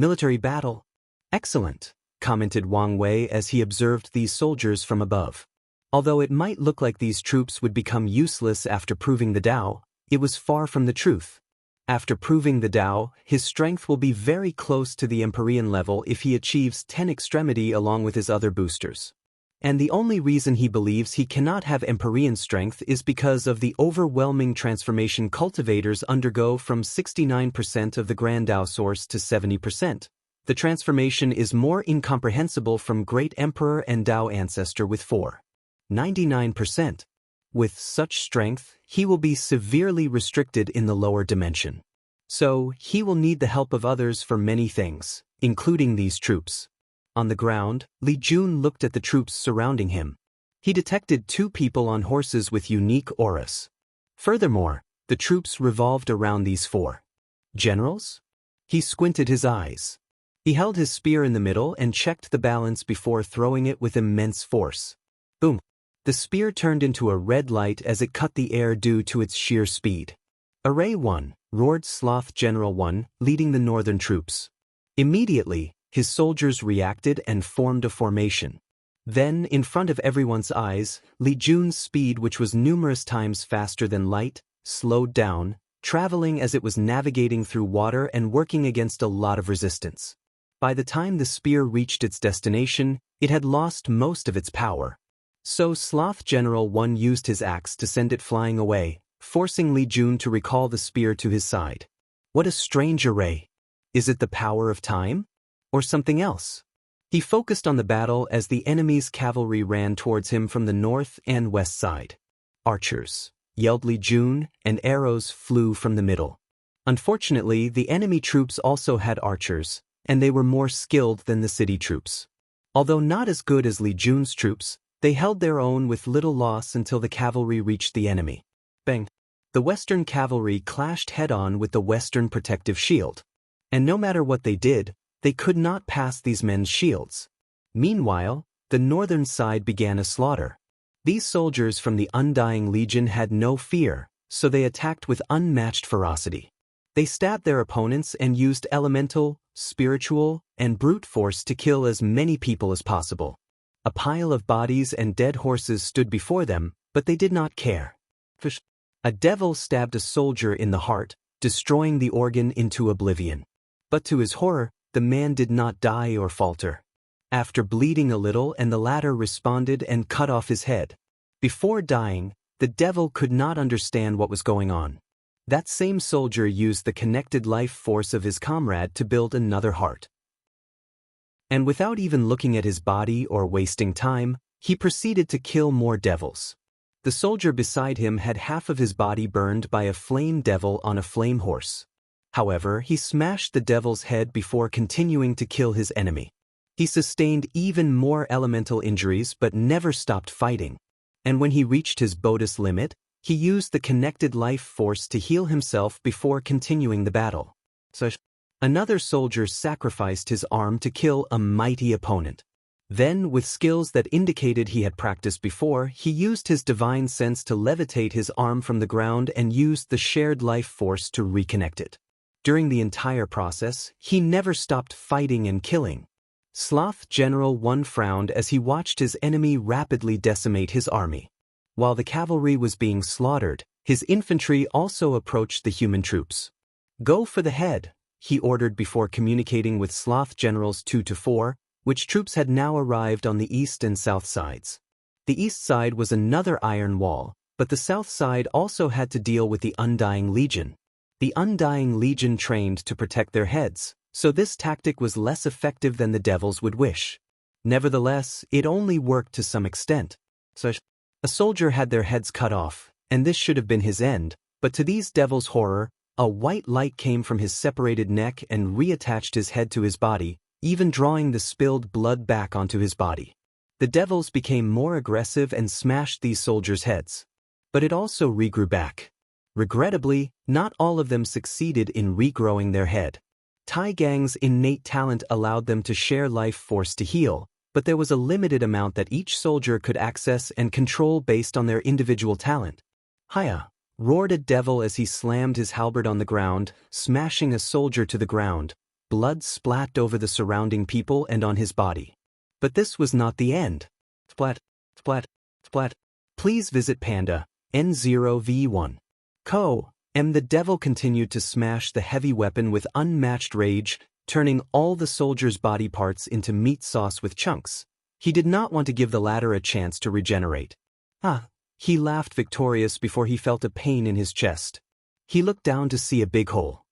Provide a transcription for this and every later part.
Military battle. Excellent, commented Wang Wei as he observed these soldiers from above. Although it might look like these troops would become useless after proving the Tao, it was far from the truth. After proving the Tao, his strength will be very close to the Empyrean level if he achieves 10 extremity along with his other boosters. And the only reason he believes he cannot have Empyrean strength is because of the overwhelming transformation cultivators undergo from 69% of the Grand Tao source to 70%. The transformation is more incomprehensible from Great Emperor and Tao Ancestor with 499%. With such strength, he will be severely restricted in the lower dimension. So, he will need the help of others for many things, including these troops. On the ground, Li Jun looked at the troops surrounding him. He detected 2 people on horses with unique auras. Furthermore, the troops revolved around these 4 generals? He squinted his eyes. He held his spear in the middle and checked the balance before throwing it with immense force. Boom! The spear turned into a red light as it cut the air due to its sheer speed. Array 1, roared Sloth General 1, leading the northern troops. Immediately, his soldiers reacted and formed a formation. Then, in front of everyone's eyes, Li Jun's speed, which was numerous times faster than light, slowed down, traveling as it was navigating through water and working against a lot of resistance. By the time the spear reached its destination, it had lost most of its power. So Sloth General 1 used his axe to send it flying away, forcing Li Jun to recall the spear to his side. What a strange array! Is it the power of time? Or something else? He focused on the battle as the enemy's cavalry ran towards him from the north and west side. Archers, yelled Li Jun, and arrows flew from the middle. Unfortunately, the enemy troops also had archers, and they were more skilled than the city troops. Although not as good as Li Jun's troops, they held their own with little loss until the cavalry reached the enemy. Bang! The Western cavalry clashed head-on with the Western protective shield. And no matter what they did, they could not pass these men's shields. Meanwhile, the northern side began a slaughter. These soldiers from the Undying Legion had no fear, so they attacked with unmatched ferocity. They stabbed their opponents and used elemental, spiritual, and brute force to kill as many people as possible. A pile of bodies and dead horses stood before them, but they did not care. A devil stabbed a soldier in the heart, destroying the organ into oblivion. But to his horror, the man did not die or falter. After bleeding a little, and the latter responded and cut off his head. Before dying, the devil could not understand what was going on. That same soldier used the connected life force of his comrade to build another heart. And without even looking at his body or wasting time, he proceeded to kill more devils. The soldier beside him had half of his body burned by a flame devil on a flame horse. However, he smashed the devil's head before continuing to kill his enemy. He sustained even more elemental injuries but never stopped fighting. And when he reached his bonus limit, he used the connected life force to heal himself before continuing the battle. Another soldier sacrificed his arm to kill a mighty opponent. Then, with skills that indicated he had practiced before, he used his divine sense to levitate his arm from the ground and used the shared life force to reconnect it. During the entire process, he never stopped fighting and killing. Sloth General 1 frowned as he watched his enemy rapidly decimate his army. While the cavalry was being slaughtered, his infantry also approached the human troops. "Go for the head," he ordered before communicating with Sloth Generals 2 to 4, which troops had now arrived on the east and south sides. The east side was another iron wall, but the south side also had to deal with the Undying Legion. The Undying Legion trained to protect their heads, so this tactic was less effective than the devils would wish. Nevertheless, it only worked to some extent. A soldier had their heads cut off, and this should have been his end, but to these devils' horror, a white light came from his separated neck and reattached his head to his body, even drawing the spilled blood back onto his body. The devils became more aggressive and smashed these soldiers' heads. But it also regrew back. Regrettably, not all of them succeeded in regrowing their head. Tai Gang's innate talent allowed them to share life force to heal, but there was a limited amount that each soldier could access and control based on their individual talent. "Hiya!" roared a devil as he slammed his halberd on the ground, smashing a soldier to the ground, blood splattered over the surrounding people and on his body. But this was not the end. Splat, splat, splat. Please visit Panda, N0V1. The devil continued to smash the heavy weapon with unmatched rage, turning all the soldiers' body parts into meat sauce with chunks. He did not want to give the latter a chance to regenerate. He laughed victorious before he felt a pain in his chest. He looked down to see a big hole.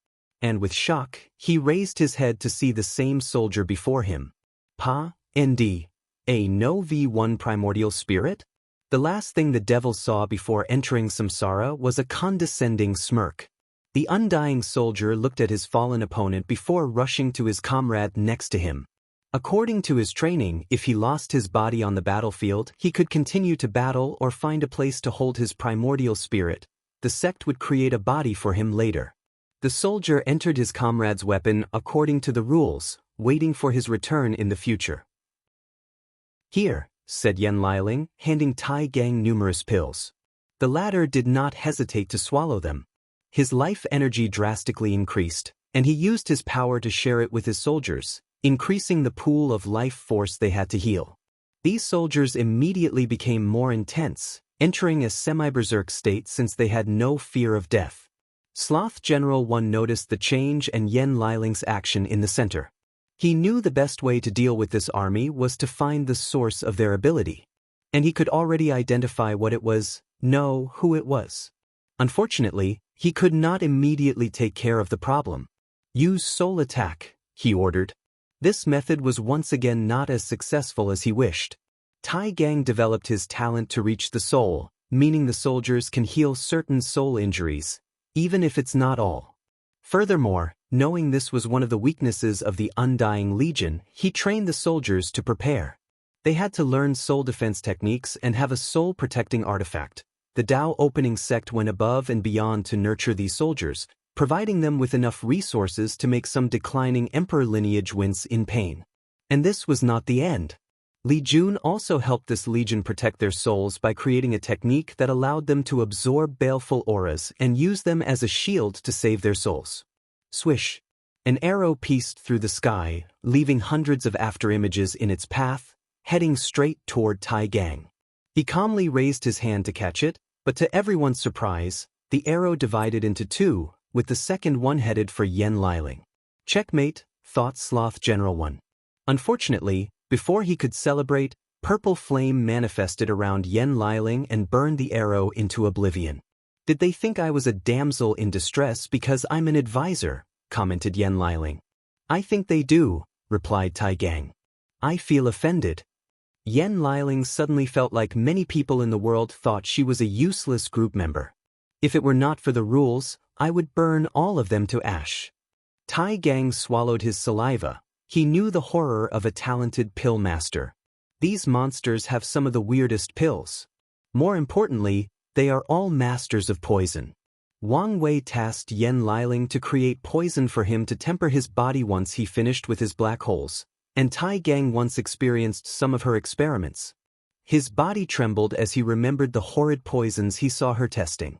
And with shock, he raised his head to see the same soldier before him. A no V1 primordial spirit? The last thing the devil saw before entering samsara was a condescending smirk. The undying soldier looked at his fallen opponent before rushing to his comrade next to him. According to his training, if he lost his body on the battlefield, he could continue to battle or find a place to hold his primordial spirit. The sect would create a body for him later. The soldier entered his comrade's weapon according to the rules, waiting for his return in the future. Here, said Yen Liling, handing Tai Gang numerous pills. The latter did not hesitate to swallow them. His life energy drastically increased, and he used his power to share it with his soldiers, increasing the pool of life force they had to heal. These soldiers immediately became more intense, entering a semi-berserk state since they had no fear of death. Sloth General 1 noticed the change and Yen Liling's action in the center. He knew the best way to deal with this army was to find the source of their ability. And he could already identify what it was, know who it was. Unfortunately, he could not immediately take care of the problem. Use soul attack, he ordered. This method was once again not as successful as he wished. Tai Gang developed his talent to reach the soul, meaning the soldiers can heal certain soul injuries, even if it's not all. Furthermore, knowing this was one of the weaknesses of the Undying Legion, he trained the soldiers to prepare. They had to learn soul defense techniques and have a soul-protecting artifact. The Tao opening sect went above and beyond to nurture these soldiers, providing them with enough resources to make some declining emperor lineage wince in pain. And this was not the end. Li Jun also helped this legion protect their souls by creating a technique that allowed them to absorb baleful auras and use them as a shield to save their souls. Swish! An arrow pierced through the sky, leaving hundreds of afterimages in its path, heading straight toward Tai Gang. He calmly raised his hand to catch it, but to everyone's surprise, the arrow divided into two, with the second one headed for Yen Liling. Checkmate, thought Sloth General 1. Unfortunately, before he could celebrate, purple flame manifested around Yen Liling and burned the arrow into oblivion. Did they think I was a damsel in distress because I'm an advisor? Commented Yen Liling. I think they do, replied Tai Gang. I feel offended. Yen Liling suddenly felt like many people in the world thought she was a useless group member. If it were not for the rules, I would burn all of them to ash. Tai Gang swallowed his saliva. He knew the horror of a talented pill master. These monsters have some of the weirdest pills. More importantly, they are all masters of poison. Wang Wei tasked Yen Liling to create poison for him to temper his body once he finished with his black holes, and Tai Gang once experienced some of her experiments. His body trembled as he remembered the horrid poisons he saw her testing.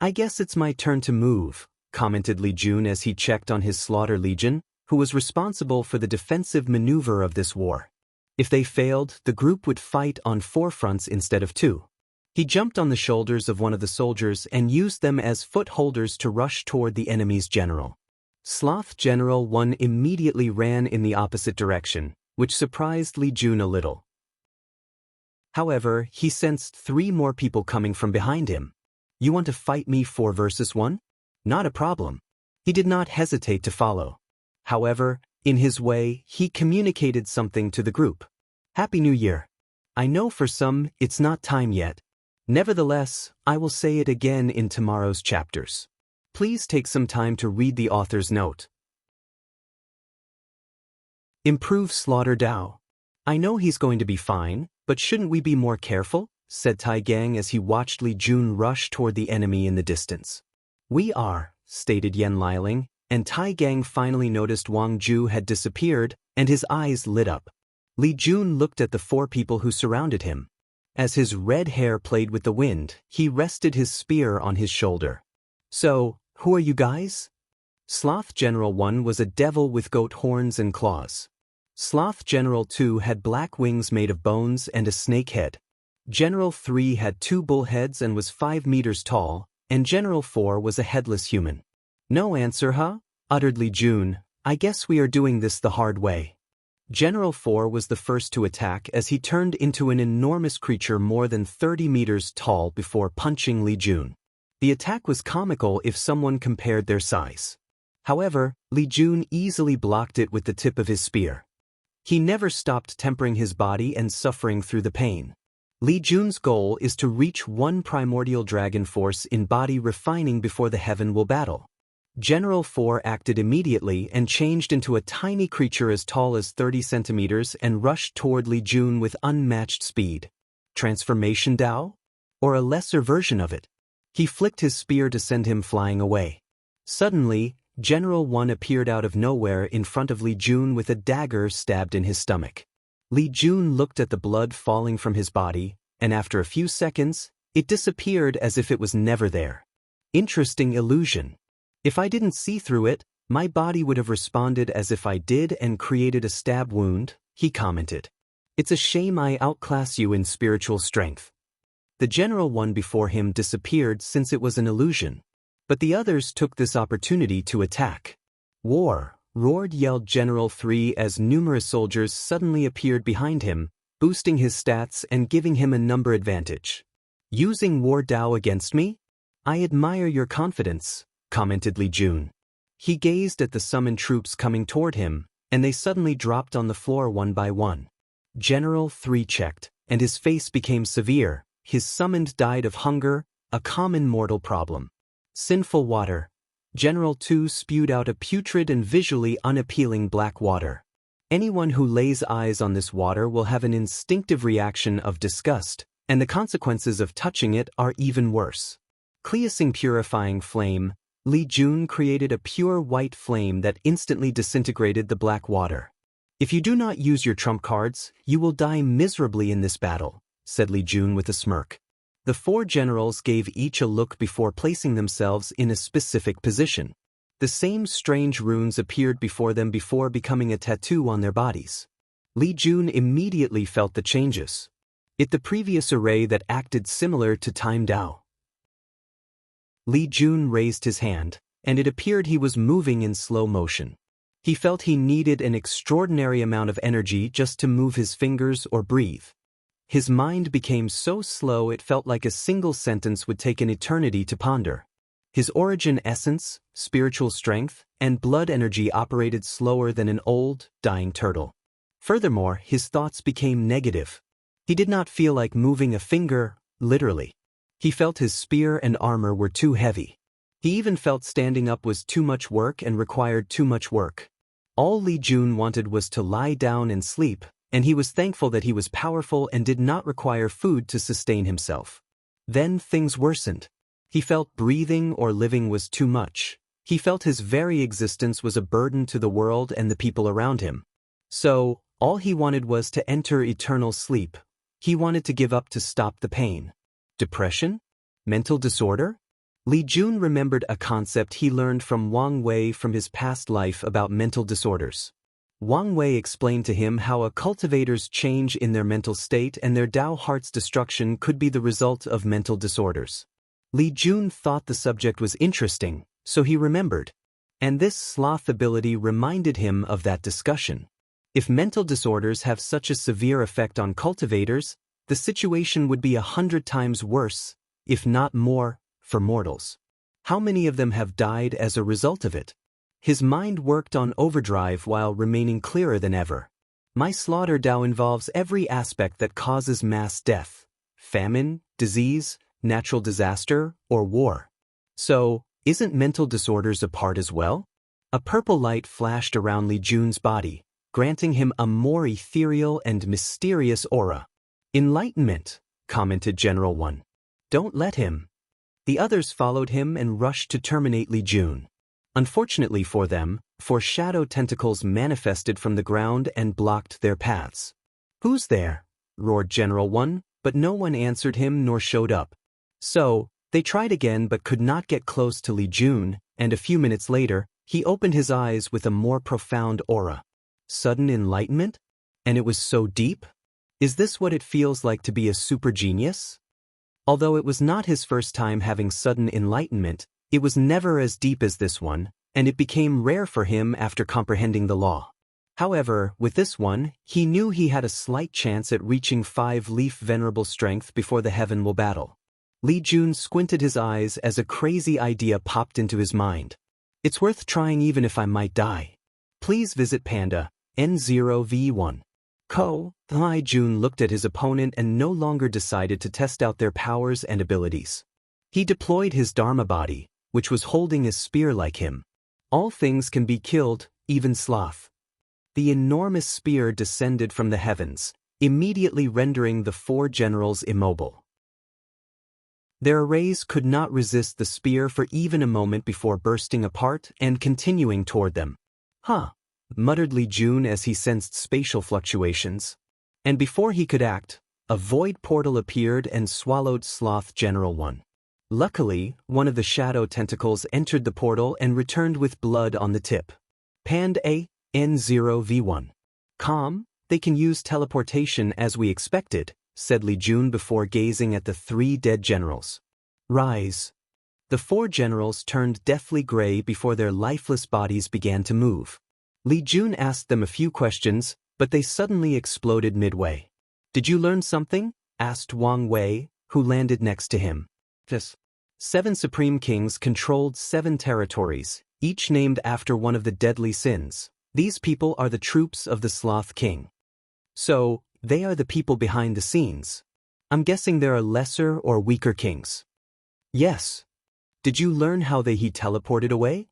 I guess it's my turn to move, commented Li Jun as he checked on his Slaughter Legion, who was responsible for the defensive maneuver of this war. If they failed, the group would fight on 4 fronts instead of 2. He jumped on the shoulders of one of the soldiers and used them as footholders to rush toward the enemy's general. Sloth General 1 immediately ran in the opposite direction, which surprised Li Jun a little. However, he sensed 3 more people coming from behind him. You want to fight me 4 versus 1? Not a problem. He did not hesitate to follow. However, in his way, he communicated something to the group. Happy New Year. I know for some, it's not time yet. Nevertheless, I will say it again in tomorrow's chapters. Please take some time to read the author's note. Improve Slaughter Dao. I know he's going to be fine, but shouldn't we be more careful? Said Tai Gang as he watched Li Jun rush toward the enemy in the distance. We are, stated Yen Liling, and Tai Gang finally noticed Wang Ju had disappeared, and his eyes lit up. Li Jun looked at the 4 people who surrounded him. As his red hair played with the wind, he rested his spear on his shoulder. So, who are you guys? Sloth General 1 was a devil with goat horns and claws. Sloth General 2 had black wings made of bones and a snake head. General 3 had 2 bull heads and was 5 meters tall, and General 4 was a headless human. No answer, huh? Uttered Li Jun. I guess we are doing this the hard way. General 4 was the first to attack as he turned into an enormous creature more than 30 meters tall before punching Li Jun. The attack was comical if someone compared their size. However, Li Jun easily blocked it with the tip of his spear. He never stopped tempering his body and suffering through the pain. Li Jun's goal is to reach one primordial dragon force in body refining before the heaven will battle. General 4 acted immediately and changed into a tiny creature as tall as 30 centimeters and rushed toward Li Jun with unmatched speed. Transformation Dao? Or a lesser version of it? He flicked his spear to send him flying away. Suddenly, General 1 appeared out of nowhere in front of Li Jun with a dagger stabbed in his stomach. Li Jun looked at the blood falling from his body, and after a few seconds, it disappeared as if it was never there. Interesting illusion. If I didn't see through it, my body would have responded as if I did and created a stab wound, he commented. It's a shame I outclass you in spiritual strength. The General 1 before him disappeared since it was an illusion. But the others took this opportunity to attack. War! Roared yelled General 3 as numerous soldiers suddenly appeared behind him, boosting his stats and giving him a number advantage. Using War Dao against me? I admire your confidence, commented Li Jun. He gazed at the summoned troops coming toward him, and they suddenly dropped on the floor one by one. General 3 checked, and his face became severe. His summoned died of hunger, a common mortal problem. Sinful water. General 2 spewed out a putrid and visually unappealing black water. Anyone who lays eyes on this water will have an instinctive reaction of disgust, and the consequences of touching it are even worse. Cleansing purifying flame, Li Jun created a pure white flame that instantly disintegrated the black water. If you do not use your trump cards, you will die miserably in this battle, said Li Jun with a smirk. The 4 generals gave each a look before placing themselves in a specific position. The same strange runes appeared before them before becoming a tattoo on their bodies. Li Jun immediately felt the changes. It the previous array that acted similar to Time Dao. Li Jun raised his hand, and it appeared he was moving in slow motion. He felt he needed an extraordinary amount of energy just to move his fingers or breathe. His mind became so slow it felt like a single sentence would take an eternity to ponder. His origin essence, spiritual strength, and blood energy operated slower than an old, dying turtle. Furthermore, his thoughts became negative. He did not feel like moving a finger, literally. He felt his spear and armor were too heavy. He even felt standing up was too much work and required too much work. All Li Jun wanted was to lie down and sleep, and he was thankful that he was powerful and did not require food to sustain himself. Then things worsened. He felt breathing or living was too much. He felt his very existence was a burden to the world and the people around him. So, all he wanted was to enter eternal sleep. He wanted to give up to stop the pain. Depression? Mental disorder? Li Jun remembered a concept he learned from Wang Wei from his past life about mental disorders. Wang Wei explained to him how a cultivator's change in their mental state and their Dao heart's destruction could be the result of mental disorders. Li Jun thought the subject was interesting, so he remembered. And this sloth ability reminded him of that discussion. If mental disorders have such a severe effect on cultivators, the situation would be 100 times worse, if not more, for mortals. How many of them have died as a result of it? His mind worked on overdrive while remaining clearer than ever. My slaughter Dao involves every aspect that causes mass death: famine, disease, natural disaster, or war. So, isn't mental disorders a part as well? A purple light flashed around Li Jun's body, granting him a more ethereal and mysterious aura. Enlightenment, commented General 1. Don't let him. The others followed him and rushed to terminate Li Jun. Unfortunately for them, 4 shadow tentacles manifested from the ground and blocked their paths. Who's there? Roared General 1, but no one answered him nor showed up. So, they tried again but could not get close to Li Jun, and a few minutes later, He opened his eyes with a more profound aura. Sudden enlightenment? And it was so deep? Is this what it feels like to be a super genius? Although it was not his first time having sudden enlightenment, it was never as deep as this one, and it became rare for him after comprehending the law. However, with this one, he knew he had a slight chance at reaching 5-leaf venerable strength before the heaven will battle. Li Jun squinted his eyes as a crazy idea popped into his mind. It's worth trying even if I might die. Please visit Panda, N0V1. Li Jun looked at his opponent and no longer decided to test out their powers and abilities. He deployed his Dharma body, which was holding a spear like him. All things can be killed, even sloth. The enormous spear descended from the heavens, immediately rendering the 4 generals immobile. Their rays could not resist the spear for even a moment before bursting apart and continuing toward them. Muttered Li Jun as he sensed spatial fluctuations. And before he could act, a void portal appeared and swallowed Sloth General 1. Luckily, one of the shadow tentacles entered the portal and returned with blood on the tip. Pand A, N0V1. Calm, they can use teleportation as we expected, said Li Jun before gazing at the 3 dead generals. Rise. The 4 generals turned deathly gray before their lifeless bodies began to move. Li Jun asked them a few questions, but they suddenly exploded midway. Did you learn something? Asked Wang Wei, who landed next to him. Yes. 7 supreme kings controlled 7 territories, each named after one of the deadly sins. These people are the troops of the Sloth King. So, they are the people behind the scenes. I'm guessing there are lesser or weaker kings. Yes. Did you learn how he teleported away?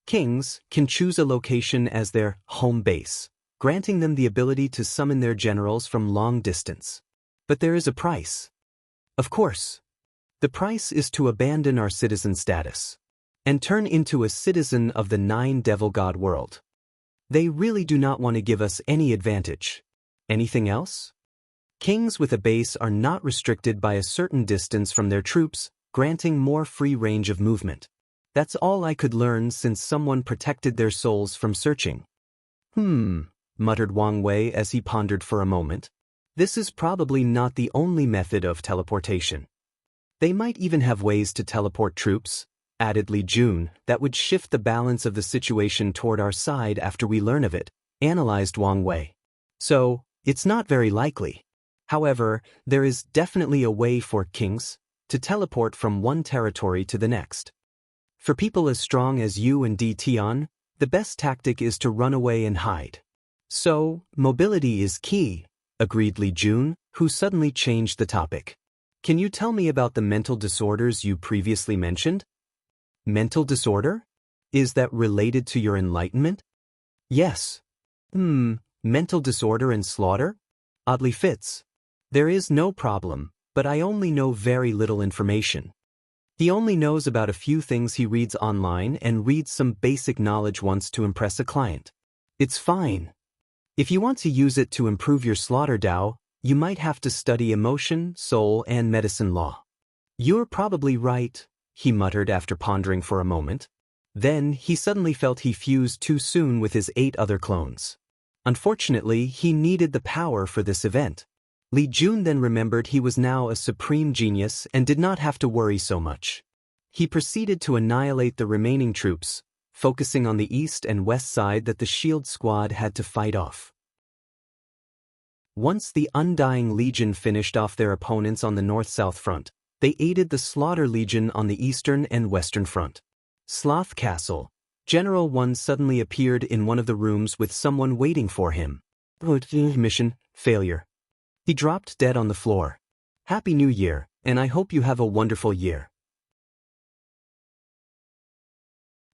Kings can choose a location as their home base, granting them the ability to summon their generals from long distance. But there is a price. Of course. The price is to abandon our citizen status and turn into a citizen of the 9 devil god world. They really do not want to give us any advantage. Anything else? Kings with a base are not restricted by a certain distance from their troops, granting more free range of movement. That's all I could learn since someone protected their souls from searching. Muttered Wang Wei as he pondered for a moment. This is probably not the only method of teleportation. They might even have ways to teleport troops, added Li Jun, that would shift the balance of the situation toward our side after we learn of it, analyzed Wang Wei. So, it's not very likely. However, there is definitely a way for kings to teleport from one territory to the next. For people as strong as you and Di Tian, the best tactic is to run away and hide. So, mobility is key, agreed Li Jun, who suddenly changed the topic. Can you tell me about the mental disorders you previously mentioned? Mental disorder? Is that related to your enlightenment? Yes. Mental disorder and slaughter? Oddly fits. There is no problem, but I only know very little information. He only knows about a few things he reads online and reads some basic knowledge once to impress a client. It's fine. If you want to use it to improve your slaughter Dao, you might have to study emotion, soul, and medicine law. You're probably right, he muttered after pondering for a moment. Then, he suddenly felt he fused too soon with his 8 other clones. Unfortunately, he needed the power for this event. Li Jun then remembered he was now a supreme genius and did not have to worry so much. He proceeded to annihilate the remaining troops, focusing on the east and west side that the Shield Squad had to fight off. Once the Undying Legion finished off their opponents on the north-south front, they aided the Slaughter Legion on the eastern and western front. Sloth Castle. General 1 suddenly appeared in one of the rooms with someone waiting for him. Mission failure. He dropped dead on the floor. Happy New Year, and I hope you have a wonderful year.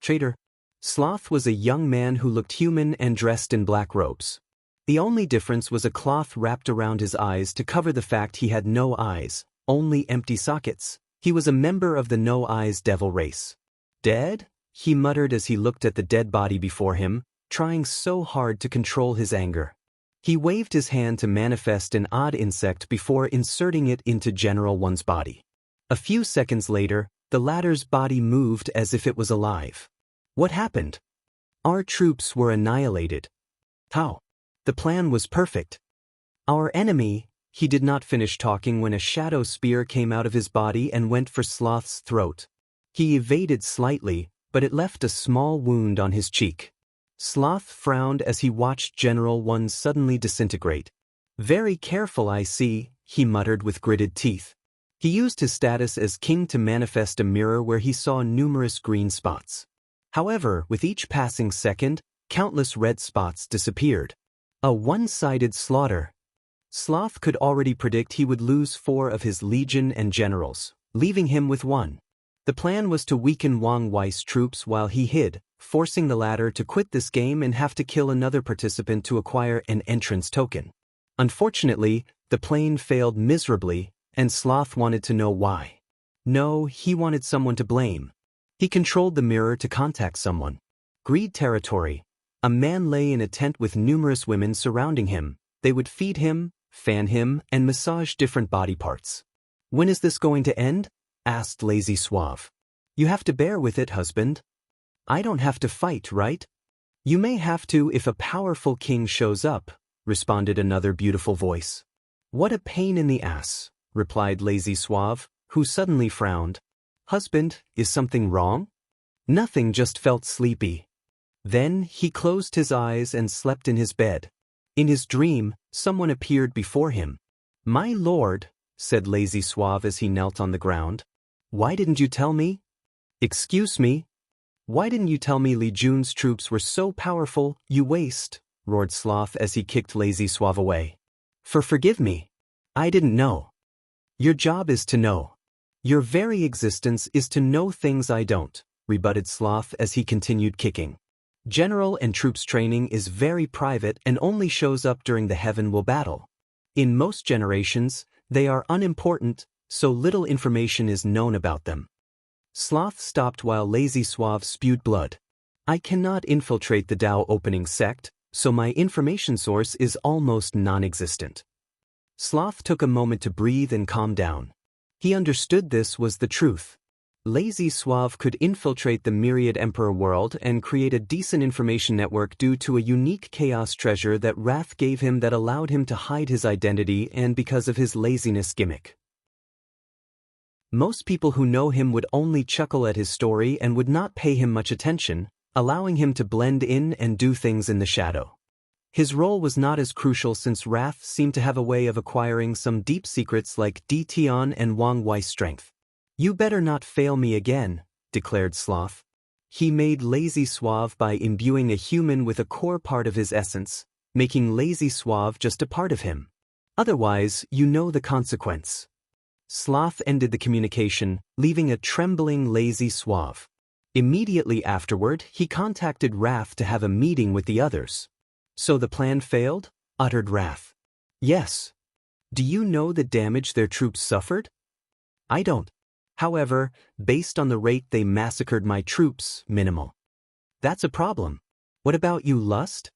Traitor. Sloth was a young man who looked human and dressed in black robes. The only difference was a cloth wrapped around his eyes to cover the fact he had no eyes, only empty sockets. He was a member of the No-Eyes Devil race. Dead? He muttered as he looked at the dead body before him, trying so hard to control his anger. He waved his hand to manifest an odd insect before inserting it into General 1's body. A few seconds later, the latter's body moved as if it was alive. What happened? Our troops were annihilated. How? The plan was perfect. Our enemy, he did not finish talking when a shadow spear came out of his body and went for Sloth's throat. He evaded slightly, but it left a small wound on his cheek. Sloth frowned as he watched General One suddenly disintegrate. Very careful, I see, he muttered with gritted teeth. He used his status as king to manifest a mirror where he saw numerous green spots. However, with each passing second, countless red spots disappeared. A one-sided slaughter. Sloth could already predict he would lose 4 of his legion and generals, leaving him with 1. The plan was to weaken Wang Wei's troops while he hid, forcing the latter to quit this game and have to kill another participant to acquire an entrance token. Unfortunately, the plan failed miserably, and Sloth wanted to know why. No, he wanted someone to blame. He controlled the mirror to contact someone. Greed territory. A man lay in a tent with numerous women surrounding him. They would feed him, fan him, and massage different body parts. When is this going to end? Asked Lazy Suave. You have to bear with it, husband. I don't have to fight, right? You may have to if a powerful king shows up, responded another beautiful voice. What a pain in the ass, replied Lazy Suave, who suddenly frowned. Husband, is something wrong? Nothing, just felt sleepy. Then he closed his eyes and slept in his bed. In his dream, someone appeared before him. My lord, said Lazy Suave as he knelt on the ground. Why didn't you tell me? Excuse me? Why didn't you tell me Li Jun's troops were so powerful, you waste, roared Sloth as he kicked Lazy Suave away. Forgive me. I didn't know. Your job is to know. Your very existence is to know things I don't, rebutted Sloth as he continued kicking. General and troops training is very private and only shows up during the Heaven Will battle. In most generations, they are unimportant, so little information is known about them. Sloth stopped while Lazy Suave spewed blood. I cannot infiltrate the Dao opening sect, so my information source is almost non-existent. Sloth took a moment to breathe and calm down. He understood this was the truth. Lazy Suave could infiltrate the Myriad Emperor world and create a decent information network due to a unique chaos treasure that Wrath gave him that allowed him to hide his identity and because of his laziness gimmick. Most people who know him would only chuckle at his story and would not pay him much attention, allowing him to blend in and do things in the shadow. His role was not as crucial since Wrath seemed to have a way of acquiring some deep secrets like Di Tian and Wang Wei's strength. You better not fail me again, declared Sloth. He made Lazy Suave by imbuing a human with a core part of his essence, making Lazy Suave just a part of him. Otherwise, you know the consequence. Sloth ended the communication, leaving a trembling Lazy Suave. Immediately afterward, he contacted Wrath to have a meeting with the others. So the plan failed? Uttered Wrath. Yes. Do you know the damage their troops suffered? I don't. However, based on the rate they massacred my troops, minimal. That's a problem. What about you, Lust?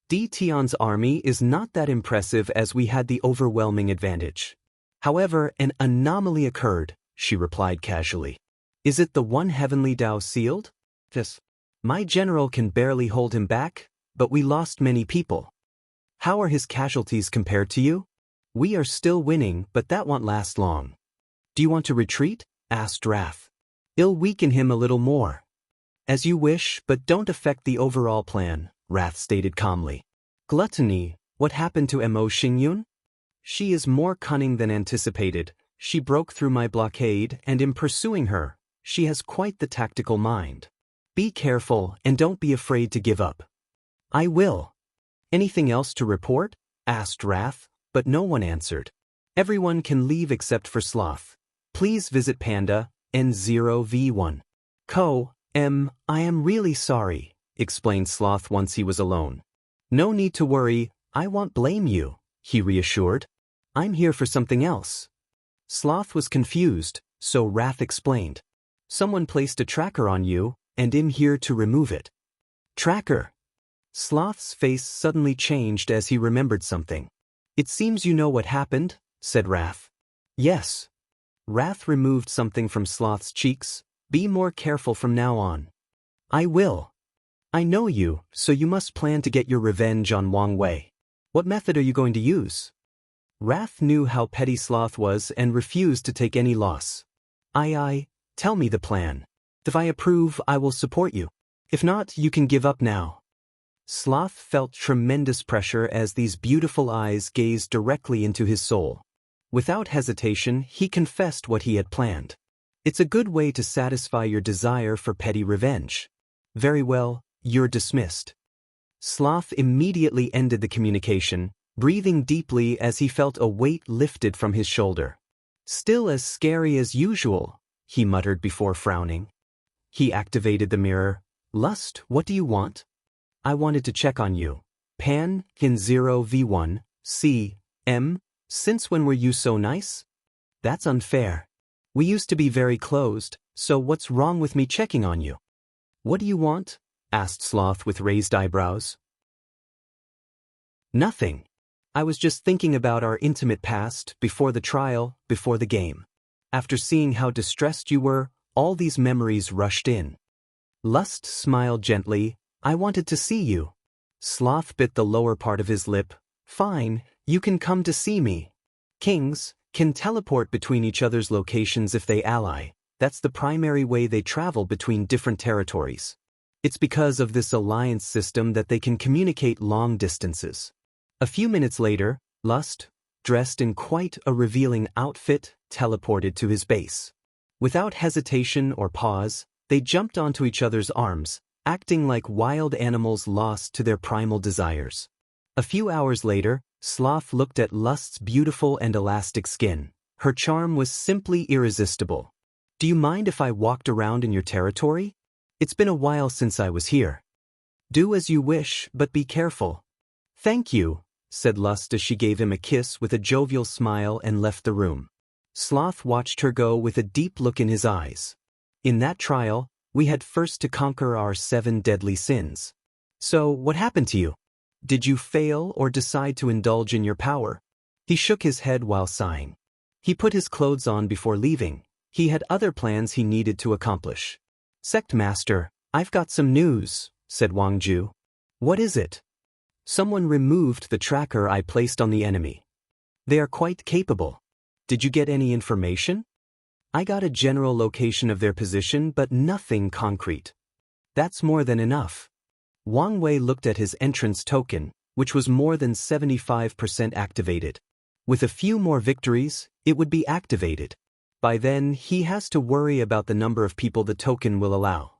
Di Tian's army is not that impressive as we had the overwhelming advantage. However, an anomaly occurred, she replied casually. Is it the one heavenly Dao sealed? Yes. My general can barely hold him back, but we lost many people. How are his casualties compared to you? We are still winning, but that won't last long. Do you want to retreat? Asked Wrath. It'll weaken him a little more. As you wish, but don't affect the overall plan, Wrath stated calmly. Gluttony, what happened to Mo Xingyun? She is more cunning than anticipated. She broke through my blockade, and in pursuing her, she has quite the tactical mind. Be careful and don't be afraid to give up. I will. Anything else to report? Asked Wrath, but no one answered. Everyone can leave except for Sloth. Please visit Panda, N0V1. I am really sorry, explained Sloth once he was alone. No need to worry, I won't blame you, he reassured. I'm here for something else. Sloth was confused, so Wrath explained. Someone placed a tracker on you, and I'm here to remove it. Tracker. Sloth's face suddenly changed as he remembered something. It seems you know what happened, said Wrath. Yes. Wrath removed something from Sloth's cheeks. Be more careful from now on. I will. I know you, so you must plan to get your revenge on Wang Wei. What method are you going to use? Wrath knew how petty Sloth was and refused to take any loss. Tell me the plan. If I approve, I will support you. If not, you can give up now. Sloth felt tremendous pressure as these beautiful eyes gazed directly into his soul. Without hesitation, he confessed what he had planned. It's a good way to satisfy your desire for petty revenge. Very well, you're dismissed. Sloth immediately ended the communication, breathing deeply as he felt a weight lifted from his shoulder. Still as scary as usual, he muttered before frowning. He activated the mirror. Lust, what do you want? I wanted to check on you. Pan, in 0v1, C, M, since when were you so nice? That's unfair. We used to be very closed, so what's wrong with me checking on you? What do you want? Asked Sloth with raised eyebrows. Nothing. I was just thinking about our intimate past, before the trial, before the game. After seeing how distressed you were, all these memories rushed in. Lust smiled gently. I wanted to see you. Sloth bit the lower part of his lip. Fine, you can come to see me. Kings can teleport between each other's locations if they ally. That's the primary way they travel between different territories. It's because of this alliance system that they can communicate long distances. A few minutes later, Lust, dressed in quite a revealing outfit, teleported to his base. Without hesitation or pause, they jumped onto each other's arms, acting like wild animals lost to their primal desires. A few hours later, Sloth looked at Lust's beautiful and elastic skin. Her charm was simply irresistible. Do you mind if I walked around in your territory? It's been a while since I was here. Do as you wish, but be careful. Thank you, said Lust as she gave him a kiss with a jovial smile and left the room. Sloth watched her go with a deep look in his eyes. In that trial, we had first to conquer our 7 deadly sins. So, what happened to you? Did you fail or decide to indulge in your power? He shook his head while sighing. He put his clothes on before leaving. He had other plans he needed to accomplish. Sect Master, I've got some news, said Wang Ju. What is it? Someone removed the tracker I placed on the enemy. They are quite capable. Did you get any information? I got a general location of their position, but nothing concrete. That's more than enough. Wang Wei looked at his entrance token, which was more than 75% activated. With a few more victories, it would be activated. By then, he has to worry about the number of people the token will allow.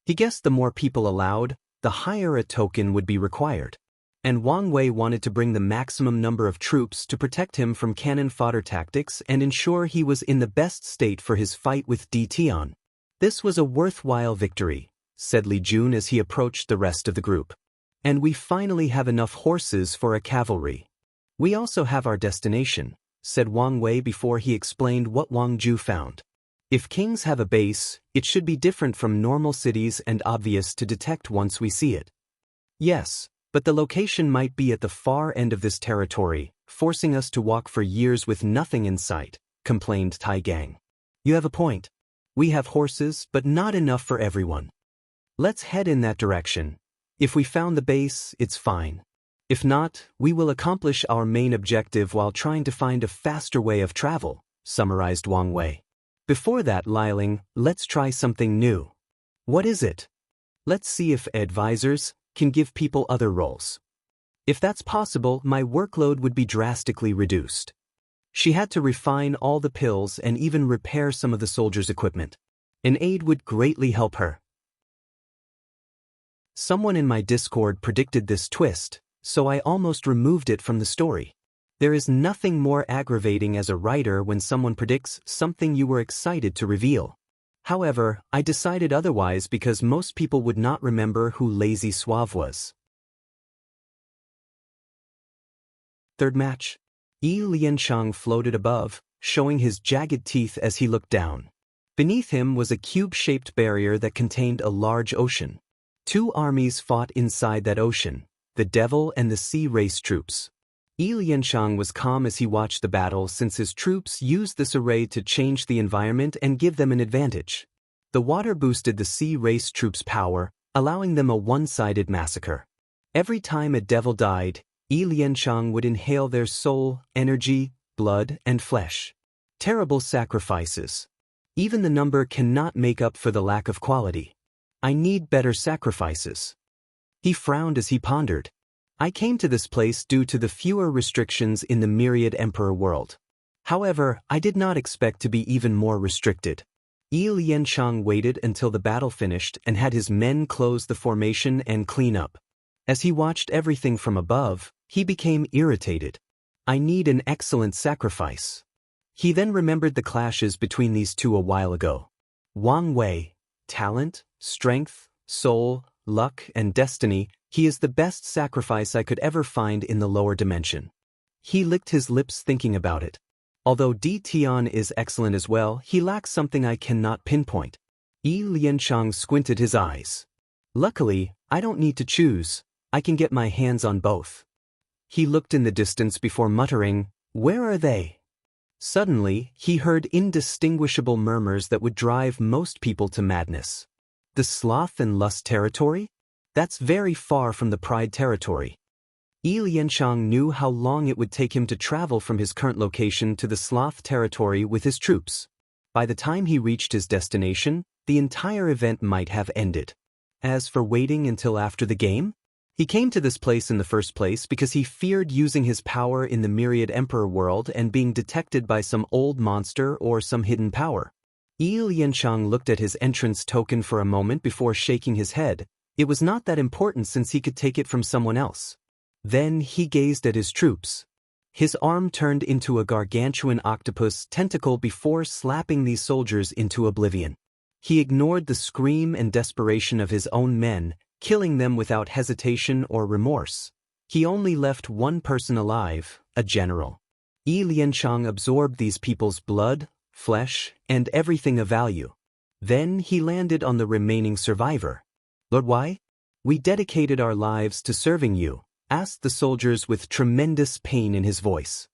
He guessed the more people allowed, the higher a token would be required. And Wang Wei wanted to bring the maximum number of troops to protect him from cannon fodder tactics and ensure he was in the best state for his fight with Di Tian. This was a worthwhile victory, said Li Jun as he approached the rest of the group. And we finally have enough horses for a cavalry. We also have our destination, said Wang Wei before he explained what Wang Ju found. If kings have a base, it should be different from normal cities and obvious to detect once we see it. Yes, but the location might be at the far end of this territory, forcing us to walk for years with nothing in sight, complained Tai Gang. You have a point. We have horses, but not enough for everyone. Let's head in that direction. If we found the base, it's fine. If not, we will accomplish our main objective while trying to find a faster way of travel, summarized Wang Wei. Before that, Liling, let's try something new. What is it? Let's see if advisors can give people other roles. If that's possible, my workload would be drastically reduced. She had to refine all the pills and even repair some of the soldiers' equipment. An aide would greatly help her. Someone in my Discord predicted this twist, so I almost removed it from the story. There is nothing more aggravating as a writer when someone predicts something you were excited to reveal. However, I decided otherwise because most people would not remember who Lazy Suave was. Third match. Yi Liansheng floated above, showing his jagged teeth as he looked down. Beneath him was a cube-shaped barrier that contained a large ocean. 2 armies fought inside that ocean, the Devil and the Sea Race troops. Yi Liansheng was calm as he watched the battle since his troops used this array to change the environment and give them an advantage. The water boosted the Sea Race troops' power, allowing them a one-sided massacre. Every time a devil died, Yi Lianchang would inhale their soul, energy, blood, and flesh. Terrible sacrifices. Even the number cannot make up for the lack of quality. I need better sacrifices. He frowned as he pondered. I came to this place due to the fewer restrictions in the myriad emperor world. However, I did not expect to be even more restricted. Yi Lianchang waited until the battle finished and had his men close the formation and clean up. As he watched everything from above, he became irritated. I need an excellent sacrifice. He then remembered the clashes between these two a while ago. Wang Wei, talent, strength, soul, luck, and destiny, he is the best sacrifice I could ever find in the lower dimension. He licked his lips thinking about it. Although Di Tian is excellent as well, he lacks something I cannot pinpoint. Yi Lianchang squinted his eyes. Luckily, I don't need to choose. I can get my hands on both. He looked in the distance before muttering, "Where are they?" Suddenly, he heard indistinguishable murmurs that would drive most people to madness. The sloth and lust territory? That's very far from the pride territory. Yi Lianchang knew how long it would take him to travel from his current location to the sloth territory with his troops. By the time he reached his destination, the entire event might have ended. As for waiting until after the game, he came to this place in the first place because he feared using his power in the myriad emperor world and being detected by some old monster or some hidden power. Yi Lianchang looked at his entrance token for a moment before shaking his head. It was not that important since he could take it from someone else. Then he gazed at his troops. His arm turned into a gargantuan octopus tentacle before slapping these soldiers into oblivion. He ignored the scream and desperation of his own men, killing them without hesitation or remorse. He only left one person alive, a general. Yi Lianchang absorbed these people's blood, flesh, and everything of value. Then he landed on the remaining survivor. "Lord Wei, we dedicated our lives to serving you," asked the soldiers with tremendous pain in his voice.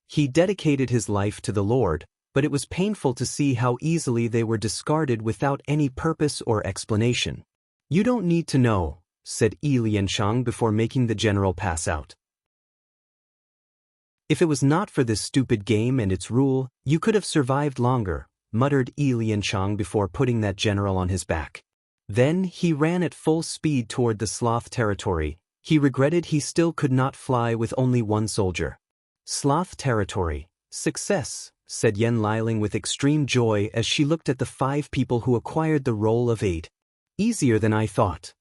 He dedicated his life to the Lord, but it was painful to see how easily they were discarded without any purpose or explanation. "You don't need to know," said Yi Lianchang before making the general pass out. "If it was not for this stupid game and its rule, you could have survived longer," muttered Yi Lianchang before putting that general on his back. Then he ran at full speed toward the sloth territory. He regretted he still could not fly with only one soldier. "Sloth territory. Success," said Yen Liling with extreme joy as she looked at the 5 people who acquired the role of 8. "Easier than I thought."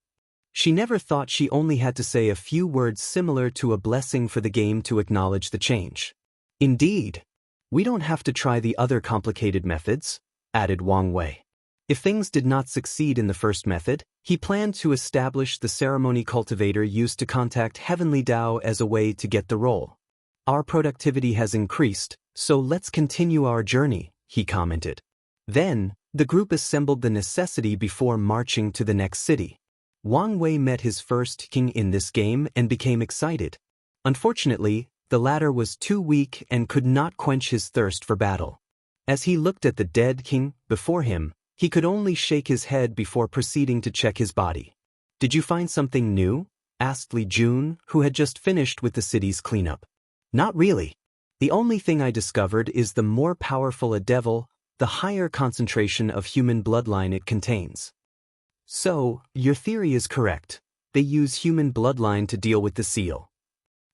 She never thought she only had to say a few words similar to a blessing for the game to acknowledge the change. "Indeed. We don't have to try the other complicated methods," added Wang Wei. If things did not succeed in the first method, he planned to establish the ceremony cultivator used to contact Heavenly Tao as a way to get the role. "Our productivity has increased, so let's continue our journey," he commented. Then, the group assembled the necessity before marching to the next city. Wang Wei met his first king in this game and became excited. Unfortunately, the latter was too weak and could not quench his thirst for battle. As he looked at the dead king before him, he could only shake his head before proceeding to check his body. "Did you find something new?" asked Li Jun, who had just finished with the city's cleanup. "Not really. The only thing I discovered is the more powerful a devil, the higher concentration of human bloodline it contains." "So, your theory is correct. They use human bloodline to deal with the seal."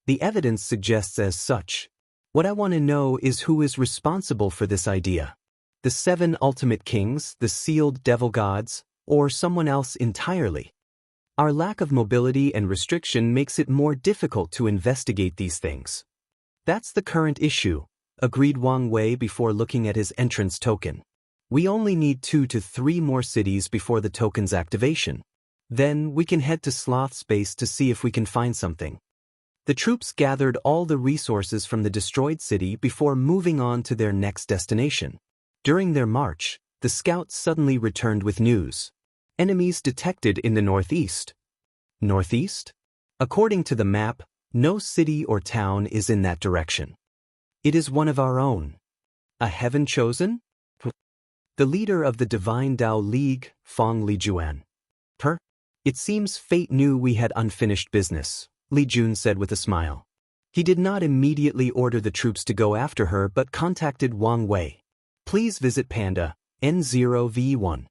"The evidence suggests as such. What I want to know is who is responsible for this idea. The 7 ultimate kings, the sealed devil gods, or someone else entirely. Our lack of mobility and restriction makes it more difficult to investigate these things." "That's the current issue," agreed Wang Wei before looking at his entrance token. "We only need 2 to 3 more cities before the token's activation. Then we can head to Sloth Space to see if we can find something." The troops gathered all the resources from the destroyed city before moving on to their next destination. During their march, the scouts suddenly returned with news. Enemies detected in the northeast. Northeast? According to the map, no city or town is in that direction. It is one of our own. A heaven chosen? The leader of the Divine Tao League, Feng Lijuan. It seems fate knew we had unfinished business, Li Jun said with a smile. He did not immediately order the troops to go after her but contacted Wang Wei. Please visit Panda, N0V1.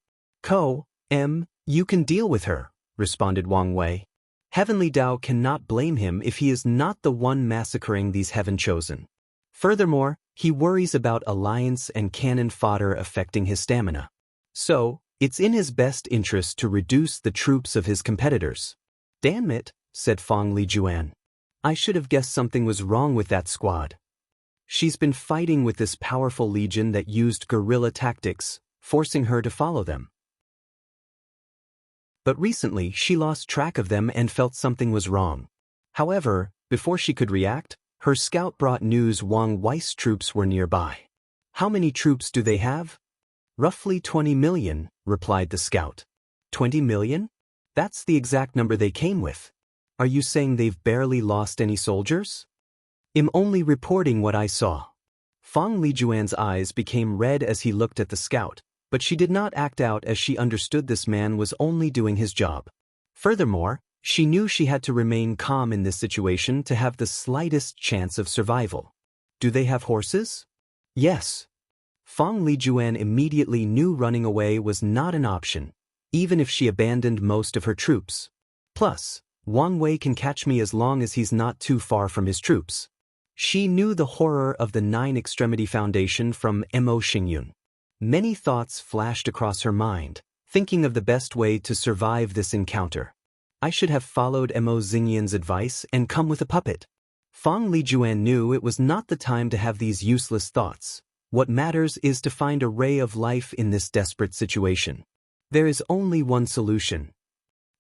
You can deal with her, responded Wang Wei. Heavenly Dao cannot blame him if he is not the one massacring these heaven chosen. Furthermore, he worries about alliance and cannon fodder affecting his stamina. So, it's in his best interest to reduce the troops of his competitors. Damn it, said Fong Lijuan. I should have guessed something was wrong with that squad. She's been fighting with this powerful legion that used guerrilla tactics, forcing her to follow them. But recently she lost track of them and felt something was wrong. However, before she could react, her scout brought news Wang Wei's troops were nearby. How many troops do they have? Roughly 20 million, replied the scout. 20 million? That's the exact number they came with. Are you saying they've barely lost any soldiers? I'm only reporting what I saw. Fong Lijuan's eyes became red as he looked at the scout, but she did not act out as she understood this man was only doing his job. Furthermore, she knew she had to remain calm in this situation to have the slightest chance of survival. Do they have horses? Yes. Fong Lijuan immediately knew running away was not an option, even if she abandoned most of her troops. Plus, Wang Wei can catch me as long as he's not too far from his troops. She knew the horror of the Nine Extremity Foundation from Mo Xingyun. Many thoughts flashed across her mind, thinking of the best way to survive this encounter. I should have followed Mo Xingyun's advice and come with a puppet. Fong Lijuan knew it was not the time to have these useless thoughts. What matters is to find a ray of life in this desperate situation. There is only one solution.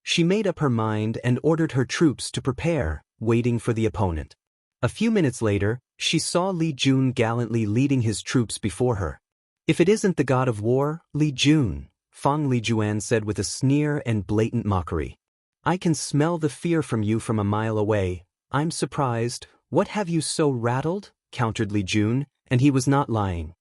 She made up her mind and ordered her troops to prepare, waiting for the opponent. A few minutes later, she saw Li Jun gallantly leading his troops before her. If it isn't the god of war, Li Jun, Fong Lijuan said with a sneer and blatant mockery. I can smell the fear from you from a mile away. I'm surprised. What have you so rattled? Countered Li Jun, and he was not lying.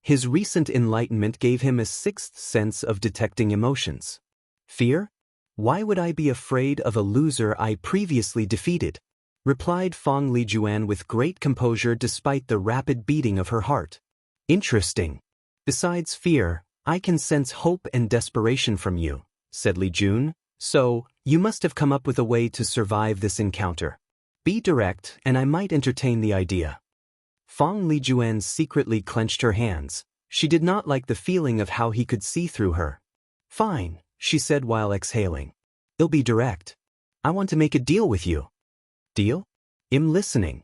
His recent enlightenment gave him a sixth sense of detecting emotions. Fear? Why would I be afraid of a loser I previously defeated? Replied Fong Lijuan with great composure despite the rapid beating of her heart. Interesting. Besides fear, I can sense hope and desperation from you, said Li Jun. So, you must have come up with a way to survive this encounter. Be direct, and I might entertain the idea. Fong Lijuan secretly clenched her hands. She did not like the feeling of how he could see through her. Fine, she said while exhaling. I'll be direct. I want to make a deal with you. Deal? I'm listening.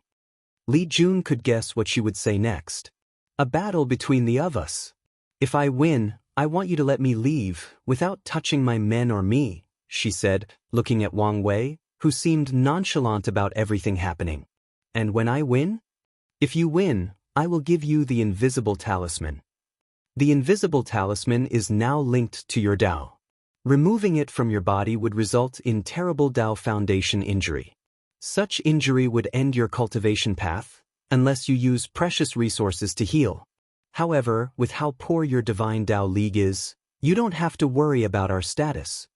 Li Jun could guess what she would say next. A battle between the of us. If I win, I want you to let me leave, without touching my men or me, she said, looking at Wang Wei, who seemed nonchalant about everything happening. And when I win? If you win, I will give you the invisible talisman. The invisible talisman is now linked to your Dao. Removing it from your body would result in terrible Dao Foundation injury. Such injury would end your cultivation path, unless you use precious resources to heal. However, with how poor your Divine Dao League is, you don't have to worry about our status.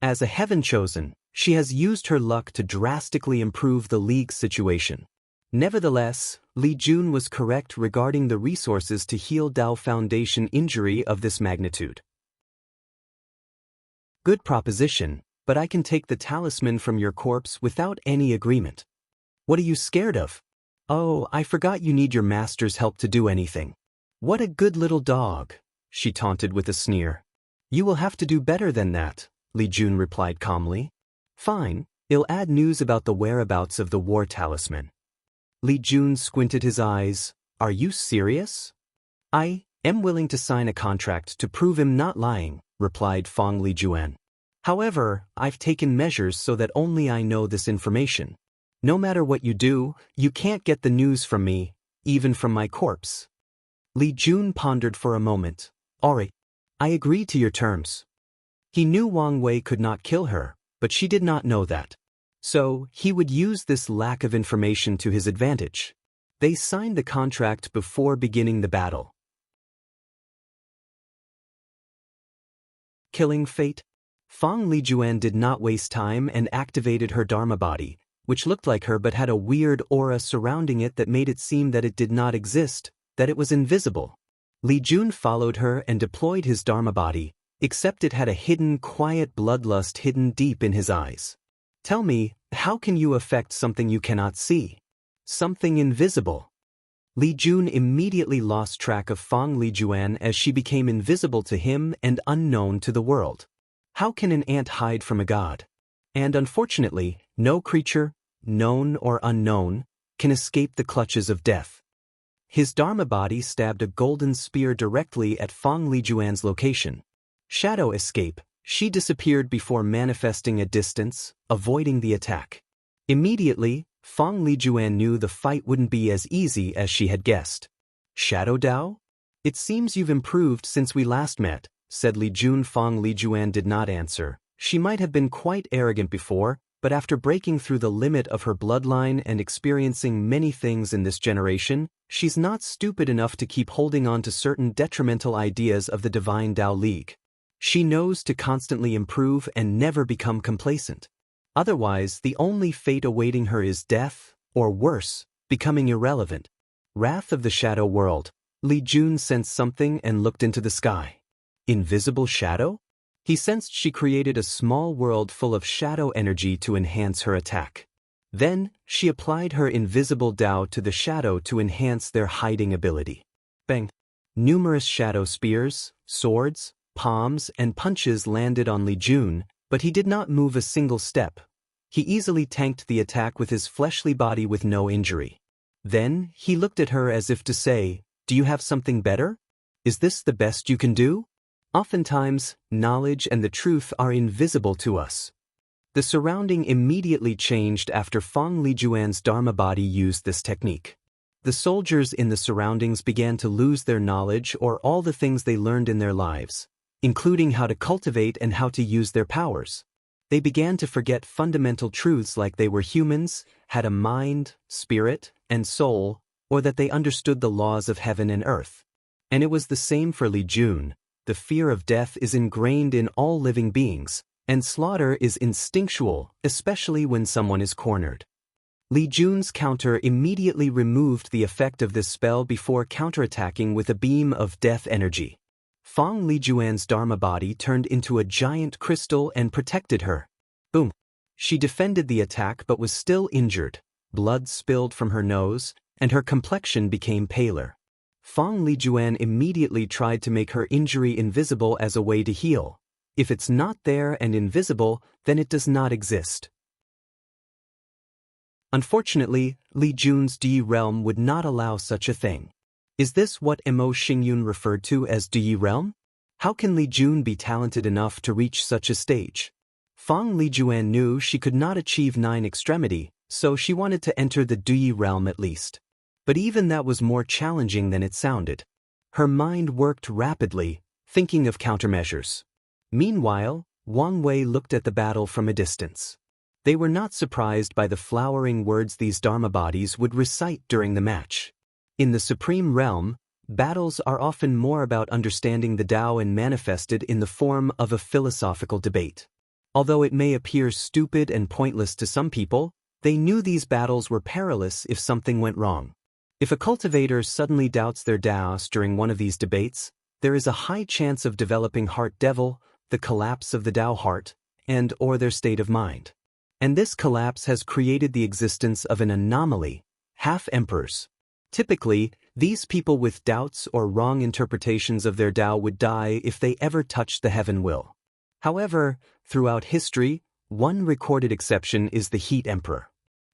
As a heaven chosen, she has used her luck to drastically improve the League's situation. Nevertheless, Li Jun was correct regarding the resources to heal Dao Foundation injury of this magnitude. Good proposition, but I can take the talisman from your corpse without any agreement. What are you scared of? Oh, I forgot you need your master's help to do anything. What a good little dog, she taunted with a sneer. You will have to do better than that, Li Jun replied calmly. Fine, I'll add news about the whereabouts of the war talisman. Li Jun squinted his eyes. Are you serious? I am willing to sign a contract to prove him not lying, replied Fong Lijuan. However, I've taken measures so that only I know this information. No matter what you do, you can't get the news from me, even from my corpse. Li Jun pondered for a moment. Alright, I agree to your terms. He knew Wang Wei could not kill her, but she did not know that. So, he would use this lack of information to his advantage. They signed the contract before beginning the battle. Killing Fate? Fang Lijuan did not waste time and activated her Dharma body, which looked like her but had a weird aura surrounding it that made it seem that it did not exist, that it was invisible. Li Jun followed her and deployed his Dharma body, except it had a hidden, quiet bloodlust hidden deep in his eyes. Tell me, how can you affect something you cannot see? Something invisible. Li Jun immediately lost track of Fang Lijuan as she became invisible to him and unknown to the world. How can an ant hide from a god? And unfortunately, no creature, known or unknown, can escape the clutches of death. His Dharma body stabbed a golden spear directly at Fang Lijuan's location. Shadow escape, she disappeared before manifesting at distance, avoiding the attack. Immediately, Fang Lijuan knew the fight wouldn't be as easy as she had guessed. Shadow Dao? It seems you've improved since we last met, said Li Jun. Fang Lijuan did not answer. She might have been quite arrogant before, but after breaking through the limit of her bloodline and experiencing many things in this generation, she's not stupid enough to keep holding on to certain detrimental ideas of the Divine Dao League. She knows to constantly improve and never become complacent. Otherwise, the only fate awaiting her is death, or worse, becoming irrelevant. Wrath of the Shadow World. Li Jun sensed something and looked into the sky. Invisible shadow? He sensed she created a small world full of shadow energy to enhance her attack. Then, she applied her invisible Dao to the shadow to enhance their hiding ability. Bang! Numerous shadow spears, swords, palms, and punches landed on Li Jun, but he did not move a single step. He easily tanked the attack with his fleshly body with no injury. Then, he looked at her as if to say, "Do you have something better? Is this the best you can do?" Oftentimes, knowledge and the truth are invisible to us. The surrounding immediately changed after Fang Lijuan's Dharma body used this technique. The soldiers in the surroundings began to lose their knowledge or all the things they learned in their lives, including how to cultivate and how to use their powers. They began to forget fundamental truths like they were humans, had a mind, spirit, and soul, or that they understood the laws of heaven and earth. And it was the same for Li Jun. The fear of death is ingrained in all living beings, and slaughter is instinctual, especially when someone is cornered. Li Jun's counter immediately removed the effect of this spell before counterattacking with a beam of death energy. Fang Lijuan's Dharma body turned into a giant crystal and protected her. Boom! She defended the attack but was still injured. Blood spilled from her nose, and her complexion became paler. Fang Lijuan immediately tried to make her injury invisible as a way to heal. If it's not there and invisible, then it does not exist. Unfortunately, Li Jun's Di realm would not allow such a thing. Is this what Mo Xingyun referred to as Di realm? How can Li Jun be talented enough to reach such a stage? Fang Lijuan knew she could not achieve 9 extremity, so she wanted to enter the Di realm at least. But even that was more challenging than it sounded. Her mind worked rapidly, thinking of countermeasures. Meanwhile, Wang Wei looked at the battle from a distance. They were not surprised by the flowering words these Dharma bodies would recite during the match. In the Supreme Realm, battles are often more about understanding the Tao and manifested in the form of a philosophical debate. Although it may appear stupid and pointless to some people, they knew these battles were perilous if something went wrong. If a cultivator suddenly doubts their Daos during one of these debates, there is a high chance of developing heart devil, the collapse of the Tao heart, or their state of mind. And this collapse has created the existence of an anomaly, half-emperors. Typically, these people with doubts or wrong interpretations of their Tao would die if they ever touched the heaven will. However, throughout history, one recorded exception is the Heat Emperor.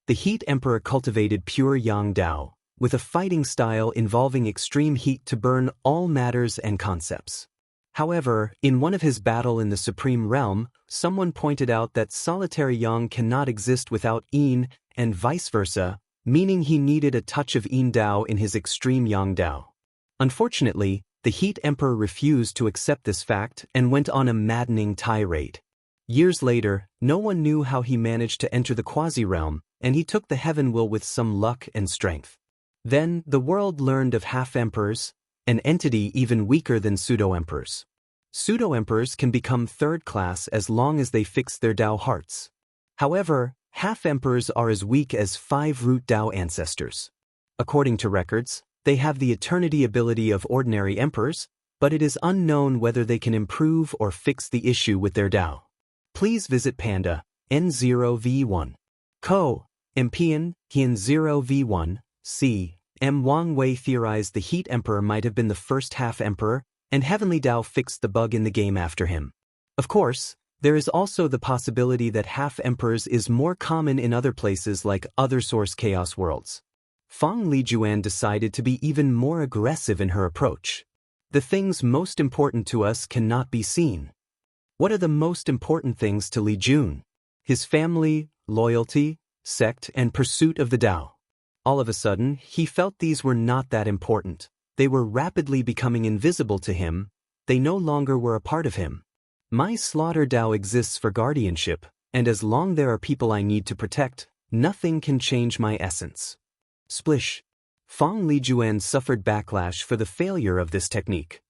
The Heat Emperor cultivated pure Yang Tao, with a fighting style involving extreme heat to burn all matters and concepts. However, in one of his battles in the Supreme Realm, someone pointed out that solitary Yang cannot exist without Yin, and vice versa, meaning he needed a touch of Yin Dao in his extreme Yang Dao. Unfortunately, the Heat Emperor refused to accept this fact and went on a maddening tirade. Years later, no one knew how he managed to enter the quasi-realm, and he took the heaven will with some luck and strength. Then, the world learned of half-emperors, an entity even weaker than pseudo-emperors. Pseudo-emperors can become third class as long as they fix their Dao hearts. However, half-emperors are as weak as 5-root Dao ancestors. According to records, they have the eternity ability of ordinary emperors, but it is unknown whether they can improve or fix the issue with their Dao. Please visit Panda, N0V1. Co. Mpian, Hien 0V1, C. M. Wang Wei theorized the Heat Emperor might have been the first half-emperor, and Heavenly Dao fixed the bug in the game after him. Of course, there is also the possibility that half-emperors is more common in other places like other Source Chaos worlds. Fang Lijuan decided to be even more aggressive in her approach. The things most important to us cannot be seen. What are the most important things to Li Jun? His family, loyalty, sect, and pursuit of the Dao. All of a sudden, he felt these were not that important. They were rapidly becoming invisible to him. They no longer were a part of him. My slaughter Dao exists for guardianship, and as long there are people I need to protect, nothing can change my essence. Splish. Fang Lijuan suffered backlash for the failure of this technique.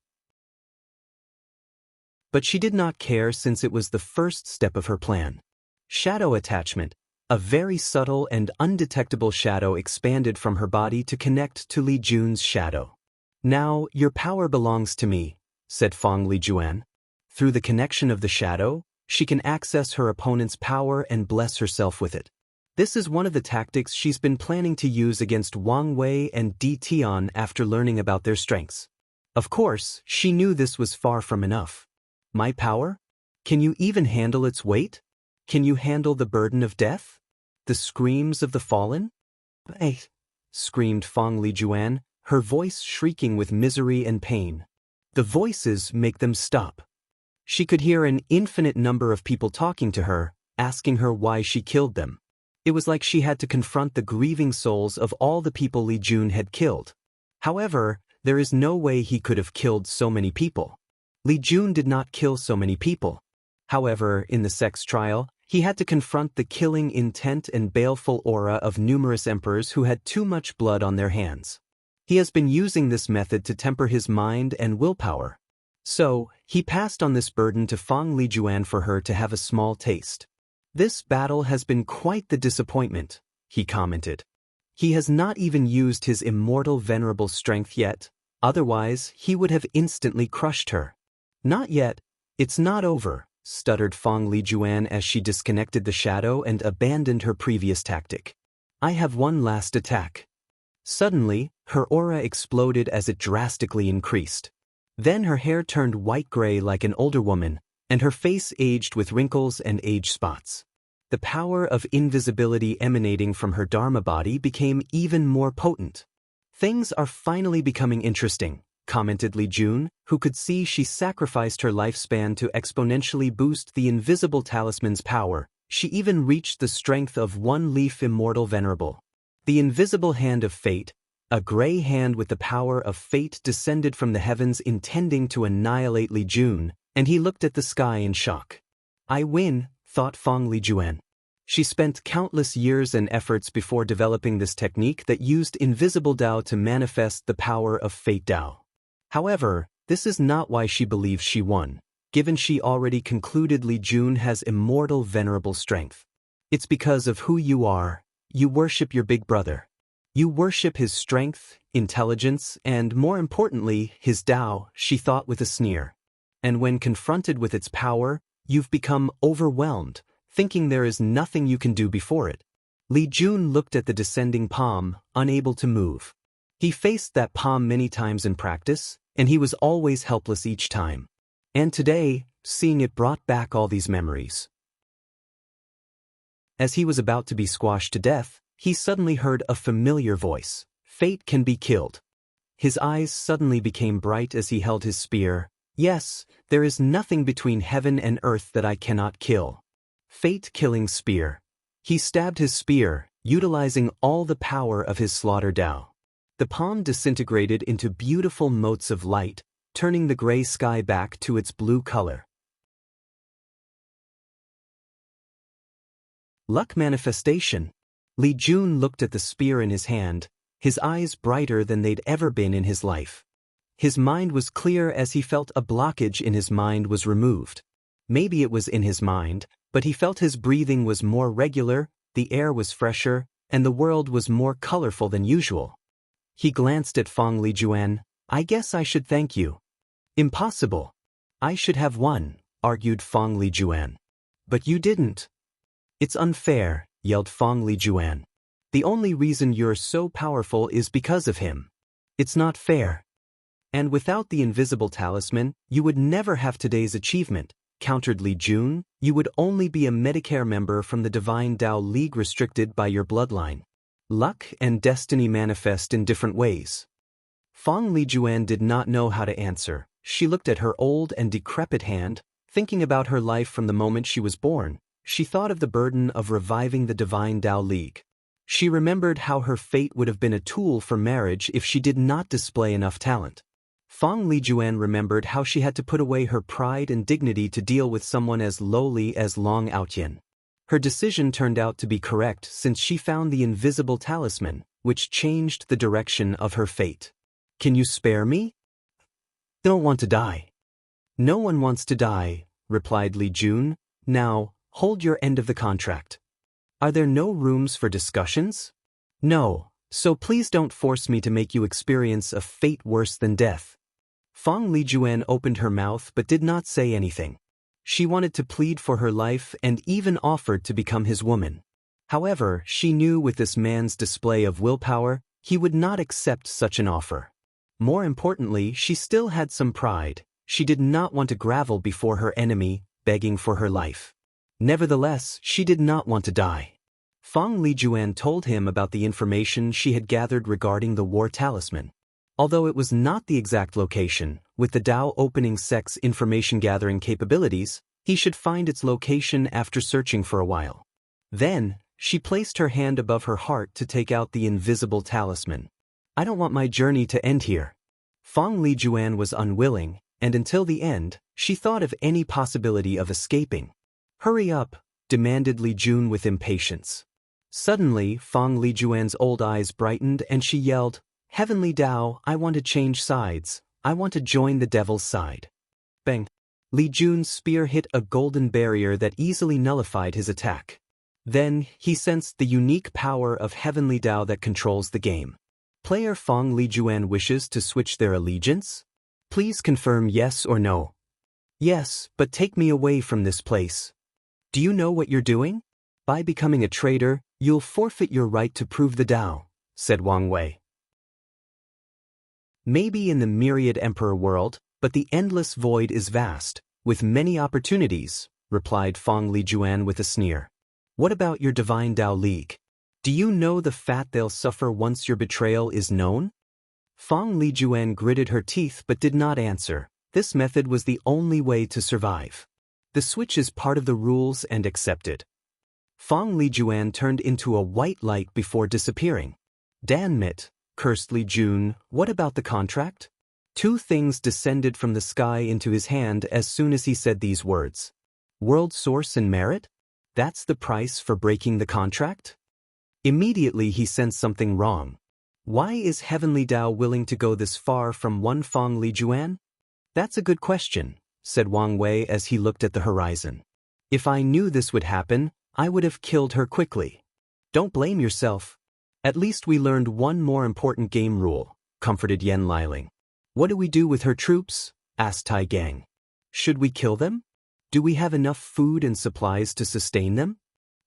But she did not care since it was the first step of her plan. Shadow attachment. A very subtle and undetectable shadow expanded from her body to connect to Li Jun's shadow. Now, your power belongs to me, said Fang Lijuan. Through the connection of the shadow, she can access her opponent's power and bless herself with it. This is one of the tactics she's been planning to use against Wang Wei and Di Tian after learning about their strengths. Of course, she knew this was far from enough. My power? Can you even handle its weight? Can you handle the burden of death? The screams of the fallen? "Hey!" screamed Fang Lijuan, her voice shrieking with misery and pain. The voices make them stop. She could hear an infinite number of people talking to her, asking her why she killed them. It was like she had to confront the grieving souls of all the people Li Jun had killed. However, there is no way he could have killed so many people. Li Jun did not kill so many people. However, in the sex trial, he had to confront the killing intent and baleful aura of numerous emperors who had too much blood on their hands. He has been using this method to temper his mind and willpower. So, he passed on this burden to Fang Lijuan for her to have a small taste. This battle has been quite the disappointment, he commented. He has not even used his immortal venerable strength yet, otherwise he would have instantly crushed her. Not yet, it's not over, stuttered Fang Lijuan as she disconnected the shadow and abandoned her previous tactic. I have one last attack. Suddenly, her aura exploded as it drastically increased. Then her hair turned white-gray like an older woman, and her face aged with wrinkles and age spots. The power of invisibility emanating from her Dharma body became even more potent. Things are finally becoming interesting, commented Li Jun, who could see she sacrificed her lifespan to exponentially boost the invisible talisman's power. She even reached the strength of one leaf immortal venerable. The invisible hand of fate, a gray hand with the power of fate, descended from the heavens intending to annihilate Li Jun, and he looked at the sky in shock. I win, thought Fang Lijuan. She spent countless years and efforts before developing this technique that used invisible Dao to manifest the power of fate Dao. However, this is not why she believes she won, given she already concluded Li Jun has immortal venerable strength. It's because of who you are. You worship your big brother. You worship his strength, intelligence, and more importantly, his Dao, she thought with a sneer. And when confronted with its power, you've become overwhelmed, thinking there is nothing you can do before it. Li Jun looked at the descending palm, unable to move. He faced that palm many times in practice, and he was always helpless each time. And today, seeing it brought back all these memories. As he was about to be squashed to death, he suddenly heard a familiar voice. Fate can be killed. His eyes suddenly became bright as he held his spear. Yes, there is nothing between heaven and earth that I cannot kill. Fate-killing spear. He stabbed his spear, utilizing all the power of his slaughter Dao. The palm disintegrated into beautiful motes of light, turning the gray sky back to its blue color. Luck manifestation. Li Jun looked at the spear in his hand, his eyes brighter than they'd ever been in his life. His mind was clear as he felt a blockage in his mind was removed. Maybe it was in his mind, but he felt his breathing was more regular, the air was fresher, and the world was more colorful than usual. He glanced at Fong Lijuan. I guess I should thank you. Impossible. I should have won, argued Fong Lijuan. But you didn't. It's unfair, yelled Fong Lijuan. The only reason you're so powerful is because of him. It's not fair. And without the invisible talisman, you would never have today's achievement, countered Li Jun. You would only be a Medicare member from the Divine Tao League restricted by your bloodline. Luck and destiny manifest in different ways. Fong Lijuan did not know how to answer. She looked at her old and decrepit hand, thinking about her life from the moment she was born. She thought of the burden of reviving the Divine Tao League. She remembered how her fate would have been a tool for marriage if she did not display enough talent. Fong Lijuan remembered how she had to put away her pride and dignity to deal with someone as lowly as Long Outyin. Her decision turned out to be correct since she found the invisible talisman, which changed the direction of her fate. Can you spare me? Don't want to die. No one wants to die, replied Li Jun. Now, hold your end of the contract. Are there no rooms for discussions? No, so please don't force me to make you experience a fate worse than death. Fong Lijuan opened her mouth but did not say anything. She wanted to plead for her life and even offered to become his woman. However, she knew with this man's display of willpower, he would not accept such an offer. More importantly, she still had some pride. She did not want to grovel before her enemy, begging for her life. Nevertheless, she did not want to die. Fong Lijuan told him about the information she had gathered regarding the war talisman. Although it was not the exact location, with the Tao opening sect's information-gathering capabilities, he should find its location after searching for a while. Then, she placed her hand above her heart to take out the invisible talisman. I don't want my journey to end here. Fong Lijuan was unwilling, and until the end, she thought of any possibility of escaping. Hurry up, demanded Li Jun with impatience. Suddenly, Fong Lijuan's old eyes brightened and she yelled, Heavenly Tao, I want to change sides. I want to join the devil's side. Bang! Li Jun's spear hit a golden barrier that easily nullified his attack. Then, he sensed the unique power of Heavenly Tao that controls the game. Player Fong Lijuan wishes to switch their allegiance? Please confirm yes or no. Yes, but take me away from this place. Do you know what you're doing? By becoming a traitor, you'll forfeit your right to prove the Tao, said Wang Wei. Maybe in the myriad emperor world, but the endless void is vast, with many opportunities, replied Fong Lijuan with a sneer. What about your Divine Tao League? Do you know the fate they'll suffer once your betrayal is known? Fong Lijuan gritted her teeth but did not answer. This method was the only way to survive. The switch is part of the rules and accepted. Fong Lijuan turned into a white light before disappearing. Damn it, cursed Li Jun, what about the contract? Two things descended from the sky into his hand as soon as he said these words. World source and merit? That's the price for breaking the contract? Immediately he sensed something wrong. Why is Heavenly Tao willing to go this far from one Fong Lijuan? That's a good question, said Wang Wei as he looked at the horizon. If I knew this would happen, I would have killed her quickly. Don't blame yourself. At least we learned one more important game rule, comforted Yen Liling. What do we do with her troops? Asked Tai Gang. Should we kill them? Do we have enough food and supplies to sustain them?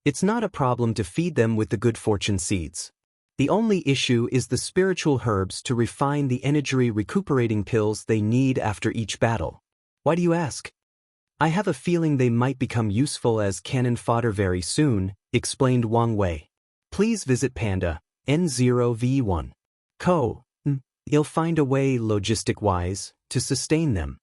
It's not a problem to feed them with the good fortune seeds. The only issue is the spiritual herbs to refine the energy recuperating pills they need after each battle. Why do you ask? I have a feeling they might become useful as cannon fodder very soon, explained Wang Wei. Please visit Panda, N0V1. You'll find a way, logistic-wise, to sustain them.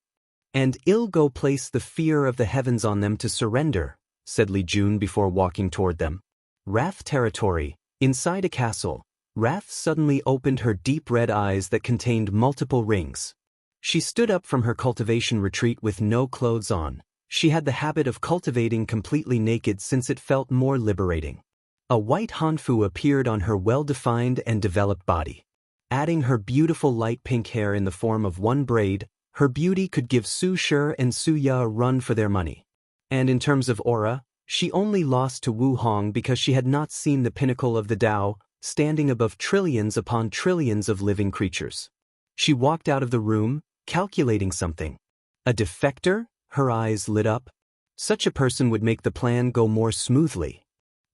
And I'll go place the fear of the heavens on them to surrender, said Li Jun before walking toward them. Wrath territory. Inside a castle, Wrath suddenly opened her deep red eyes that contained multiple rings. She stood up from her cultivation retreat with no clothes on. She had the habit of cultivating completely naked since it felt more liberating. A white hanfu appeared on her well-defined and developed body. Adding her beautiful light pink hair in the form of one braid, her beauty could give Su Shi and Su Ya a run for their money. And in terms of aura, she only lost to Wu Hong because she had not seen the pinnacle of the Tao, standing above trillions upon trillions of living creatures. She walked out of the room, calculating something. A defector? Her eyes lit up. Such a person would make the plan go more smoothly.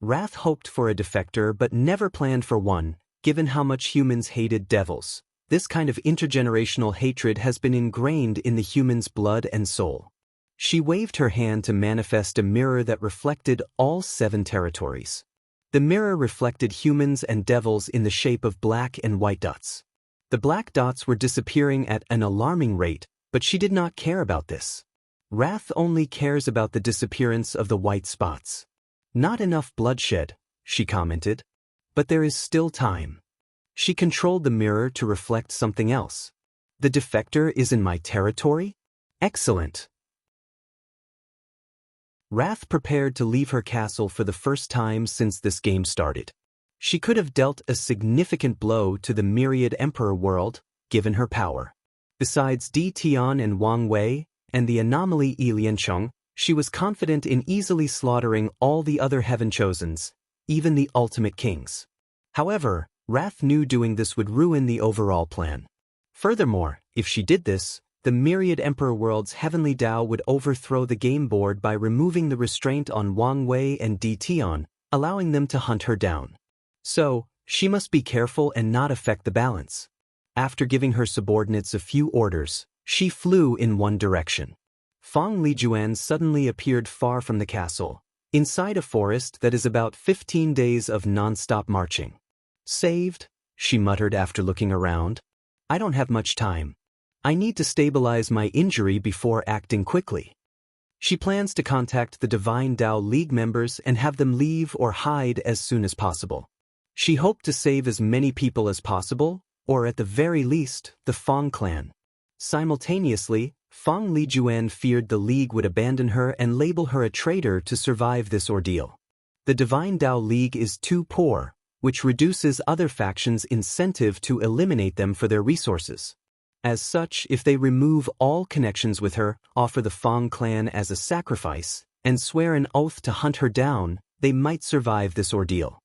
Wrath hoped for a defector but never planned for one, given how much humans hated devils. This kind of intergenerational hatred has been ingrained in the human's blood and soul. She waved her hand to manifest a mirror that reflected all 7 territories. The mirror reflected humans and devils in the shape of black and white dots. The black dots were disappearing at an alarming rate, but she did not care about this. Wrath only cares about the disappearance of the white spots. Not enough bloodshed, she commented. But there is still time. She controlled the mirror to reflect something else. The defector is in my territory? Excellent. Wrath prepared to leave her castle for the first time since this game started. She could have dealt a significant blow to the myriad emperor world, given her power. Besides Di Tian and Wang Wei, and the anomaly Yi Liancheng, she was confident in easily slaughtering all the other heaven chosens, even the ultimate kings. However, Wrath knew doing this would ruin the overall plan. Furthermore, if she did this, the myriad emperor world's heavenly Tao would overthrow the game board by removing the restraint on Wang Wei and Di Tian, allowing them to hunt her down. So, she must be careful and not affect the balance. After giving her subordinates a few orders, she flew in one direction. Fang Lijuan suddenly appeared far from the castle, inside a forest that is about 15 days of non-stop marching. Saved, she muttered after looking around. I don't have much time. I need to stabilize my injury before acting quickly. She plans to contact the Divine Tao League members and have them leave or hide as soon as possible. She hoped to save as many people as possible, or at the very least, the Fang clan. Simultaneously, Fang Lijuan feared the League would abandon her and label her a traitor to survive this ordeal. The Divine Tao League is too poor, which reduces other factions' incentive to eliminate them for their resources. As such, if they remove all connections with her, offer the Fang clan as a sacrifice, and swear an oath to hunt her down, they might survive this ordeal.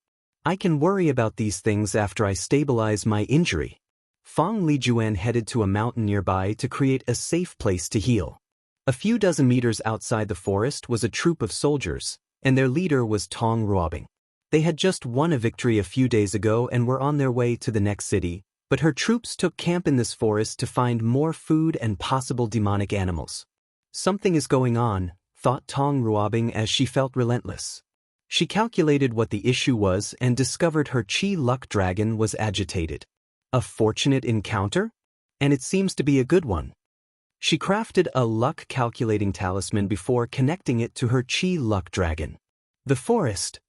I can worry about these things after I stabilize my injury. Fang Lijuan headed to a mountain nearby to create a safe place to heal. A few dozen meters outside the forest was a troop of soldiers, and their leader was Tong Ruobing. They had just won a victory a few days ago and were on their way to the next city, but her troops took camp in this forest to find more food and possible demonic animals. Something is going on, thought Tong Ruobing as she felt relentless. She calculated what the issue was and discovered her Qi Luck Dragon was agitated. A fortunate encounter? And it seems to be a good one. She crafted a luck calculating talisman before connecting it to her Qi Luck Dragon. The forest.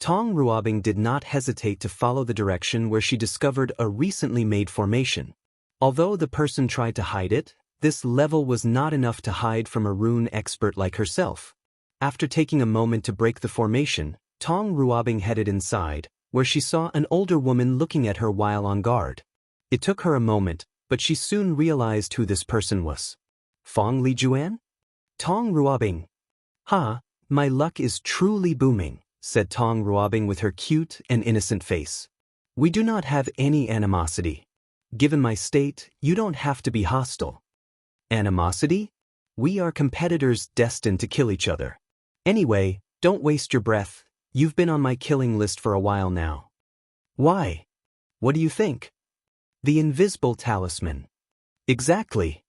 Tong Ruobing did not hesitate to follow the direction where she discovered a recently made formation. Although the person tried to hide it, this level was not enough to hide from a rune expert like herself. After taking a moment to break the formation, Tong Ruobing headed inside, where she saw an older woman looking at her while on guard. It took her a moment, but she soon realized who this person was. Fang Lijuan? Tong Ruobing. Ha, my luck is truly booming, said Tong Ruobing with her cute and innocent face. We do not have any animosity. Given my state, you don't have to be hostile. Animosity? We are competitors destined to kill each other. Anyway, don't waste your breath. You've been on my killing list for a while now. Why? What do you think? The invisible talisman. Exactly.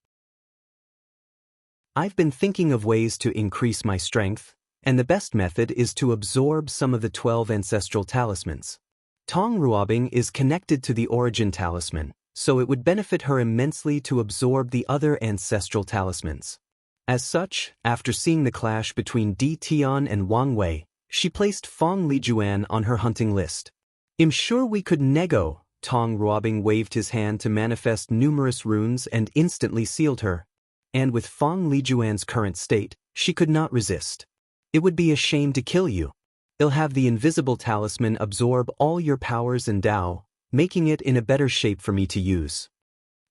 I've been thinking of ways to increase my strength, and the best method is to absorb some of the 12 ancestral talismans. Tong Ruobing is connected to the origin talisman, so it would benefit her immensely to absorb the other ancestral talismans. As such, after seeing the clash between Di Tian and Wang Wei, she placed Fang Lijuan on her hunting list. I'm sure we could nego. Tong Ruobing waved his hand to manifest numerous runes and instantly sealed her. And with Fang Lijuan's current state, she could not resist. It would be a shame to kill you. I'll have the invisible talisman absorb all your powers and Tao, making it in a better shape for me to use.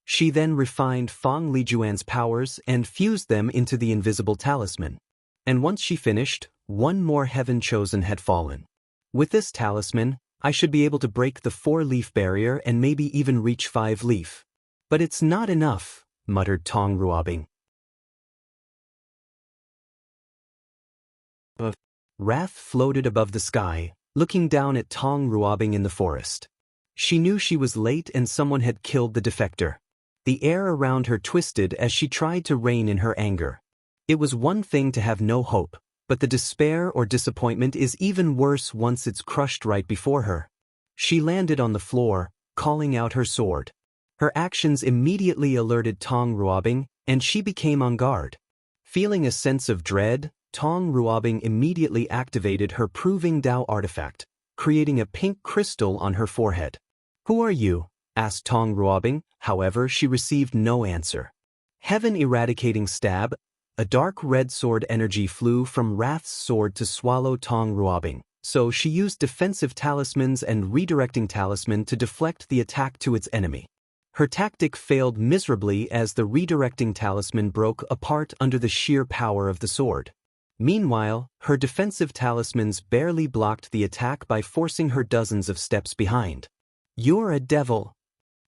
She then refined Fang Lijuan's powers and fused them into the invisible talisman. And once she finished, one more heaven chosen had fallen. With this talisman, I should be able to break the 4-leaf barrier and maybe even reach 5-leaf. But it's not enough, muttered Tong Ruobing. Wrath floated above the sky, looking down at Tong Ruobing in the forest. She knew she was late and someone had killed the defector. The air around her twisted as she tried to rein in her anger. It was one thing to have no hope, but the despair or disappointment is even worse once it's crushed right before her. She landed on the floor, calling out her sword. Her actions immediately alerted Tong Ruobing, and she became on guard. Feeling a sense of dread, Tong Ruobing immediately activated her Proving Dao artifact, creating a pink crystal on her forehead. "Who are you?" asked Tong Ruobing, however she received no answer. Heaven Eradicating Stab. A dark red sword energy flew from Wrath's sword to swallow Tong Ruobing, so she used defensive talismans and redirecting talisman to deflect the attack to its enemy. Her tactic failed miserably as the redirecting talisman broke apart under the sheer power of the sword. Meanwhile, her defensive talismans barely blocked the attack by forcing her dozens of steps behind. "You're a devil."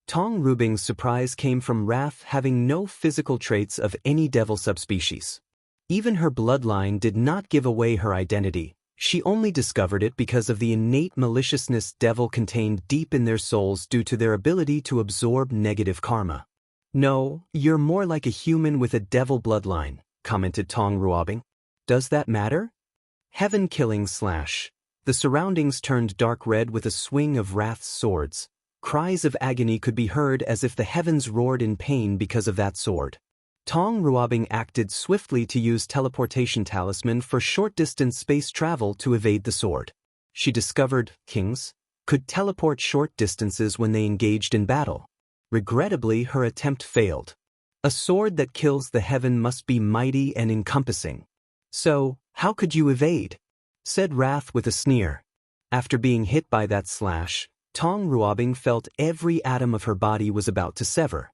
Tong Ruobing's surprise came from Wrath having no physical traits of any devil subspecies. Even her bloodline did not give away her identity. She only discovered it because of the innate maliciousness devil contained deep in their souls due to their ability to absorb negative karma. "No, you're more like a human with a devil bloodline," commented Tong Ruobing. "Does that matter?" Heaven Killing Slash. The surroundings turned dark red with a swing of Wrath's swords. Cries of agony could be heard as if the heavens roared in pain because of that sword. Tong Ruobing acted swiftly to use teleportation talisman for short-distance space travel to evade the sword. She discovered kings could teleport short distances when they engaged in battle. Regrettably, her attempt failed. A sword that kills the heaven must be mighty and encompassing. "So, how could you evade?" said Wrath with a sneer. After being hit by that slash, Tong Ruobing felt every atom of her body was about to sever.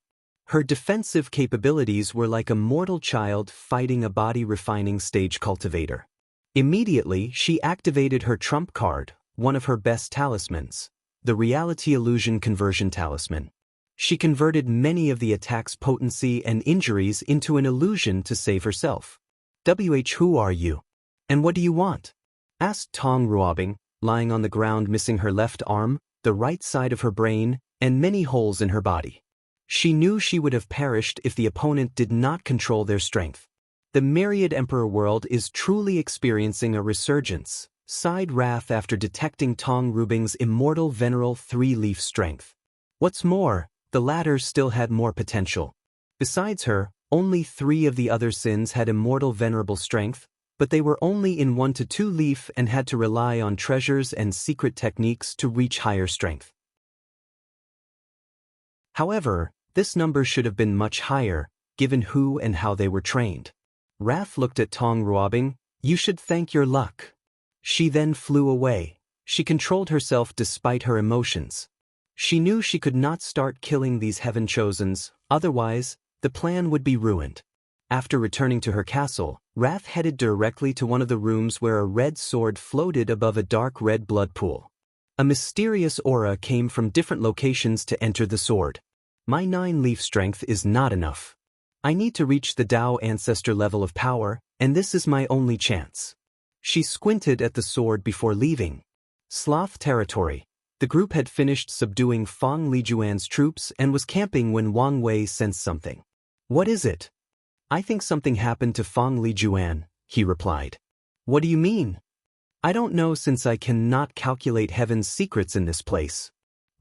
Her defensive capabilities were like a mortal child fighting a body-refining stage cultivator. Immediately, she activated her trump card, one of her best talismans, the Reality Illusion Conversion Talisman. She converted many of the attack's potency and injuries into an illusion to save herself. "Who are you? And what do you want?" asked Tong Ruobing, lying on the ground missing her left arm, the right side of her brain, and many holes in her body. She knew she would have perished if the opponent did not control their strength. "The Myriad Emperor world is truly experiencing a resurgence," sighed Wrath after detecting Tong Ruobing's Immortal Veneral 3-leaf strength. What's more, the latter still had more potential. Besides her, only 3 of the other sins had Immortal Venerable strength, but they were only in 1 to 2 leaf and had to rely on treasures and secret techniques to reach higher strength. However, this number should have been much higher, given who and how they were trained. Wrath looked at Tong Ruobing. "You should thank your luck." She then flew away. She controlled herself despite her emotions. She knew she could not start killing these heaven chosens, otherwise, the plan would be ruined. After returning to her castle, Wrath headed directly to one of the rooms where a red sword floated above a dark red blood pool. A mysterious aura came from different locations to enter the sword. "My 9-leaf strength is not enough. I need to reach the Dao ancestor level of power, and this is my only chance." She squinted at the sword before leaving. Sloth territory. The group had finished subduing Fang Lijuan's troops and was camping when Wang Wei sensed something. "What is it?" "I think something happened to Fang Lijuan," he replied. "What do you mean?" "I don't know since I cannot calculate heaven's secrets in this place.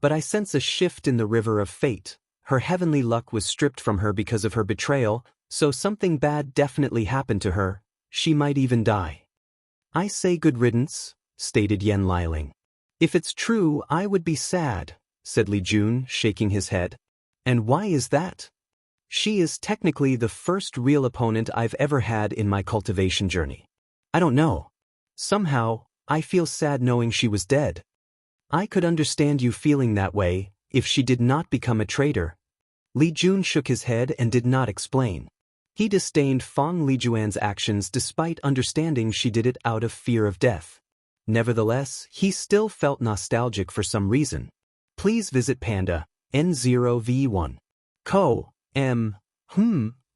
But I sense a shift in the river of fate. Her heavenly luck was stripped from her because of her betrayal, so something bad definitely happened to her. She might even die." "I say good riddance," stated Yen Liling. "If it's true, I would be sad," said Li Jun, shaking his head. "And why is that?" "She is technically the first real opponent I've ever had in my cultivation journey. I don't know. Somehow, I feel sad knowing she was dead." I could understand you feeling that way, if she did not become a traitor. Li Jun shook his head and did not explain. He disdained Feng Lijuan's actions despite understanding she did it out of fear of death. Nevertheless, he still felt nostalgic for some reason. Please visit Panda, N0V1.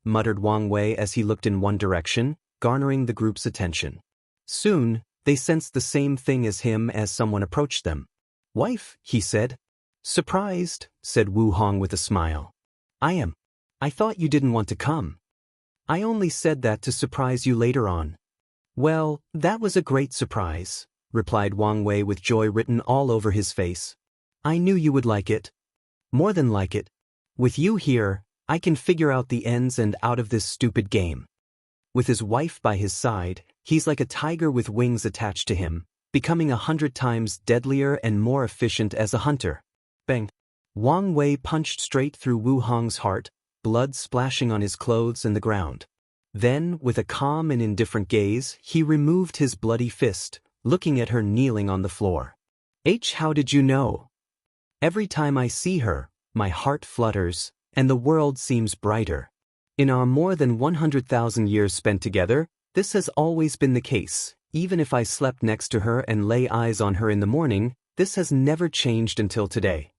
Muttered Wang Wei as he looked in one direction, garnering the group's attention. Soon, they sensed the same thing as him as someone approached them. Wife, he said. Surprised, said Wu Hong with a smile. I am. I thought you didn't want to come. I only said that to surprise you later on. Well, that was a great surprise, replied Wang Wei with joy written all over his face. I knew you would like it. More than like it. With you here, I can figure out the ins and outs of this stupid game. With his wife by his side, he's like a tiger with wings attached to him, becoming 100 times deadlier and more efficient as a hunter. Bang! Wang Wei punched straight through Wu Hong's heart, blood splashing on his clothes and the ground. Then, with a calm and indifferent gaze, he removed his bloody fist, looking at her kneeling on the floor. How did you know? Every time I see her, my heart flutters, and the world seems brighter. In our more than 100,000 years spent together, this has always been the case. Even if I slept next to her and lay eyes on her in the morning, this has never changed until today.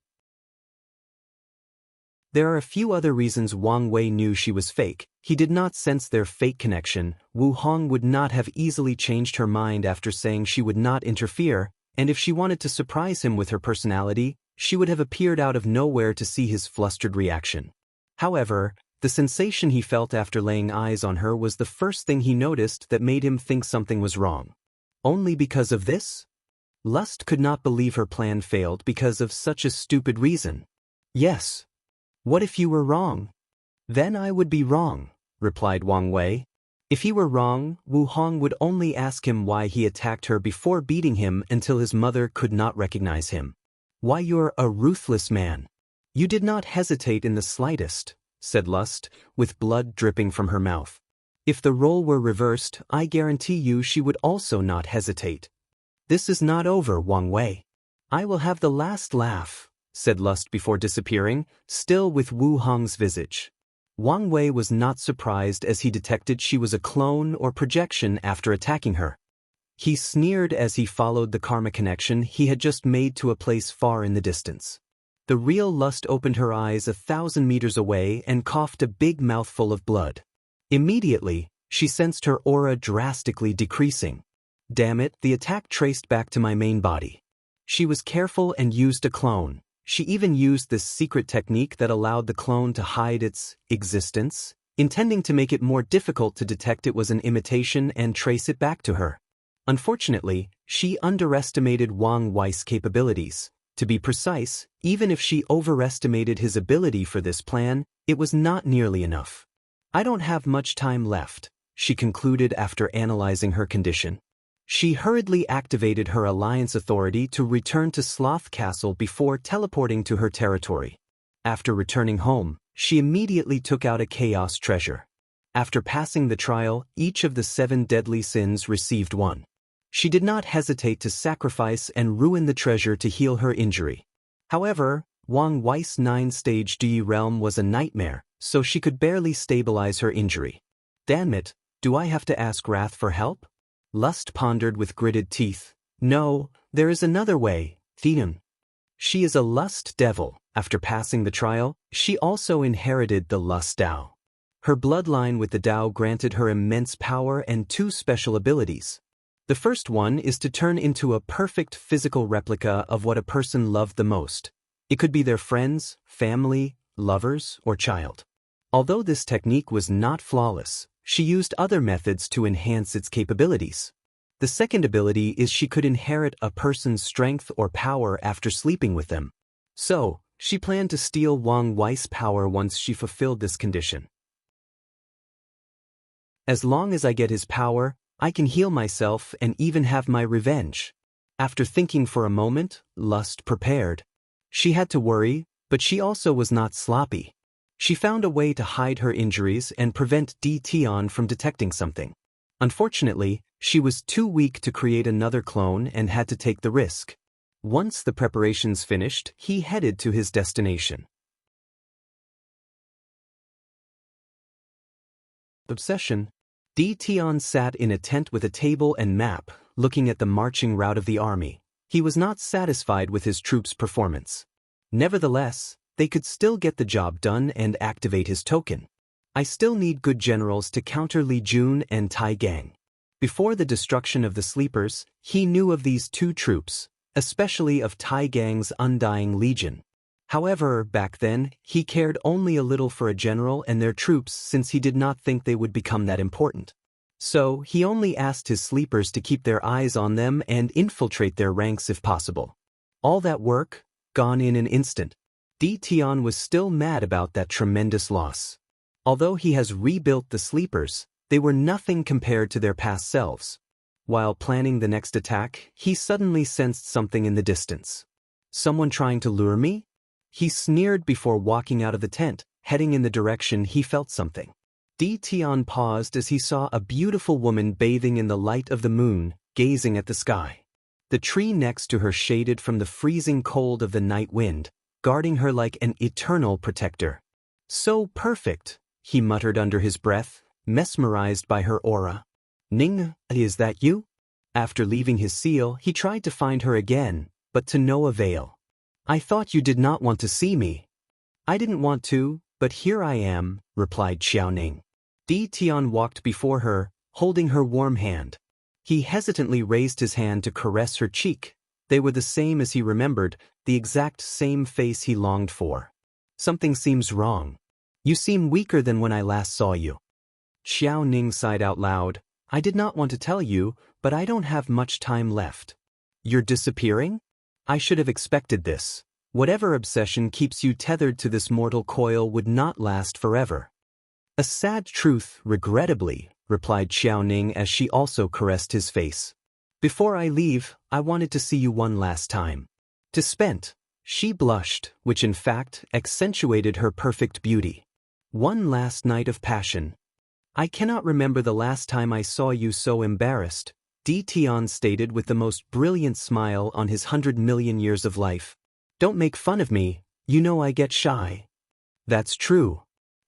There are a few other reasons Wang Wei knew she was fake. He did not sense their fake connection. Wu Hong would not have easily changed her mind after saying she would not interfere, and if she wanted to surprise him with her personality, she would have appeared out of nowhere to see his flustered reaction. However, the sensation he felt after laying eyes on her was the first thing he noticed that made him think something was wrong. Only because of this? Lust could not believe her plan failed because of such a stupid reason. Yes. What if you were wrong? Then I would be wrong, replied Wang Wei. If he were wrong, Wu Hong would only ask him why he attacked her before beating him until his mother could not recognize him. Why, you're a ruthless man. You did not hesitate in the slightest, said Lust, with blood dripping from her mouth. If the role were reversed, I guarantee you she would also not hesitate. This is not over, Wang Wei. I will have the last laugh, said Lust before disappearing, still with Wu Hong's visage. Wang Wei was not surprised as he detected she was a clone or projection after attacking her. He sneered as he followed the karma connection he had just made to a place far in the distance. The real Lust opened her eyes 1,000 meters away and coughed a big mouthful of blood. Immediately, she sensed her aura drastically decreasing. Damn it, the attack traced back to my main body. She was careful and used a clone. She even used this secret technique that allowed the clone to hide its existence, intending to make it more difficult to detect it was an imitation and trace it back to her. Unfortunately, she underestimated Wang Wei's capabilities. To be precise, even if she overestimated his ability for this plan, it was not nearly enough. I don't have much time left, she concluded after analyzing her condition. She hurriedly activated her alliance authority to return to Sloth Castle before teleporting to her territory. After returning home, she immediately took out a chaos treasure. After passing the trial, each of the 7 deadly sins received one. She did not hesitate to sacrifice and ruin the treasure to heal her injury. However, Wang Wei's 9-stage DE realm was a nightmare, so she could barely stabilize her injury. Damn it, do I have to ask Wrath for help? Lust pondered with gritted teeth. No, there is another way, Theon. She is a lust devil. After passing the trial, she also inherited the lust Dao. Her bloodline with the Dao granted her immense power and 2 special abilities. The first one is to turn into a perfect physical replica of what a person loved the most. It could be their friends, family, lovers, or child. Although this technique was not flawless, she used other methods to enhance its capabilities. The second ability is she could inherit a person's strength or power after sleeping with them. So, she planned to steal Wang Wei's power once she fulfilled this condition. As long as I get his power, I can heal myself and even have my revenge. After thinking for a moment, Lust prepared. She had to worry, but she also was not sloppy. She found a way to hide her injuries and prevent Tion from detecting something. Unfortunately, she was too weak to create another clone and had to take the risk. Once the preparations finished, he headed to his destination. Obsession. Tion sat in a tent with a table and map, looking at the marching route of the army. He was not satisfied with his troops' performance. Nevertheless, they could still get the job done and activate his token. I still need good generals to counter Li Jun and Tai Gang. Before the destruction of the Sleepers, he knew of these two troops, especially of Tai Gang's Undying Legion. However, back then, he cared only a little for a general and their troops since he did not think they would become that important. So, he only asked his Sleepers to keep their eyes on them and infiltrate their ranks if possible. All that work, gone in an instant. Tion was still mad about that tremendous loss. Although he has rebuilt the Sleepers, they were nothing compared to their past selves. While planning the next attack, he suddenly sensed something in the distance. Someone trying to lure me? He sneered before walking out of the tent, heading in the direction he felt something. Tion paused as he saw a beautiful woman bathing in the light of the moon, gazing at the sky. The tree next to her shaded from the freezing cold of the night wind, guarding her like an eternal protector. So perfect, he muttered under his breath, mesmerized by her aura. Ning, is that you? After leaving his seal, he tried to find her again, but to no avail. I thought you did not want to see me. I didn't want to, but here I am, replied Xiaoning. Tion walked before her, holding her warm hand. He hesitantly raised his hand to caress her cheek. They were the same as he remembered, the exact same face he longed for. Something seems wrong. You seem weaker than when I last saw you. Xiaoning sighed out loud. I did not want to tell you, but I don't have much time left. You're disappearing? I should have expected this. Whatever obsession keeps you tethered to this mortal coil would not last forever. A sad truth, regrettably, replied Xiaoning as she also caressed his face. Before I leave, I wanted to see you one last time. To spent. She blushed, which in fact accentuated her perfect beauty. One last night of passion. I cannot remember the last time I saw you so embarrassed, Tion stated with the most brilliant smile on his 100 million years of life. Don't make fun of me, you know I get shy. That's true.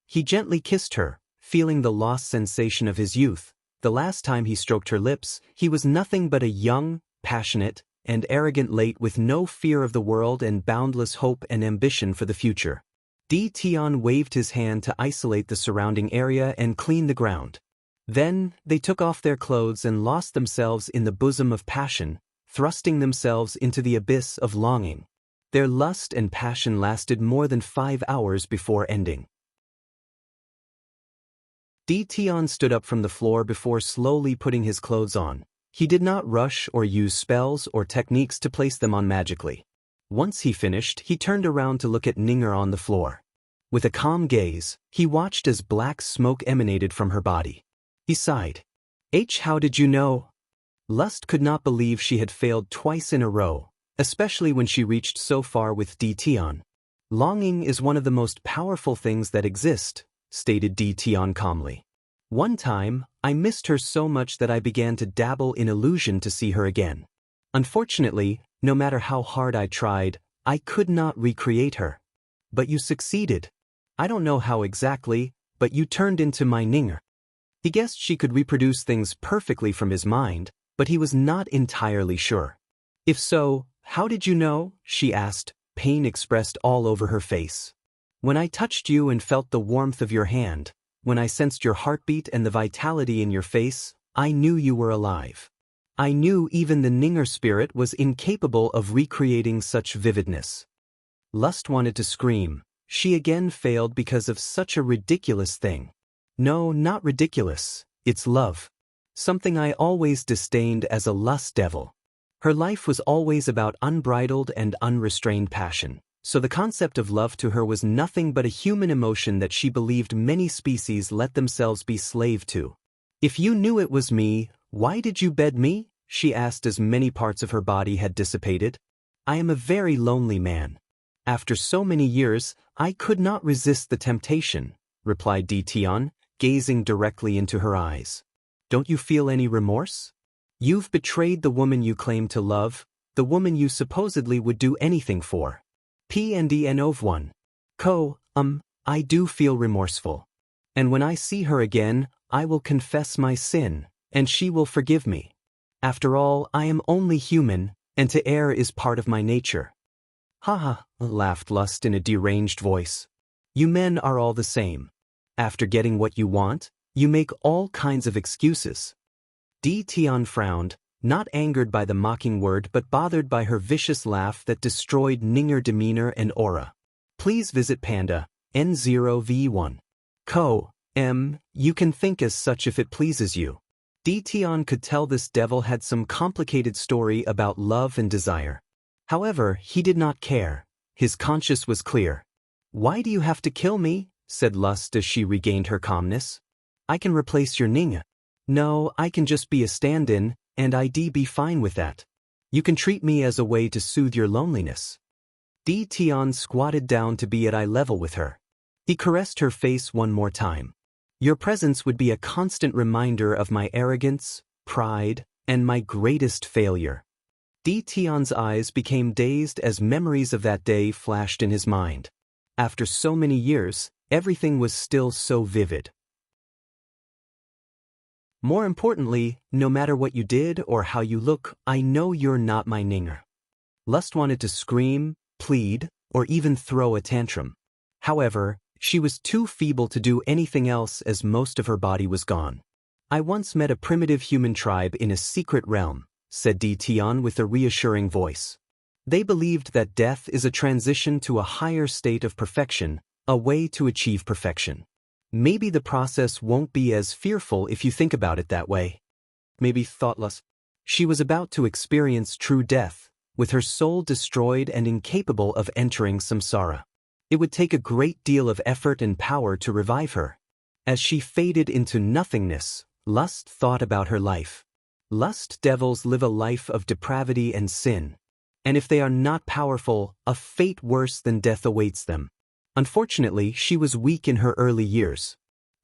He gently kissed her, feeling the lost sensation of his youth. The last time he stroked her lips, he was nothing but a young, passionate, and arrogant late with no fear of the world and boundless hope and ambition for the future. Tion waved his hand to isolate the surrounding area and clean the ground. Then, they took off their clothes and lost themselves in the bosom of passion, thrusting themselves into the abyss of longing. Their lust and passion lasted more than 5 hours before ending. Tion stood up from the floor before slowly putting his clothes on. He did not rush or use spells or techniques to place them on magically. Once he finished, he turned around to look at Ninger on the floor. With a calm gaze, he watched as black smoke emanated from her body. He sighed. How did you know? Lust could not believe she had failed twice in a row, especially when she reached so far with Tion. Longing is one of the most powerful things that exist, stated Tion calmly. One time, I missed her so much that I began to dabble in illusion to see her again. Unfortunately, no matter how hard I tried, I could not recreate her. But you succeeded. I don't know how exactly, but you turned into my Ninger. He guessed she could reproduce things perfectly from his mind, but he was not entirely sure. If so, how did you know? She asked, pain expressed all over her face. When I touched you and felt the warmth of your hand, when I sensed your heartbeat and the vitality in your face, I knew you were alive. I knew even the Ninger spirit was incapable of recreating such vividness. Lust wanted to scream. She again failed because of such a ridiculous thing. No, not ridiculous, it's love. Something I always disdained as a lust devil. Her life was always about unbridled and unrestrained passion, so the concept of love to her was nothing but a human emotion that she believed many species let themselves be slave to. If you knew it was me, why did you bed me? She asked as many parts of her body had dissipated. I am a very lonely man. After so many years, I could not resist the temptation, replied Tion, gazing directly into her eyes. Don't you feel any remorse? You've betrayed the woman you claim to love, the woman you supposedly would do anything for. P&D of one. I do feel remorseful. And when I see her again, I will confess my sin, and she will forgive me. After all, I am only human, and to err is part of my nature. Ha, laughed Lust in a deranged voice. You men are all the same. After getting what you want, you make all kinds of excuses. Tian frowned, not angered by the mocking word but bothered by her vicious laugh that destroyed Ninger demeanor and aura. Please visit Panda, N0V1. You can think as such if it pleases you. Tian could tell this devil had some complicated story about love and desire. However, he did not care. His conscience was clear. Why do you have to kill me? Said Lust as she regained her calmness. I can replace your Ning. No, I can just be a stand-in, and I'd be fine with that. You can treat me as a way to soothe your loneliness. Tian squatted down to be at eye level with her. He caressed her face one more time. Your presence would be a constant reminder of my arrogance, pride, and my greatest failure. Tian's eyes became dazed as memories of that day flashed in his mind. After so many years, everything was still so vivid. More importantly, no matter what you did or how you look, I know you're not my Ninger. Lust wanted to scream, plead, or even throw a tantrum. However, she was too feeble to do anything else as most of her body was gone. I once met a primitive human tribe in a secret realm, said Tian with a reassuring voice. They believed that death is a transition to a higher state of perfection, a way to achieve perfection. Maybe the process won't be as fearful if you think about it that way. Maybe thoughtless. She was about to experience true death, with her soul destroyed and incapable of entering samsara. It would take a great deal of effort and power to revive her. As she faded into nothingness, Lust thought about her life. Lust devils live a life of depravity and sin. And if they are not powerful, a fate worse than death awaits them. Unfortunately, she was weak in her early years.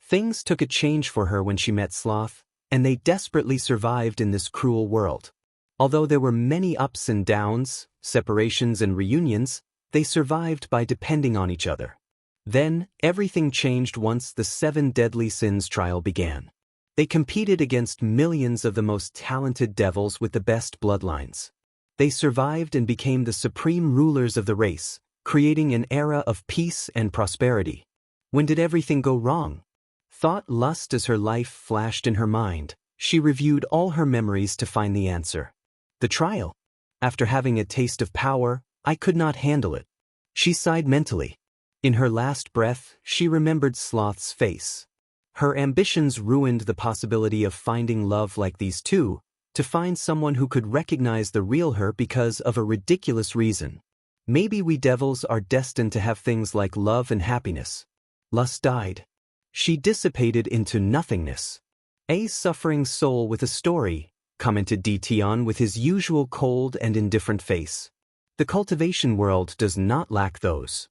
Things took a change for her when she met Sloth, and they desperately survived in this cruel world. Although there were many ups and downs, separations and reunions, they survived by depending on each other. Then, everything changed once the 7 Deadly Sins trial began. They competed against millions of the most talented devils with the best bloodlines. They survived and became the supreme rulers of the race, creating an era of peace and prosperity. When did everything go wrong? Thought Lust as her life flashed in her mind. She reviewed all her memories to find the answer. The trial. After having a taste of power, I could not handle it. She sighed mentally. In her last breath, she remembered Sloth's face. Her ambitions ruined the possibility of finding love like these two, to find someone who could recognize the real her because of a ridiculous reason. Maybe we devils are destined to have things like love and happiness. Lust died. She dissipated into nothingness. A suffering soul with a story, commented Tian with his usual cold and indifferent face. The cultivation world does not lack those.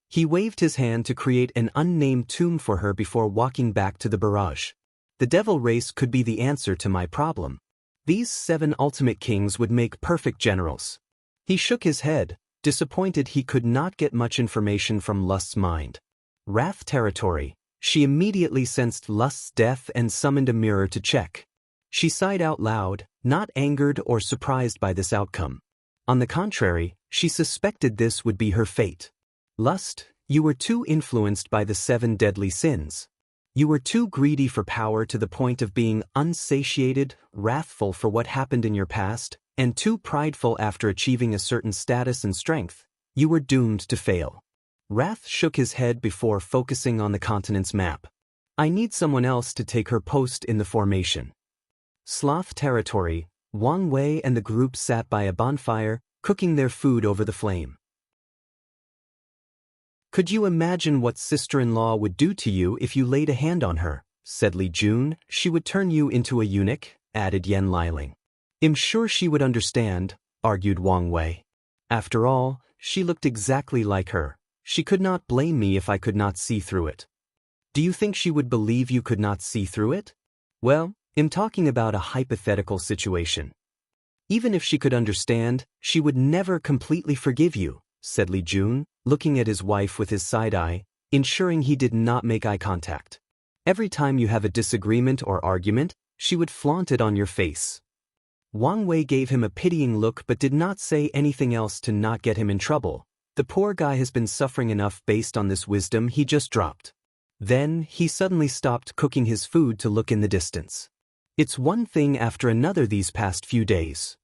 He waved his hand to create an unnamed tomb for her before walking back to the barrage. The devil race could be the answer to my problem. These 7 ultimate kings would make perfect generals. He shook his head, disappointed he could not get much information from Lust's mind. Wrath territory. She immediately sensed Lust's death and summoned a mirror to check. She sighed out loud, not angered or surprised by this outcome. On the contrary, she suspected this would be her fate. Lust, you were too influenced by the 7 deadly sins. You were too greedy for power to the point of being unsatiated, wrathful for what happened in your past, and too prideful after achieving a certain status and strength. You were doomed to fail. Wrath shook his head before focusing on the continent's map. I need someone else to take her post in the formation. Sloth territory. Wang Wei and the group sat by a bonfire, cooking their food over the flame. Could you imagine what sister-in-law would do to you if you laid a hand on her? Said Li Jun. She would turn you into a eunuch, added Yan Liling. I'm sure she would understand, argued Wang Wei. After all, she looked exactly like her. She could not blame me if I could not see through it. Do you think she would believe you could not see through it? Well, I'm talking about a hypothetical situation. Even if she could understand, she would never completely forgive you, said Li Jun, looking at his wife with his side eye, ensuring he did not make eye contact. Every time you have a disagreement or argument, she would flaunt it on your face. Wang Wei gave him a pitying look but did not say anything else to not get him in trouble. The poor guy has been suffering enough based on this wisdom he just dropped. Then, he suddenly stopped cooking his food to look in the distance. It's one thing after another these past few days.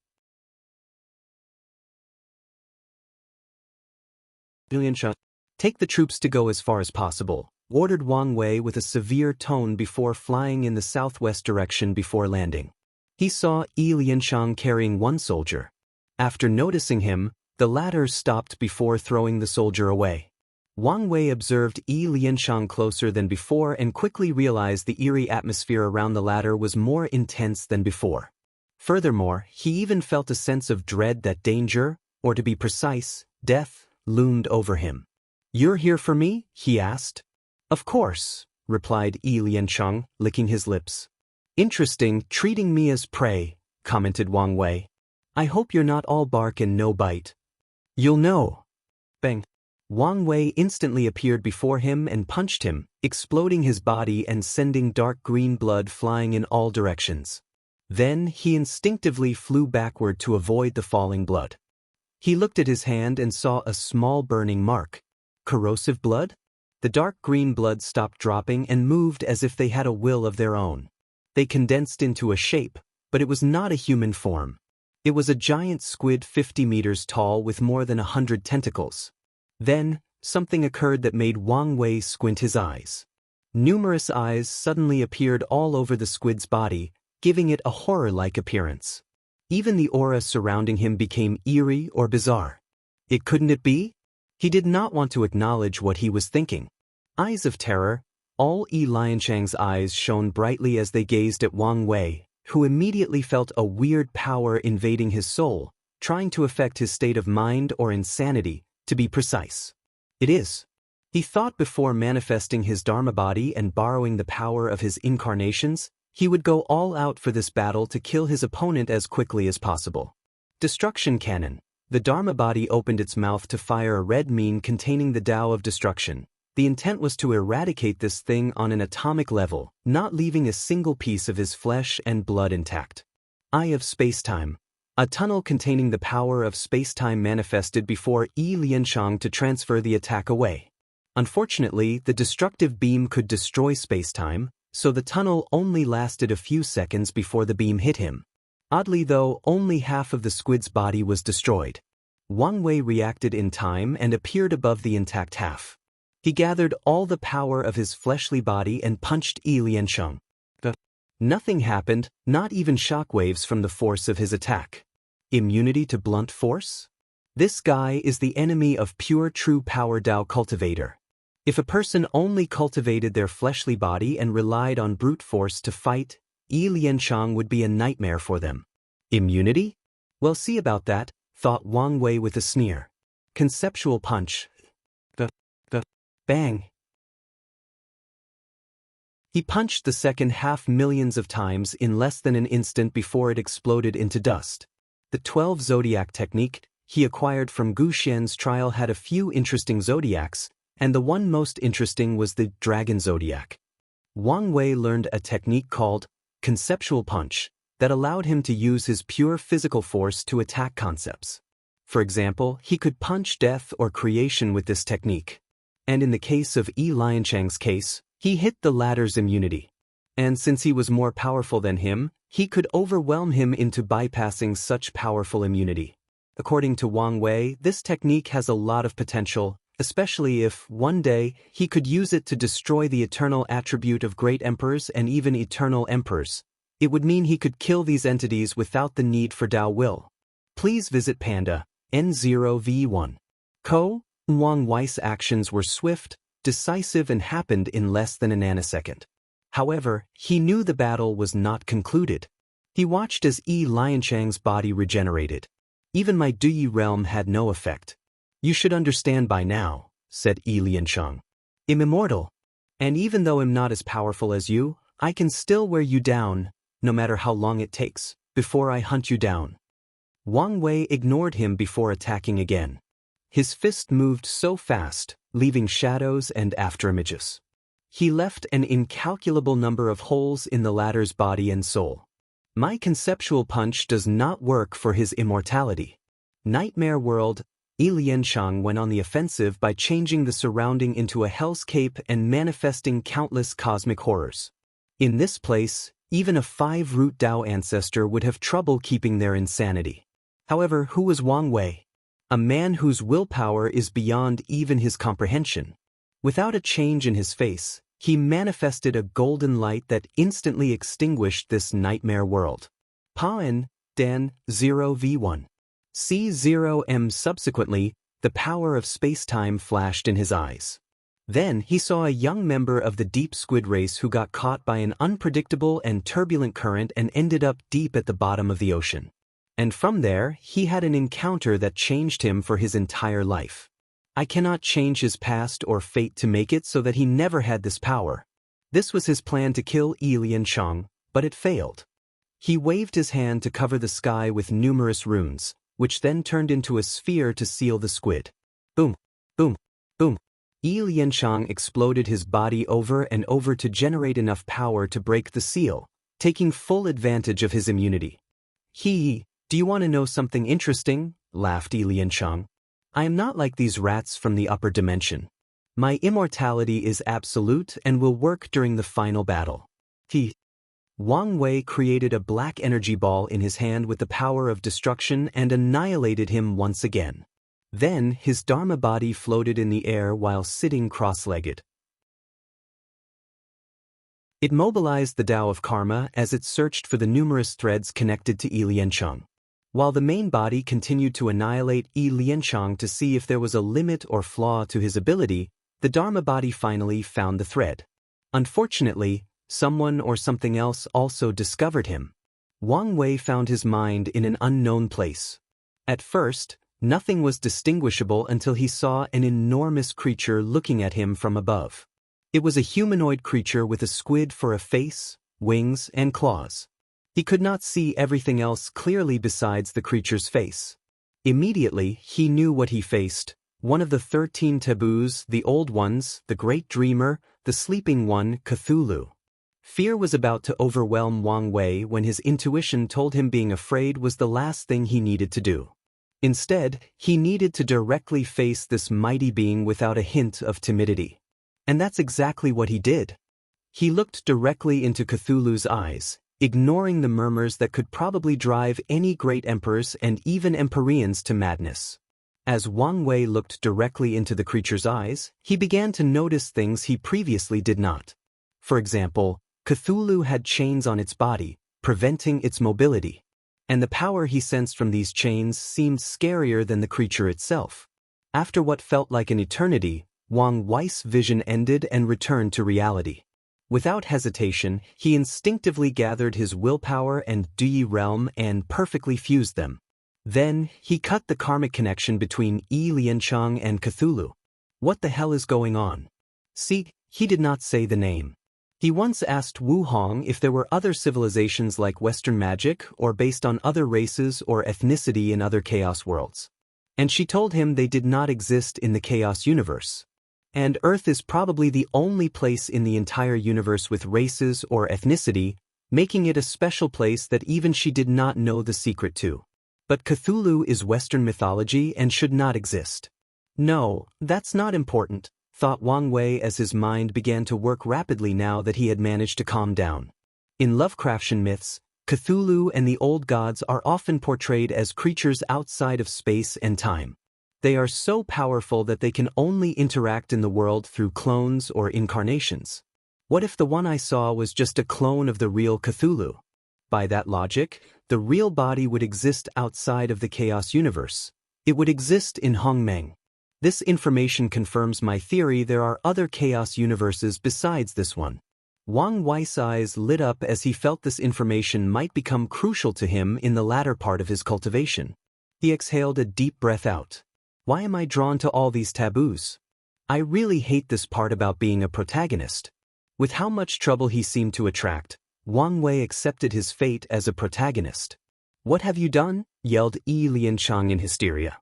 Xianxia, take the troops to go as far as possible, ordered Wang Wei with a severe tone before flying in the southwest direction before landing. He saw Yi Lianshang carrying one soldier. After noticing him, the latter stopped before throwing the soldier away. Wang Wei observed Yi Lianshang closer than before and quickly realized the eerie atmosphere around the latter was more intense than before. Furthermore, he even felt a sense of dread that danger, or to be precise, death, loomed over him. "You're here for me?" he asked. "Of course," replied Yi Lianshang, licking his lips. "Interesting, treating me as prey," commented Wang Wei. "I hope you're not all bark and no bite." "You'll know." Bang. Wang Wei instantly appeared before him and punched him, exploding his body and sending dark green blood flying in all directions. Then he instinctively flew backward to avoid the falling blood. He looked at his hand and saw a small burning mark. Corrosive blood? The dark green blood stopped dropping and moved as if they had a will of their own. They condensed into a shape, but it was not a human form. It was a giant squid 50 meters tall with more than 100 tentacles. Then, something occurred that made Wang Wei squint his eyes. Numerous eyes suddenly appeared all over the squid's body, giving it a horror-like appearance. Even the aura surrounding him became eerie or bizarre. Couldn't it be? He did not want to acknowledge what he was thinking. Eyes of terror. All Yi Lianshang's eyes shone brightly as they gazed at Wang Wei, who immediately felt a weird power invading his soul, trying to affect his state of mind or insanity, to be precise. It is. He thought before manifesting his Dharma body and borrowing the power of his incarnations, he would go all out for this battle to kill his opponent as quickly as possible. Destruction Cannon. The Dharma body opened its mouth to fire a red mine containing the Tao of destruction. The intent was to eradicate this thing on an atomic level, not leaving a single piece of his flesh and blood intact. Eye of Spacetime. A tunnel containing the power of spacetime manifested before Yi Lianshang to transfer the attack away. Unfortunately, the destructive beam could destroy spacetime, so the tunnel only lasted a few seconds before the beam hit him. Oddly though, only half of the squid's body was destroyed. Wang Wei reacted in time and appeared above the intact half. He gathered all the power of his fleshly body and punched Yi Lianshang. Nothing happened, not even shockwaves from the force of his attack. Immunity to blunt force? This guy is the enemy of pure true power Tao cultivator. If a person only cultivated their fleshly body and relied on brute force to fight, Yi Lianshang would be a nightmare for them. Immunity? Well, see about that, thought Wang Wei with a sneer. Conceptual punch. Bang. He punched the second half millions of times in less than an instant before it exploded into dust. The 12 zodiac technique he acquired from Gu Xian's trial had a few interesting zodiacs, and the one most interesting was the dragon zodiac. Wang Wei learned a technique called conceptual punch that allowed him to use his pure physical force to attack concepts. For example, he could punch death or creation with this technique. And in the case of Yi Lianshang's case, he hit the latter's immunity. And since he was more powerful than him, he could overwhelm him into bypassing such powerful immunity. According to Wang Wei, this technique has a lot of potential, especially if, one day, he could use it to destroy the eternal attribute of great emperors and even eternal emperors. It would mean he could kill these entities without the need for Tao will. Please visit Panda, N0V1. Wang Wei's actions were swift, decisive and happened in less than a nanosecond. However, he knew the battle was not concluded. He watched as Yi Lianshang's body regenerated. Even my Duyi realm had no effect. You should understand by now, said Yi Lianshang. I'm immortal. And even though I'm not as powerful as you, I can still wear you down, no matter how long it takes, before I hunt you down. Wang Wei ignored him before attacking again. His fist moved so fast, leaving shadows and afterimages. He left an incalculable number of holes in the latter's body and soul. My conceptual punch does not work for his immortality. Nightmare World, Xianxia went on the offensive by changing the surrounding into a hellscape and manifesting countless cosmic horrors. In this place, even a 5-root Dao ancestor would have trouble keeping their insanity. However, who was Wang Wei? A man whose willpower is beyond even his comprehension. Without a change in his face, he manifested a golden light that instantly extinguished this nightmare world. Paen, Dan, 0v1. C0m. Subsequently, the power of space-time flashed in his eyes. Then he saw a young member of the deep squid race who got caught by an unpredictable and turbulent current and ended up deep at the bottom of the ocean. And from there, he had an encounter that changed him for his entire life. I cannot change his past or fate to make it so that he never had this power. This was his plan to kill Xianxia, but it failed. He waved his hand to cover the sky with numerous runes, which then turned into a sphere to seal the squid. Boom, boom, boom. Xianxia exploded his body over and over to generate enough power to break the seal, taking full advantage of his immunity. Do you want to know something interesting? Laughed Xianxia. I am not like these rats from the upper dimension. My immortality is absolute and will work during the final battle. Wang Wei created a black energy ball in his hand with the power of destruction and annihilated him once again. Then his Dharma body floated in the air while sitting cross-legged. It mobilized the Tao of Karma as it searched for the numerous threads connected to Xianxia. While the main body continued to annihilate Xianxia to see if there was a limit or flaw to his ability, the Dharma body finally found the thread. Unfortunately, someone or something else also discovered him. Wang Wei found his mind in an unknown place. At first, nothing was distinguishable until he saw an enormous creature looking at him from above. It was a humanoid creature with a squid for a face, wings, and claws. He could not see everything else clearly besides the creature's face. Immediately, he knew what he faced: one of the 13 taboos, the old ones, the great dreamer, the sleeping one, Cthulhu. Fear was about to overwhelm Wang Wei when his intuition told him being afraid was the last thing he needed to do. Instead, he needed to directly face this mighty being without a hint of timidity. And that's exactly what he did. He looked directly into Cthulhu's eyes, ignoring the murmurs that could probably drive any great emperors and even empyreans to madness. As Wang Wei looked directly into the creature's eyes, he began to notice things he previously did not. For example, Cthulhu had chains on its body, preventing its mobility. And the power he sensed from these chains seemed scarier than the creature itself. After what felt like an eternity, Wang Wei's vision ended and returned to reality. Without hesitation, he instinctively gathered his willpower and Dui realm and perfectly fused them. Then, he cut the karmic connection between Xianxia and Cthulhu. What the hell is going on? See, he did not say the name. He once asked Wu Hong if there were other civilizations like Western magic or based on other races or ethnicity in other chaos worlds. And she told him they did not exist in the chaos universe. And Earth is probably the only place in the entire universe with races or ethnicity, making it a special place that even she did not know the secret to. But Cthulhu is Western mythology and should not exist. No, that's not important, thought Wang Wei as his mind began to work rapidly now that he had managed to calm down. In Lovecraftian myths, Cthulhu and the old gods are often portrayed as creatures outside of space and time. They are so powerful that they can only interact in the world through clones or incarnations. What if the one I saw was just a clone of the real Cthulhu? By that logic, the real body would exist outside of the chaos universe. It would exist in Hongmeng. This information confirms my theory there are other chaos universes besides this one. Wang Wei's eyes lit up as he felt this information might become crucial to him in the latter part of his cultivation. He exhaled a deep breath out. Why am I drawn to all these taboos? I really hate this part about being a protagonist. With how much trouble he seemed to attract, Wang Wei accepted his fate as a protagonist. "What have you done?" yelled Yi Lianchang in hysteria.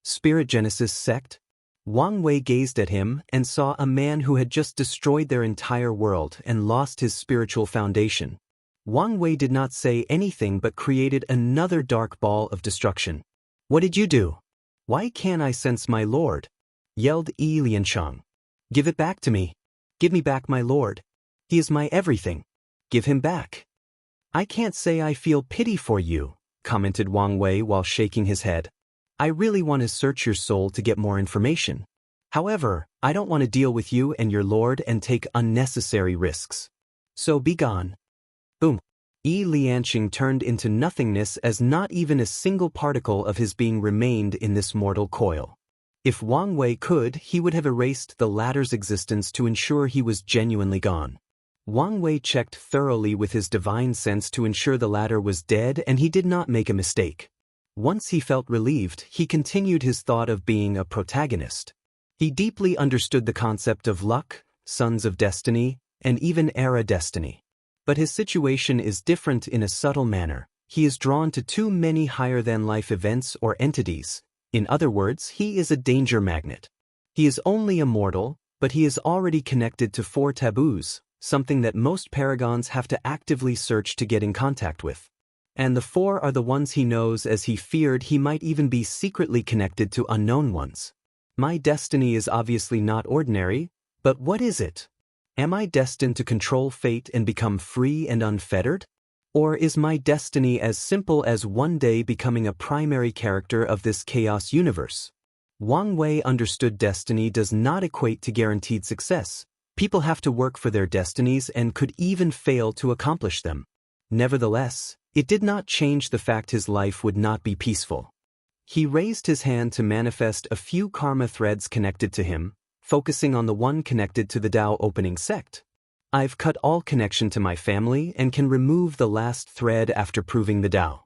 Spirit Genesis sect? Wang Wei gazed at him and saw a man who had just destroyed their entire world and lost his spiritual foundation. Wang Wei did not say anything but created another dark ball of destruction. "What did you do? Why can't I sense my lord?" yelled Yi Lianchang. "Give it back to me. Give me back my lord. He is my everything. Give him back." "I can't say I feel pity for you," commented Wang Wei while shaking his head. "I really want to search your soul to get more information. However, I don't want to deal with you and your lord and take unnecessary risks. So be gone." Boom. Yi Lianchang turned into nothingness as not even a single particle of his being remained in this mortal coil. If Wang Wei could, he would have erased the latter's existence to ensure he was genuinely gone. Wang Wei checked thoroughly with his divine sense to ensure the latter was dead and he did not make a mistake. Once he felt relieved, he continued his thought of being a protagonist. He deeply understood the concept of luck, sons of destiny, and even era destiny. But his situation is different in a subtle manner. He is drawn to too many higher-than-life events or entities. In other words, he is a danger magnet. He is only immortal, but he is already connected to 4 taboos, something that most paragons have to actively search to get in contact with. And the 4 are the ones he knows, as he feared he might even be secretly connected to unknown ones. My destiny is obviously not ordinary, but what is it? Am I destined to control fate and become free and unfettered? Or is my destiny as simple as one day becoming a primary character of this chaos universe? Wang Wei understood destiny does not equate to guaranteed success. People have to work for their destinies and could even fail to accomplish them. Nevertheless, it did not change the fact his life would not be peaceful. He raised his hand to manifest a few karma threads connected to him, focusing on the one connected to the Tao opening sect. "I've cut all connection to my family and can remove the last thread after proving the Tao.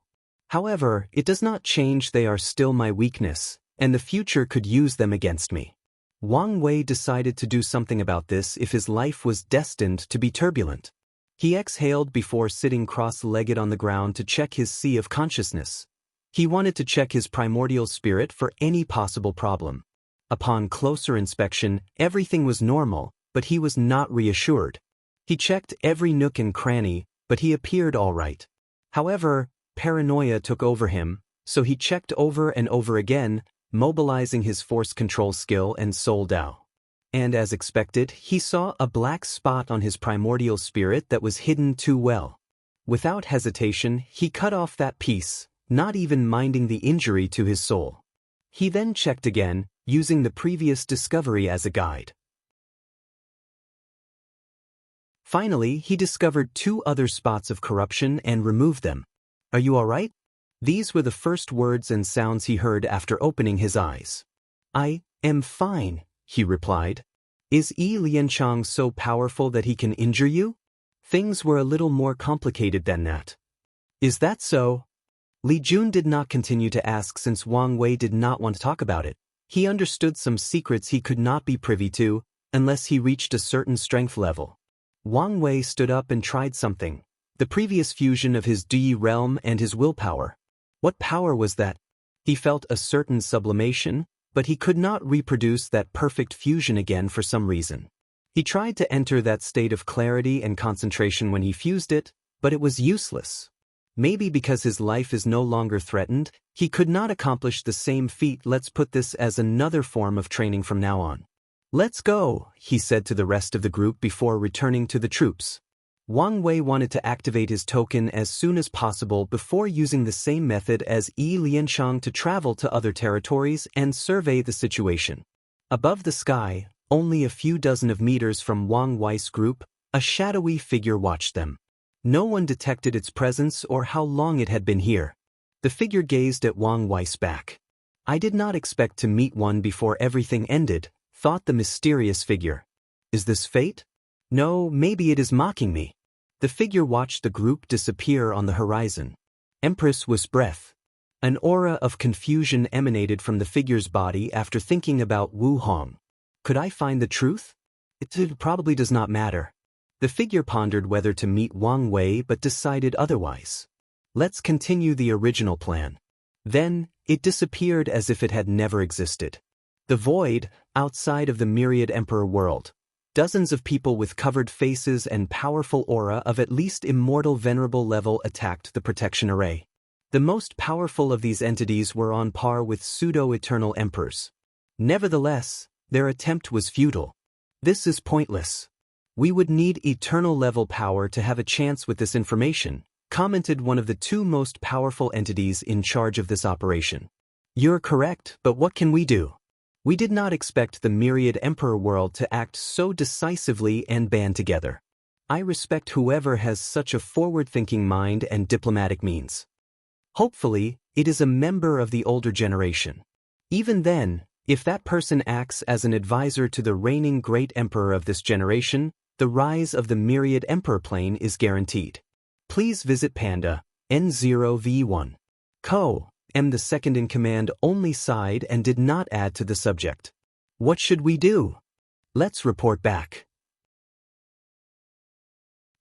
However, it does not change they are still my weakness, and the future could use them against me." Wang Wei decided to do something about this if his life was destined to be turbulent. He exhaled before sitting cross-legged on the ground to check his sea of consciousness. He wanted to check his primordial spirit for any possible problem. Upon closer inspection, everything was normal, but he was not reassured. He checked every nook and cranny, but he appeared all right. However, paranoia took over him, so he checked over and over again, mobilizing his force control skill and soul Tao. And as expected, he saw a black spot on his primordial spirit that was hidden too well. Without hesitation, he cut off that piece, not even minding the injury to his soul. He then checked again, using the previous discovery as a guide. Finally, he discovered 2 other spots of corruption and removed them. "Are you all right?" These were the first words and sounds he heard after opening his eyes. "I am fine," he replied. "Is Yi Lianchang so powerful that he can injure you?" Things were a little more complicated than that. "Is that so?" Li Jun did not continue to ask since Wang Wei did not want to talk about it. He understood some secrets he could not be privy to unless he reached a certain strength level. Wang Wei stood up and tried something. The previous fusion of his Di realm and his willpower. What power was that? He felt a certain sublimation, but he could not reproduce that perfect fusion again for some reason. He tried to enter that state of clarity and concentration when he fused it, but it was useless. Maybe because his life is no longer threatened, he could not accomplish the same feat. "Let's put this as another form of training from now on. Let's go," he said to the rest of the group before returning to the troops. Wang Wei wanted to activate his token as soon as possible before using the same method as Yi Lianchang to travel to other territories and survey the situation. Above the sky, only a few dozen of meters from Wang Wei's group, a shadowy figure watched them. No one detected its presence or how long it had been here. The figure gazed at Wang Wei's back. "I did not expect to meet one before everything ended," thought the mysterious figure. "Is this fate? No, maybe it is mocking me." The figure watched the group disappear on the horizon. Empress was breath. An aura of confusion emanated from the figure's body after thinking about Wu Hong. Could I find the truth? It probably does not matter. The figure pondered whether to meet Wang Wei but decided otherwise. Let's continue the original plan. Then, it disappeared as if it had never existed. The void, outside of the myriad emperor world. Dozens of people with covered faces and powerful aura of at least immortal venerable level attacked the protection array. The most powerful of these entities were on par with pseudo-eternal emperors. Nevertheless, their attempt was futile. This is pointless. We would need eternal level power to have a chance with this information, commented one of the two most powerful entities in charge of this operation. You're correct, but what can we do? We did not expect the myriad emperor world to act so decisively and band together. I respect whoever has such a forward-thinking mind and diplomatic means. Hopefully, it is a member of the older generation. Even then, if that person acts as an advisor to the reigning great emperor of this generation, the rise of the myriad emperor plane is guaranteed. Please visit Panda, N0V1. Co. M. The second-in-command only sighed and did not add to the subject. What should we do? Let's report back.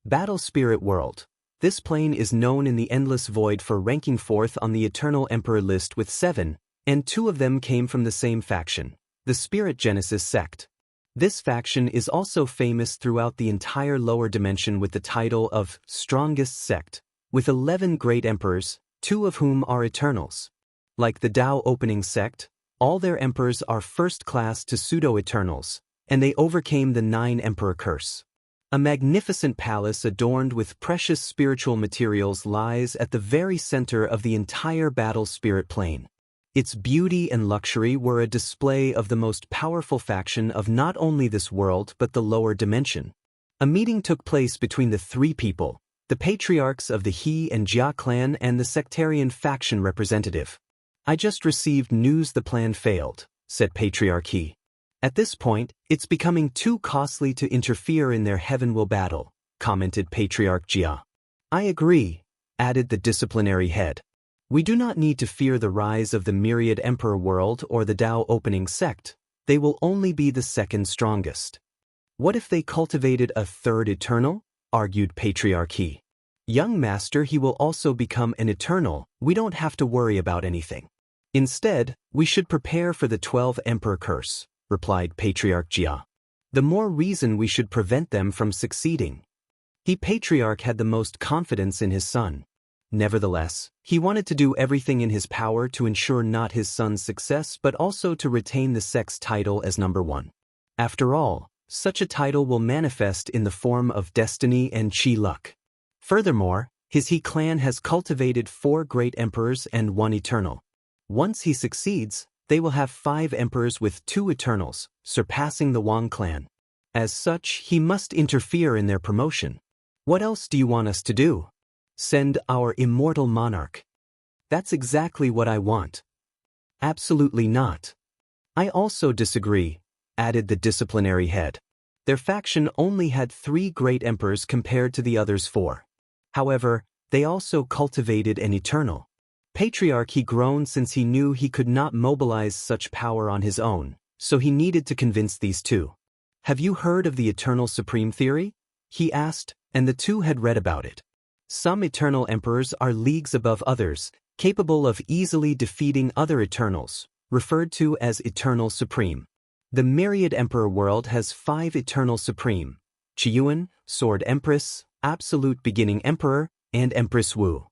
Battle Spirit World. This plane is known in the Endless Void for ranking 4th on the Eternal Emperor list with 7, and 2 of them came from the same faction, the Spirit Genesis sect. This faction is also famous throughout the entire lower dimension with the title of Strongest Sect, with 11 great emperors, 2 of whom are Eternals. Like the Tao Opening Sect, all their emperors are first-class to pseudo-Eternals, and they overcame the 9 Emperor Curse. A magnificent palace adorned with precious spiritual materials lies at the very center of the entire Battle Spirit plane. Its beauty and luxury were a display of the most powerful faction of not only this world but the lower dimension. A meeting took place between the 3 people, the patriarchs of the He and Jia clan and the sectarian faction representative. I just received news the plan failed, said Patriarch He. At this point, it's becoming too costly to interfere in their heaven will battle, commented Patriarch Jia. I agree, added the disciplinary head. We do not need to fear the rise of the myriad emperor world or the Tao Opening Sect. They will only be the second strongest. What if they cultivated a third eternal? Argued Patriarch He. Young master, he will also become an eternal. We don't have to worry about anything. Instead, we should prepare for the 12th Emperor Curse, replied Patriarch Jia. The more reason we should prevent them from succeeding. He Patriarch had the most confidence in his son. Nevertheless, he wanted to do everything in his power to ensure not his son's success but also to retain the sect's title as number 1. After all, such a title will manifest in the form of destiny and chi luck. Furthermore, his He clan has cultivated 4 great emperors and 1 eternal. Once he succeeds, they will have 5 emperors with 2 eternals, surpassing the Wang clan. As such, he must interfere in their promotion. What else do you want us to do? Send our immortal monarch. That's exactly what I want. Absolutely not. I also disagree, added the disciplinary head. Their faction only had 3 great emperors compared to the others 4. However, they also cultivated an eternal. Patriarch He groaned since he knew he could not mobilize such power on his own, so he needed to convince these 2. Have you heard of the Eternal Supreme Theory? He asked, and the 2 had read about it. Some eternal emperors are leagues above others, capable of easily defeating other eternals, referred to as Eternal Supreme. The myriad emperor world has 5 Eternal Supreme: Qiyuan, Sword Empress, Absolute Beginning Emperor, and Empress Wu.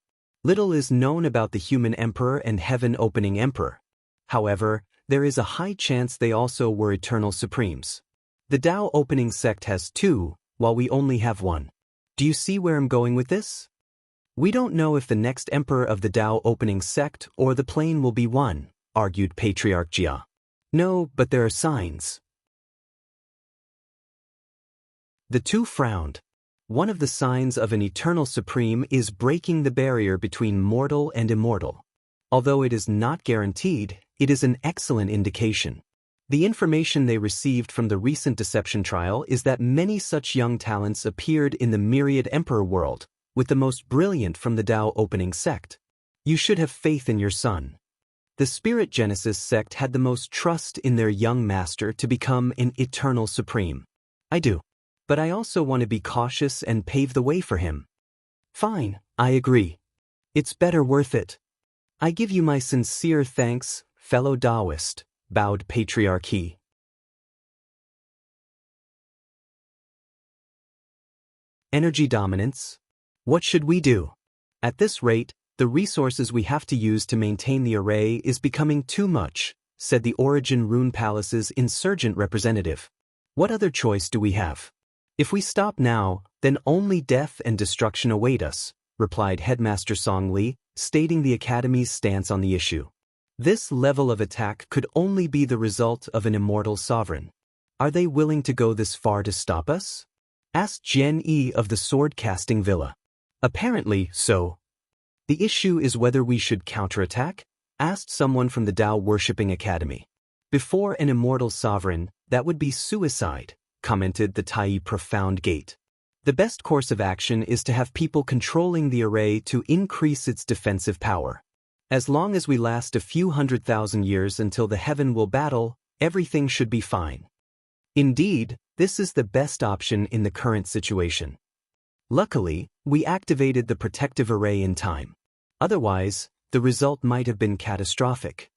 Little is known about the human emperor and heaven opening emperor. However, there is a high chance they also were Eternal Supremes. The Tao Opening Sect has 2, while we only have 1. Do you see where I'm going with this? We don't know if the next emperor of the Tao Opening Sect or the plane will be 1, argued Patriarch Jia. No, but there are signs. The 2 frowned. One of the signs of an Eternal Supreme is breaking the barrier between mortal and immortal. Although it is not guaranteed, it is an excellent indication. The information they received from the recent deception trial is that many such young talents appeared in the myriad emperor world, with the most brilliant from the Tao Opening Sect. You should have faith in your son. The Spirit Genesis sect had the most trust in their young master to become an Eternal Supreme. I do. but I also want to be cautious and pave the way for him. Fine, I agree. It's better worth it. I give you my sincere thanks, fellow Taoist, bowed Patriarch He. Energy dominance? What should we do? At this rate, the resources we have to use to maintain the array is becoming too much, said the Origin Rune Palace's insurgent representative. What other choice do we have? If we stop now, then only death and destruction await us, replied Headmaster Song Li, stating the Academy's stance on the issue. This level of attack could only be the result of an immortal sovereign. Are they willing to go this far to stop us? Asked Jian Yi of the sword-casting villa. Apparently so. The issue is whether we should counterattack? Asked someone from the Tao-worshipping academy. Before an immortal sovereign, that would be suicide, commented the Tai Profound Gate. The best course of action is to have people controlling the array to increase its defensive power. As long as we last a few 100,000 years until the heaven will battle, everything should be fine. Indeed, this is the best option in the current situation. Luckily, we activated the protective array in time. Otherwise, the result might have been catastrophic.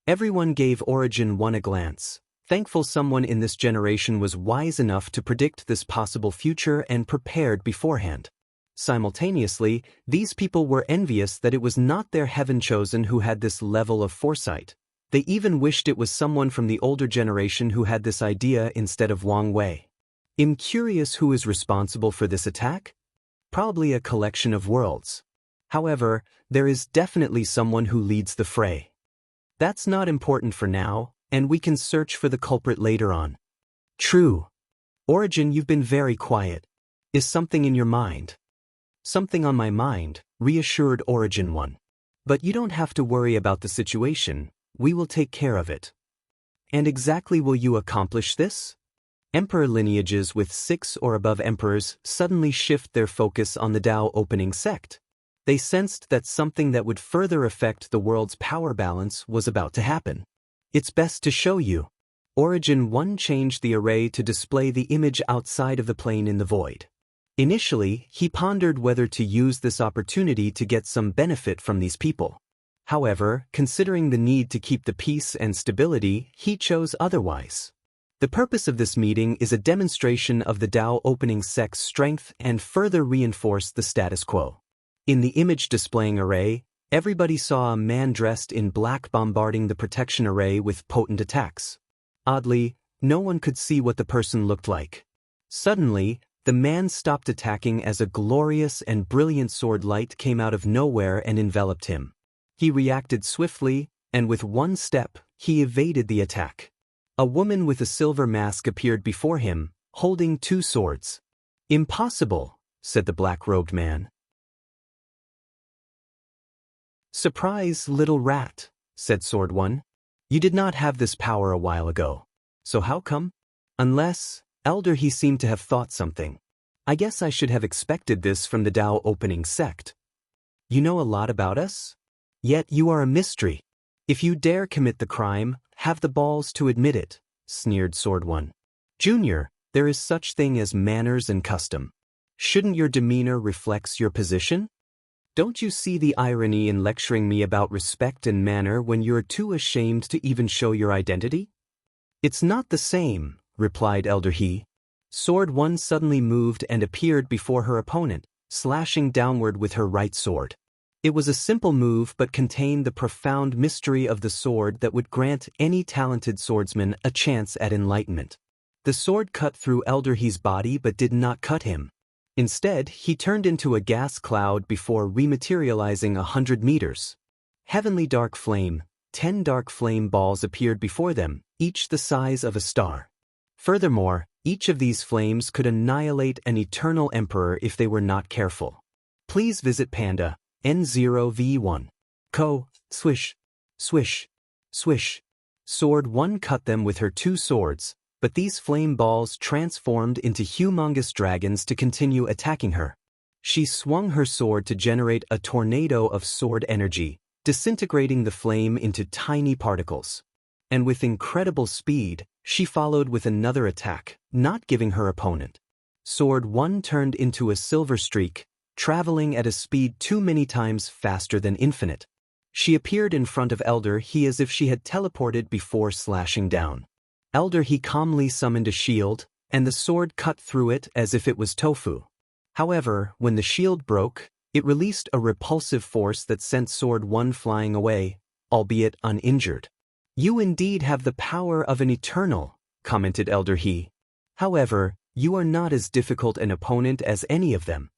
Everyone gave Origin 1 a glance, thankful someone in this generation was wise enough to predict this possible future and prepared beforehand. Simultaneously, these people were envious that it was not their heaven-chosen who had this level of foresight. They even wished it was someone from the older generation who had this idea instead of Wang Wei. I'm curious who is responsible for this attack? Probably a collection of worlds. However, there is definitely someone who leads the fray. That's not important for now, and we can search for the culprit later on. True. Origin, you've been very quiet. Is something in your mind? Something on my mind, reassured Origin 1. But you don't have to worry about the situation, we will take care of it. And exactly will you accomplish this? Emperor lineages with 6 or above emperors suddenly shift their focus on the Tao opening sect. They sensed that something that would further affect the world's power balance was about to happen. It's best to show you. Origin 1 changed the array to display the image outside of the plane in the void. Initially, he pondered whether to use this opportunity to get some benefit from these people. However, considering the need to keep the peace and stability, he chose otherwise. The purpose of this meeting is a demonstration of the Tao opening sect's strength and further reinforce the status quo. In the image displaying array, everybody saw a man dressed in black bombarding the protection array with potent attacks. Oddly, no one could see what the person looked like. Suddenly, the man stopped attacking as a glorious and brilliant sword light came out of nowhere and enveloped him. He reacted swiftly, and with one step, he evaded the attack. A woman with a silver mask appeared before him, holding 2 swords. Impossible, said the black-robed man. Surprise, little rat, said Sword 1. You did not have this power a while ago. So how come? Unless, Elder, he seemed to have thought something. I guess I should have expected this from the Tao opening sect. You know a lot about us? Yet you are a mystery. If you dare commit the crime, have the balls to admit it, sneered Sword 1. Junior, there is such thing as manners and custom. Shouldn't your demeanor reflect your position? Don't you see the irony in lecturing me about respect and manner when you're too ashamed to even show your identity? It's not the same, replied Elder He. Sword 1 suddenly moved and appeared before her opponent, slashing downward with her right sword. It was a simple move but contained the profound mystery of the sword that would grant any talented swordsman a chance at enlightenment. The sword cut through Elder He's body but did not cut him. Instead, he turned into a gas cloud before rematerializing 100 meters. Heavenly dark flame, 10 dark flame balls appeared before them, each the size of a star. Furthermore, each of these flames could annihilate an eternal emperor if they were not careful. Please visit Panda, N0V1. Swish, swish, swish. Sword 1 cut them with her 2 swords, but these flame balls transformed into humongous dragons to continue attacking her. She swung her sword to generate a tornado of sword energy, disintegrating the flame into tiny particles. And with incredible speed, she followed with another attack, not giving her opponent Sword 1 turned into a silver streak, traveling at a speed too many times faster than infinite. She appeared in front of Elder He as if she had teleported before slashing down. Elder He calmly summoned a shield, and the sword cut through it as if it was tofu. However, when the shield broke, it released a repulsive force that sent Sword 1 flying away, albeit uninjured. "You indeed have the power of an eternal," commented Elder He. "However, you are not as difficult an opponent as any of them."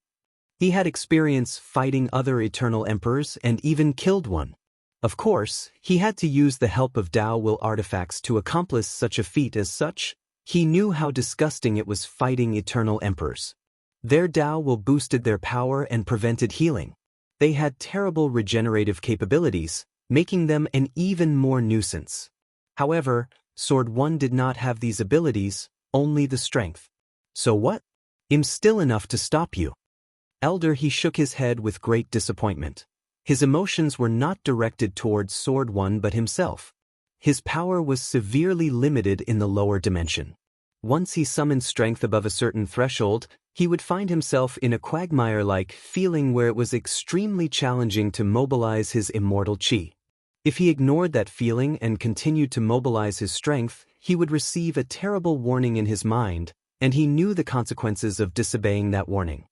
He had experience fighting other eternal emperors and even killed one. Of course, he had to use the help of Dao Will artifacts to accomplish such a feat. As such, he knew how disgusting it was fighting eternal emperors. Their Dao Will boosted their power and prevented healing. They had terrible regenerative capabilities, making them an even more nuisance. However, Sword 1 did not have these abilities, only the strength. "So what? I'm still enough to stop you." Elder He shook his head with great disappointment. His emotions were not directed towards Sword 1 but himself. His power was severely limited in the lower dimension. Once he summoned strength above a certain threshold, he would find himself in a quagmire-like feeling where it was extremely challenging to mobilize his immortal chi. If he ignored that feeling and continued to mobilize his strength, he would receive a terrible warning in his mind, and he knew the consequences of disobeying that warning.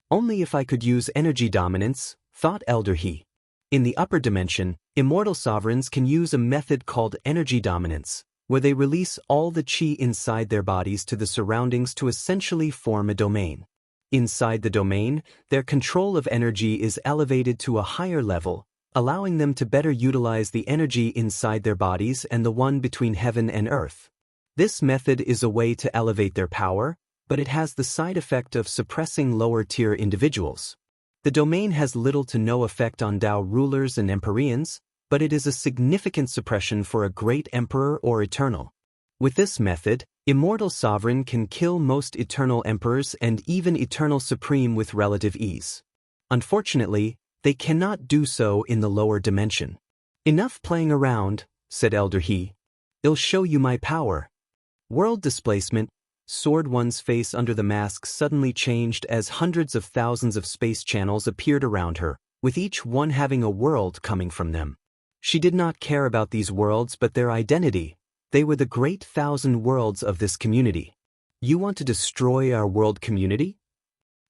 "Only if I could use energy dominance," thought Elder He. In the upper dimension, immortal sovereigns can use a method called energy dominance, where they release all the chi inside their bodies to the surroundings to essentially form a domain. Inside the domain, their control of energy is elevated to a higher level, allowing them to better utilize the energy inside their bodies and the one between heaven and earth. This method is a way to elevate their power, but it has the side effect of suppressing lower-tier individuals. The domain has little to no effect on Dao rulers and Empyreans, but it is a significant suppression for a great emperor or eternal. With this method, immortal sovereign can kill most eternal emperors and even eternal supreme with relative ease. Unfortunately, they cannot do so in the lower dimension. "Enough playing around," said Elder He. "I'll show you my power." World displacement. Sword 1's face under the mask suddenly changed as hundreds of thousands of space channels appeared around her, with each one having a world coming from them. She did not care about these worlds but their identity. They were the great 1,000 worlds of this community. "You want to destroy our world community?"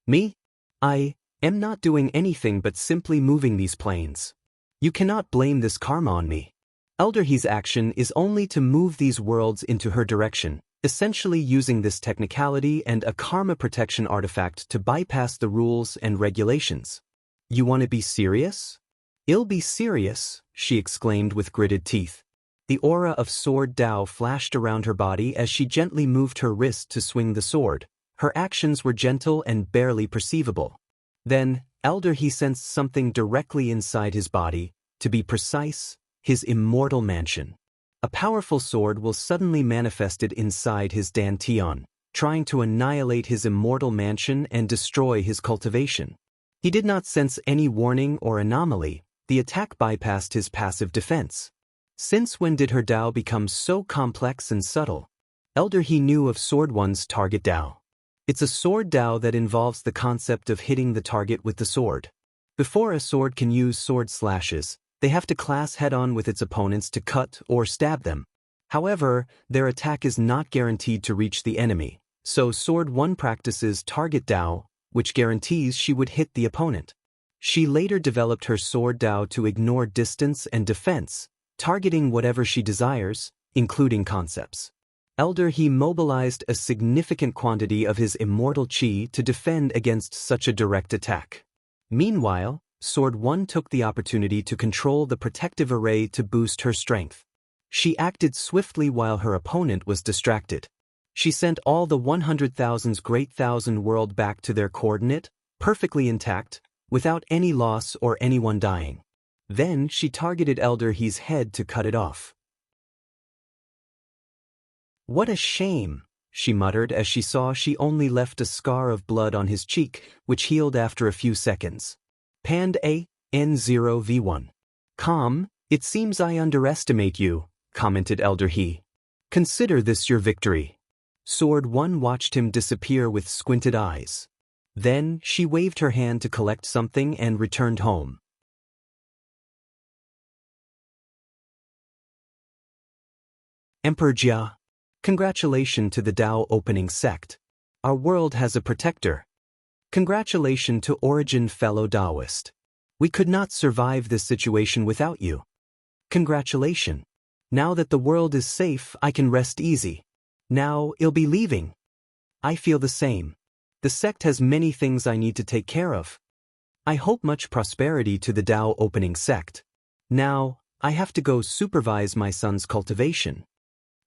"Me? I am not doing anything but simply moving these planes. You cannot blame this karma on me." Elder He's action is only to move these worlds into her direction, essentially using this technicality and a karma protection artifact to bypass the rules and regulations. "You want to be serious?" "I'll be serious," she exclaimed with gritted teeth. The aura of sword Dao flashed around her body as she gently moved her wrist to swing the sword. Her actions were gentle and barely perceivable. Then, Elder He sensed something directly inside his body, to be precise, his immortal mansion. A powerful sword will suddenly manifested inside his dantian, trying to annihilate his immortal mansion and destroy his cultivation. He did not sense any warning or anomaly. The attack bypassed his passive defense. Since when did her Dao become so complex and subtle? Elder He knew of Sword 1's target Dao. It's a sword Dao that involves the concept of hitting the target with the sword. Before a sword can use sword slashes, they have to clash head-on with its opponents to cut or stab them. However, their attack is not guaranteed to reach the enemy, so Sword 1 practices target Dao, which guarantees she would hit the opponent. She later developed her sword Dao to ignore distance and defense, targeting whatever she desires, including concepts. Elder He mobilized a significant quantity of his immortal chi to defend against such a direct attack. Meanwhile, Sword 1 took the opportunity to control the protective array to boost her strength. She acted swiftly while her opponent was distracted. She sent all the 100,000's great 1,000 world back to their coordinate, perfectly intact, without any loss or anyone dying. Then she targeted Elder He's head to cut it off. "What a shame," she muttered as she saw she only left a scar of blood on his cheek, which healed after a few seconds. Pand A, N0V1. "Calm, it seems I underestimate you," commented Elder He. "Consider this your victory." Sword 1 watched him disappear with squinted eyes. Then, she waved her hand to collect something and returned home. Emperor Jia. Congratulations to the Dao opening sect. Our world has a protector. Congratulations to Origin fellow Taoist. We could not survive this situation without you. Congratulations. Now that the world is safe, I can rest easy. Now, I'll be leaving. I feel the same. The sect has many things I need to take care of. I hope much prosperity to the Dao opening sect. Now, I have to go supervise my son's cultivation.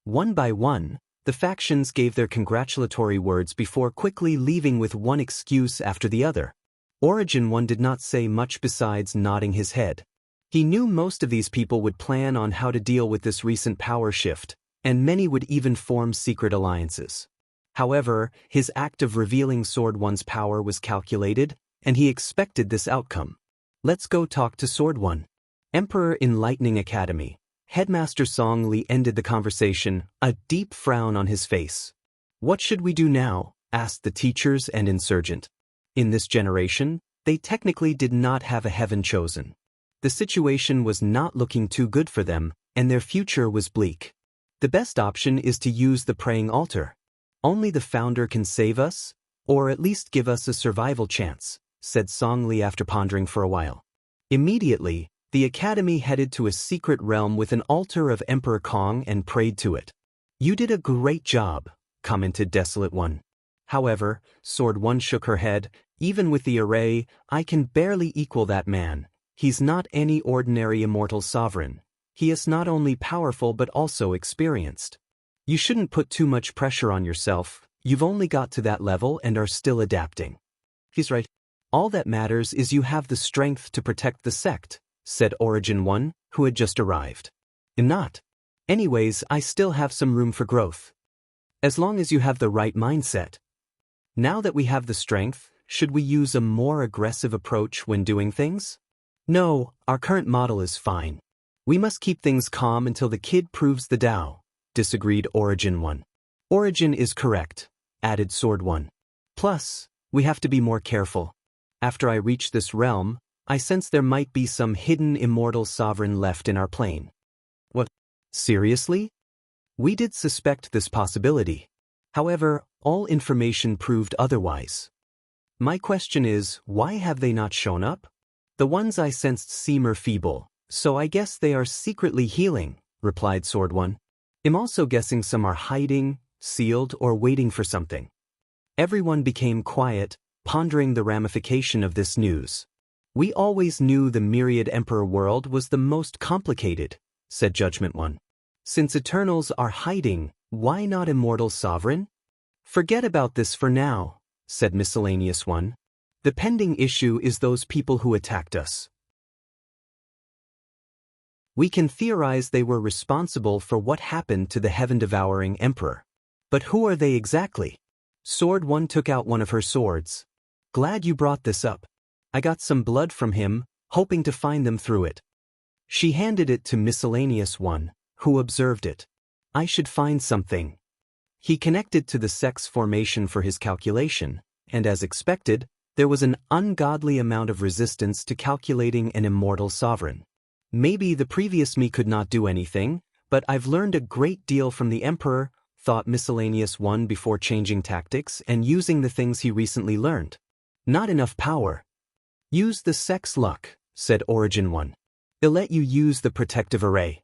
One by one, the factions gave their congratulatory words before quickly leaving with one excuse after the other. Origin 1 did not say much besides nodding his head. He knew most of these people would plan on how to deal with this recent power shift, and many would even form secret alliances. However, his act of revealing Sword 1's power was calculated, and he expected this outcome. Let's go talk to Sword 1. Emperor Enlightening Academy. Headmaster Song Li ended the conversation, a deep frown on his face. What should we do now? Asked the teachers and insurgent. In this generation, they technically did not have a heaven chosen. The situation was not looking too good for them, and their future was bleak. The best option is to use the praying altar. Only the founder can save us, or at least give us a survival chance, said Song Li after pondering for a while. Immediately, the academy headed to a secret realm with an altar of Emperor Kong and prayed to it. You did a great job, commented Desolate One. However, Sword 1 shook her head. Even with the array, I can barely equal that man. He's not any ordinary immortal sovereign. He is not only powerful but also experienced. You shouldn't put too much pressure on yourself. You've only got to that level and are still adapting. He's right. All that matters is you have the strength to protect the sect, said Origin 1, who had just arrived. Not. Anyways, I still have some room for growth. As long as you have the right mindset. Now that we have the strength, should we use a more aggressive approach when doing things? No, our current model is fine. We must keep things calm until the kid proves the Tao, disagreed Origin 1. Origin is correct, added Sword 1. Plus, we have to be more careful. After I reach this realm, I sense there might be some hidden immortal sovereign left in our plane. What? Seriously? We did suspect this possibility. However, all information proved otherwise. My question is, why have they not shown up? The ones I sensed seem feeble, so I guess they are secretly healing, replied Sword 1. I'm also guessing some are hiding, sealed, or waiting for something. Everyone became quiet, pondering the ramification of this news. We always knew the Myriad Emperor world was the most complicated, said Judgment 1. Since Eternals are hiding, why not Immortal Sovereign? Forget about this for now, said Miscellaneous 1. The pending issue is those people who attacked us. We can theorize they were responsible for what happened to the heaven-devouring emperor. But who are they exactly? Sword 1 took out one of her swords. Glad you brought this up. I got some blood from him, hoping to find them through it. She handed it to Miscellaneous 1, who observed it. I should find something. He connected to the sect's formation for his calculation, and as expected, there was an ungodly amount of resistance to calculating an immortal sovereign. Maybe the previous me could not do anything, but I've learned a great deal from the Emperor, thought Miscellaneous 1 before changing tactics and using the things he recently learned. Not enough power. Use the sect's luck, said Origin 1. It'll let you use the protective array.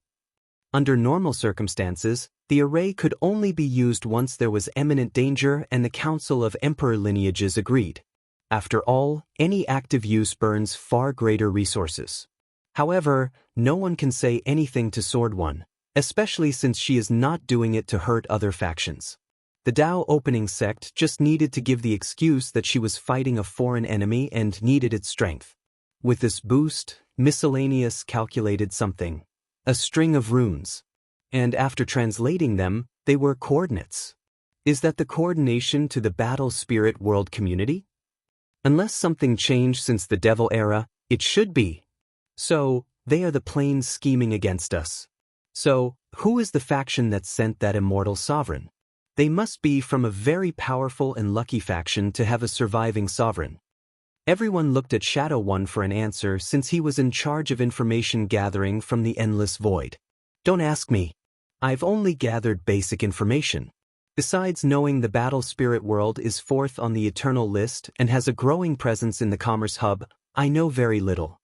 Under normal circumstances, the array could only be used once there was imminent danger and the Council of Emperor Lineages agreed. After all, any active use burns far greater resources. However, no one can say anything to Sword 1, especially since she is not doing it to hurt other factions. The Dao opening sect just needed to give the excuse that she was fighting a foreign enemy and needed its strength. With this boost, Miscellaneous calculated something. A string of runes. And after translating them, they were coordinates. Is that the coordination to the Battle Spirit World community? Unless something changed since the Devil era, it should be. So, they are the planes scheming against us. So, who is the faction that sent that immortal sovereign? They must be from a very powerful and lucky faction to have a surviving sovereign. Everyone looked at Shadow One for an answer since he was in charge of information gathering from the endless void. Don't ask me. I've only gathered basic information. Besides knowing the battle spirit world is fourth on the eternal list and has a growing presence in the commerce hub, I know very little.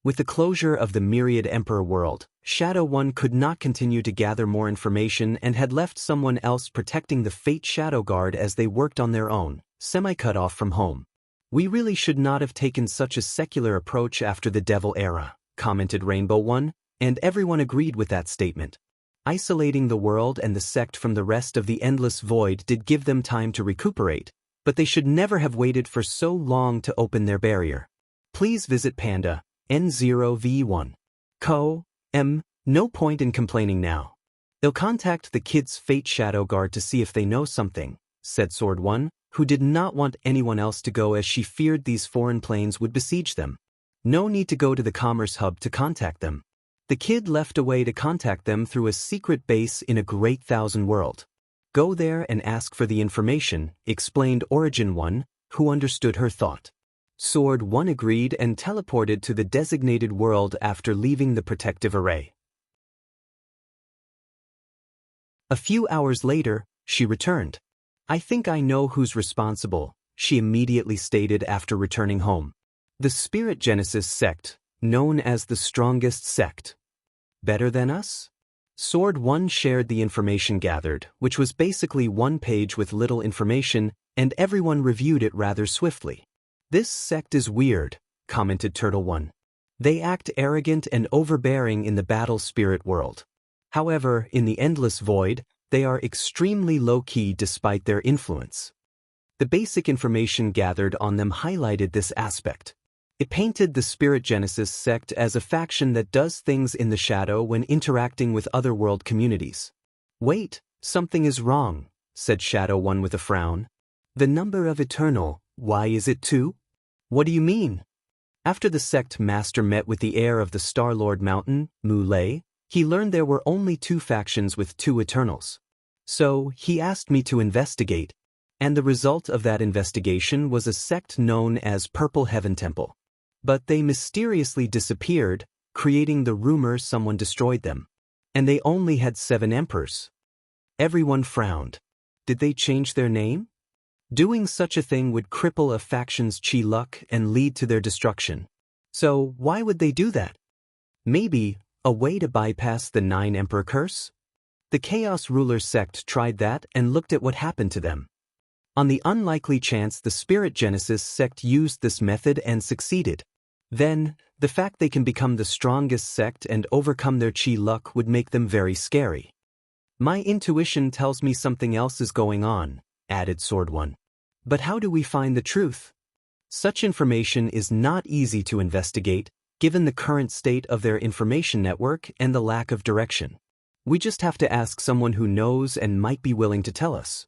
With the closure of the Myriad Emperor world, Shadow One could not continue to gather more information and had left someone else protecting the Fate Shadow Guard as they worked on their own, semi-cut off from home. We really should not have taken such a secular approach after the Devil Era, commented Rainbow One, and everyone agreed with that statement. Isolating the world and the sect from the rest of the endless void did give them time to recuperate, but they should never have waited for so long to open their barrier. Please visit Panda, N0V1. No point in complaining now. They'll contact the kids' Fate Shadow Guard to see if they know something, said Sword One, who did not want anyone else to go as she feared these foreign planes would besiege them. No need to go to the commerce hub to contact them. The kid left a way to contact them through a secret base in a great thousand world. Go there and ask for the information, explained Origin One, who understood her thought. Sword One agreed and teleported to the designated world after leaving the protective array. A few hours later, she returned. I think I know who's responsible, she immediately stated after returning home. The Spirit Genesis sect, known as the strongest sect. Better than us? Sword One shared the information gathered, which was basically one page with little information, and everyone reviewed it rather swiftly. This sect is weird, commented Turtle One. They act arrogant and overbearing in the battle spirit world. However, in the endless void, they are extremely low-key despite their influence. The basic information gathered on them highlighted this aspect. It painted the Spirit Genesis sect as a faction that does things in the shadow when interacting with other world communities. Wait, something is wrong, said Shadow One with a frown. The number of eternal, why is it 2? What do you mean? After the sect master met with the heir of the Star-Lord Mountain, Mu Lei, he learned there were only 2 factions with 2 eternals. So, he asked me to investigate, and the result of that investigation was a sect known as Purple Heaven Temple. But they mysteriously disappeared, creating the rumor someone destroyed them. And they only had 7 emperors. Everyone frowned. Did they change their name? Doing such a thing would cripple a faction's chi luck and lead to their destruction. So, why would they do that? Maybe a way to bypass the 9 Emperor curse? The Chaos Ruler sect tried that and looked at what happened to them. On the unlikely chance the Spirit Genesis sect used this method and succeeded. Then, the fact they can become the strongest sect and overcome their chi luck would make them very scary. My intuition tells me something else is going on, added Sword One. But how do we find the truth? Such information is not easy to investigate, given the current state of their information network and the lack of direction. We just have to ask someone who knows and might be willing to tell us.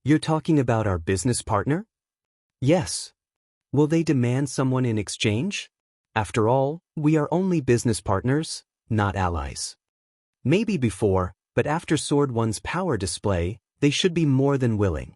You're talking about our business partner? Yes. Will they demand someone in exchange? After all, we are only business partners, not allies. Maybe before, but after Sword One's power display, they should be more than willing.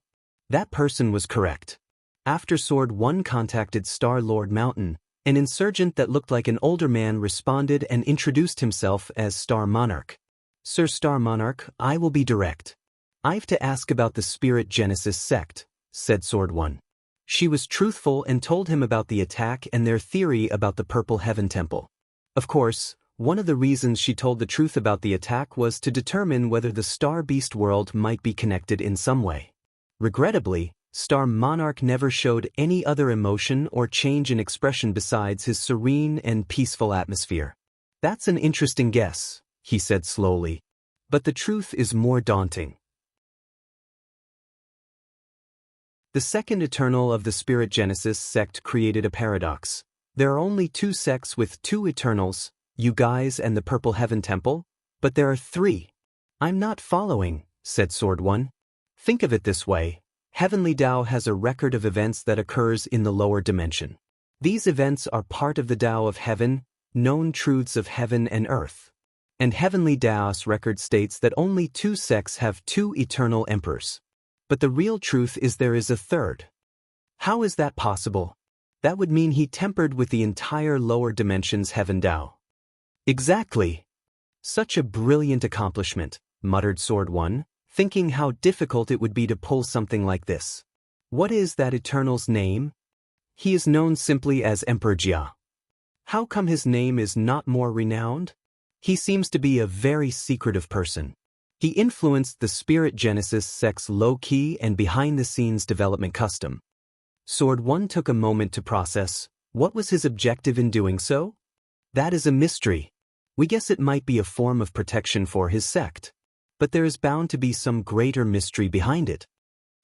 That person was correct. After Sword One contacted Star-Lord Mountain, an insurgent that looked like an older man responded and introduced himself as Star Monarch. Sir Star Monarch, I will be direct. I've to ask about the Spirit Genesis sect, said Sword One. She was truthful and told him about the attack and their theory about the Purple Heaven Temple. Of course, one of the reasons she told the truth about the attack was to determine whether the Star Beast world might be connected in some way. Regrettably, Star Monarch never showed any other emotion or change in expression besides his serene and peaceful atmosphere. That's an interesting guess, he said slowly. But the truth is more daunting. The second Eternal of the Spirit Genesis sect created a paradox. There are only 2 sects with 2 Eternals, you guys and the Purple Heaven Temple, but there are 3. I'm not following, said Sword One. Think of it this way. Heavenly Tao has a record of events that occurs in the lower dimension. These events are part of the Tao of Heaven, known truths of heaven and earth. and Heavenly Daos record states that only 2 sects have 2 eternal emperors. But the real truth is there is a third. How is that possible? That would mean he tempered with the entire lower dimensions Heaven Dao. Exactly. Such a brilliant accomplishment, muttered Sword One, thinking how difficult it would be to pull something like this. What is that Eternal's name? He is known simply as Emperor Jia. How come his name is not more renowned? He seems to be a very secretive person. He influenced the Spirit Genesis sect's low-key and behind-the-scenes development custom. Sword One took a moment to process. What was his objective in doing so? That is a mystery. We guess it might be a form of protection for his sect. But there is bound to be some greater mystery behind it.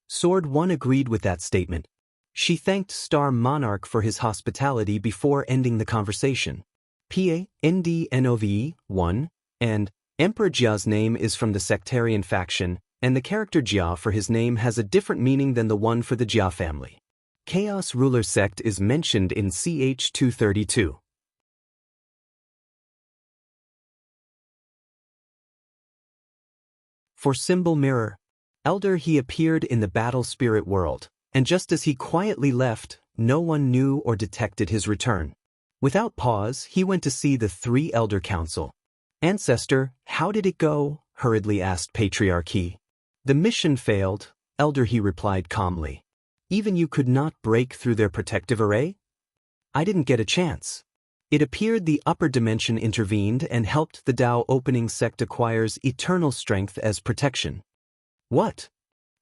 Sword One agreed with that statement. She thanked Star Monarch for his hospitality before ending the conversation. PANDNOVE 1, and Emperor Jia's name is from the sectarian faction, and the character Jia for his name has a different meaning than the one for the Jia family. Chaos Ruler sect is mentioned in CH 232. For Symbol Mirror, Elder He appeared in the battle spirit world, and just as he quietly left, no one knew or detected his return. Without pause, he went to see the 3 Elder Council. Ancestor, how did it go? Hurriedly asked Patriarch He. The mission failed, Elder He replied calmly. Even you could not break through their protective array? I didn't get a chance. It appeared the upper dimension intervened and helped the Dao opening sect acquires eternal strength as protection. What?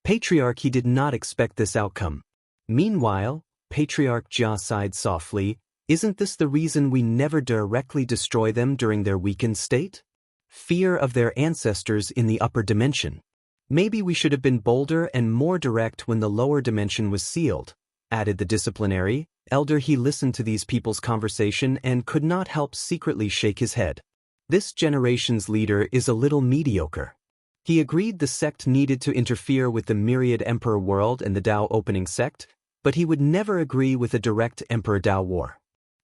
Patriarch He did not expect this outcome. Meanwhile, Patriarch Jia sighed softly. Isn't this the reason we never directly destroy them during their weakened state? Fear of their ancestors in the upper dimension. Maybe we should have been bolder and more direct when the lower dimension was sealed, added the disciplinary. Elder He listened to these people's conversation and could not help secretly shake his head. This generation's leader is a little mediocre. He agreed the sect needed to interfere with the myriad Emperor world and the Dao opening sect, but he would never agree with a direct Emperor Dao war.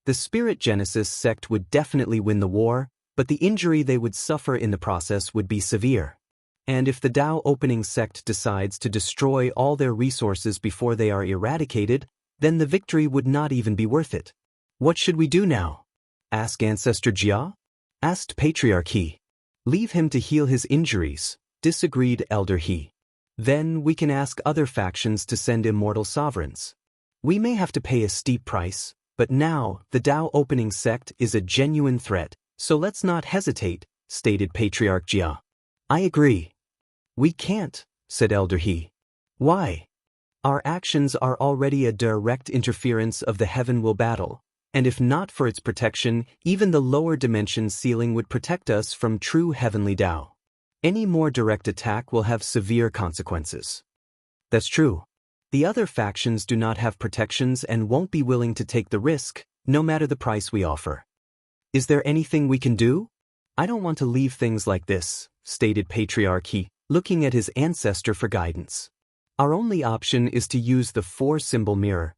The Spirit Genesis sect would definitely win the war, but the injury they would suffer in the process would be severe. And if the Dao opening sect decides to destroy all their resources before they are eradicated, then the victory would not even be worth it. What should we do now? Ask Ancestor Jia? Asked Patriarch He. Leave him to heal his injuries, disagreed Elder He. Then we can ask other factions to send immortal sovereigns. We may have to pay a steep price, but now the Dao opening sect is a genuine threat, so let's not hesitate, stated Patriarch Jia. I agree. We can't, said Elder He. Why? Our actions are already a direct interference of the heaven will battle, and if not for its protection, even the lower dimension ceiling would protect us from true heavenly Dao. Any more direct attack will have severe consequences. That's true. The other factions do not have protections and won't be willing to take the risk, no matter the price we offer. Is there anything we can do? I don't want to leave things like this, stated Patriarch He, looking at his ancestor for guidance. Our only option is to use the 4-symbol mirror.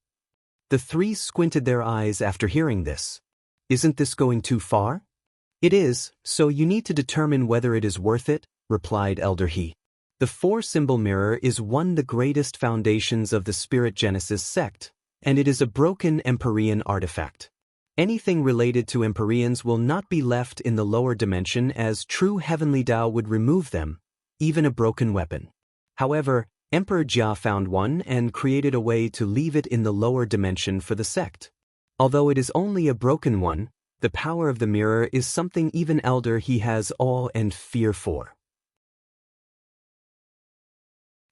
The 3 squinted their eyes after hearing this. Isn't this going too far? It is, so you need to determine whether it is worth it, replied Elder He. The 4-symbol mirror is one of the greatest foundations of the Spirit Genesis sect, and it is a broken Empyrean artifact. Anything related to Empyreans will not be left in the lower dimension as true heavenly Dao would remove them, even a broken weapon. However, Emperor Jia found one and created a way to leave it in the lower dimension for the sect. Although it is only a broken one, the power of the mirror is something even Elder He has awe and fear for.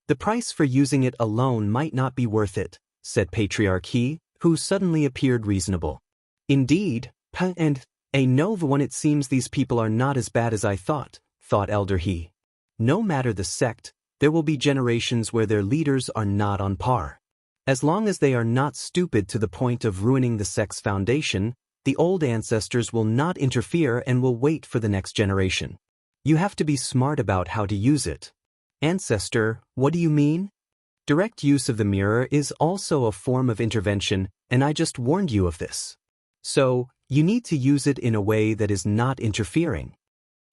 The price for using it alone might not be worth it, said Patriarch He, who suddenly appeared reasonable. Indeed, and a nova one it seems these people are not as bad as I thought Elder He. No matter the sect, there will be generations where their leaders are not on par. As long as they are not stupid to the point of ruining the sect's foundation, the old ancestors will not interfere and will wait for the next generation. You have to be smart about how to use it. Ancestor, what do you mean? Direct use of the mirror is also a form of intervention, and I just warned you of this. So, you need to use it in a way that is not interfering.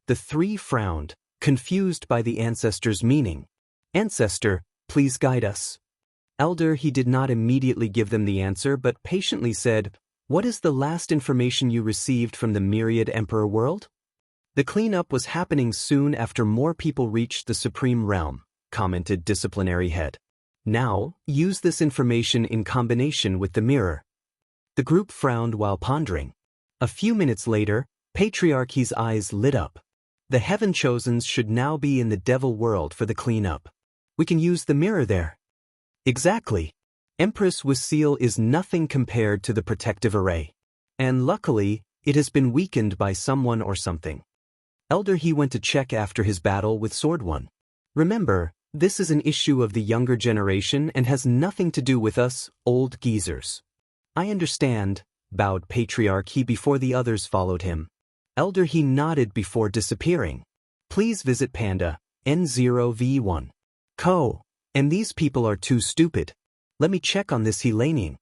The three frowned, confused by the ancestor's meaning. "Ancestor, please guide us." Elder, he did not immediately give them the answer but patiently said, "What is the last information you received from the Myriad Emperor world?" "The cleanup was happening soon after more people reached the Supreme Realm," commented Disciplinary Head. "Now, use this information in combination with the mirror." The group frowned while pondering. A few minutes later, Patriarchy's eyes lit up. "The Heaven Chosens should now be in the Devil world for the cleanup. We can use the mirror there." "Exactly. Empress Wuxia is nothing compared to the protective array. And luckily, it has been weakened by someone or something." Elder He went to check after his battle with Sword One. "Remember, this is an issue of the younger generation and has nothing to do with us, old geezers." "I understand," bowed Patriarch He before the others followed him. Elder He nodded before disappearing. "Please visit Panda, N0V1. And these people are too stupid. Let me check on this Helaning.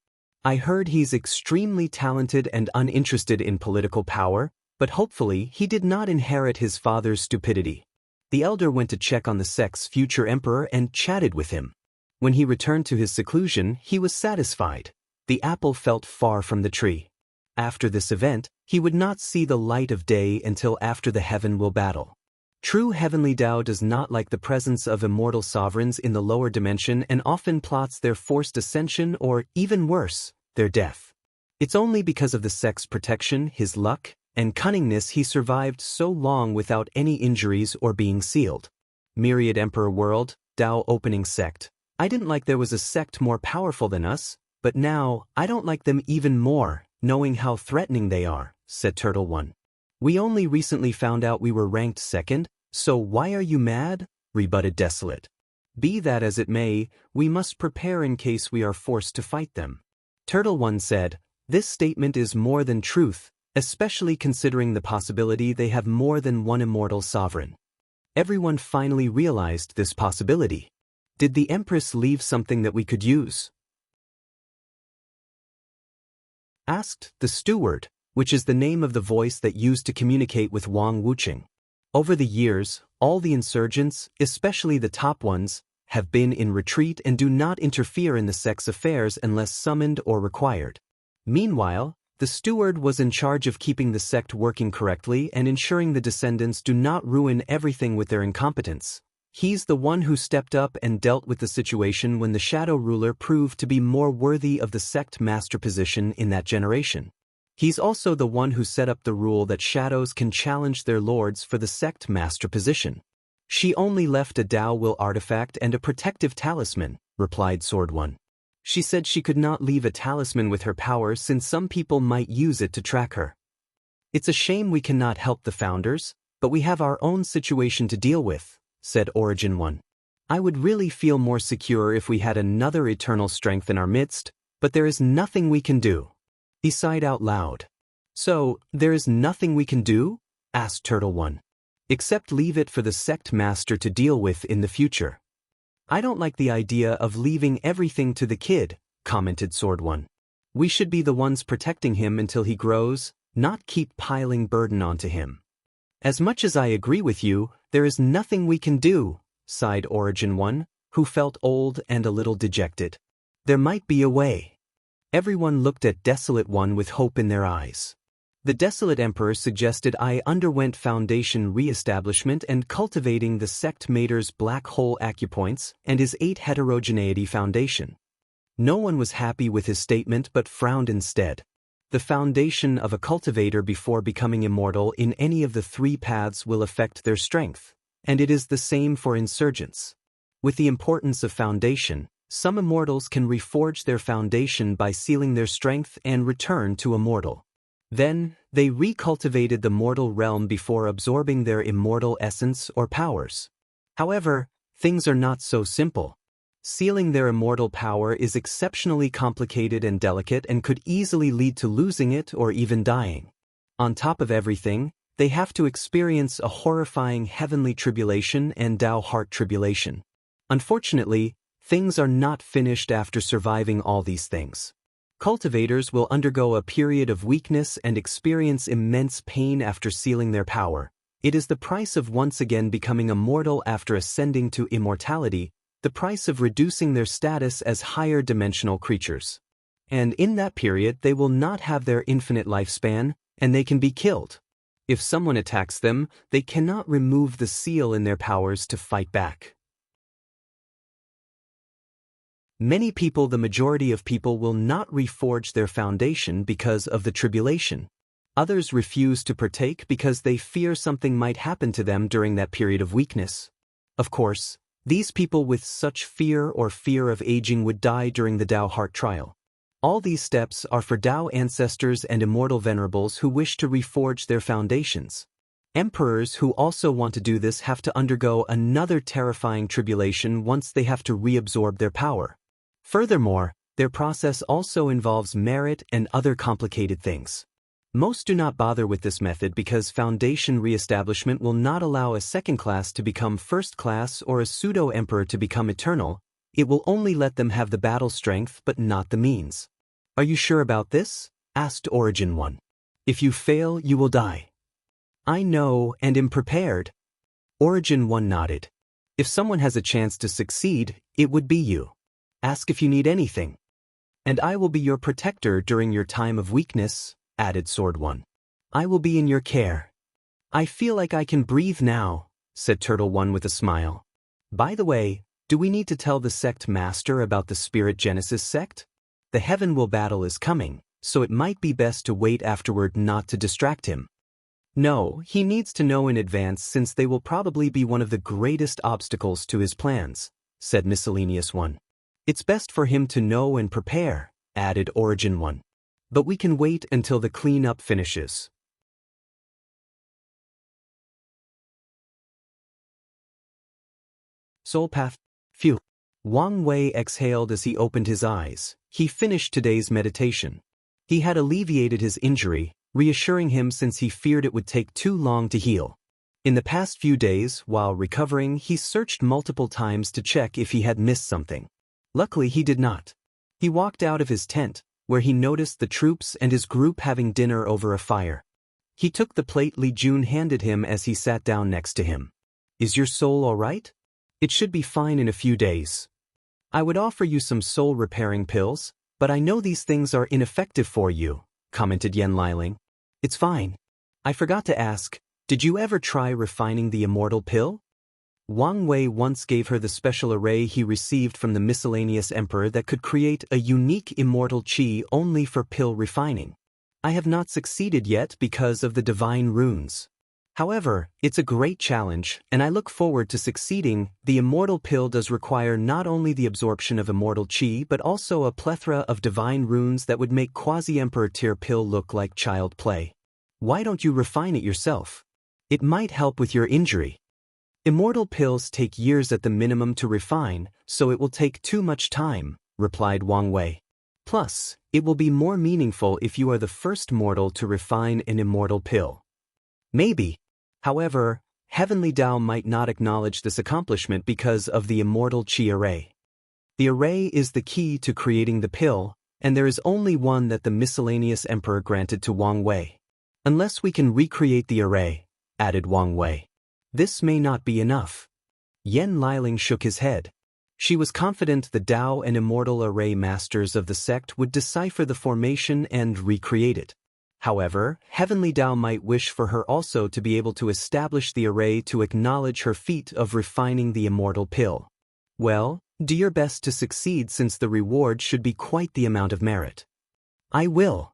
I heard he's extremely talented and uninterested in political power, but hopefully he did not inherit his father's stupidity." The elder went to check on the sect's future emperor and chatted with him. When he returned to his seclusion, he was satisfied. The apple felt far from the tree. After this event, he would not see the light of day until after the heaven will battle. True heavenly Tao does not like the presence of immortal sovereigns in the lower dimension and often plots their forced ascension or, even worse, their death. It's only because of the sect's protection, his luck, and cunningness he survived so long without any injuries or being sealed. Myriad Emperor World, Tao Opening Sect. "I didn't like there was a sect more powerful than us, but now I don't like them even more, knowing how threatening they are," said Turtle One. "We only recently found out we were ranked second, so why are you mad?" rebutted Desolate. "Be that as it may, we must prepare in case we are forced to fight them." Turtle One said, "This statement is more than truth, especially considering the possibility they have more than one immortal sovereign." Everyone finally realized this possibility. Did the Empress leave something that we could use? Asked the steward, which is the name of the voice that used to communicate with Wang Wuqing. Over the years, all the insurgents, especially the top ones, have been in retreat and do not interfere in the sect's affairs unless summoned or required. Meanwhile, the steward was in charge of keeping the sect working correctly and ensuring the descendants do not ruin everything with their incompetence. He's the one who stepped up and dealt with the situation when the shadow ruler proved to be more worthy of the sect master position in that generation. He's also the one who set up the rule that shadows can challenge their lords for the sect master position. "She only left a Tao will artifact and a protective talisman," replied Sword One. "She said she could not leave a talisman with her power since some people might use it to track her. It's a shame we cannot help the founders, but we have our own situation to deal with," said Origin One. "I would really feel more secure if we had another eternal strength in our midst, but there is nothing we can do." He sighed out loud. "So, there is nothing we can do?" asked Turtle One. "Except leave it for the sect master to deal with in the future." "I don't like the idea of leaving everything to the kid," commented Sword One. "We should be the ones protecting him until he grows, not keep piling burden onto him." "As much as I agree with you, there is nothing we can do," sighed Origin One, who felt old and a little dejected. "There might be a way." Everyone looked at Desolate One with hope in their eyes. The Desolate Emperor suggested I underwent foundation re-establishment and cultivating the sect Mater's black hole acupoints and his 8 heterogeneity foundation. No one was happy with his statement but frowned instead. The foundation of a cultivator before becoming immortal in any of the 3 paths will affect their strength, and it is the same for insurgents. With the importance of foundation, some immortals can reforge their foundation by sealing their strength and return to immortal. Then, they recultivated the mortal realm before absorbing their immortal essence or powers. However, things are not so simple. Sealing their immortal power is exceptionally complicated and delicate and could easily lead to losing it or even dying. On top of everything, they have to experience a horrifying heavenly tribulation and Tao heart tribulation. Unfortunately, things are not finished after surviving all these things. Cultivators will undergo a period of weakness and experience immense pain after sealing their power, It is the price of once again becoming immortal after ascending to immortality, the price of reducing their status as higher dimensional creatures. And in that period they will not have their infinite lifespan, and they can be killed. If someone attacks them, they cannot remove the seal in their powers to fight back. Many people, the majority of people, will not reforge their foundation because of the tribulation. Others refuse to partake because they fear something might happen to them during that period of weakness. Of course, these people with such fear or fear of aging would die during the Tao heart trial. All these steps are for Tao ancestors and immortal venerables who wish to reforge their foundations. Emperors who also want to do this have to undergo another terrifying tribulation once they have to reabsorb their power. Furthermore, their process also involves merit and other complicated things. Most do not bother with this method because foundation reestablishment will not allow a second class to become first class or a pseudo-emperor to become eternal. It will only let them have the battle strength but not the means. Are you sure about this? Asked Origin 1. If you fail, you will die. I know and am prepared. Origin 1 nodded. If someone has a chance to succeed, it would be you. Ask if you need anything. And I will be your protector during your time of weakness, added Sword 1. I will be in your care. I feel like I can breathe now, said Turtle 1 with a smile. By the way, do we need to tell the sect master about the Spirit Genesis sect? The Heaven Will battle is coming, so it might be best to wait afterward not to distract him. No, he needs to know in advance since they will probably be one of the greatest obstacles to his plans, said Miscellaneous 1. It's best for him to know and prepare, added Origin 1. But we can wait until the cleanup finishes. Soul Path. Phew. Wang Wei exhaled as he opened his eyes. He finished today's meditation. He had alleviated his injury, reassuring him since he feared it would take too long to heal. In the past few days, while recovering, he searched multiple times to check if he had missed something. Luckily, he did not. He walked out of his tent, where he noticed the troops and his group having dinner over a fire. He took the plate Li Jun handed him as he sat down next to him. Is your soul all right? It should be fine in a few days. I would offer you some soul-repairing pills, but I know these things are ineffective for you, commented Yan Liling. It's fine. I forgot to ask, did you ever try refining the Immortal pill? Wang Wei once gave her the special array he received from the Miscellaneous Emperor that could create a unique immortal qi only for pill refining. I have not succeeded yet because of the divine runes. However, it's a great challenge, and I look forward to succeeding. The Immortal pill does require not only the absorption of immortal qi but also a plethora of divine runes that would make Quasi-Emperor tier pill look like child play. Why don't you refine it yourself? It might help with your injury. Immortal pills take years at the minimum to refine, so it will take too much time, replied Wang Wei. Plus, it will be more meaningful if you are the first mortal to refine an immortal pill. Maybe. However, Heavenly Tao might not acknowledge this accomplishment because of the immortal qi array. The array is the key to creating the pill, and there is only one that the Miscellaneous Emperor granted to Wang Wei. Unless we can recreate the array, added Wang Wei. This may not be enough. Yan Liling shook his head. She was confident the Tao and Immortal Array masters of the sect would decipher the formation and recreate it. However, Heavenly Tao might wish for her also to be able to establish the array to acknowledge her feat of refining the Immortal pill. Well, do your best to succeed since the reward should be quite the amount of merit. I will.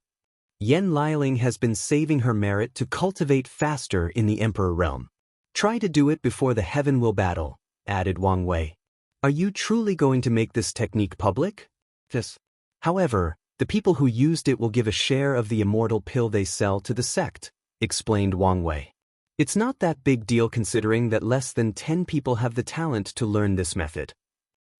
Yan Liling has been saving her merit to cultivate faster in the Emperor realm. Try to do it before the Heaven Will battle, added Wang Wei. Are you truly going to make this technique public? Yes. However, the people who used it will give a share of the immortal pill they sell to the sect, explained Wang Wei. It's not that big deal considering that less than 10 people have the talent to learn this method.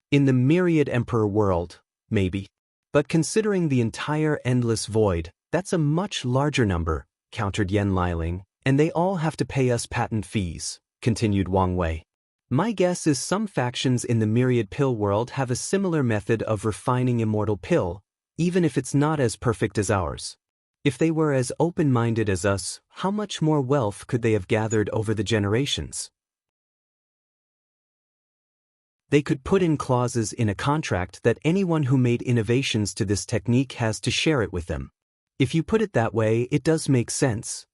In the myriad Emperor world, maybe. But considering the entire endless void, that's a much larger number, countered Yan Liling. And they all have to pay us patent fees, continued Wang Wei. My guess is some factions in the myriad pill world have a similar method of refining immortal pill, even if it's not as perfect as ours. If they were as open-minded as us, how much more wealth could they have gathered over the generations? They could put in clauses in a contract that anyone who made innovations to this technique has to share it with them. If you put it that way, it does make sense.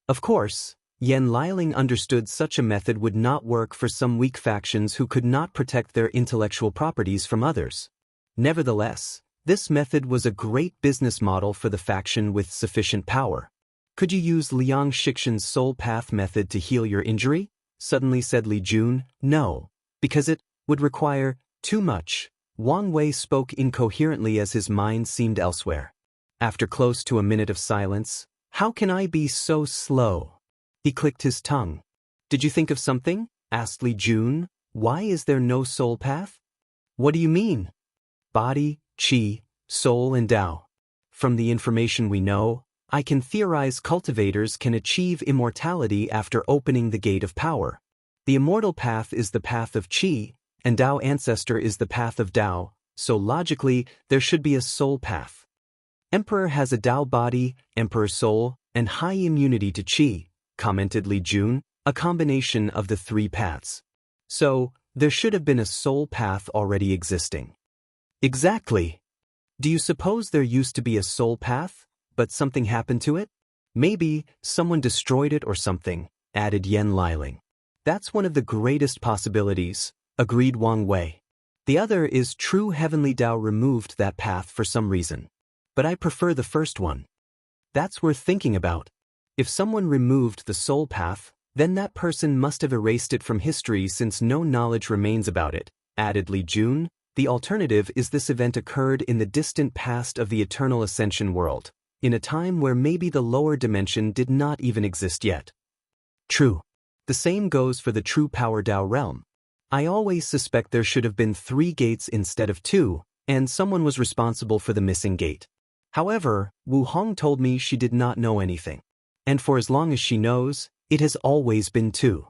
Of course, Yen Liling understood such a method would not work for some weak factions who could not protect their intellectual properties from others. Nevertheless, this method was a great business model for the faction with sufficient power. Could you use Liang Shixin's soul path method to heal your injury? Suddenly said Li Jun. No, because it would require too much. Wang Wei spoke incoherently as his mind seemed elsewhere. After close to a minute of silence, how can I be so slow? He clicked his tongue. Did you think of something? Asked Li Jun. Why is there no soul path? What do you mean? Body, qi, soul and Tao. From the information we know, I can theorize cultivators can achieve immortality after opening the gate of power. The immortal path is the path of qi, and Tao ancestor is the path of Tao, so logically, there should be a soul path. Emperor has a Tao body, Emperor soul, and high immunity to qi, commented Li Jun, a combination of the three paths. So, there should have been a soul path already existing. Exactly. Do you suppose there used to be a soul path, but something happened to it? Maybe someone destroyed it or something, added Yen Liling. That's one of the greatest possibilities, agreed Wang Wei. The other is true heavenly Tao removed that path for some reason. But I prefer the first one. That's worth thinking about. If someone removed the soul path, then that person must have erased it from history since no knowledge remains about it, added Li Jun. The alternative is this event occurred in the distant past of the eternal ascension world, in a time where maybe the lower dimension did not even exist yet. True. The same goes for the true power Tao realm. I always suspect there should have been 3 gates instead of 2, and someone was responsible for the missing gate. However, Wu Hong told me she did not know anything. And for as long as she knows, it has always been 2.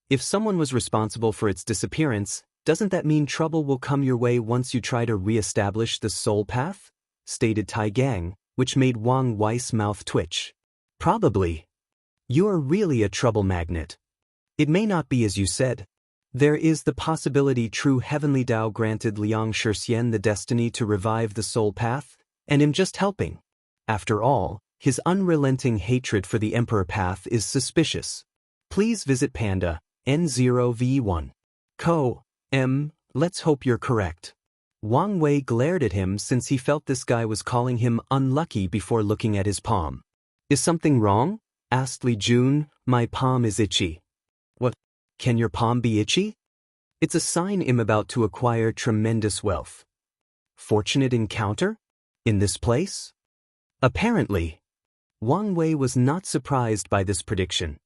If someone was responsible for its disappearance, doesn't that mean trouble will come your way once you try to re-establish the soul path? Stated Tai Gang, which made Wang Wei's mouth twitch. Probably. You're really a trouble magnet. It may not be as you said. There is the possibility true heavenly Tao granted Liang Shixin the destiny to revive the soul path, and him just helping. After all, his unrelenting hatred for the Emperor path is suspicious. Please visit Panda, N0V1. Let's hope you're correct. Wang Wei glared at him since he felt this guy was calling him unlucky before looking at his palm. Is something wrong? Asked Li Jun. My palm is itchy. What? Can your palm be itchy? It's a sign I'm about to acquire tremendous wealth. Fortunate encounter? In this place? Apparently. Wang Wei was not surprised by this prediction.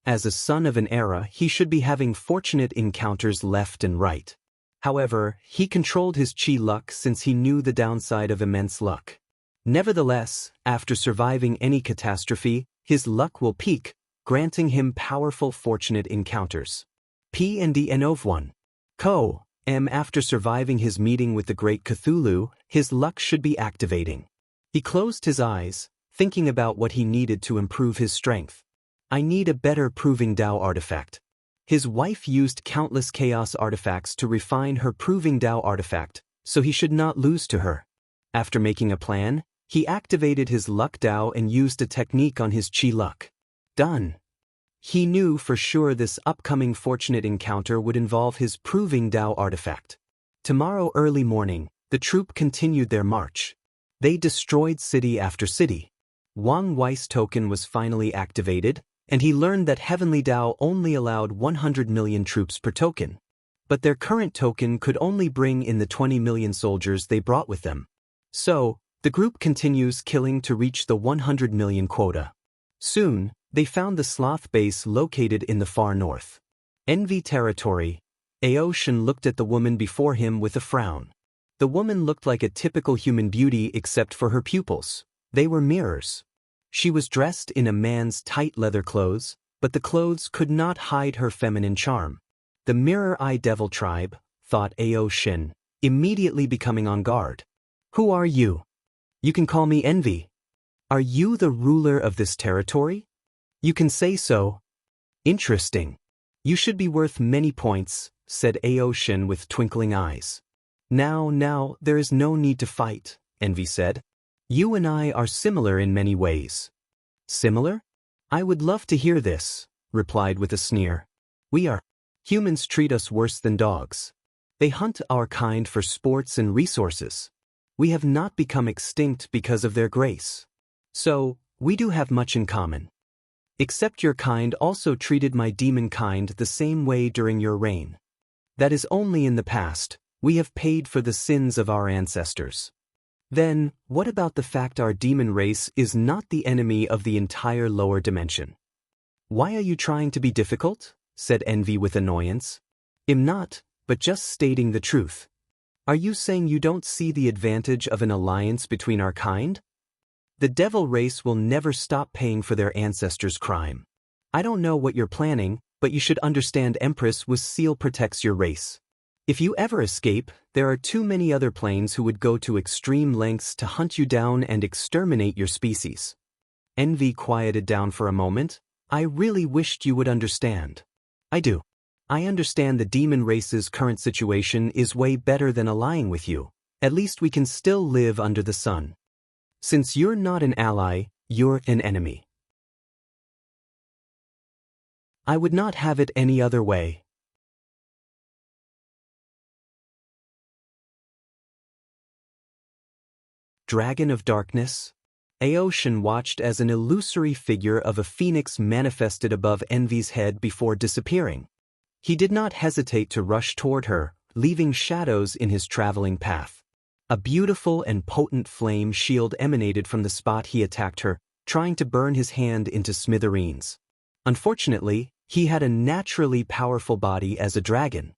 As a son of an era, he should be having fortunate encounters left and right. However, he controlled his qi luck since he knew the downside of immense luck. Nevertheless, after surviving any catastrophe, his luck will peak, granting him powerful fortunate encounters. P&D-N-1. After surviving his meeting with the Great Cthulhu, his luck should be activating. He closed his eyes, thinking about what he needed to improve his strength. I need a better proving Tao artifact. His wife used countless chaos artifacts to refine her proving Tao artifact, so he should not lose to her. After making a plan, he activated his luck Tao and used a technique on his qi luck. Done. He knew for sure this upcoming fortunate encounter would involve his proving Tao artifact. Tomorrow early morning, the troop continued their march. They destroyed city after city. Wang Wei's token was finally activated, and he learned that Heavenly Tao only allowed 100 million troops per token. But their current token could only bring in the 20 million soldiers they brought with them. So, the group continues killing to reach the 100 million quota. Soon, they found the sloth base located in the far north. Envy territory. Aoshin looked at the woman before him with a frown. The woman looked like a typical human beauty except for her pupils. They were mirrors. She was dressed in a man's tight leather clothes, but the clothes could not hide her feminine charm. The Mirror Eye Devil tribe, thought Aoshin, immediately becoming on guard. Who are you? You can call me Envy. Are you the ruler of this territory? You can say so. Interesting. You should be worth many points, said Aoshin with twinkling eyes. Now, there is no need to fight, Envy said. You and I are similar in many ways. Similar? I would love to hear this, replied with a sneer. We are. Humans treat us worse than dogs. They hunt our kind for sports and resources. We have not become extinct because of their grace. So, we do have much in common. Except your kind also treated my demon kind the same way during your reign. That is only in the past. We have paid for the sins of our ancestors. Then, what about the fact our demon race is not the enemy of the entire lower dimension? Why are you trying to be difficult? Said Envy with annoyance. I'm not, but just stating the truth. Are you saying you don't see the advantage of an alliance between our kind? The devil race will never stop paying for their ancestors' crime. I don't know what you're planning, but you should understand Empress Wuxia protects your race. If you ever escape, there are too many other planes who would go to extreme lengths to hunt you down and exterminate your species. Envy quieted down for a moment. I really wished you would understand. I do. I understand the demon race's current situation is way better than allying with you. At least we can still live under the sun. Since you're not an ally, you're an enemy. I would not have it any other way. Dragon of Darkness? Aoshin watched as an illusory figure of a phoenix manifested above Envy's head before disappearing. He did not hesitate to rush toward her, leaving shadows in his traveling path. A beautiful and potent flame shield emanated from the spot he attacked her, trying to burn his hand into smithereens. Unfortunately, he had a naturally powerful body as a dragon.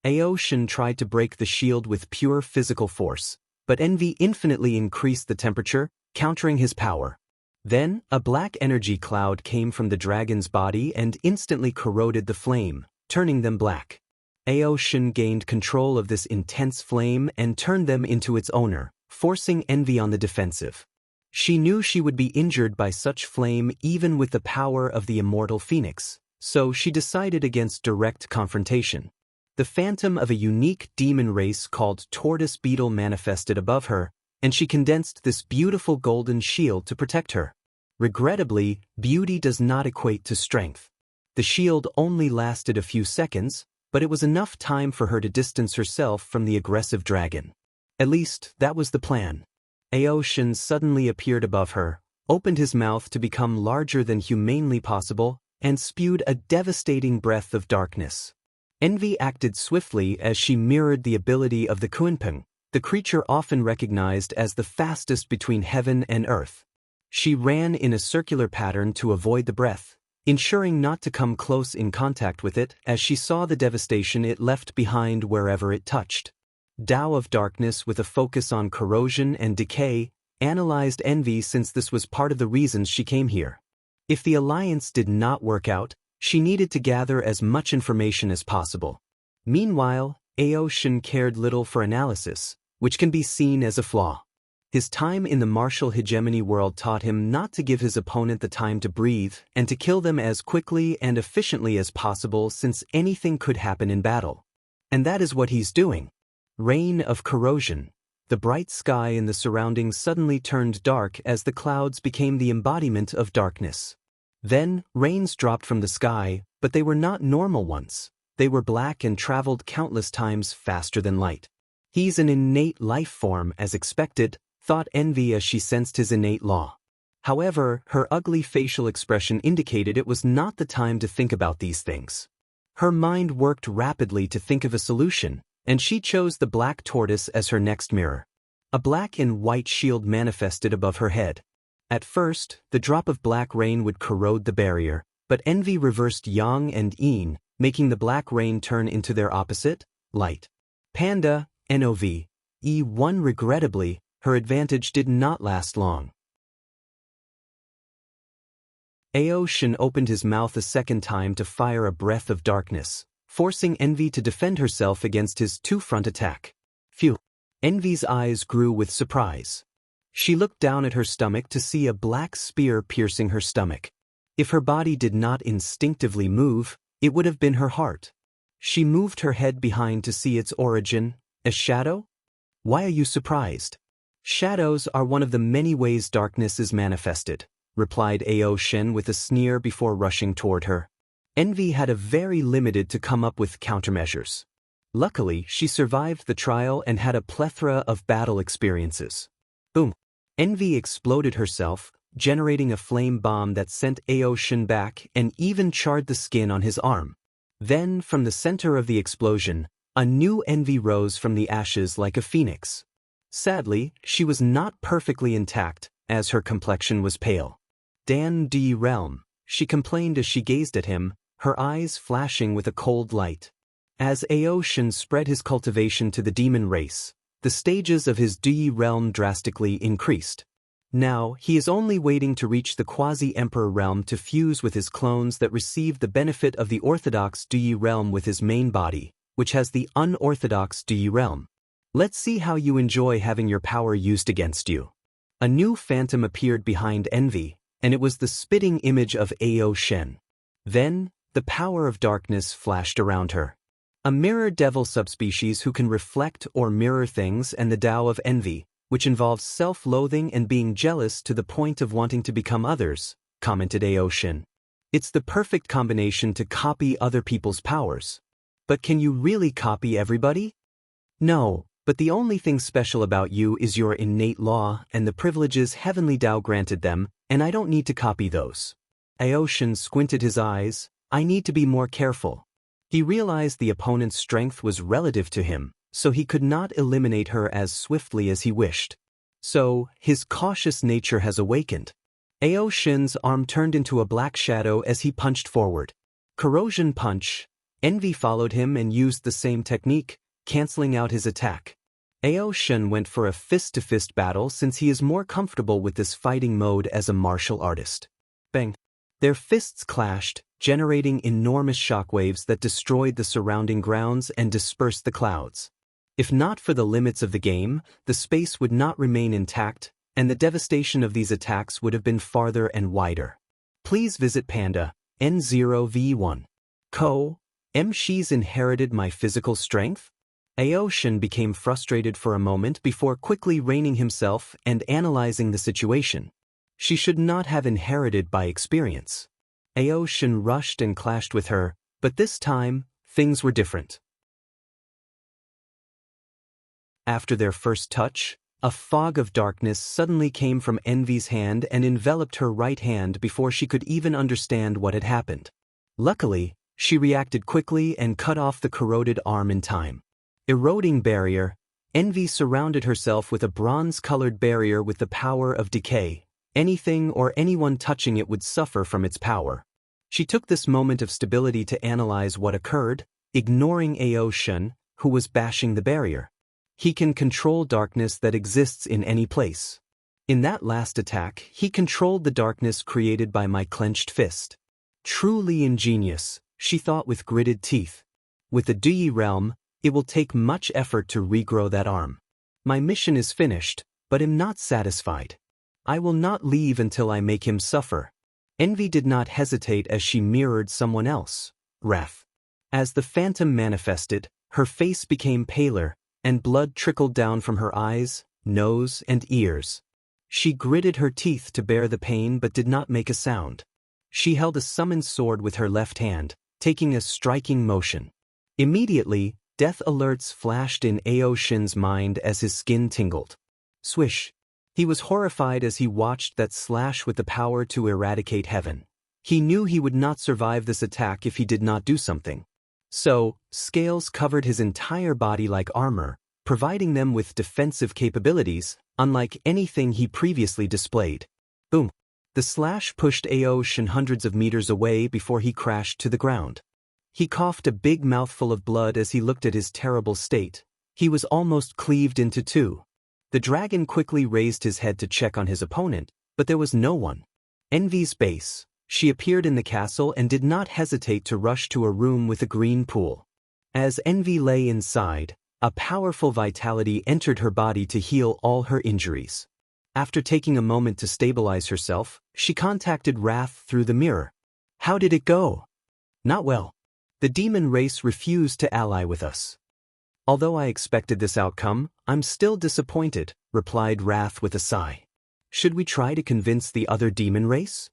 Aoshin tried to break the shield with pure physical force, but Envy infinitely increased the temperature, countering his power. Then, a black energy cloud came from the dragon's body and instantly corroded the flame, turning them black. Aoshin gained control of this intense flame and turned them into its owner, forcing Envy on the defensive. She knew she would be injured by such flame even with the power of the immortal phoenix, so she decided against direct confrontation. The phantom of a unique demon race called Tortoise Beetle manifested above her, and she condensed this beautiful golden shield to protect her. Regrettably, beauty does not equate to strength. The shield only lasted a few seconds, but it was enough time for her to distance herself from the aggressive dragon. At least, that was the plan. Aoshin suddenly appeared above her, opened his mouth to become larger than humanly possible, and spewed a devastating breath of darkness. Envy acted swiftly as she mirrored the ability of the Kunpeng, the creature often recognized as the fastest between heaven and earth. She ran in a circular pattern to avoid the breath, ensuring not to come close in contact with it as she saw the devastation it left behind wherever it touched. Tao of Darkness with a focus on corrosion and decay, analyzed Envy since this was part of the reasons she came here. If the alliance did not work out, she needed to gather as much information as possible. Meanwhile, Aoshin cared little for analysis, which can be seen as a flaw. His time in the martial hegemony world taught him not to give his opponent the time to breathe and to kill them as quickly and efficiently as possible since anything could happen in battle. And that is what he's doing. Rain of corrosion. The bright sky in the surroundings suddenly turned dark as the clouds became the embodiment of darkness. Then, rains dropped from the sky, but they were not normal ones. They were black and traveled countless times faster than light. He's an innate life form, as expected, thought Envy as she sensed his innate law. However, her ugly facial expression indicated it was not the time to think about these things. Her mind worked rapidly to think of a solution, and she chose the black tortoise as her next mirror. A black and white shield manifested above her head. At first, the drop of black rain would corrode the barrier, but Envy reversed yang and yin, making the black rain turn into their opposite, light. Panda, NOV, E1 regrettably, her advantage did not last long. Aoshin opened his mouth a second time to fire a breath of darkness, forcing Envy to defend herself against his two-front attack. Phew! Envy's eyes grew with surprise. She looked down at her stomach to see a black spear piercing her stomach. If her body did not instinctively move, it would have been her heart. She moved her head behind to see its origin. A shadow? Why are you surprised? Shadows are one of the many ways darkness is manifested, replied Ao Shen with a sneer before rushing toward her. Envy had a very limited to come up with countermeasures. Luckily, she survived the trial and had a plethora of battle experiences. Boom! Envy exploded herself, generating a flame bomb that sent Ao Shen back and even charred the skin on his arm. Then, from the center of the explosion, a new Envy rose from the ashes like a phoenix. Sadly, she was not perfectly intact, as her complexion was pale. Dan Di Realm, she complained as she gazed at him, her eyes flashing with a cold light. As Ao Shen spread his cultivation to the demon race, the stages of his Di realm drastically increased. Now, he is only waiting to reach the quasi-emperor realm to fuse with his clones that receive the benefit of the orthodox Di realm with his main body, which has the unorthodox Di realm. Let's see how you enjoy having your power used against you. A new phantom appeared behind Envy, and it was the spitting image of Ao Shen. Then, the power of darkness flashed around her. A mirror devil subspecies who can reflect or mirror things, and the Tao of envy, which involves self-loathing and being jealous to the point of wanting to become others, commented Ao Shen. It's the perfect combination to copy other people's powers. But can you really copy everybody? No, but the only thing special about you is your innate law and the privileges Heavenly Tao granted them, and I don't need to copy those. Ao Shen squinted his eyes. I need to be more careful. He realized the opponent's strength was relative to him, so he could not eliminate her as swiftly as he wished. So, his cautious nature has awakened. Ao Shen's arm turned into a black shadow as he punched forward. Corrosion punch. Envy followed him and used the same technique, canceling out his attack. Ao Shen went for a fist-to-fist battle since he is more comfortable with this fighting mode as a martial artist. Bang! Their fists clashed, generating enormous shockwaves that destroyed the surrounding grounds and dispersed the clouds. If not for the limits of the game, the space would not remain intact, and the devastation of these attacks would have been farther and wider. Please visit Panda, N0V1. Co. M. She's inherited my physical strength? Ao Shen became frustrated for a moment before quickly reining himself and analyzing the situation. She should not have inherited by experience. Ao Shen rushed and clashed with her, but this time, things were different. After their first touch, a fog of darkness suddenly came from Envy's hand and enveloped her right hand before she could even understand what had happened. Luckily, she reacted quickly and cut off the corroded arm in time. Eroding barrier, Envy surrounded herself with a bronze-colored barrier with the power of decay. Anything or anyone touching it would suffer from its power. She took this moment of stability to analyze what occurred, ignoring Ao Shen, who was bashing the barrier. He can control darkness that exists in any place. In that last attack, he controlled the darkness created by my clenched fist. Truly ingenious, she thought with gritted teeth. With the Dui realm, it will take much effort to regrow that arm. My mission is finished, but am not satisfied. I will not leave until I make him suffer. Envy did not hesitate as she mirrored someone else, wrath. As the phantom manifested, her face became paler, and blood trickled down from her eyes, nose, and ears. She gritted her teeth to bear the pain but did not make a sound. She held a summoned sword with her left hand, taking a striking motion. Immediately, death alerts flashed in Ao Shen's mind as his skin tingled. Swish! He was horrified as he watched that slash with the power to eradicate heaven. He knew he would not survive this attack if he did not do something. So, scales covered his entire body like armor, providing them with defensive capabilities, unlike anything he previously displayed. Boom! The slash pushed Ao Shen hundreds of meters away before he crashed to the ground. He coughed a big mouthful of blood as he looked at his terrible state. He was almost cleaved into two. The dragon quickly raised his head to check on his opponent, but there was no one. Envy's base. She appeared in the castle and did not hesitate to rush to a room with a green pool. As Envy lay inside, A powerful vitality entered her body to heal all her injuries. After taking a moment to stabilize herself, she contacted Wrath through the mirror. How did it go? Not well. The demon race refused to ally with us. Although I expected this outcome, I'm still disappointed, replied Wrath with a sigh. Should we try to convince the other demon race?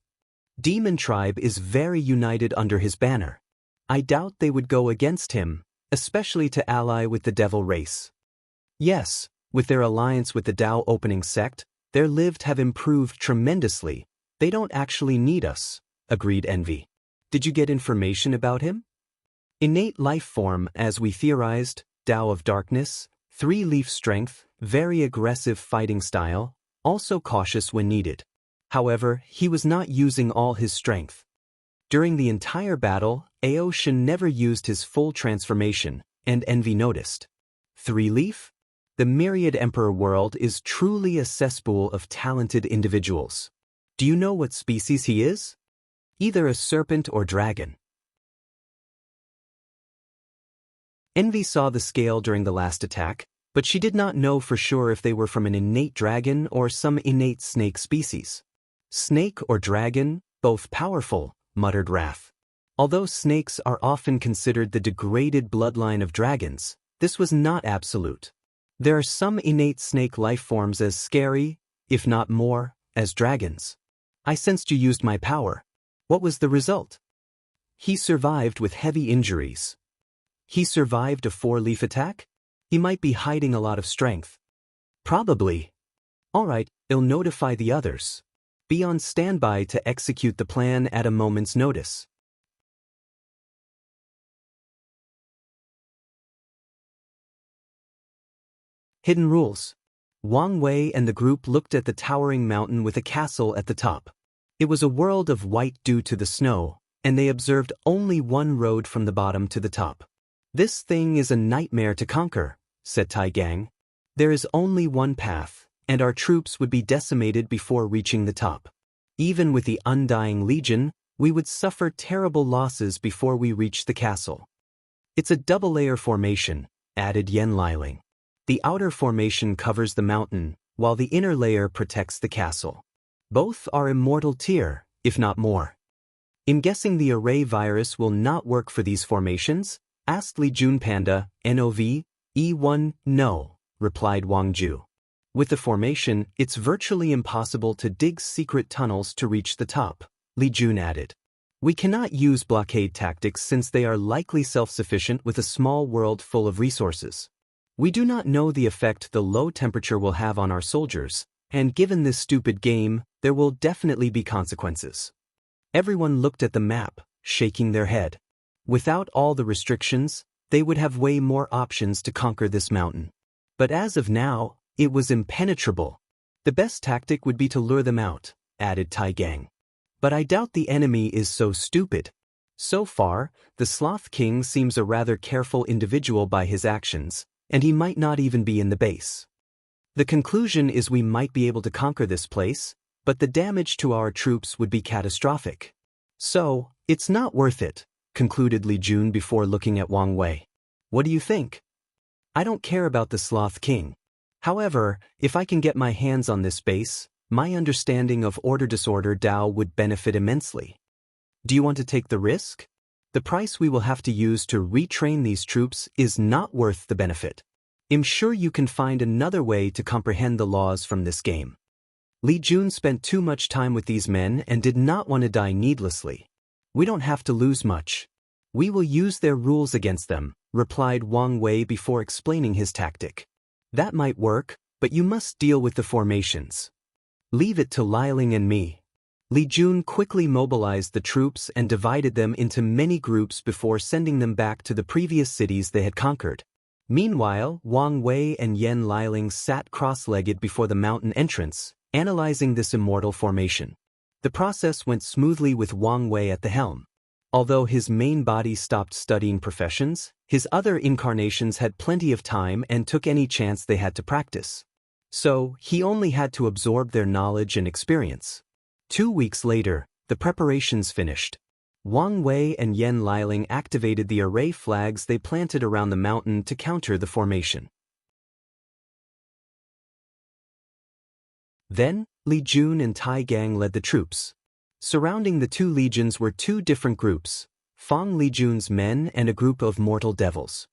Demon tribe is very united under his banner. I doubt they would go against him, especially to ally with the devil race. Yes, with their alliance with the Tao opening sect, their lived have improved tremendously. They don't actually need us, agreed Envy. Did you get information about him? Innate life form, as we theorized, Tao of darkness, 3-leaf strength, very aggressive fighting style, also cautious when needed. However, he was not using all his strength. During the entire battle, Aoshin never used his full transformation, and Envy noticed. 3-leaf? The Myriad Emperor world is truly a cesspool of talented individuals. Do you know what species he is? Either a serpent or dragon. Envy saw the scale during the last attack, but she did not know for sure if they were from an innate dragon or some innate snake species. Snake or dragon, both powerful, muttered Wrath. Although snakes are often considered the degraded bloodline of dragons, this was not absolute. There are some innate snake life forms as scary, if not more, as dragons. I sensed you used my power. What was the result? He survived with heavy injuries. He survived a 4-leaf attack? He might be hiding a lot of strength. Probably. All right, I'll notify the others. Be on standby to execute the plan at a moment's notice. Hidden rules. Wang Wei and the group looked at the towering mountain with a castle at the top. It was a world of white due to the snow, and they observed only one road from the bottom to the top. This thing is a nightmare to conquer, said Tai Gang. There is only one path, and our troops would be decimated before reaching the top. Even with the Undying Legion, we would suffer terrible losses before we reach the castle. It's a double-layer formation, added Yen Liling. The outer formation covers the mountain, while the inner layer protects the castle. Both are immortal tier, if not more. I'm guessing the array virus will not work for these formations? Asked Li Jun Panda, NOV, E1, no, replied Wang Ju. With the formation, it's virtually impossible to dig secret tunnels to reach the top, Li Jun added. We cannot use blockade tactics since they are likely self-sufficient with a small world full of resources. We do not know the effect the low temperature will have on our soldiers, and given this stupid game, there will definitely be consequences. Everyone looked at the map, shaking their head. Without all the restrictions, they would have way more options to conquer this mountain. But as of now, it was impenetrable. The best tactic would be to lure them out, added Tai Gang. But I doubt the enemy is so stupid. So far, the Sloth King seems a rather careful individual by his actions, and he might not even be in the base. The conclusion is we might be able to conquer this place, but the damage to our troops would be catastrophic. So, it's not worth it, concluded Li Jun before looking at Wang Wei. What do you think? I don't care about the Sloth King. However, if I can get my hands on this base, my understanding of order disorder Tao would benefit immensely. Do you want to take the risk? The price we will have to use to retrain these troops is not worth the benefit. I'm sure you can find another way to comprehend the laws from this game. Li Jun spent too much time with these men and did not want to die needlessly. We don't have to lose much. We will use their rules against them, replied Wang Wei before explaining his tactic. That might work, but you must deal with the formations. Leave it to Liling and me. Li Jun quickly mobilized the troops and divided them into many groups before sending them back to the previous cities they had conquered. Meanwhile, Wang Wei and Yen Liling sat cross-legged before the mountain entrance, analyzing this immortal formation. The process went smoothly with Wang Wei at the helm. Although his main body stopped studying professions, his other incarnations had plenty of time and took any chance they had to practice. So, he only had to absorb their knowledge and experience. 2 weeks later, the preparations finished. Wang Wei and Yan Liling activated the array flags they planted around the mountain to counter the formation. Then, Li Jun and Tai Gang led the troops. Surrounding the two legions were two different groups, Fang Li Jun's men and a group of mortal devils.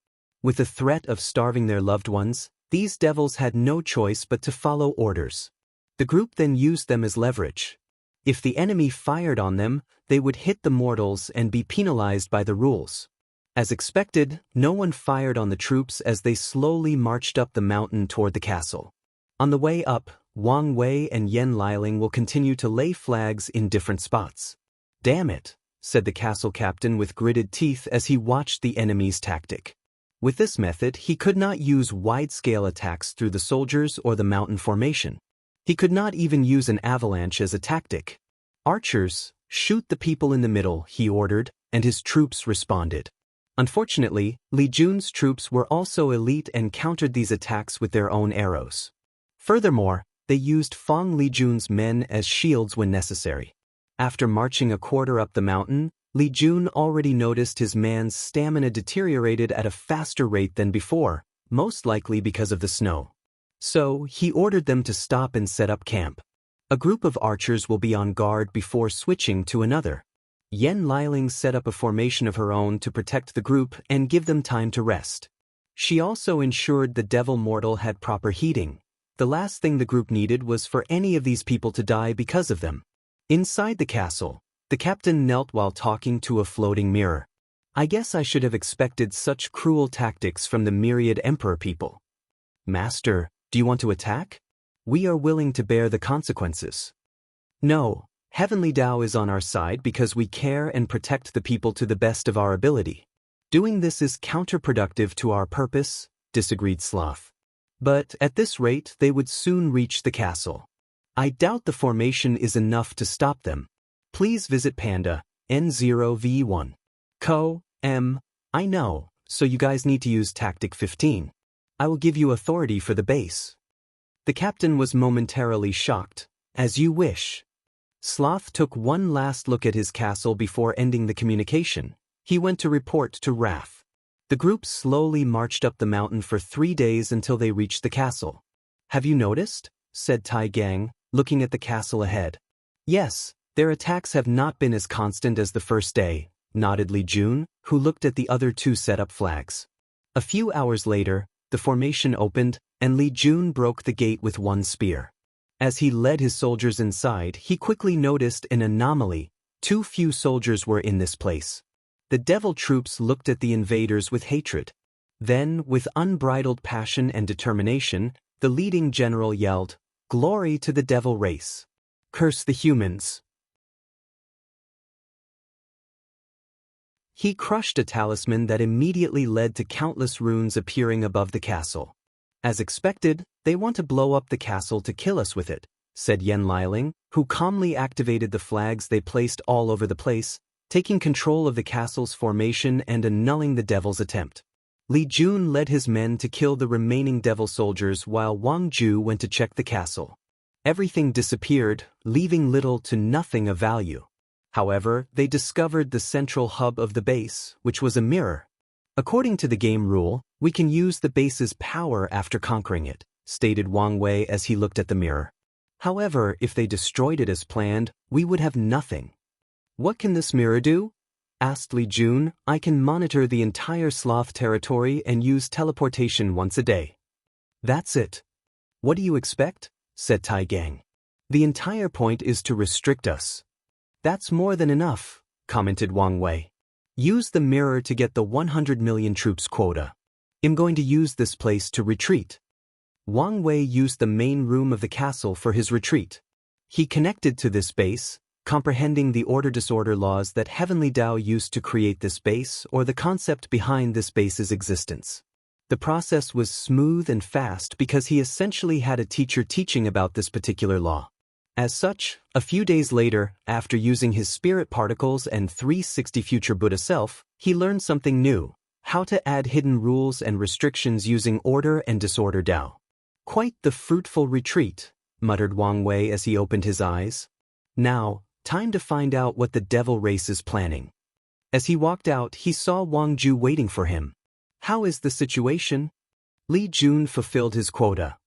With the threat of starving their loved ones, these devils had no choice but to follow orders. The group then used them as leverage. If the enemy fired on them, they would hit the mortals and be penalized by the rules. As expected, no one fired on the troops as they slowly marched up the mountain toward the castle. On the way up, Wang Wei and Yan Liling will continue to lay flags in different spots. "Damn it," said the castle captain with gritted teeth as he watched the enemy's tactic. With this method, he could not use wide-scale attacks through the soldiers or the mountain formation. He could not even use an avalanche as a tactic. "Archers, shoot the people in the middle," he ordered, and his troops responded. Unfortunately, Li Jun's troops were also elite and countered these attacks with their own arrows. Furthermore, they used Fang Li Jun's men as shields when necessary. After marching a quarter up the mountain, Li Jun already noticed his man's stamina deteriorated at a faster rate than before, most likely because of the snow. So, he ordered them to stop and set up camp. A group of archers will be on guard before switching to another. Yan Liling set up a formation of her own to protect the group and give them time to rest. She also ensured the devil mortal had proper heating. The last thing the group needed was for any of these people to die because of them. Inside the castle, the captain knelt while talking to a floating mirror. "I guess I should have expected such cruel tactics from the myriad emperor people. Master, do you want to attack? We are willing to bear the consequences." "No, Heavenly Tao is on our side because we care and protect the people to the best of our ability. Doing this is counterproductive to our purpose," disagreed Sloth. "But at this rate they would soon reach the castle. I doubt the formation is enough to stop them. Please visit Panda, N0V1. I know, so you guys need to use Tactic 15. I will give you authority for the base." The captain was momentarily shocked. "As you wish." Sloth took one last look at his castle before ending the communication. He went to report to Wrath. The group slowly marched up the mountain for 3 days until they reached the castle. "Have you noticed?" said Tai Gang, looking at the castle ahead. "Yes, their attacks have not been as constant as the first day," nodded Li Jun, who looked at the other two set-up flags. A few hours later, the formation opened, and Li Jun broke the gate with one spear. As he led his soldiers inside, he quickly noticed an anomaly. Too few soldiers were in this place. The devil troops looked at the invaders with hatred. Then, with unbridled passion and determination, the leading general yelled, "Glory to the devil race! Curse the humans!" He crushed a talisman that immediately led to countless runes appearing above the castle. "As expected, they want to blow up the castle to kill us with it," said Yan Liling, who calmly activated the flags they placed all over the place, taking control of the castle's formation and annulling the devil's attempt. Li Jun led his men to kill the remaining devil soldiers while Wang Ju went to check the castle. Everything disappeared, leaving little to nothing of value. However, they discovered the central hub of the base, which was a mirror. "According to the game rule, we can use the base's power after conquering it," stated Wang Wei as he looked at the mirror. "However, if they destroyed it as planned, we would have nothing." "What can this mirror do?" asked Li Jun. "I can monitor the entire Sloth territory and use teleportation once a day." "That's it." "What do you expect?" said Tai Gang. "The entire point is to restrict us." "That's more than enough," commented Wang Wei. "Use the mirror to get the 100 million troops quota. I'm going to use this place to retreat." Wang Wei used the main room of the castle for his retreat. He connected to this base, comprehending the order-disorder laws that Heavenly Tao used to create this base or the concept behind this base's existence. The process was smooth and fast because he essentially had a teacher teaching about this particular law. As such, a few days later, after using his spirit particles and 360 future Buddha self, he learned something new: how to add hidden rules and restrictions using order and disorder Tao. "Quite the fruitful retreat," muttered Wang Wei as he opened his eyes. "Now, time to find out what the devil race is planning." As he walked out, he saw Wang Ju waiting for him. "How is the situation?" Li Jun fulfilled his quota.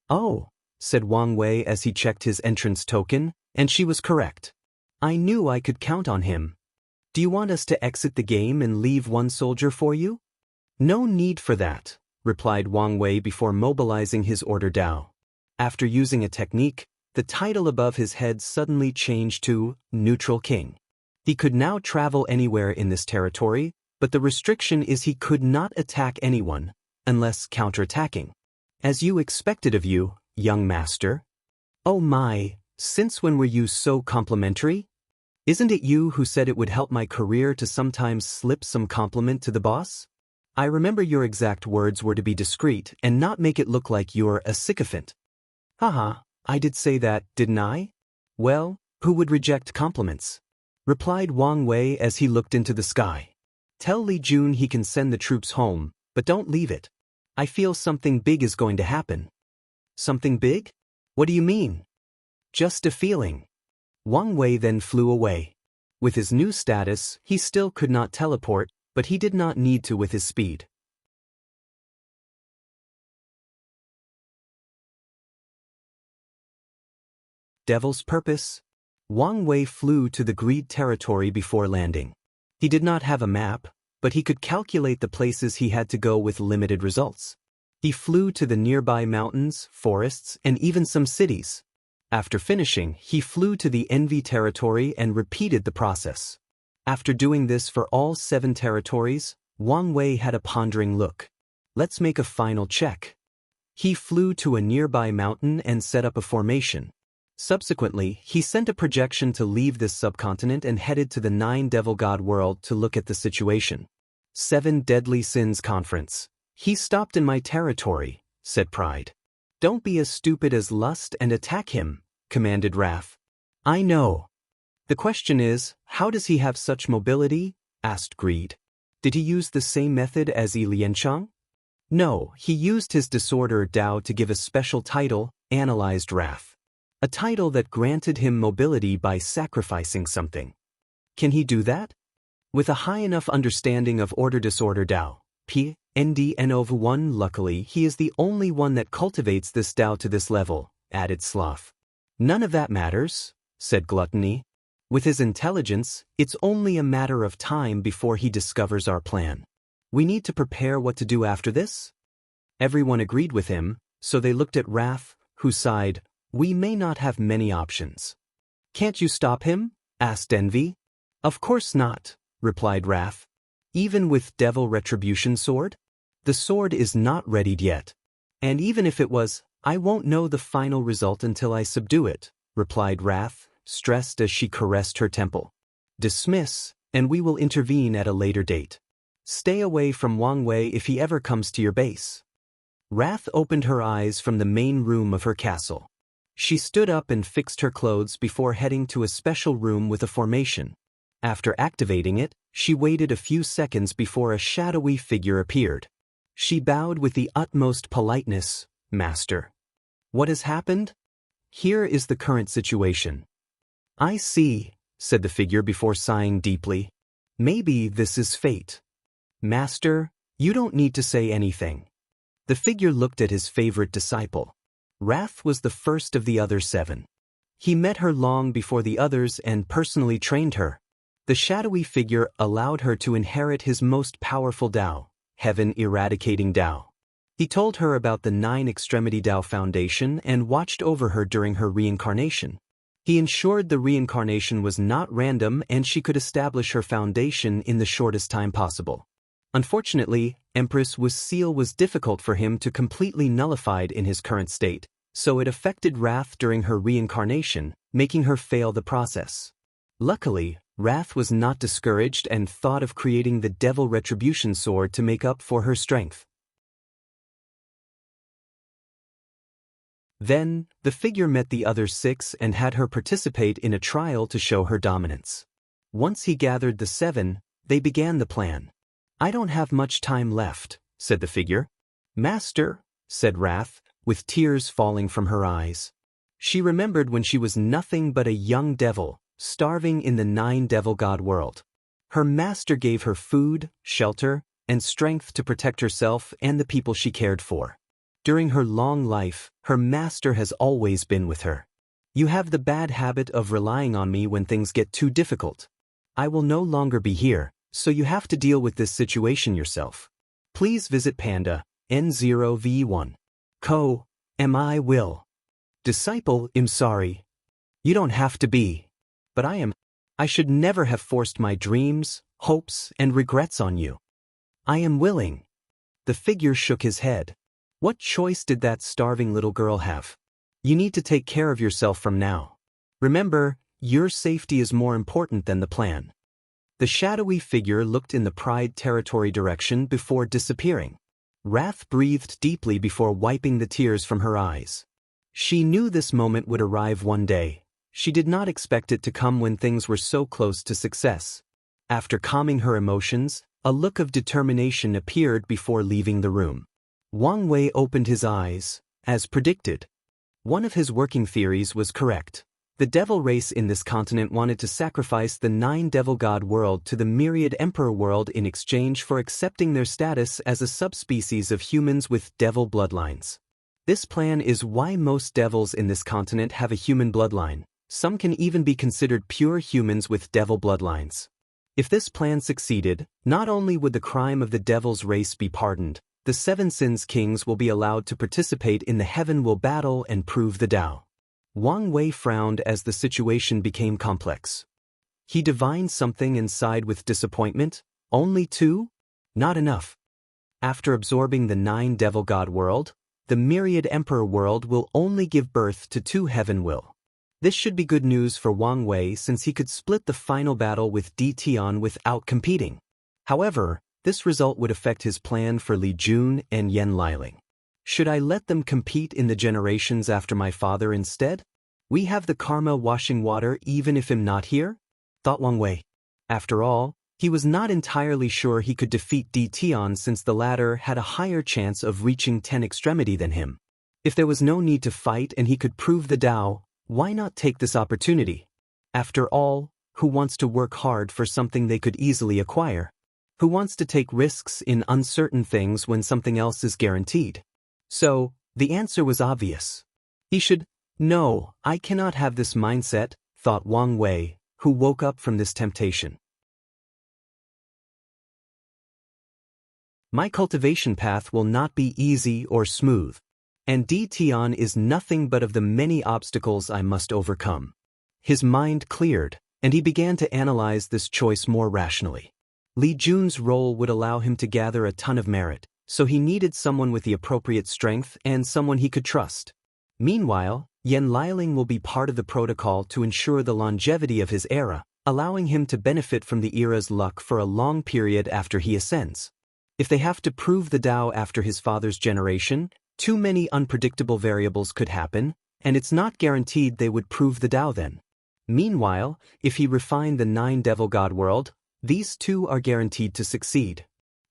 "Oh," said Wang Wei as he checked his entrance token, and she was correct. "I knew I could count on him. Do you want us to exit the game and leave one soldier for you?" "No need for that," replied Wang Wei before mobilizing his order Dao. After using a technique, the title above his head suddenly changed to Neutral King. He could now travel anywhere in this territory, but the restriction is he could not attack anyone, unless counterattacking. "As you expected of you, young master." "Oh my, since when were you so complimentary? Isn't it you who said it would help my career to sometimes slip some compliment to the boss? I remember your exact words were to be discreet and not make it look like you're a sycophant." "Haha, I did say that, didn't I? Well, who would reject compliments?" replied Wang Wei as he looked into the sky. "Tell Li Jun he can send the troops home, but don't leave it. I feel something big is going to happen." "Something big? What do you mean?" "Just a feeling." Wang Wei then flew away. With his new status, he still could not teleport, but he did not need to with his speed. Devil's Purpose. Wang Wei flew to the Greed territory before landing. He did not have a map, but he could calculate the places he had to go with limited results. He flew to the nearby mountains, forests, and even some cities. After finishing, he flew to the Envy territory and repeated the process. After doing this for all 7 territories, Wang Wei had a pondering look. "Let's make a final check." He flew to a nearby mountain and set up a formation. Subsequently, he sent a projection to leave this subcontinent and headed to the 9 Devil God world to look at the situation. 7 Deadly Sins Conference. "He stopped in my territory," said Pride. "Don't be as stupid as Lust and attack him," commanded Wrath. "I know. The question is, how does he have such mobility?" asked Greed. "Did he use the same method as Yi Lianchang?" "No, he used his disorder Dao to give a special title," analyzed Wrath. "A title that granted him mobility by sacrificing something. Can he do that?" "With a high enough understanding of order-disorder Dao, PNDNOV1. Luckily, he is the only one that cultivates this Dao to this level," added Sloth. "None of that matters," said Gluttony. "With his intelligence, it's only a matter of time before he discovers our plan. We need to prepare what to do after this." Everyone agreed with him, so they looked at Wrath, who sighed, "We may not have many options." "Can't you stop him?" asked Envy. "Of course not," replied Wrath. "Even with Devil Retribution Sword? The sword is not readied yet. And even if it was, I won't know the final result until I subdue it," replied Wrath, stressed as she caressed her temple. "Dismiss, and we will intervene at a later date. Stay away from Wang Wei if he ever comes to your base." Wrath opened her eyes from the main room of her castle. She stood up and fixed her clothes before heading to a special room with a formation. After activating it, she waited a few seconds before a shadowy figure appeared. She bowed with the utmost politeness. "Master." "What has happened?" "Here is the current situation." "I see," said the figure before sighing deeply. "Maybe this is fate." "Master, you don't need to say anything." The figure looked at his favorite disciple. Wrath was the first of the other 7. He met her long before the others and personally trained her. The shadowy figure allowed her to inherit his most powerful Dao, Heaven Eradicating Dao. He told her about the 9 Extremity Dao Foundation and watched over her during her reincarnation. He ensured the reincarnation was not random and she could establish her foundation in the shortest time possible. Unfortunately, Empress Wuxia was difficult for him to completely nullified in his current state, so it affected Wrath during her reincarnation, making her fail the process. Luckily, Wrath was not discouraged and thought of creating the Devil Retribution Sword to make up for her strength. Then, the figure met the other 6 and had her participate in a trial to show her dominance. Once he gathered the 7, they began the plan. "I don't have much time left," said the figure. "Master," said Wrath, with tears falling from her eyes. She remembered when she was nothing but a young devil, starving in the 9 Devil God world. Her master gave her food, shelter, and strength to protect herself and the people she cared for. During her long life, her master has always been with her. You have the bad habit of relying on me when things get too difficult. I will no longer be here, so you have to deal with this situation yourself. Please visit Panda, N0V1. Co. I will. Disciple, I'm sorry. You don't have to be. But I am. I should never have forced my dreams, hopes, and regrets on you. I am willing. The figure shook his head. What choice did that starving little girl have? You need to take care of yourself from now. Remember, your safety is more important than the plan. The shadowy figure looked in the Pride territory direction before disappearing. Wrath breathed deeply before wiping the tears from her eyes. She knew this moment would arrive one day. She did not expect it to come when things were so close to success. After calming her emotions, a look of determination appeared before leaving the room. Wang Wei opened his eyes, as predicted. One of his working theories was correct. The devil race in this continent wanted to sacrifice the 9 devil god world to the myriad emperor world in exchange for accepting their status as a subspecies of humans with devil bloodlines. This plan is why most devils in this continent have a human bloodline. Some can even be considered pure humans with devil bloodlines. If this plan succeeded, not only would the crime of the devil's race be pardoned, the 7 Sins Kings will be allowed to participate in the Heaven Will battle and prove the Tao. Wang Wei frowned as the situation became complex. He divined something inside with disappointment. Only 2? Not enough. After absorbing the 9 devil god world, the myriad emperor world will only give birth to 2 Heaven Will. This should be good news for Wang Wei since he could split the final battle with Di Tian without competing. However, this result would affect his plan for Li Jun and Yan Liling. Should I let them compete in the generations after my father instead? We have the karma washing water even if I'm not here? Thought Wang Wei. After all, he was not entirely sure he could defeat Di Tian since the latter had a higher chance of reaching 10 extremity than him. If there was no need to fight and he could prove the Tao, why not take this opportunity? After all, who wants to work hard for something they could easily acquire? Who wants to take risks in uncertain things when something else is guaranteed? So, the answer was obvious. He should. No, I cannot have this mindset, thought Wang Wei, who woke up from this temptation. My cultivation path will not be easy or smooth. And Di Tian is nothing but of the many obstacles I must overcome. His mind cleared, and he began to analyze this choice more rationally. Li Jun's role would allow him to gather a ton of merit, so he needed someone with the appropriate strength and someone he could trust. Meanwhile, Yan Liling will be part of the protocol to ensure the longevity of his era, allowing him to benefit from the era's luck for a long period after he ascends. If they have to prove the Tao after his father's generation, too many unpredictable variables could happen, and it's not guaranteed they would prove the Tao then. Meanwhile, if he refined the 9 devil god world, these 2 are guaranteed to succeed.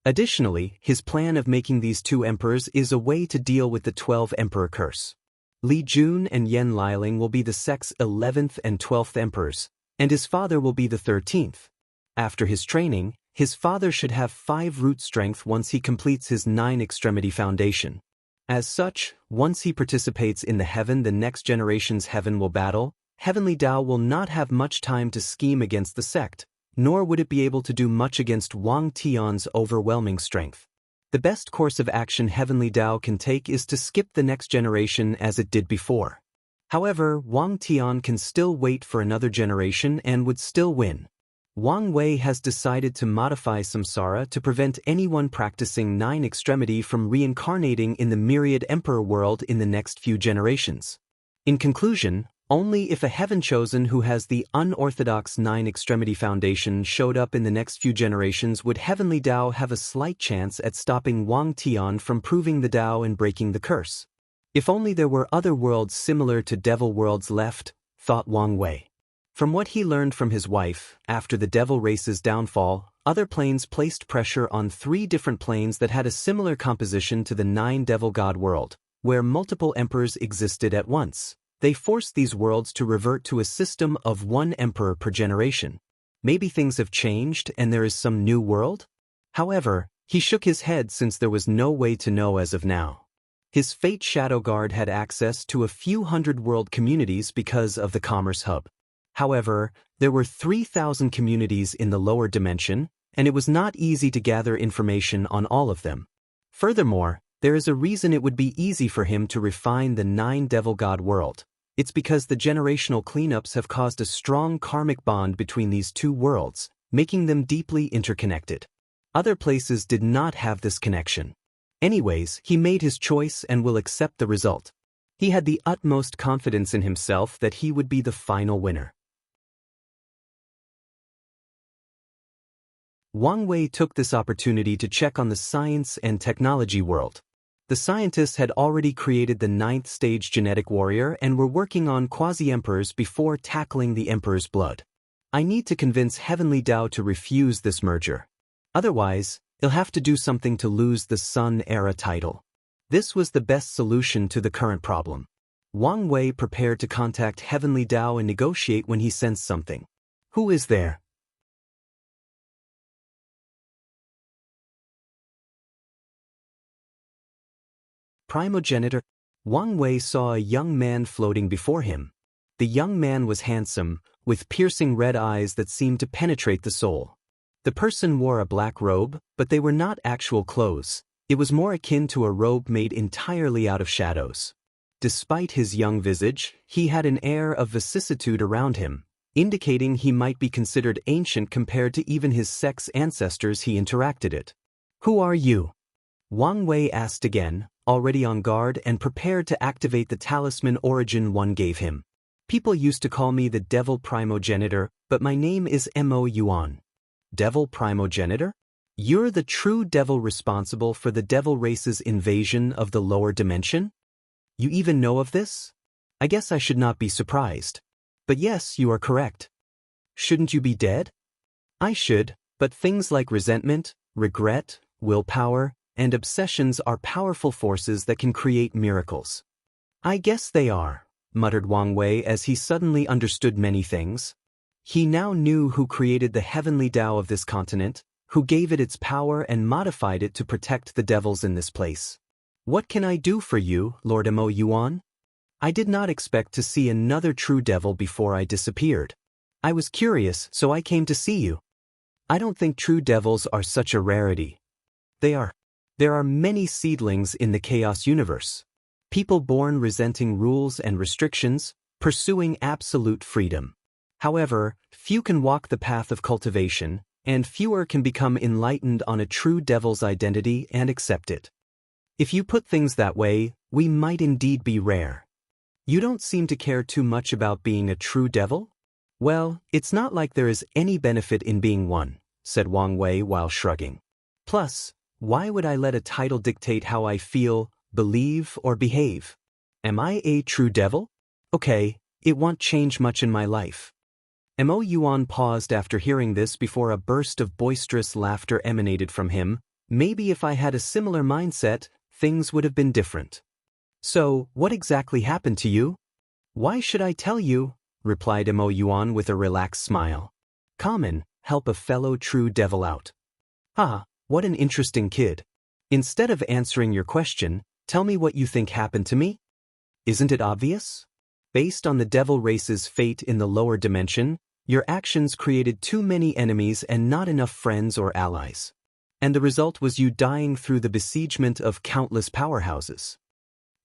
Additionally, his plan of making these 2 emperors is a way to deal with the 12 emperor curse. Li Jun and Yan Liling will be the sect's 11th and 12th emperors, and his father will be the 13th. After his training, his father should have 5 root strength once he completes his 9 extremity foundation. As such, once he participates in the next generation's Heaven Will battle, Heavenly Tao will not have much time to scheme against the sect, nor would it be able to do much against Wang Tian's overwhelming strength. The best course of action Heavenly Tao can take is to skip the next generation as it did before. However, Wang Tian can still wait for another generation and would still win. Wang Wei has decided to modify samsara to prevent anyone practicing 9 extremity from reincarnating in the myriad emperor world in the next few generations. In conclusion, only if a heaven chosen who has the unorthodox 9 extremity foundation showed up in the next few generations would Heavenly Tao have a slight chance at stopping Wang Tian from proving the Tao and breaking the curse. If only there were other worlds similar to devil worlds left, thought Wang Wei. From what he learned from his wife, after the devil race's downfall, other planes placed pressure on 3 different planes that had a similar composition to the 9 devil god world, where multiple emperors existed at once. They forced these worlds to revert to a system of 1 emperor per generation. Maybe things have changed and there is some new world? However, he shook his head since there was no way to know as of now. His Fate Shadow Guard had access to a few hundred world communities because of the Commerce Hub. However, there were 3,000 communities in the lower dimension, and it was not easy to gather information on all of them. Furthermore, there is a reason it would be easy for him to refine the 9 Devil God world. It's because the generational cleanups have caused a strong karmic bond between these two worlds, making them deeply interconnected. Other places did not have this connection. Anyways, he made his choice and will accept the result. He had the utmost confidence in himself that he would be the final winner. Wang Wei took this opportunity to check on the science and technology world. The scientists had already created the 9th stage genetic warrior and were working on quasi-emperors before tackling the emperor's blood. I need to convince Heavenly Dao to refuse this merger. Otherwise, he'll have to do something to lose the Sun Era title. This was the best solution to the current problem. Wang Wei prepared to contact Heavenly Dao and negotiate when he sensed something. Who is there? Primogenitor. Wang Wei saw a young man floating before him. The young man was handsome, with piercing red eyes that seemed to penetrate the soul. The person wore a black robe, but they were not actual clothes. It was more akin to a robe made entirely out of shadows. Despite his young visage, he had an air of vicissitude around him, indicating he might be considered ancient compared to even his sect's ancestors he interacted with. Who are you? Wang Wei asked again, already on guard and prepared to activate the talisman Origin One gave him. People used to call me the Devil Primogenitor, but my name is Mo Yuan. Devil Primogenitor? You're the true devil responsible for the devil race's invasion of the lower dimension? You even know of this? I guess I should not be surprised. But yes, you are correct. Shouldn't you be dead? I should, but things like resentment, regret, willpower, and obsessions are powerful forces that can create miracles. I guess they are, muttered Wang Wei as he suddenly understood many things. He now knew who created the heavenly Tao of this continent, who gave it its power and modified it to protect the devils in this place. What can I do for you, Lord Mo Yuan? I did not expect to see another true devil before I disappeared. I was curious, so I came to see you. I don't think true devils are such a rarity. There are many seedlings in the chaos universe. People born resenting rules and restrictions, pursuing absolute freedom. However, few can walk the path of cultivation, and fewer can become enlightened on a true devil's identity and accept it. If you put things that way, we might indeed be rare. You don't seem to care too much about being a true devil? Well, it's not like there is any benefit in being one, said Wang Wei while shrugging. Plus, why would I let a title dictate how I feel, believe, or behave? Am I a true devil? Okay, it won't change much in my life. Mo Yuan paused after hearing this before a burst of boisterous laughter emanated from him. Maybe if I had a similar mindset, things would have been different. So, what exactly happened to you? Why should I tell you? Replied Mo Yuan with a relaxed smile. Common, help a fellow true devil out. Ah, what an interesting kid. Instead of answering your question, tell me what you think happened to me? Isn't it obvious? Based on the devil race's fate in the lower dimension, your actions created too many enemies and not enough friends or allies. And the result was you dying through the besiegement of countless powerhouses.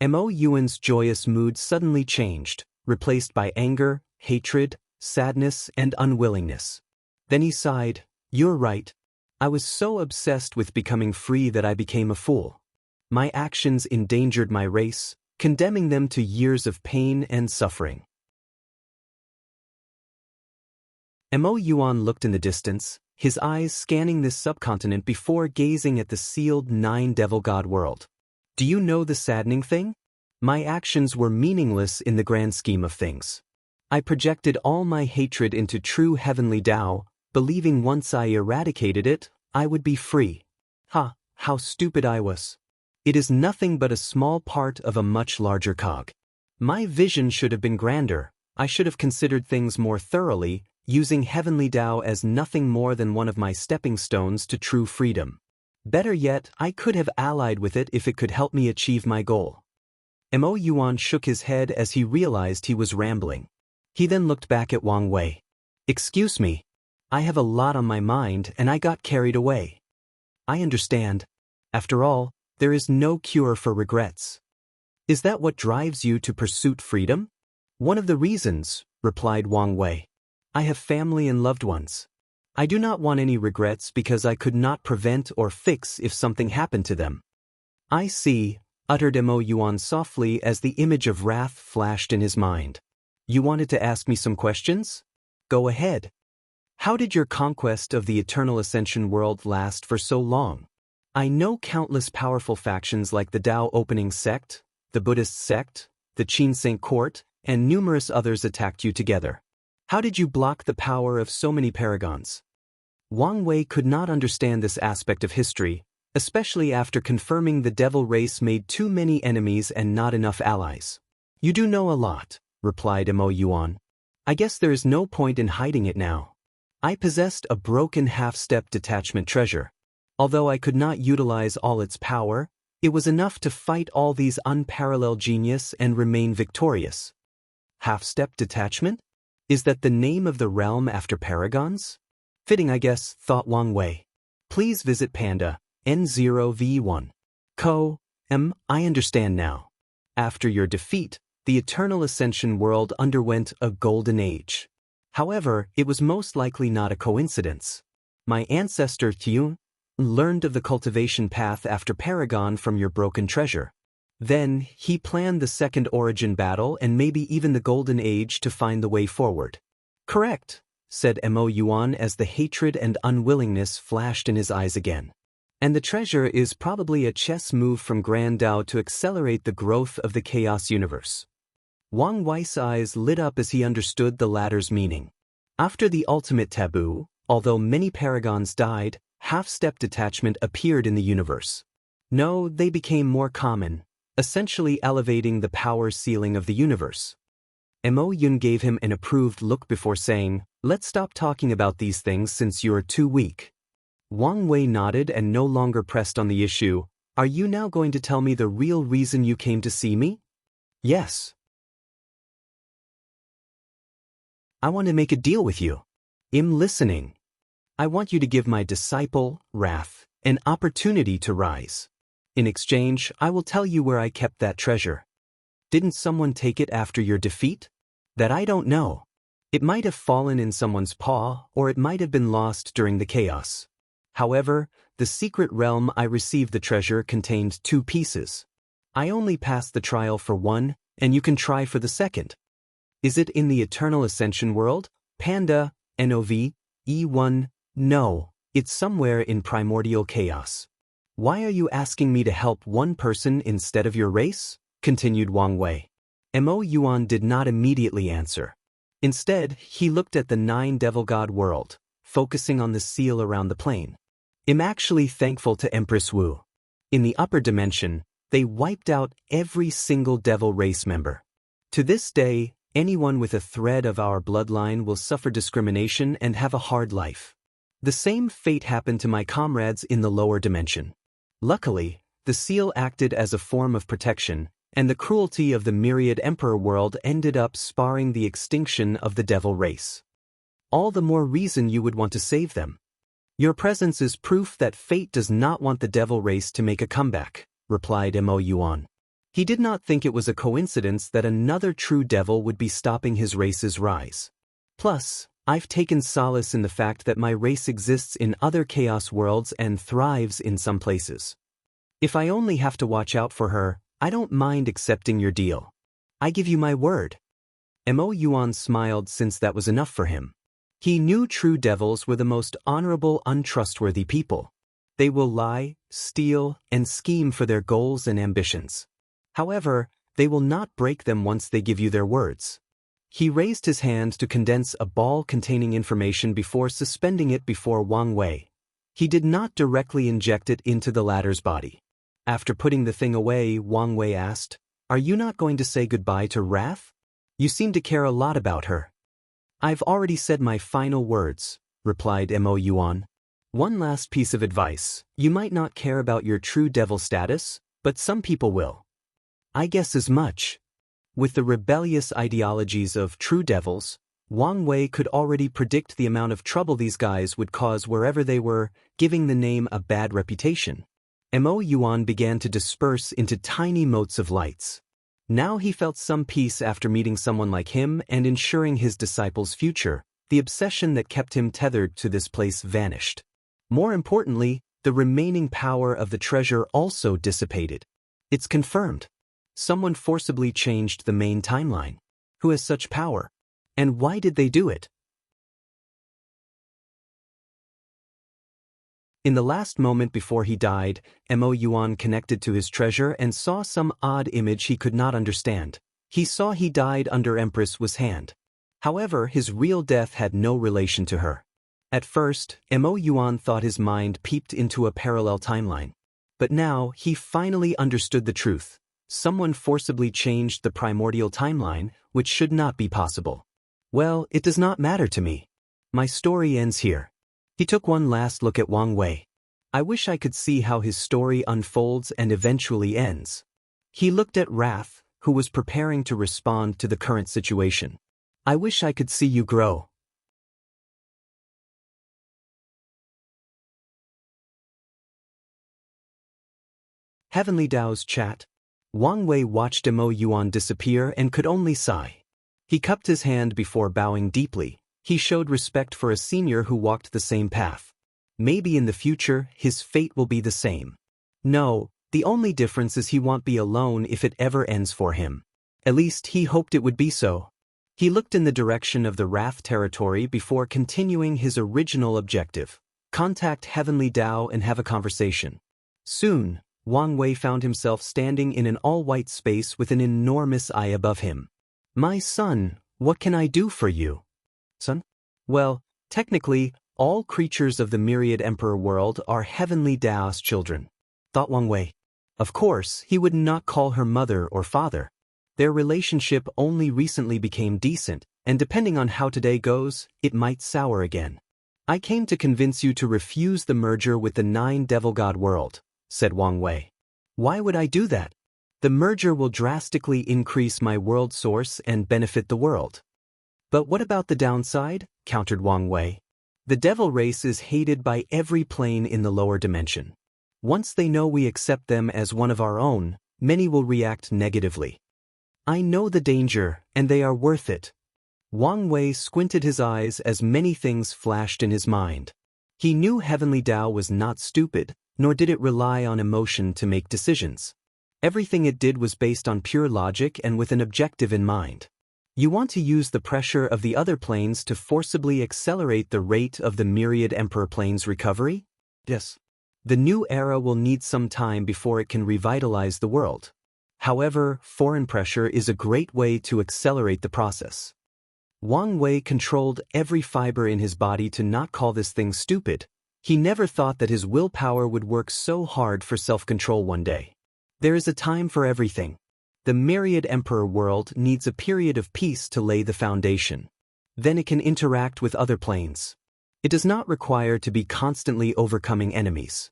Mo Yuan's joyous mood suddenly changed, replaced by anger, hatred, sadness, and unwillingness. Then he sighed, You're right. I was so obsessed with becoming free that I became a fool. My actions endangered my race, condemning them to years of pain and suffering. Mo Yuan looked in the distance, his eyes scanning this subcontinent before gazing at the sealed 9 Devil God world. Do you know the saddening thing? My actions were meaningless in the grand scheme of things. I projected all my hatred into true heavenly Tao, believing once I eradicated it, I would be free. Ha, how stupid I was. It is nothing but a small part of a much larger cog. My vision should have been grander. I should have considered things more thoroughly, using heavenly Tao as nothing more than one of my stepping stones to true freedom. Better yet, I could have allied with it if it could help me achieve my goal. Mo Yuan shook his head as he realized he was rambling. He then looked back at Wang Wei. Excuse me. I have a lot on my mind and I got carried away. I understand. After all, there is no cure for regrets. Is that what drives you to pursue freedom? One of the reasons, replied Wang Wei. I have family and loved ones. I do not want any regrets because I could not prevent or fix if something happened to them. I see, uttered Mo Yuan softly as the image of wrath flashed in his mind. You wanted to ask me some questions? Go ahead. How did your conquest of the Eternal Ascension world last for so long? I know countless powerful factions like the Tao Opening Sect, the Buddhist sect, the Qin Saint Court, and numerous others attacked you together. How did you block the power of so many paragons? Wang Wei could not understand this aspect of history, especially after confirming the devil race made too many enemies and not enough allies. You do know a lot, replied Mo Yuan. I guess there is no point in hiding it now. I possessed a broken half-step detachment treasure. Although I could not utilize all its power, it was enough to fight all these unparalleled genius and remain victorious. Half-step detachment? Is that the name of the realm after paragons? Fitting, I guess, thought Wang Wei. Please visit Panda, N0V1. I understand now. After your defeat, the Eternal Ascension world underwent a golden age. However, it was most likely not a coincidence. My ancestor Tiun learned of the cultivation path after Paragon from your broken treasure. Then, he planned the second origin battle and maybe even the golden age to find the way forward. Correct, said Mo Yuan as the hatred and unwillingness flashed in his eyes again. And the treasure is probably a chess move from Grand Tao to accelerate the growth of the chaos universe. Wang Wei's eyes lit up as he understood the latter's meaning. After the ultimate taboo, although many paragons died, half-step detachment appeared in the universe. No, they became more common, essentially elevating the power ceiling of the universe. Mo Yun gave him an approved look before saying, let's stop talking about these things since you are too weak. Wang Wei nodded and no longer pressed on the issue. Are you now going to tell me the real reason you came to see me? Yes. I want to make a deal with you. I'm listening. I want you to give my disciple, Wrath, an opportunity to rise. In exchange, I will tell you where I kept that treasure. Didn't someone take it after your defeat? That I don't know. It might have fallen in someone's paw, or it might have been lost during the chaos. However, the secret realm I received the treasure contained 2 pieces. I only passed the trial for one, and you can try for the second. Is it in the Eternal Ascension world? Panda, NOV, E1, no, it's somewhere in primordial chaos. Why are you asking me to help one person instead of your race? Continued Wang Wei. Mo Yuan did not immediately answer. Instead, he looked at the 9 devil god world, focusing on the seal around the plane. I'm actually thankful to Empress Wu. In the upper dimension, they wiped out every single devil race member. To this day, anyone with a thread of our bloodline will suffer discrimination and have a hard life. The same fate happened to my comrades in the lower dimension. Luckily, the seal acted as a form of protection, and the cruelty of the myriad emperor world ended up sparring the extinction of the devil race. All the more reason you would want to save them. Your presence is proof that fate does not want the devil race to make a comeback, replied Mo Yuan. He did not think it was a coincidence that another true devil would be stopping his race's rise. Plus, I've taken solace in the fact that my race exists in other chaos worlds and thrives in some places. If I only have to watch out for her, I don't mind accepting your deal. I give you my word. Mo Yuan smiled since that was enough for him. He knew true devils were the most honorable, untrustworthy people. They will lie, steal, and scheme for their goals and ambitions. However, they will not break them once they give you their words. He raised his hand to condense a ball containing information before suspending it before Wang Wei. He did not directly inject it into the latter's body. After putting the thing away, Wang Wei asked, "Are you not going to say goodbye to Wrath? You seem to care a lot about her." I've already said my final words, replied Mo Yuan. One last piece of advice. You might not care about your true devil status, but some people will. I guess as much. With the rebellious ideologies of true devils, Wang Wei could already predict the amount of trouble these guys would cause wherever they were, giving the name a bad reputation. Mo Yuan began to disperse into tiny motes of lights. Now he felt some peace after meeting someone like him and ensuring his disciples' future. The obsession that kept him tethered to this place vanished. More importantly, the remaining power of the treasure also dissipated. It's confirmed. Someone forcibly changed the main timeline. Who has such power? And why did they do it? In the last moment before he died, Mo Yuan connected to his treasure and saw some odd image he could not understand. He saw he died under Empress Wu's hand. However, his real death had no relation to her. At first, Mo Yuan thought his mind peeped into a parallel timeline. But now, he finally understood the truth. Someone forcibly changed the primordial timeline, which should not be possible. Well, it does not matter to me. My story ends here. He took one last look at Wang Wei. I wish I could see how his story unfolds and eventually ends. He looked at Wrath, who was preparing to respond to the current situation. I wish I could see you grow. Heavenly Dao's chat. Wang Wei watched Mo Yuan disappear and could only sigh. He cupped his hand before bowing deeply. He showed respect for a senior who walked the same path. Maybe in the future, his fate will be the same. No, the only difference is he won't be alone if it ever ends for him. At least he hoped it would be so. He looked in the direction of the Wrath territory before continuing his original objective. Contact Heavenly Dao and have a conversation. Soon, Wang Wei found himself standing in an all-white space with an enormous eye above him. My son, what can I do for you? Son? Well, technically, all creatures of the myriad emperor world are Heavenly Dao's children, thought Wang Wei. Of course, he would not call her mother or father. Their relationship only recently became decent, and depending on how today goes, it might sour again. I came to convince you to refuse the merger with the 9 Devil God world, said Wang Wei. Why would I do that? The merger will drastically increase my world source and benefit the world. But what about the downside? Countered Wang Wei. The devil race is hated by every plane in the lower dimension. Once they know we accept them as one of our own, many will react negatively. I know the danger, and they are worth it. Wang Wei squinted his eyes as many things flashed in his mind. He knew Heavenly Dao was not stupid, nor did it rely on emotion to make decisions. Everything it did was based on pure logic and with an objective in mind. You want to use the pressure of the other planes to forcibly accelerate the rate of the myriad emperor plane's recovery? Yes. The new era will need some time before it can revitalize the world. However, foreign pressure is a great way to accelerate the process. Wang Wei controlled every fiber in his body to not call this thing stupid. He never thought that his willpower would work so hard for self-control one day. There is a time for everything. The myriad emperor world needs a period of peace to lay the foundation. Then it can interact with other planes. It does not require to be constantly overcoming enemies.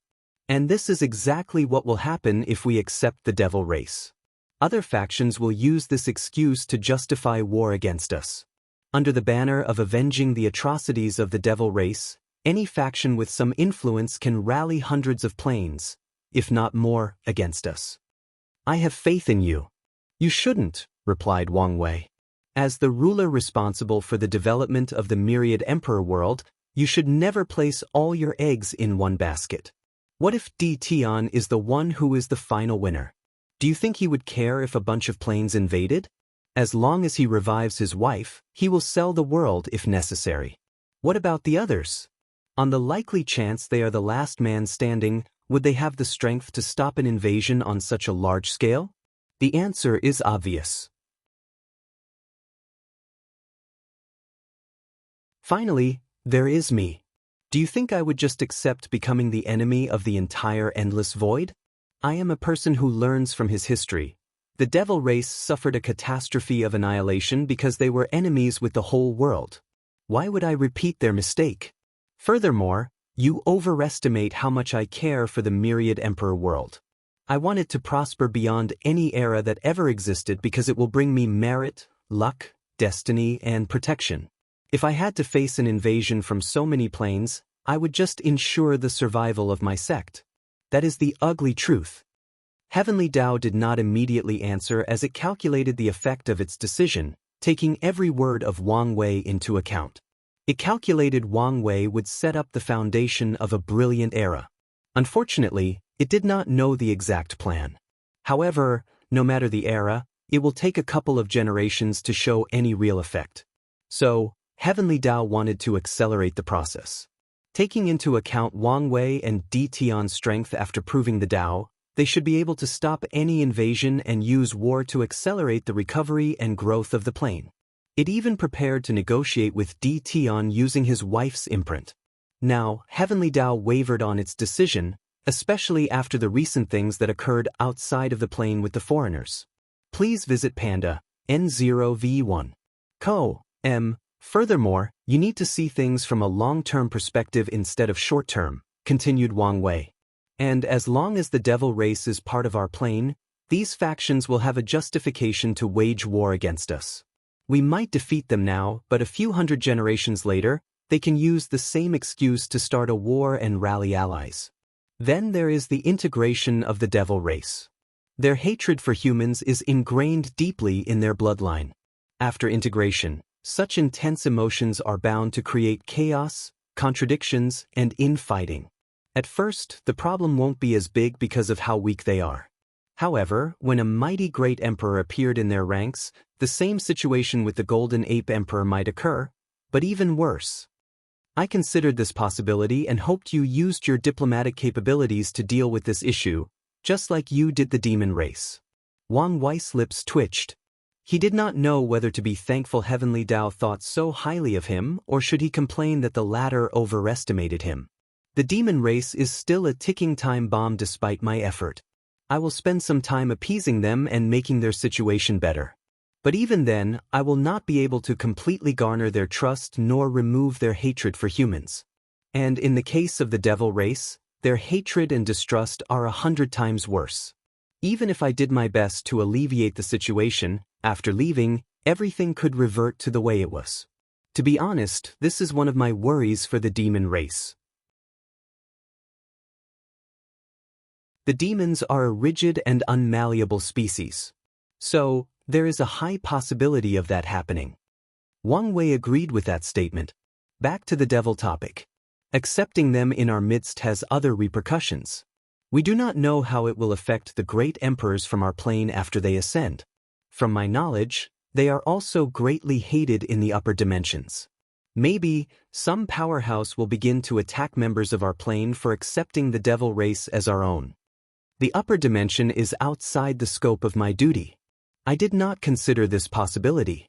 And this is exactly what will happen if we accept the devil race. Other factions will use this excuse to justify war against us. Under the banner of avenging the atrocities of the devil race, any faction with some influence can rally hundreds of planes, if not more, against us. I have faith in you. You shouldn't, replied Wang Wei. As the ruler responsible for the development of the myriad emperor world, you should never place all your eggs in one basket. What if Di Tian is the one who is the final winner? Do you think he would care if a bunch of planes invaded? As long as he revives his wife, he will sell the world if necessary. What about the others? On the likely chance they are the last man standing, would they have the strength to stop an invasion on such a large scale? The answer is obvious. Finally, there is me. Do you think I would just accept becoming the enemy of the entire endless void? I am a person who learns from his history. The devil race suffered a catastrophe of annihilation because they were enemies with the whole world. Why would I repeat their mistake? Furthermore, you overestimate how much I care for the myriad emperor world. I want it to prosper beyond any era that ever existed because it will bring me merit, luck, destiny, and protection. If I had to face an invasion from so many planes, I would just ensure the survival of my sect. That is the ugly truth. Heavenly Tao did not immediately answer as it calculated the effect of its decision, taking every word of Wang Wei into account. It calculated Wang Wei would set up the foundation of a brilliant era. Unfortunately, it did not know the exact plan. However, no matter the era, it will take a couple of generations to show any real effect. So, Heavenly Tao wanted to accelerate the process. Taking into account Wang Wei and Di Tian's strength after proving the Tao, they should be able to stop any invasion and use war to accelerate the recovery and growth of the plane. It even prepared to negotiate with Di Tian using his wife's imprint. Now, Heavenly Tao wavered on its decision, especially after the recent things that occurred outside of the plane with the foreigners. Please visit Panda, N0V1. Co. M. Furthermore, you need to see things from a long-term perspective instead of short-term, continued Wang Wei. And as long as the devil race is part of our plane, these factions will have a justification to wage war against us. We might defeat them now, but a few hundred generations later, they can use the same excuse to start a war and rally allies. Then there is the integration of the devil race. Their hatred for humans is ingrained deeply in their bloodline. After integration, such intense emotions are bound to create chaos, contradictions, and infighting. At first, the problem won't be as big because of how weak they are. However, when a mighty great emperor appeared in their ranks, the same situation with the Golden Ape Emperor might occur, but even worse. I considered this possibility and hoped you used your diplomatic capabilities to deal with this issue, just like you did the demon race. Wang Wei's lips twitched. He did not know whether to be thankful Heavenly Tao thought so highly of him or should he complain that the latter overestimated him. The demon race is still a ticking time bomb despite my effort. I will spend some time appeasing them and making their situation better. But even then, I will not be able to completely garner their trust nor remove their hatred for humans. And in the case of the devil race, their hatred and distrust are 100 times worse. Even if I did my best to alleviate the situation, after leaving, everything could revert to the way it was. To be honest, this is one of my worries for the demon race. The demons are a rigid and unmalleable species. So, there is a high possibility of that happening. Wang Wei agreed with that statement. Back to the devil topic. Accepting them in our midst has other repercussions. We do not know how it will affect the great emperors from our plane after they ascend. From my knowledge, they are also greatly hated in the upper dimensions. Maybe, some powerhouse will begin to attack members of our plane for accepting the devil race as our own. The upper dimension is outside the scope of my duty. I did not consider this possibility.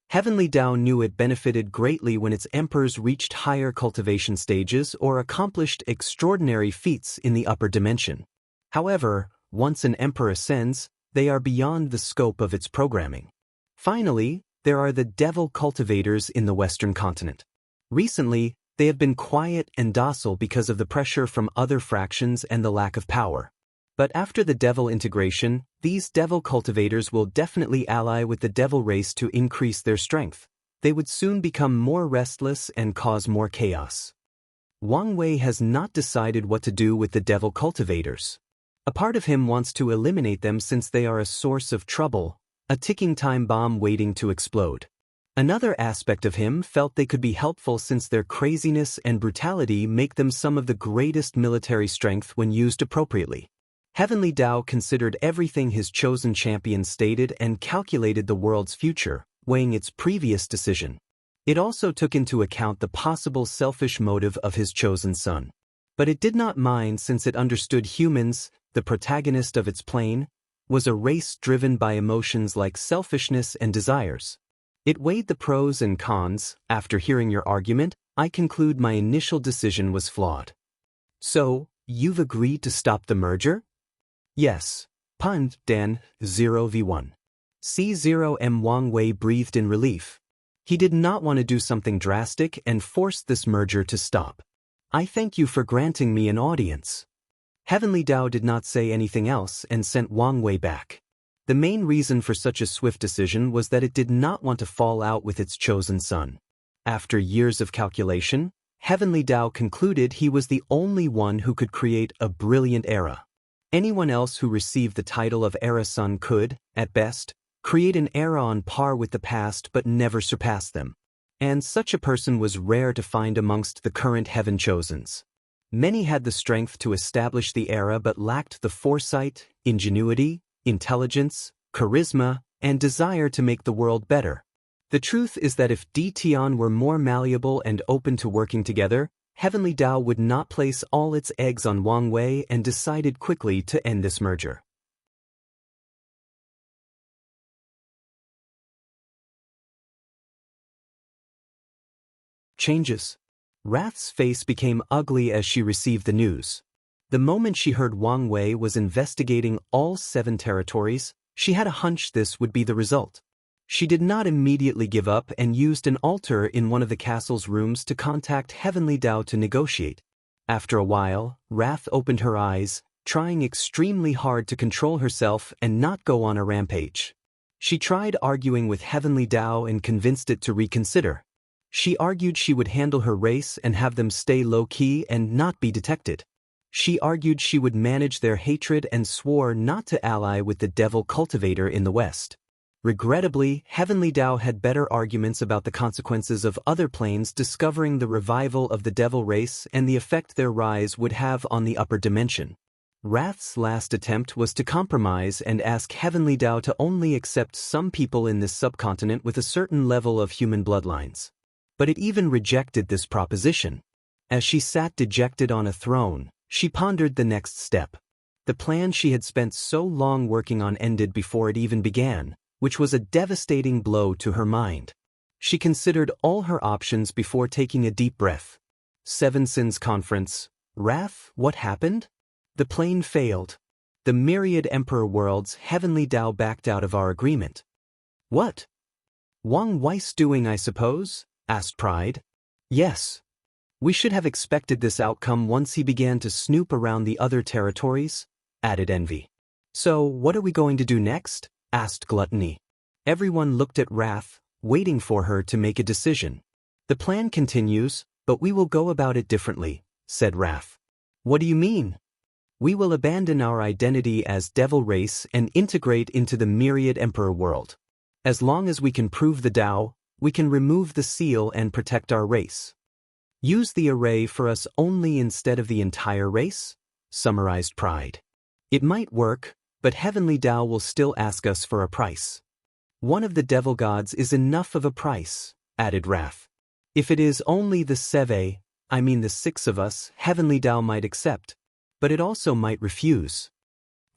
Heavenly Tao knew it benefited greatly when its emperors reached higher cultivation stages or accomplished extraordinary feats in the upper dimension. However, once an emperor ascends, they are beyond the scope of its programming. Finally, there are the devil cultivators in the Western continent. Recently, they have been quiet and docile because of the pressure from other fractions and the lack of power. But after the devil integration, these devil cultivators will definitely ally with the devil race to increase their strength. They would soon become more restless and cause more chaos. Wang Wei has not decided what to do with the devil cultivators. A part of him wants to eliminate them since they are a source of trouble, a ticking time bomb waiting to explode. Another aspect of him felt they could be helpful since their craziness and brutality make them some of the greatest military strength when used appropriately. Heavenly Tao considered everything his chosen champion stated and calculated the world's future, weighing its previous decision. It also took into account the possible selfish motive of his chosen son. But it did not mind since it understood humans, the protagonist of its plane, was a race driven by emotions like selfishness and desires. It weighed the pros and cons. After hearing your argument, I conclude my initial decision was flawed. So, you've agreed to stop the merger? Yes. Pun, Dan, 0v1. C0M Wang Wei breathed in relief. He did not want to do something drastic and forced this merger to stop. I thank you for granting me an audience. Heavenly Dao did not say anything else and sent Wang Wei back. The main reason for such a swift decision was that it did not want to fall out with its chosen son. After years of calculation, Heavenly Dao concluded he was the only one who could create a brilliant era. Anyone else who received the title of Era Son could, at best, create an era on par with the past but never surpass them. And such a person was rare to find amongst the current Heaven Chosens. Many had the strength to establish the era but lacked the foresight, ingenuity, intelligence, charisma, and desire to make the world better. The truth is that if Di Tian were more malleable and open to working together, Heavenly Dao would not place all its eggs on Wang Wei and decided quickly to end this merger. Changes. Wrath's face became ugly as she received the news. The moment she heard Wang Wei was investigating all 7 territories, she had a hunch this would be the result. She did not immediately give up and used an altar in one of the castle's rooms to contact Heavenly Dao to negotiate. After a while, Wrath opened her eyes, trying extremely hard to control herself and not go on a rampage. She tried arguing with Heavenly Dao and convinced it to reconsider. She argued she would handle her race and have them stay low-key and not be detected. She argued she would manage their hatred and swore not to ally with the devil cultivator in the West. Regrettably, Heavenly Dao had better arguments about the consequences of other planes discovering the revival of the devil race and the effect their rise would have on the upper dimension. Wrath's last attempt was to compromise and ask Heavenly Dao to only accept some people in this subcontinent with a certain level of human bloodlines. But it even rejected this proposition. As she sat dejected on a throne, she pondered the next step. The plan she had spent so long working on ended before it even began, which was a devastating blow to her mind. She considered all her options before taking a deep breath. 7 Sins Conference. Wrath, what happened? The plan failed. The myriad Emperor worlds Heavenly Dao backed out of our agreement. What? Wang Wei's doing, I suppose? Asked Pride. Yes. We should have expected this outcome once he began to snoop around the other territories, added Envy. So, what are we going to do next? Asked Gluttony. Everyone looked at Wrath, waiting for her to make a decision. The plan continues, but we will go about it differently, said Wrath. What do you mean? We will abandon our identity as Devil Race and integrate into the myriad Emperor world. As long as we can prove the Tao, we can remove the seal and protect our race. Use the array for us only instead of the entire race? Summarized Pride. It might work, but Heavenly Dao will still ask us for a price. One of the devil gods is enough of a price, added Wrath. If it is only the the 6 of us, Heavenly Dao might accept, but it also might refuse.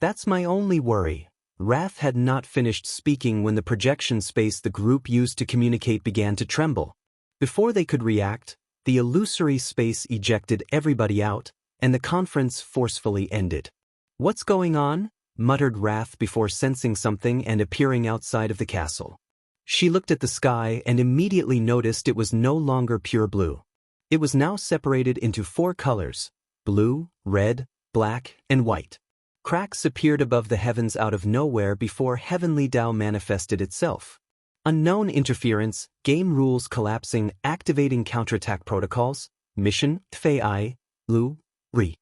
That's my only worry. Wrath had not finished speaking when the projection space the group used to communicate began to tremble. Before they could react, the illusory space ejected everybody out, and the conference forcefully ended. What's going on? Muttered Wrath before sensing something and appearing outside of the castle. She looked at the sky and immediately noticed it was no longer pure blue. It was now separated into 4 colors: blue, red, black, and white. Cracks appeared above the heavens out of nowhere before Heavenly Dao manifested itself. Unknown interference, game rules collapsing, activating counterattack protocols, mission, Fei Ai, Lu, Ri.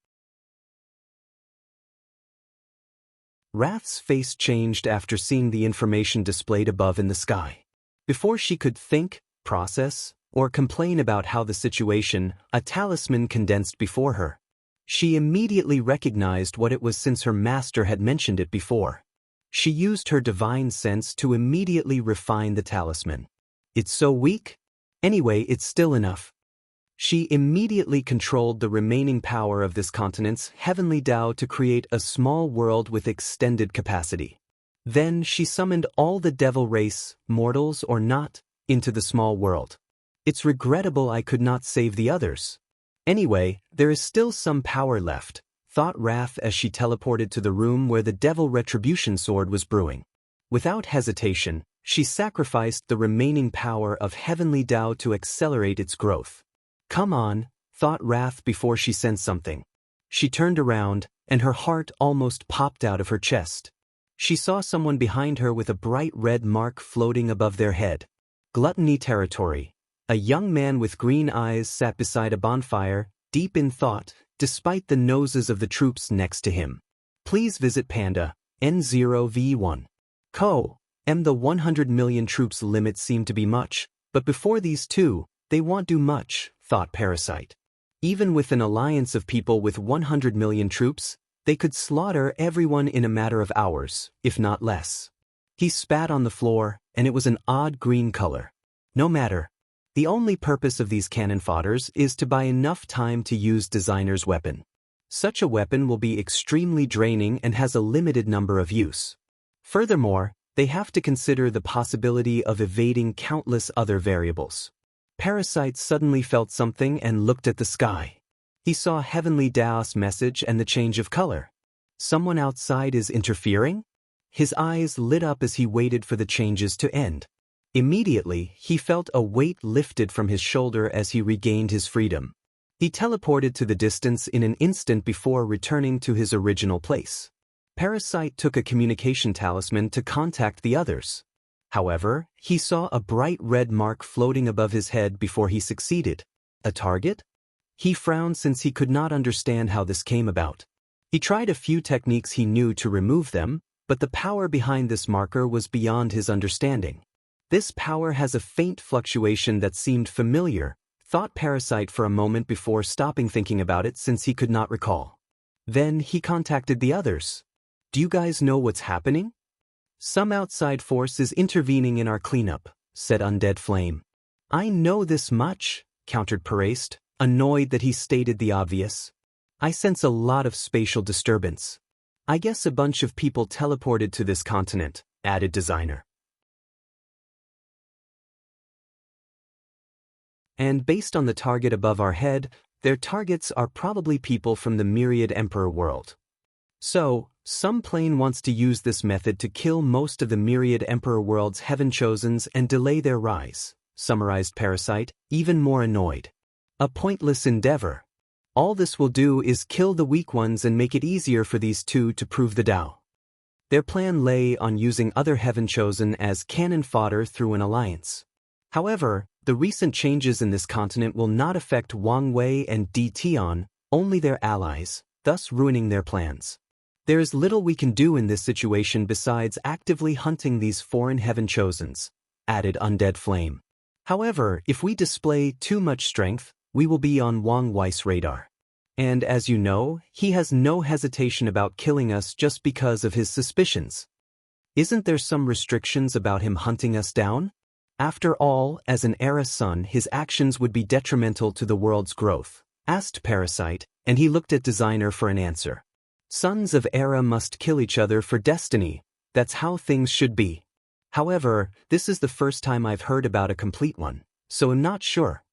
Wrath's face changed after seeing the information displayed above in the sky. Before she could think, process, or complain about how the situation, a talisman condensed before her. She immediately recognized what it was since her master had mentioned it before. She used her divine sense to immediately refine the talisman. It's so weak? Anyway, it's still enough. She immediately controlled the remaining power of this continent's Heavenly Dao to create a small world with extended capacity. Then she summoned all the devil race, mortals or not, into the small world. It's regrettable I could not save the others. Anyway, there is still some power left, thought Wrath as she teleported to the room where the devil retribution sword was brewing. Without hesitation, She sacrificed the remaining power of heavenly Tao to accelerate its growth. Come on, thought Wrath before she sent something. She turned around, and her heart almost popped out of her chest. She saw someone behind her with a bright red mark floating above their head. Gluttony territory. A young man with green eyes sat beside a bonfire, deep in thought, despite the noses of the troops next to him. Please visit Panda, N0V1. The 100 million troops limit seemed to be much, but before these two, they won't do much, thought Parasite. Even with an alliance of people with 100 million troops, they could slaughter everyone in a matter of hours, if not less. He spat on the floor, and it was an odd green color. No matter. The only purpose of these cannon fodders is to buy enough time to use designer's weapon. Such a weapon will be extremely draining and has a limited number of use. Furthermore, they have to consider the possibility of evading countless other variables. Parasite suddenly felt something and looked at the sky. He saw Heavenly Tao's message and the change of color. Someone outside is interfering? His eyes lit up as he waited for the changes to end. Immediately, he felt a weight lifted from his shoulder as he regained his freedom. He teleported to the distance in an instant before returning to his original place. Parasite took a communication talisman to contact the others. However, he saw a bright red mark floating above his head before he succeeded. A target? He frowned since he could not understand how this came about. He tried a few techniques he knew to remove them, but the power behind this marker was beyond his understanding. This power has a faint fluctuation that seemed familiar, thought Parasite for a moment before stopping thinking about it since he could not recall. Then he contacted the others. Do you guys know what's happening? Some outside force is intervening in our cleanup, said Undead Flame. I know this much, countered Paraste, annoyed that he stated the obvious. I sense a lot of spatial disturbance. I guess a bunch of people teleported to this continent, added Designer. And based on the target above our head, their targets are probably people from the Myriad Emperor world. So, some plane wants to use this method to kill most of the Myriad Emperor world's Heaven Chosens and delay their rise, summarized Parasite, even more annoyed. A pointless endeavor. All this will do is kill the weak ones and make it easier for these two to prove the Tao. Their plan lay on using other Heaven Chosen as cannon fodder through an alliance. However, the recent changes in this continent will not affect Wang Wei and Di Tian, only their allies, thus ruining their plans. There is little we can do in this situation besides actively hunting these foreign Heaven Chosens, added Undead Flame. However, if we display too much strength, we will be on Wang Wei's radar. And as you know, he has no hesitation about killing us just because of his suspicions. Isn't there some restrictions about him hunting us down? After all, as an Era son, his actions would be detrimental to the world's growth, asked Parasite, and he looked at Designer for an answer. Sons of Era must kill each other for destiny, that's how things should be. However, this is the first time I've heard about a complete one, so I'm not sure.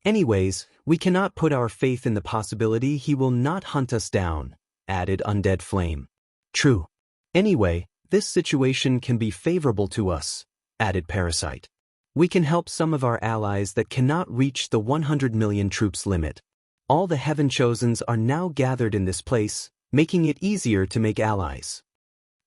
Anyways, we cannot put our faith in the possibility he will not hunt us down, added Undead Flame. True. Anyway, this situation can be favorable to us, added Parasite. We can help some of our allies that cannot reach the 100 million troops limit. All the Heaven Chosens are now gathered in this place, making it easier to make allies.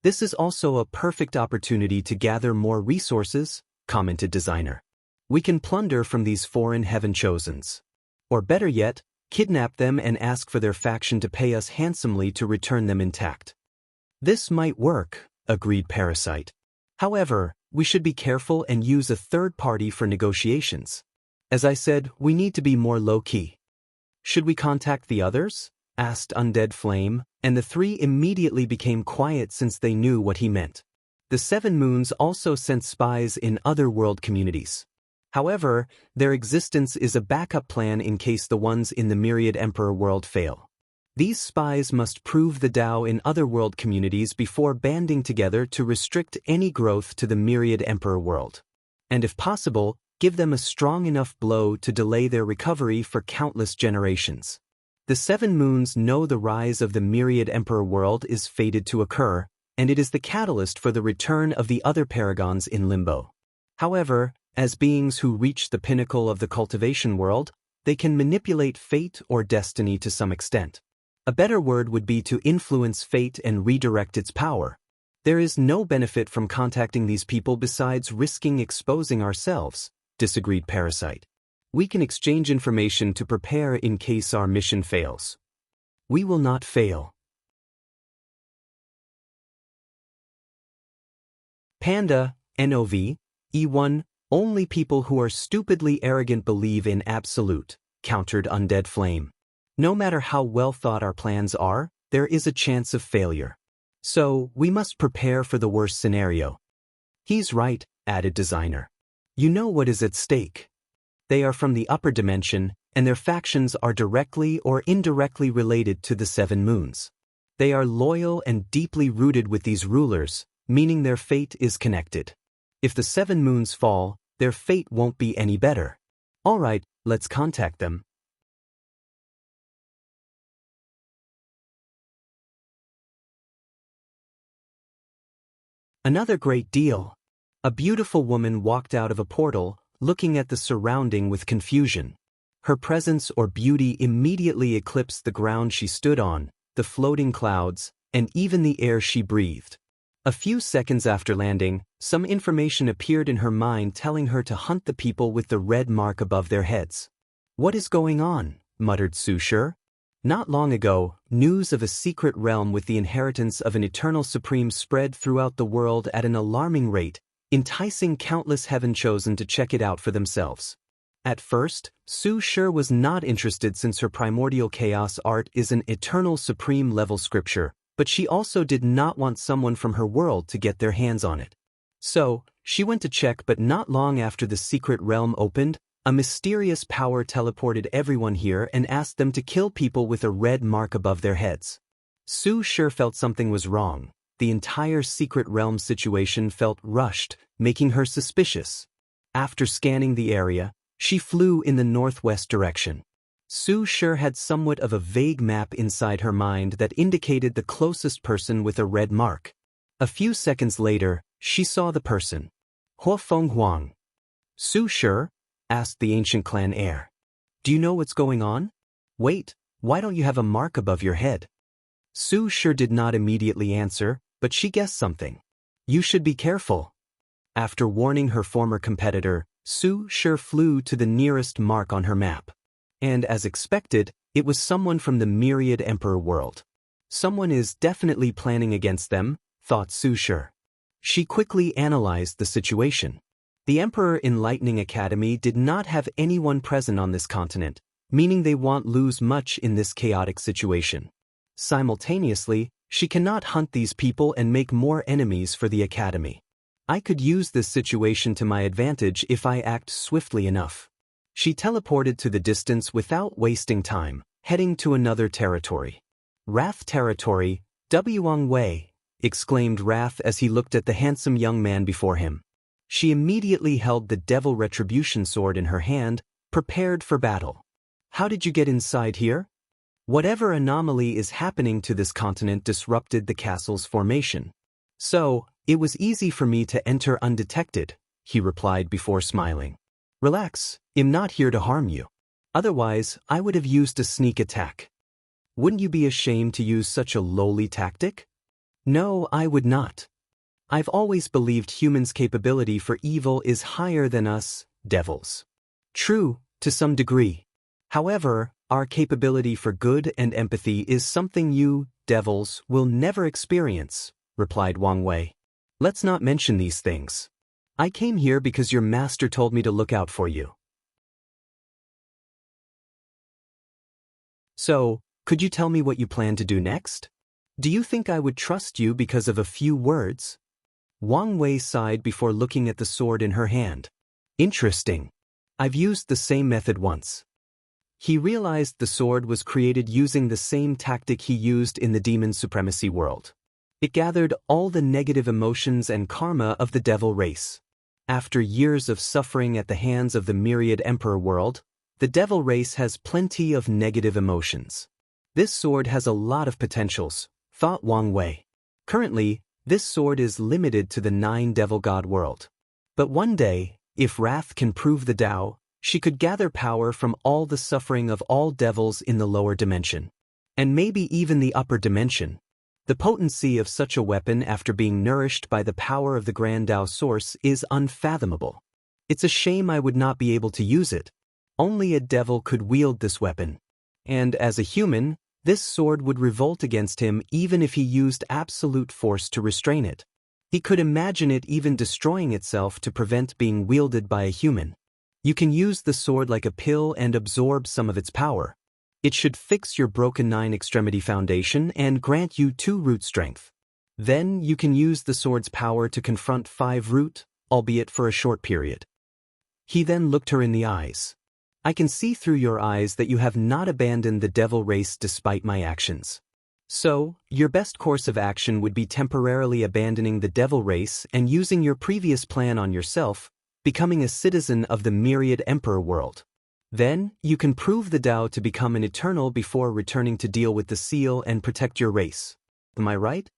This is also a perfect opportunity to gather more resources, commented Designer. We can plunder from these foreign Heaven Chosens. Or better yet, kidnap them and ask for their faction to pay us handsomely to return them intact. This might work, agreed Parasite. However, we should be careful and use a third party for negotiations. As I said, we need to be more low-key. Should we contact the others? Asked Undead Flame, and the three immediately became quiet since they knew what he meant. The Seven Moons also sent spies in other world communities. However, their existence is a backup plan in case the ones in the Myriad Emperor world fail. These spies must prove the Tao in other world communities before banding together to restrict any growth to the Myriad Emperor world. And if possible, give them a strong enough blow to delay their recovery for countless generations. The Seven Moons know the rise of the Myriad Emperor world is fated to occur, and it is the catalyst for the return of the other paragons in limbo. However, as beings who reach the pinnacle of the cultivation world, they can manipulate fate or destiny to some extent. A better word would be to influence fate and redirect its power. There is no benefit from contacting these people besides risking exposing ourselves, disagreed Parasite. We can exchange information to prepare in case our mission fails. We will not fail. Panda, NOV, E1, only people who are stupidly arrogant believe in absolute, countered Undead Flame. No matter how well thought our plans are, there is a chance of failure. So, we must prepare for the worst scenario. He's right, added Designer. You know what is at stake. They are from the upper dimension, and their factions are directly or indirectly related to the Seven Moons. They are loyal and deeply rooted with these rulers, meaning their fate is connected. If the Seven Moons fall, their fate won't be any better. All right, let's contact them. Another great deal. A beautiful woman walked out of a portal, looking at the surrounding with confusion. Her presence or beauty immediately eclipsed the ground she stood on, the floating clouds, and even the air she breathed. A few seconds after landing, some information appeared in her mind telling her to hunt the people with the red mark above their heads. What is going on? Muttered Su Shi. Not long ago, news of a secret realm with the inheritance of an eternal supreme spread throughout the world at an alarming rate, enticing countless heaven-chosen to check it out for themselves. At first, Su Shi was not interested since her primordial chaos art is an eternal supreme level scripture, but she also did not want someone from her world to get their hands on it. So, she went to check, but not long after the secret realm opened, a mysterious power teleported everyone here and asked them to kill people with a red mark above their heads. Su Shi felt something was wrong. The entire secret realm situation felt rushed, making her suspicious. After scanning the area, she flew in the northwest direction. Su Shi had somewhat of a vague map inside her mind that indicated the closest person with a red mark. A few seconds later, she saw the person. Huafeng Huang. Su Shi? Asked the ancient clan heir. Do you know what's going on? Wait, why don't you have a mark above your head? Su Shi did not immediately answer, but she guessed something. You should be careful. After warning her former competitor, Su Shi flew to the nearest mark on her map. And as expected, it was someone from the Myriad Emperor world. Someone is definitely planning against them, thought Su Shi. She quickly analyzed the situation. The Emperor Enlightening Academy did not have anyone present on this continent, meaning they won't lose much in this chaotic situation. Simultaneously, she cannot hunt these people and make more enemies for the Academy. I could use this situation to my advantage if I act swiftly enough. She teleported to the distance without wasting time, heading to another territory. Wrath territory, Wuang Wei, exclaimed Wrath as he looked at the handsome young man before him. She immediately held the Devil Retribution sword in her hand, prepared for battle. How did you get inside here? Whatever anomaly is happening to this continent disrupted the castle's formation. So, it was easy for me to enter undetected, he replied before smiling. Relax, I'm not here to harm you. Otherwise, I would have used a sneak attack. Wouldn't you be ashamed to use such a lowly tactic? No, I would not. I've always believed humans' capability for evil is higher than us, devils. True, to some degree. However, our capability for good and empathy is something you, devils, will never experience, replied Wang Wei. Let's not mention these things. I came here because your master told me to look out for you. So, could you tell me what you plan to do next? Do you think I would trust you because of a few words? Wang Wei sighed before looking at the sword in her hand. Interesting. I've used the same method once. He realized the sword was created using the same tactic he used in the demon supremacy world. It gathered all the negative emotions and karma of the devil race. After years of suffering at the hands of the Myriad Emperor world, the devil race has plenty of negative emotions. This sword has a lot of potentials, thought Wang Wei. Currently, This sword is limited to the 9 devil god world. But one day, if Wrath can prove the Tao, she could gather power from all the suffering of all devils in the lower dimension. And maybe even the upper dimension. The potency of such a weapon after being nourished by the power of the Grand Tao Source is unfathomable. It's a shame I would not be able to use it. Only a devil could wield this weapon. And as a human, this sword would revolt against him even if he used absolute force to restrain it. He could imagine it even destroying itself to prevent being wielded by a human. You can use the sword like a pill and absorb some of its power. It should fix your broken 9-extremity foundation and grant you 2 root strength. Then you can use the sword's power to confront 5 root, albeit for a short period. He then looked her in the eyes. I can see through your eyes that you have not abandoned the devil race despite my actions. So, your best course of action would be temporarily abandoning the devil race and using your previous plan on yourself, becoming a citizen of the myriad emperor world. Then, you can prove the Tao to become an eternal before returning to deal with the seal and protect your race. Am I right?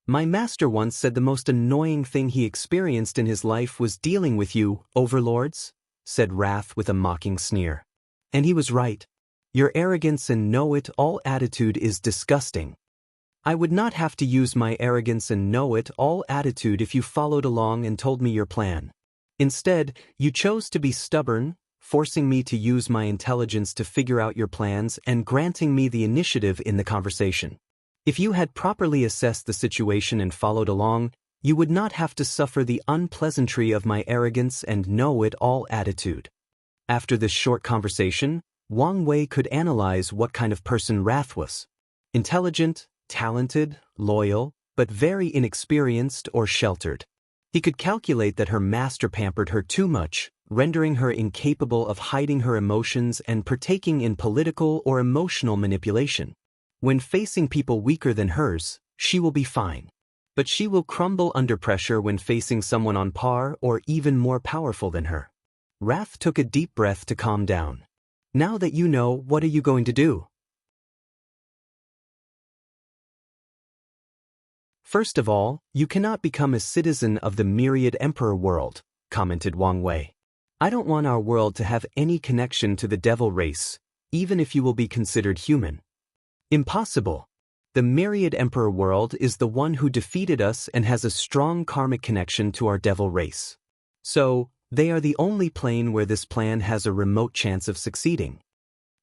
My master once said the most annoying thing he experienced in his life was dealing with you, overlords, said Wrath with a mocking sneer. And he was right. Your arrogance and know-it-all attitude is disgusting. I would not have to use my arrogance and know-it-all attitude if you followed along and told me your plan. Instead, you chose to be stubborn, forcing me to use my intelligence to figure out your plans and granting me the initiative in the conversation. If you had properly assessed the situation and followed along, you would not have to suffer the unpleasantry of my arrogance and know-it-all attitude. After this short conversation, Wang Wei could analyze what kind of person Wrath was. Intelligent, talented, loyal, but very inexperienced or sheltered. He could calculate that her master pampered her too much, rendering her incapable of hiding her emotions and partaking in political or emotional manipulation. When facing people weaker than hers, she will be fine. But she will crumble under pressure when facing someone on par or even more powerful than her. Wrath took a deep breath to calm down. Now that you know, what are you going to do? First of all, you cannot become a citizen of the myriad emperor world, commented Wang Wei. I don't want our world to have any connection to the devil race, even if you will be considered human. Impossible. The myriad emperor world is the one who defeated us and has a strong karmic connection to our devil race. So, they are the only plane where this plan has a remote chance of succeeding.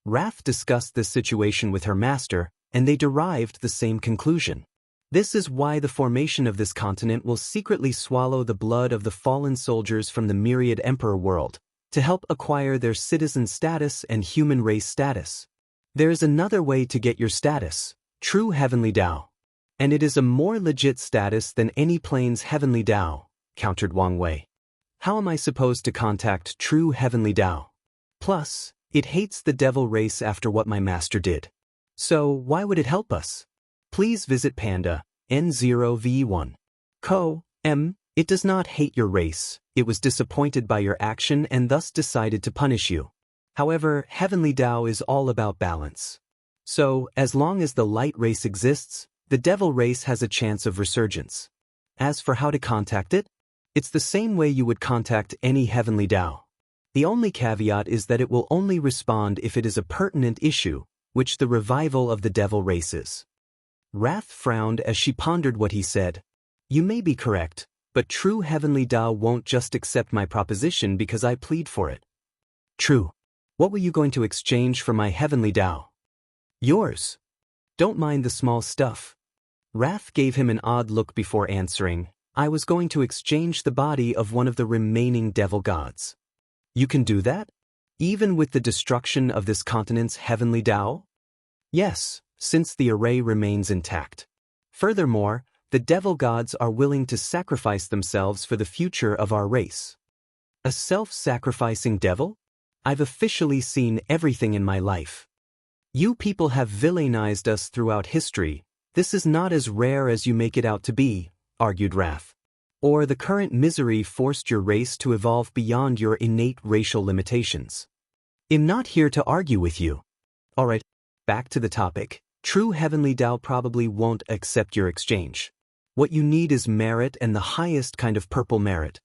Wrath discussed this situation with her master, and they derived the same conclusion. This is why the formation of this continent will secretly swallow the blood of the fallen soldiers from the myriad emperor world, to help acquire their citizen status and human race status. There is another way to get your status, true heavenly Tao. And it is a more legit status than any plane's heavenly Tao, countered Wang Wei. How am I supposed to contact true heavenly Tao? Plus, it hates the devil race after what my master did. So, why would it help us? Please visit Panda, N0V1. It does not hate your race, it was disappointed by your action and thus decided to punish you. However, heavenly Tao is all about balance. So, as long as the light race exists, the devil race has a chance of resurgence. As for how to contact it, it's the same way you would contact any heavenly Tao. The only caveat is that it will only respond if it is a pertinent issue, which the revival of the devil race is. Wrath frowned as she pondered what he said. You may be correct, but true heavenly Tao won't just accept my proposition because I plead for it. True. What were you going to exchange for my heavenly Tao? Yours. Don't mind the small stuff. Wrath gave him an odd look before answering. I was going to exchange the body of one of the remaining devil gods. You can do that? Even with the destruction of this continent's heavenly Tao? Yes, since the array remains intact. Furthermore, the devil gods are willing to sacrifice themselves for the future of our race. A self-sacrificing devil? I've officially seen everything in my life. You people have villainized us throughout history. This is not as rare as you make it out to be, argued Wrath. Or the current misery forced your race to evolve beyond your innate racial limitations. I'm not here to argue with you. Alright, back to the topic. True heavenly Tao probably won't accept your exchange. What you need is merit, and the highest kind of purple merit.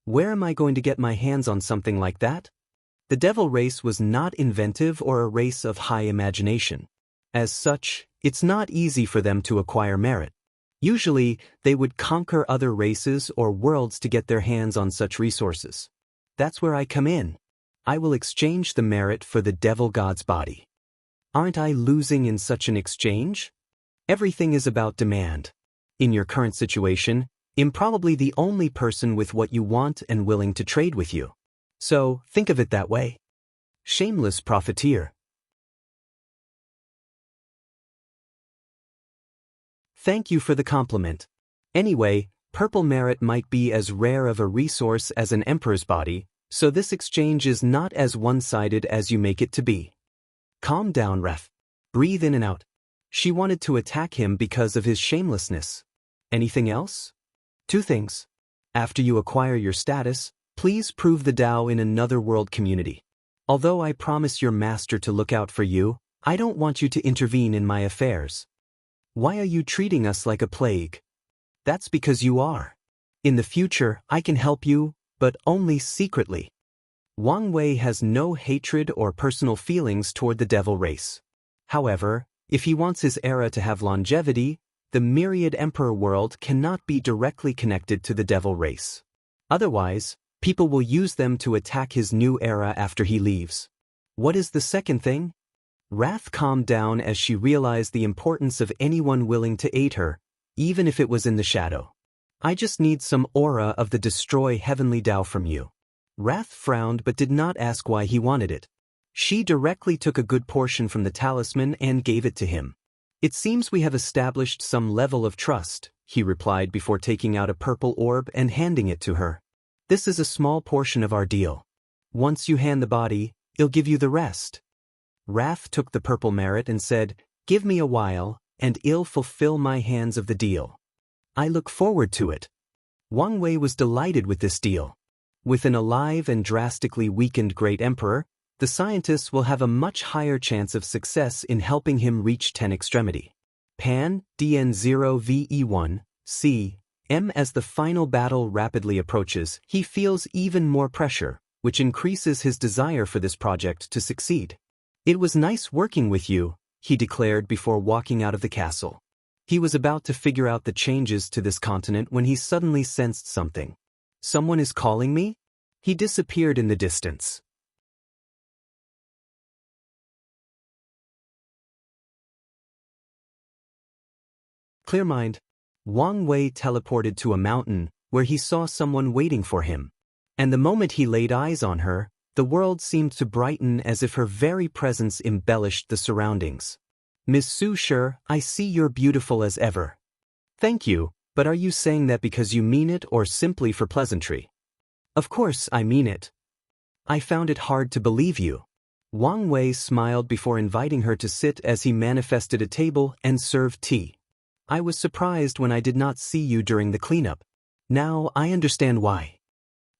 Where am I going to get my hands on something like that? The devil race was not inventive or a race of high imagination. As such, it's not easy for them to acquire merit. Usually, they would conquer other races or worlds to get their hands on such resources. That's where I come in. I will exchange the merit for the devil god's body. Aren't I losing in such an exchange? Everything is about demand. In your current situation, I'm probably the only person with what you want and willing to trade with you. So, think of it that way. Shameless profiteer. Thank you for the compliment. Anyway, purple merit might be as rare of a resource as an emperor's body, so this exchange is not as one-sided as you make it to be. Calm down, Ref. Breathe in and out. She wanted to attack him because of his shamelessness. Anything else? 2 things. After you acquire your status, please prove the Tao in another world community. Although I promise your master to look out for you, I don't want you to intervene in my affairs. Why are you treating us like a plague? That's because you are. In the future, I can help you, but only secretly. Wang Wei has no hatred or personal feelings toward the devil race. However, if he wants his era to have longevity, the myriad emperor world cannot be directly connected to the devil race. Otherwise, people will use them to attack his new era after he leaves. What is the second thing? Wrath calmed down as she realized the importance of anyone willing to aid her, even if it was in the shadow. I just need some aura of the destroy heavenly Tao from you. Wrath frowned but did not ask why he wanted it. She directly took a good portion from the talisman and gave it to him. It seems we have established some level of trust, he replied before taking out a purple orb and handing it to her. This is a small portion of our deal. Once you hand the body, I'll give you the rest. Wrath took the purple merit and said, "Give me a while, and I'll fulfill my hands of the deal." I look forward to it. Wang Wei was delighted with this deal. With an alive and drastically weakened great emperor, the scientists will have a much higher chance of success in helping him reach 10 extremity. Pan, DN0VE1, C, M. As the final battle rapidly approaches, he feels even more pressure, which increases his desire for this project to succeed. It was nice working with you, he declared before walking out of the castle. He was about to figure out the changes to this continent when he suddenly sensed something. Someone is calling me? He disappeared in the distance. Clear mind. Wang Wei teleported to a mountain, where he saw someone waiting for him. And the moment he laid eyes on her, the world seemed to brighten as if her very presence embellished the surroundings. Miss Su Shi, I see you're beautiful as ever. Thank you, but are you saying that because you mean it or simply for pleasantry? Of course I mean it. I found it hard to believe you. Wang Wei smiled before inviting her to sit as he manifested a table and served tea. I was surprised when I did not see you during the cleanup. Now I understand why.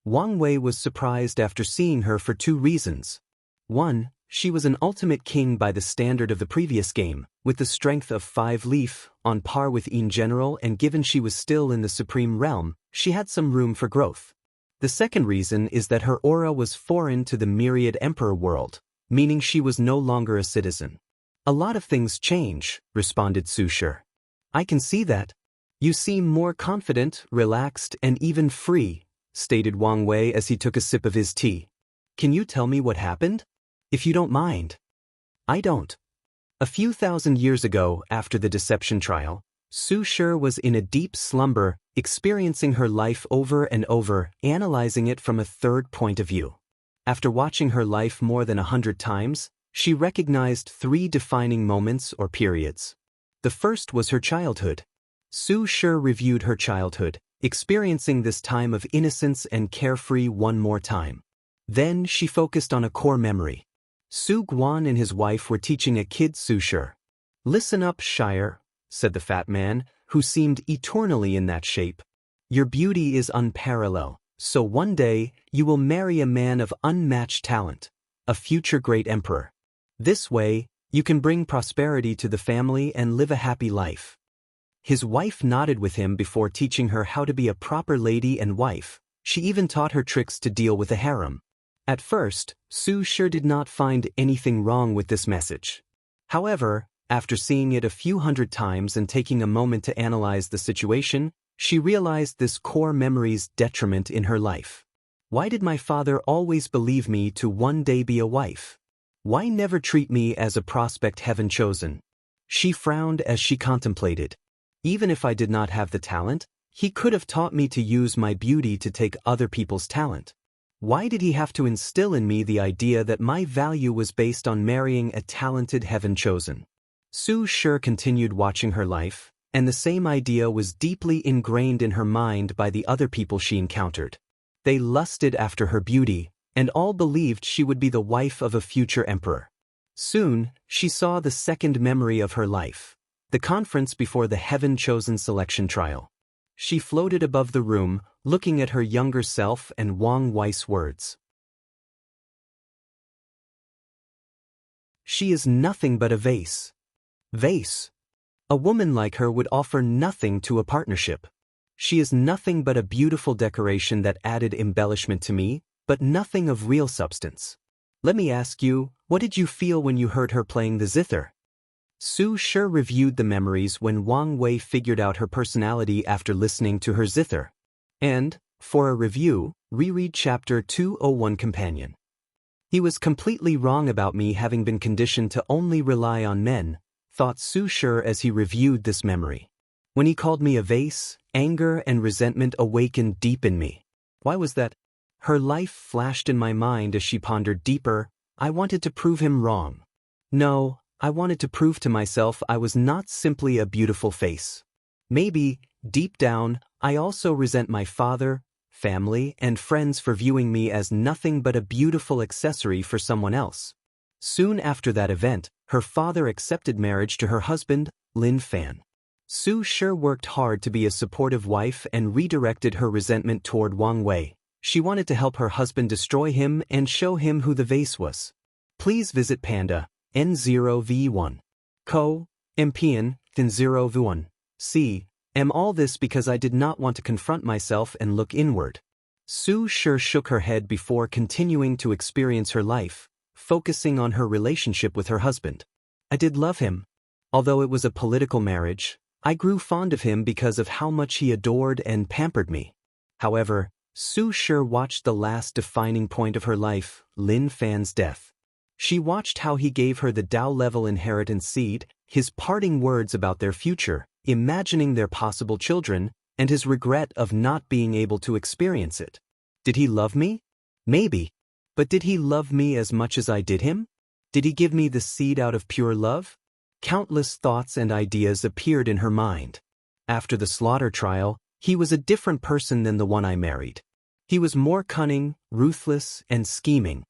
Wang Wei was surprised after seeing her for 2 reasons. 1, she was an ultimate king by the standard of the previous game, with the strength of 5 leaf, on par with in general, and given she was still in the supreme realm, she had some room for growth. The second reason is that her aura was foreign to the myriad emperor world, meaning she was no longer a citizen. A lot of things change, responded Su Shi. I can see that. You seem more confident, relaxed, and even free, stated Wang Wei as he took a sip of his tea. Can you tell me what happened? If you don't mind. I don't. A few thousand years ago, after the deception trial, Su Shi was in a deep slumber, experiencing her life over and over, analyzing it from a third point of view. After watching her life more than 100 times, she recognized 3 defining moments or periods. The first was her childhood. Su Shi reviewed her childhood, experiencing this time of innocence and carefree one more time. Then she focused on a core memory. Su Guan and his wife were teaching a kid Su Shi. Listen up, Shire, said the fat man, who seemed eternally in that shape. Your beauty is unparalleled, so one day you will marry a man of unmatched talent, a future great emperor. This way, you can bring prosperity to the family and live a happy life. His wife nodded with him before teaching her how to be a proper lady and wife. She even taught her tricks to deal with a harem. At first, Su sure did not find anything wrong with this message. However, after seeing it a few hundred times and taking a moment to analyze the situation, she realized this core memory's detriment in her life. Why did my father always believe me to one day be a wife? Why never treat me as a prospect heaven chosen? She frowned as she contemplated. Even if I did not have the talent, he could have taught me to use my beauty to take other people's talent. Why did he have to instill in me the idea that my value was based on marrying a talented heaven chosen? Su sure continued watching her life, and the same idea was deeply ingrained in her mind by the other people she encountered. They lusted after her beauty, and all believed she would be the wife of a future emperor. Soon, she saw the second memory of her life, the conference before the heaven-chosen selection trial. She floated above the room, looking at her younger self and Wang Wei's words. She is nothing but a vase. Vase. A woman like her would offer nothing to a partnership. She is nothing but a beautiful decoration that added embellishment to me, but nothing of real substance. Let me ask you, what did you feel when you heard her playing the zither? Su sure reviewed the memories when Wang Wei figured out her personality after listening to her zither. And, for a review, reread Chapter 201 Companion. He was completely wrong about me having been conditioned to only rely on men, thought Su sure as he reviewed this memory. When he called me a vase, anger and resentment awakened deep in me. Why was that? Her life flashed in my mind as she pondered deeper. I wanted to prove him wrong. No, I wanted to prove to myself I was not simply a beautiful face. Maybe, deep down, I also resent my father, family, and friends for viewing me as nothing but a beautiful accessory for someone else. Soon after that event, her father accepted marriage to her husband, Lin Fan. Su sure worked hard to be a supportive wife and redirected her resentment toward Wang Wei. She wanted to help her husband destroy him and show him who the vase was. Please visit Panda N0V1. Co. Mpian Thin0V1. C. All this because I did not want to confront myself and look inward. Su sure shook her head before continuing to experience her life, focusing on her relationship with her husband. I did love him. Although it was a political marriage, I grew fond of him because of how much he adored and pampered me. However, Su sure watched the last defining point of her life, Lin Fan's death. She watched how he gave her the Tao-level inheritance seed, his parting words about their future, imagining their possible children, and his regret of not being able to experience it. Did he love me? Maybe. But did he love me as much as I did him? Did he give me the seed out of pure love? Countless thoughts and ideas appeared in her mind. After the slaughter trial, he was a different person than the one I married. He was more cunning, ruthless, and scheming.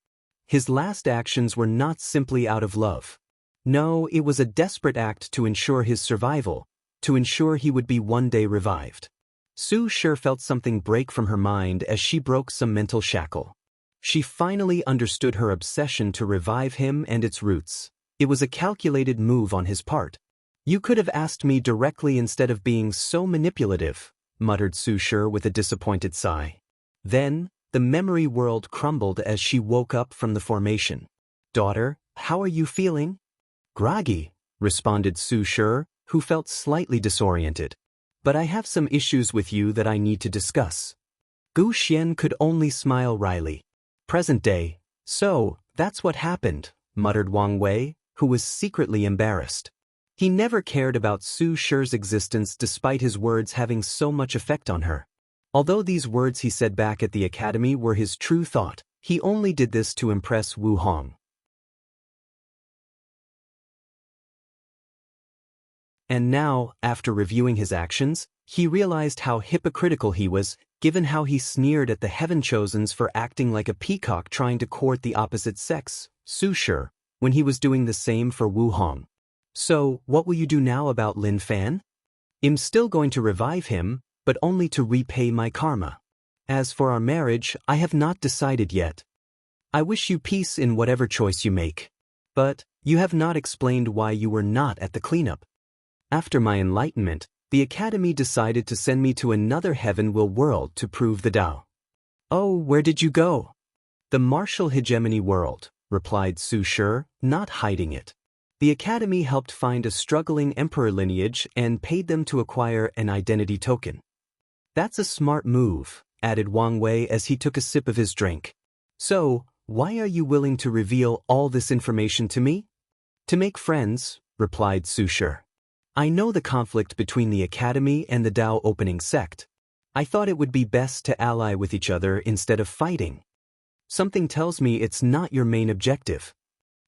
His last actions were not simply out of love. No, it was a desperate act to ensure his survival, to ensure he would be one day revived. Su sure felt something break from her mind as she broke some mental shackle. She finally understood her obsession to revive him and its roots. It was a calculated move on his part. You could have asked me directly instead of being so manipulative, muttered Su sure with a disappointed sigh. Then, the memory world crumbled as she woke up from the formation. Daughter, how are you feeling? Groggy, responded Su sure, who felt slightly disoriented. But I have some issues with you that I need to discuss. Gu Xian could only smile wryly. Present day. So, that's what happened, muttered Wang Wei, who was secretly embarrassed. He never cared about Su sure's existence despite his words having so much effect on her. Although these words he said back at the academy were his true thought, he only did this to impress Wu Hong. And now, after reviewing his actions, he realized how hypocritical he was, given how he sneered at the Heaven-Chosens for acting like a peacock trying to court the opposite sex, Su sure, when he was doing the same for Wu Hong. So, what will you do now about Lin Fan? I'm still going to revive him, but only to repay my karma. As for our marriage, I have not decided yet. I wish you peace in whatever choice you make. But, you have not explained why you were not at the cleanup. After my enlightenment, The Academy decided to send me to another Heaven-Will world to prove the Tao. Oh, where did you go? The Martial Hegemony world, replied Su Shi, not hiding it. The Academy helped find a struggling emperor lineage and paid them to acquire an identity token. That's a smart move, added Wang Wei as he took a sip of his drink. So, why are you willing to reveal all this information to me? To make friends, replied Su Shi. I know the conflict between the Academy and the Tao opening sect. I thought it would be best to ally with each other instead of fighting. Something tells me it's not your main objective.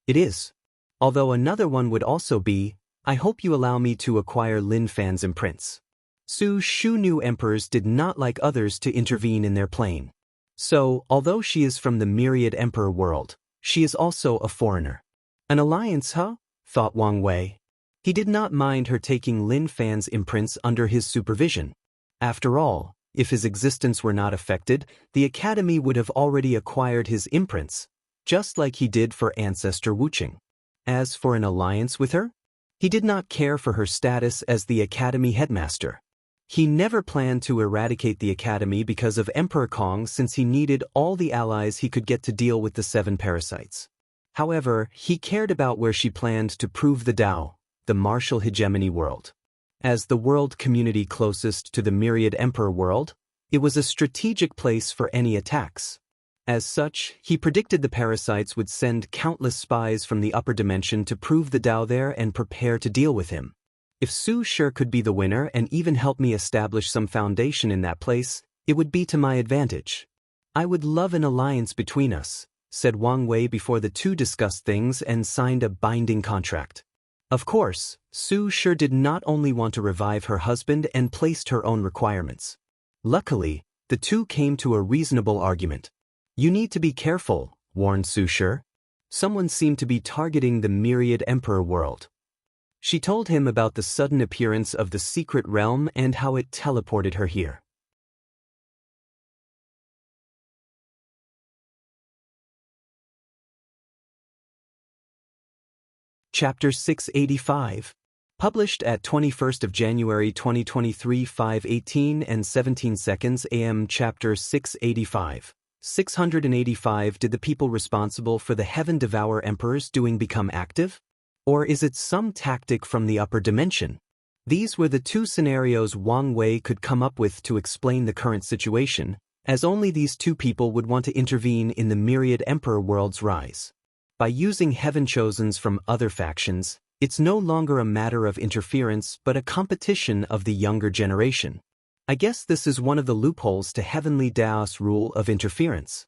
It is. Although another one would also be, I hope you allow me to acquire Lin Fan's imprints. Su Shu knew emperors did not like others to intervene in their plane. So, although she is from the Myriad Emperor world, she is also a foreigner. An alliance, huh? Thought Wang Wei. He did not mind her taking Lin Fan's imprints under his supervision. After all, if his existence were not affected, the Academy would have already acquired his imprints, just like he did for Ancestor Wuxia. As for an alliance with her, he did not care for her status as the Academy headmaster. He never planned to eradicate the Academy because of Emperor Kong, since he needed all the allies he could get to deal with the 7 parasites. However, he cared about where she planned to prove the Tao, the Martial Hegemony world. As the world community closest to the Myriad Emperor world, it was a strategic place for any attacks. As such, he predicted the parasites would send countless spies from the upper dimension to prove the Tao there and prepare to deal with him. If Su Shi could be the winner and even help me establish some foundation in that place, it would be to my advantage. I would love an alliance between us, said Wang Wei before the two discussed things and signed a binding contract. Of course, Su Shi did not only want to revive her husband and placed her own requirements. Luckily, the two came to a reasonable argument. You need to be careful, warned Su Shi. Someone seemed to be targeting the Myriad Emperor world. She told him about the sudden appearance of the secret realm and how it teleported her here. Chapter 685. Published at 21st of January 2023 5:18 and 17 seconds AM. Chapter 685. 685. Did the people responsible for the Heaven Devour Emperors doing become active? Or is it some tactic from the upper dimension? These were the two scenarios Wang Wei could come up with to explain the current situation, as only these two people would want to intervene in the Myriad Emperor world's rise. By using Heaven Chosens from other factions, it's no longer a matter of interference but a competition of the younger generation. I guess this is one of the loopholes to Heavenly Daos' rule of interference.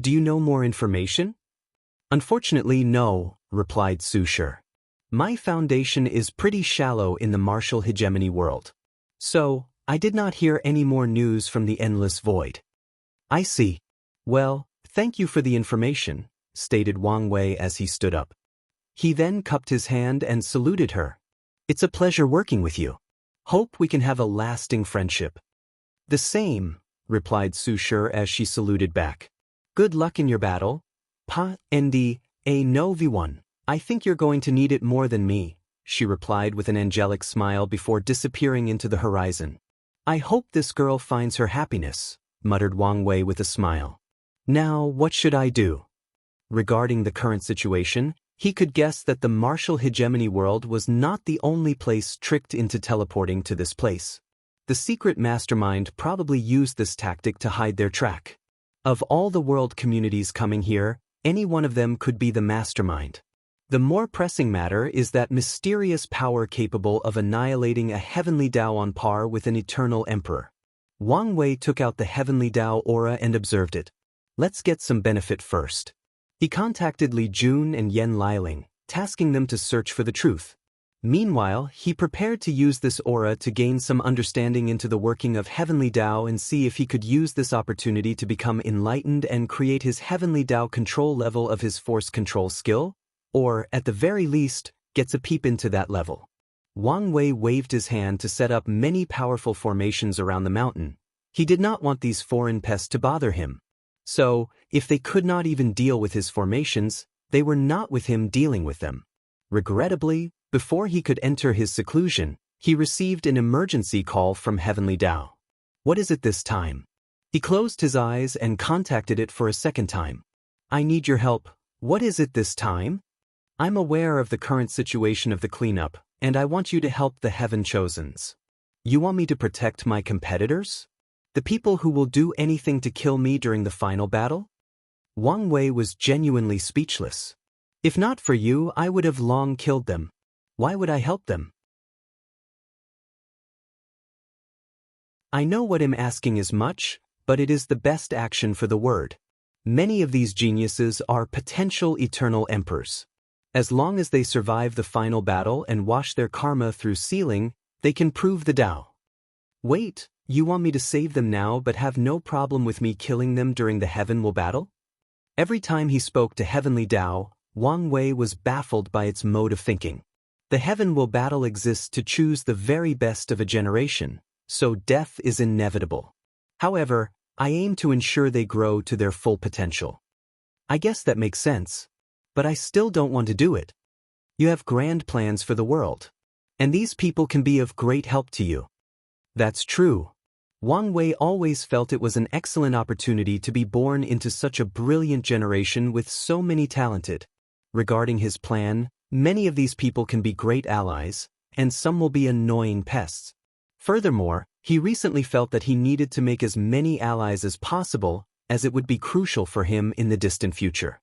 Do you know more information? Unfortunately, no, replied Su Shi. My foundation is pretty shallow in the Martial Hegemony world. So, I did not hear any more news from the Endless Void. I see. Well, thank you for the information, stated Wang Wei as he stood up. He then cupped his hand and saluted her. It's a pleasure working with you. Hope we can have a lasting friendship. The same, replied Su Shi as she saluted back. Good luck in your battle. Pa, Nd, A no V1. I think you're going to need it more than me, she replied with an angelic smile before disappearing into the horizon. I hope this girl finds her happiness, muttered Wang Wei with a smile. Now, what should I do? Regarding the current situation, he could guess that the Martial Hegemony world was not the only place tricked into teleporting to this place. The secret mastermind probably used this tactic to hide their track. Of all the world communities coming here, any one of them could be the mastermind. The more pressing matter is that mysterious power capable of annihilating a heavenly Tao on par with an eternal emperor. Wang Wei took out the heavenly Tao aura and observed it. Let's get some benefit first. He contacted Li Jun and Yen Liling, tasking them to search for the truth. Meanwhile, he prepared to use this aura to gain some understanding into the working of heavenly Tao and see if he could use this opportunity to become enlightened and create his heavenly Tao control level of his force control skill, or, at the very least, gets a peep into that level. Wang Wei waved his hand to set up many powerful formations around the mountain. He did not want these foreign pests to bother him. So, if they could not even deal with his formations, they were not with him dealing with them. Regrettably, before he could enter his seclusion, he received an emergency call from Heavenly Tao. What is it this time? He closed his eyes and contacted it for a second time. I need your help. What is it this time? I'm aware of the current situation of the cleanup, and I want you to help the Heaven Chosens. You want me to protect my competitors? The people who will do anything to kill me during the final battle? Wang Wei was genuinely speechless. If not for you, I would have long killed them. Why would I help them? I know what I'm asking is much, but it is the best action for the word. Many of these geniuses are potential eternal emperors. As long as they survive the final battle and wash their karma through sealing, they can prove the Tao. Wait, you want me to save them now but have no problem with me killing them during the Heavenly battle? Every time he spoke to Heavenly Tao, Wang Wei was baffled by its mode of thinking. The Heavenly battle exists to choose the very best of a generation, so death is inevitable. However, I aim to ensure they grow to their full potential. I guess that makes sense. But I still don't want to do it. You have grand plans for the world. And these people can be of great help to you. That's true. Wang Wei always felt it was an excellent opportunity to be born into such a brilliant generation with so many talented. Regarding his plan, many of these people can be great allies, and some will be annoying pests. Furthermore, he recently felt that he needed to make as many allies as possible, as it would be crucial for him in the distant future.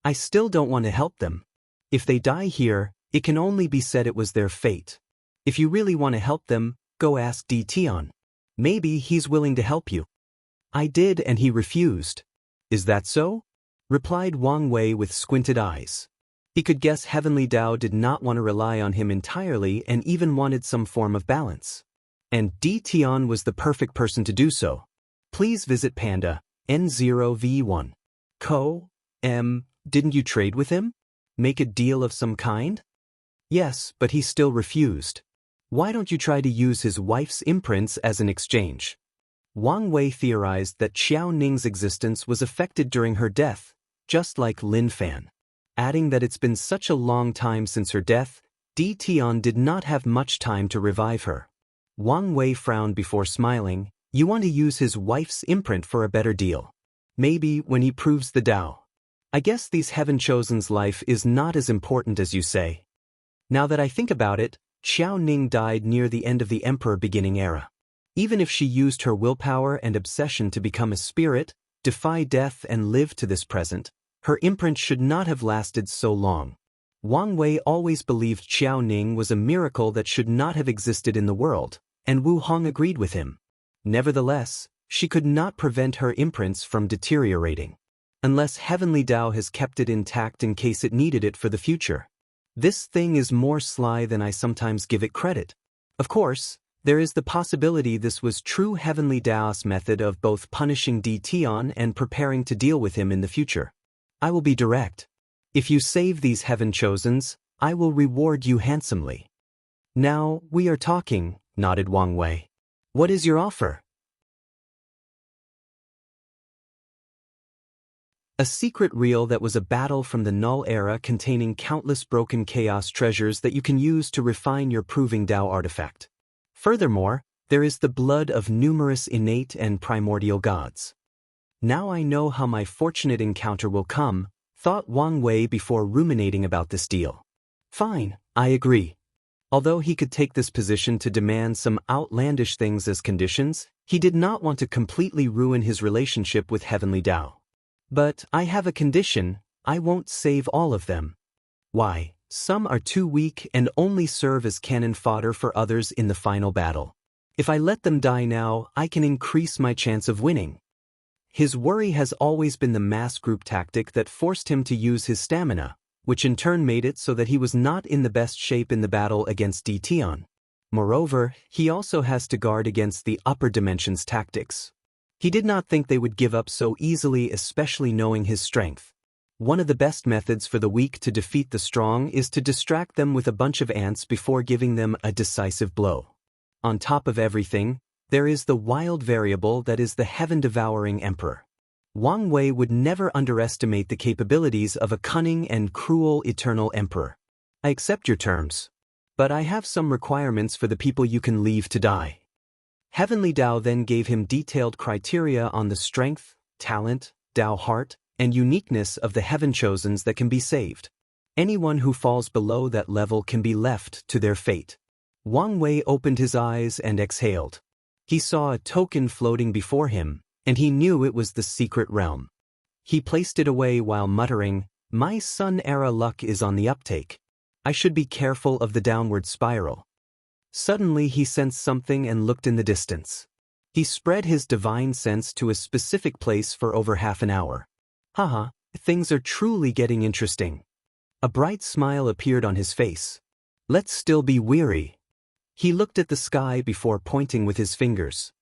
I still don't want to help them. If they die here, it can only be said it was their fate. If you really want to help them, go ask Di Tian. Maybe he's willing to help you. I did and he refused. Is that so? Replied Wang Wei with squinted eyes. He could guess Heavenly Tao did not want to rely on him entirely and even wanted some form of balance. And Di Tian was the perfect person to do so. Please visit Panda, N0V1. Didn't you trade with him? Make a deal of some kind? Yes, but he still refused. Why don't you try to use his wife's imprints as an exchange? Wang Wei theorized that Xiao Ning's existence was affected during her death, just like Lin Fan. Adding that it's been such a long time since her death, Di Tian did not have much time to revive her. Wang Wei frowned before smiling. You want to use his wife's imprint for a better deal. Maybe when he proves the Tao. I guess these Heaven Chosen's life is not as important as you say. Now that I think about it, Xiao Ning died near the end of the Emperor beginning era. Even if she used her willpower and obsession to become a spirit, defy death and live to this present, her imprint should not have lasted so long. Wang Wei always believed Xiao Ning was a miracle that should not have existed in the world, and Wu Hong agreed with him. Nevertheless, she could not prevent her imprints from deteriorating. Unless Heavenly Tao has kept it intact in case it needed it for the future. This thing is more sly than I sometimes give it credit. Of course, there is the possibility this was true Heavenly Tao's method of both punishing Di Tian and preparing to deal with him in the future. I will be direct. If you save these Heaven Chosens, I will reward you handsomely. Now, we are talking, nodded Wang Wei. What is your offer? A secret reel that was a battle from the Null era containing countless broken chaos treasures that you can use to refine your proving Tao artifact. Furthermore, there is the blood of numerous innate and primordial gods. Now I know how my fortunate encounter will come, thought Wang Wei before ruminating about this deal. Fine, I agree. Although he could take this position to demand some outlandish things as conditions, he did not want to completely ruin his relationship with Heavenly Tao. But I have a condition, I won't save all of them. Why, some are too weak and only serve as cannon fodder for others in the final battle. If I let them die now, I can increase my chance of winning. His worry has always been the mass group tactic that forced him to use his stamina, which in turn made it so that he was not in the best shape in the battle against Di Tian. Moreover, he also has to guard against the upper dimensions tactics. He did not think they would give up so easily, especially knowing his strength. One of the best methods for the weak to defeat the strong is to distract them with a bunch of ants before giving them a decisive blow. On top of everything, there is the wild variable that is the heaven-devouring emperor. Wang Wei would never underestimate the capabilities of a cunning and cruel eternal emperor. I accept your terms. But I have some requirements for the people you can leave to die. Heavenly Tao then gave him detailed criteria on the strength, talent, Tao heart, and uniqueness of the Heaven Chosens that can be saved. Anyone who falls below that level can be left to their fate. Wang Wei opened his eyes and exhaled. He saw a token floating before him, and he knew it was the secret realm. He placed it away while muttering, "My Sun-era luck is on the uptake. I should be careful of the downward spiral." Suddenly he sensed something and looked in the distance. He spread his divine sense to a specific place for over half an hour. Haha, things are truly getting interesting. A bright smile appeared on his face. Let's still be weary. He looked at the sky before pointing with his fingers.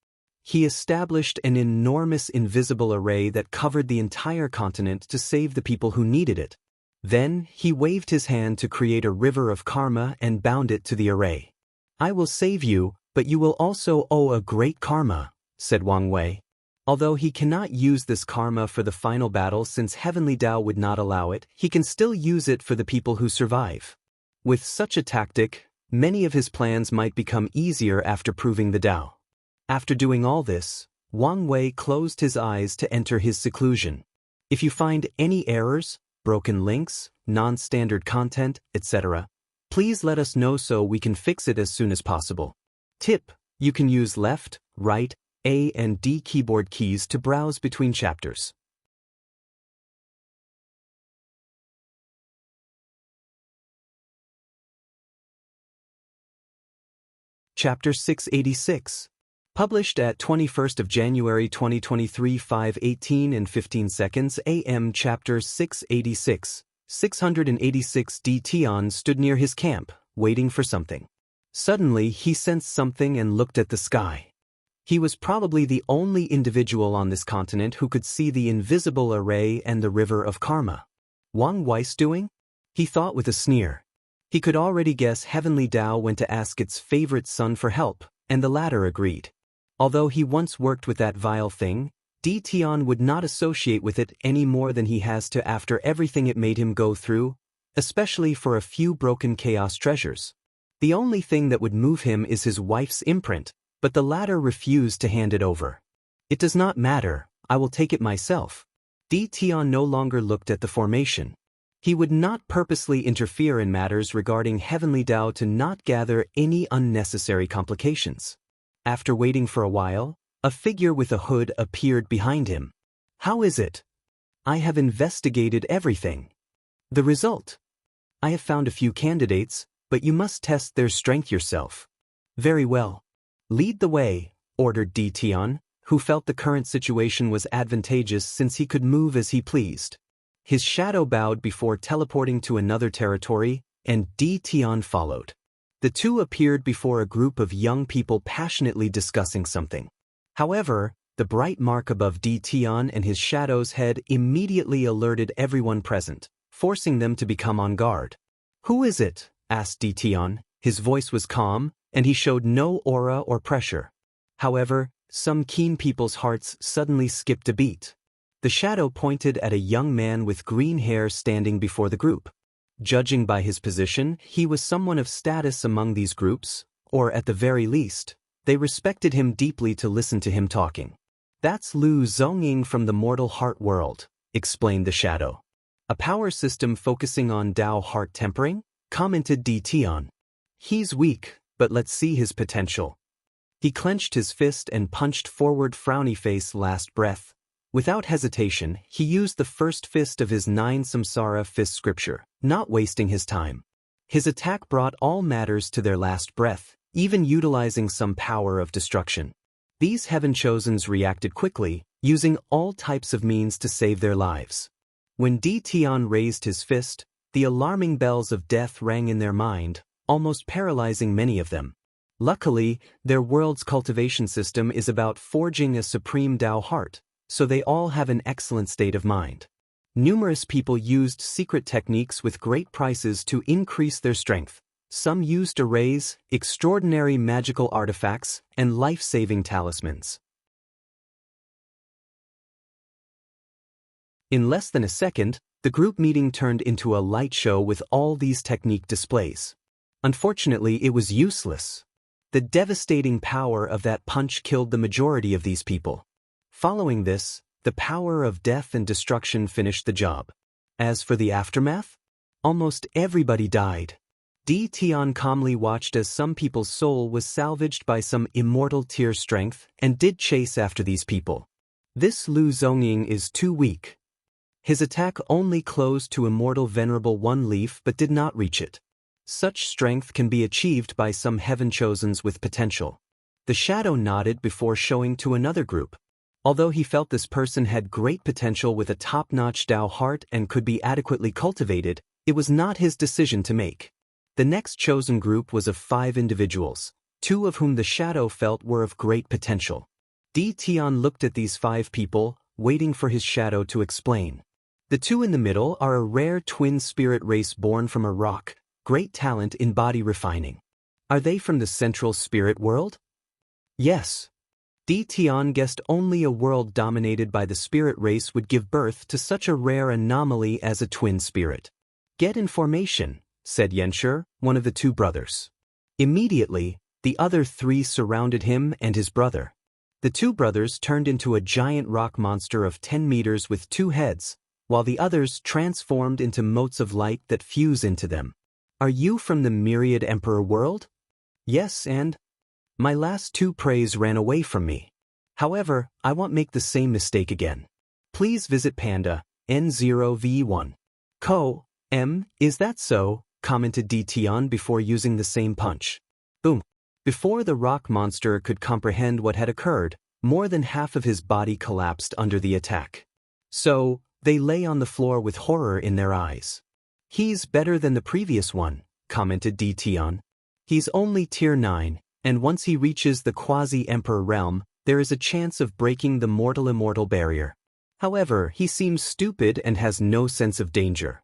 He established an enormous invisible array that covered the entire continent to save the people who needed it. Then, he waved his hand to create a river of karma and bound it to the array. "I will save you, but you will also owe a great karma," said Wang Wei. Although he cannot use this karma for the final battle since Heavenly Tao would not allow it, he can still use it for the people who survive. With such a tactic, many of his plans might become easier after proving the Tao. After doing all this, Wang Wei closed his eyes to enter his seclusion. If you find any errors, broken links, non-standard content, etc., please let us know so we can fix it as soon as possible. Tip: you can use left, right, A and D keyboard keys to browse between chapters. Chapter 686. Published at 21st of January 2023 5:18 and 15 seconds AM. Chapter 686. 686 D. Tian stood near his camp, waiting for something. Suddenly he sensed something and looked at the sky. He was probably the only individual on this continent who could see the invisible array and the river of karma. Wang Wei's doing? He thought with a sneer. He could already guess Heavenly Tao went to ask its favorite son for help, and the latter agreed. Although he once worked with that vile thing, D. Tian would not associate with it any more than he has to after everything it made him go through, especially for a few broken chaos treasures. The only thing that would move him is his wife's imprint, but the latter refused to hand it over. "It does not matter, I will take it myself." D. Tian no longer looked at the formation. He would not purposely interfere in matters regarding Heavenly Tao to not gather any unnecessary complications. After waiting for a while, a figure with a hood appeared behind him. "How is it?" "I have investigated everything." "The result?" "I have found a few candidates, but you must test their strength yourself." "Very well. Lead the way," ordered D. Tian, who felt the current situation was advantageous since he could move as he pleased. His shadow bowed before teleporting to another territory, and D. Tian followed. The two appeared before a group of young people passionately discussing something. However, the bright mark above D. Tian and his shadow's head immediately alerted everyone present, forcing them to become on guard. "Who is it?" asked D. Tian. His voice was calm, and he showed no aura or pressure. However, some keen people's hearts suddenly skipped a beat. The shadow pointed at a young man with green hair standing before the group. Judging by his position, he was someone of status among these groups, or at the very least, they respected him deeply to listen to him talking. "That's Lu Zongying from the mortal heart world," explained the shadow. "A power system focusing on Tao heart tempering?" commented D. Tian. "He's weak, but let's see his potential." He clenched his fist and punched forward frowny face last breath. Without hesitation, he used the first fist of his 9 Samsara fist scripture, not wasting his time. His attack brought all matters to their last breath, even utilizing some power of destruction. These Heaven Chosens reacted quickly, using all types of means to save their lives. When D. Tian raised his fist, the alarming bells of death rang in their mind, almost paralyzing many of them. Luckily, their world's cultivation system is about forging a supreme Tao heart, so they all have an excellent state of mind. Numerous people used secret techniques with great prices to increase their strength. Some used arrays, extraordinary magical artifacts, and life-saving talismans. In less than a second, the group meeting turned into a light show with all these technique displays. Unfortunately, it was useless. The devastating power of that punch killed the majority of these people. Following this, the power of death and destruction finished the job. As for the aftermath, almost everybody died. Di Tian calmly watched as some people's soul was salvaged by some immortal tier strength and did chase after these people. This Lu Zongying is too weak. His attack only closed to Immortal Venerable One Leaf but did not reach it. Such strength can be achieved by some heaven-chosens with potential. The shadow nodded before showing to another group. Although he felt this person had great potential with a top-notch Dao heart and could be adequately cultivated, it was not his decision to make. The next chosen group was of 5 individuals, 2 of whom the shadow felt were of great potential. Di Tian looked at these 5 people, waiting for his shadow to explain. The 2 in the middle are a rare twin spirit race born from a rock, great talent in body refining. Are they from the central spirit world? Yes. Di Tian guessed only a world dominated by the spirit race would give birth to such a rare anomaly as a twin spirit. Get in formation, said Xianxia, one of the 2 brothers. Immediately, the other 3 surrounded him and his brother. The 2 brothers turned into a giant rock monster of 10 meters with 2 heads, while the others transformed into motes of light that fuse into them. Are you from the Myriad Emperor world? Yes, and my last 2 preys ran away from me. However, I won't make the same mistake again. Please visit Panda, N0V1. Ko, M, is that so? Commented Di Tian before using the same punch. Boom. Before the rock monster could comprehend what had occurred, more than half of his body collapsed under the attack. So, they lay on the floor with horror in their eyes. He's better than the previous one, commented Di Tian. He's only tier 9, and once he reaches the quasi-emperor realm, there is a chance of breaking the mortal-immortal barrier. However, he seems stupid and has no sense of danger.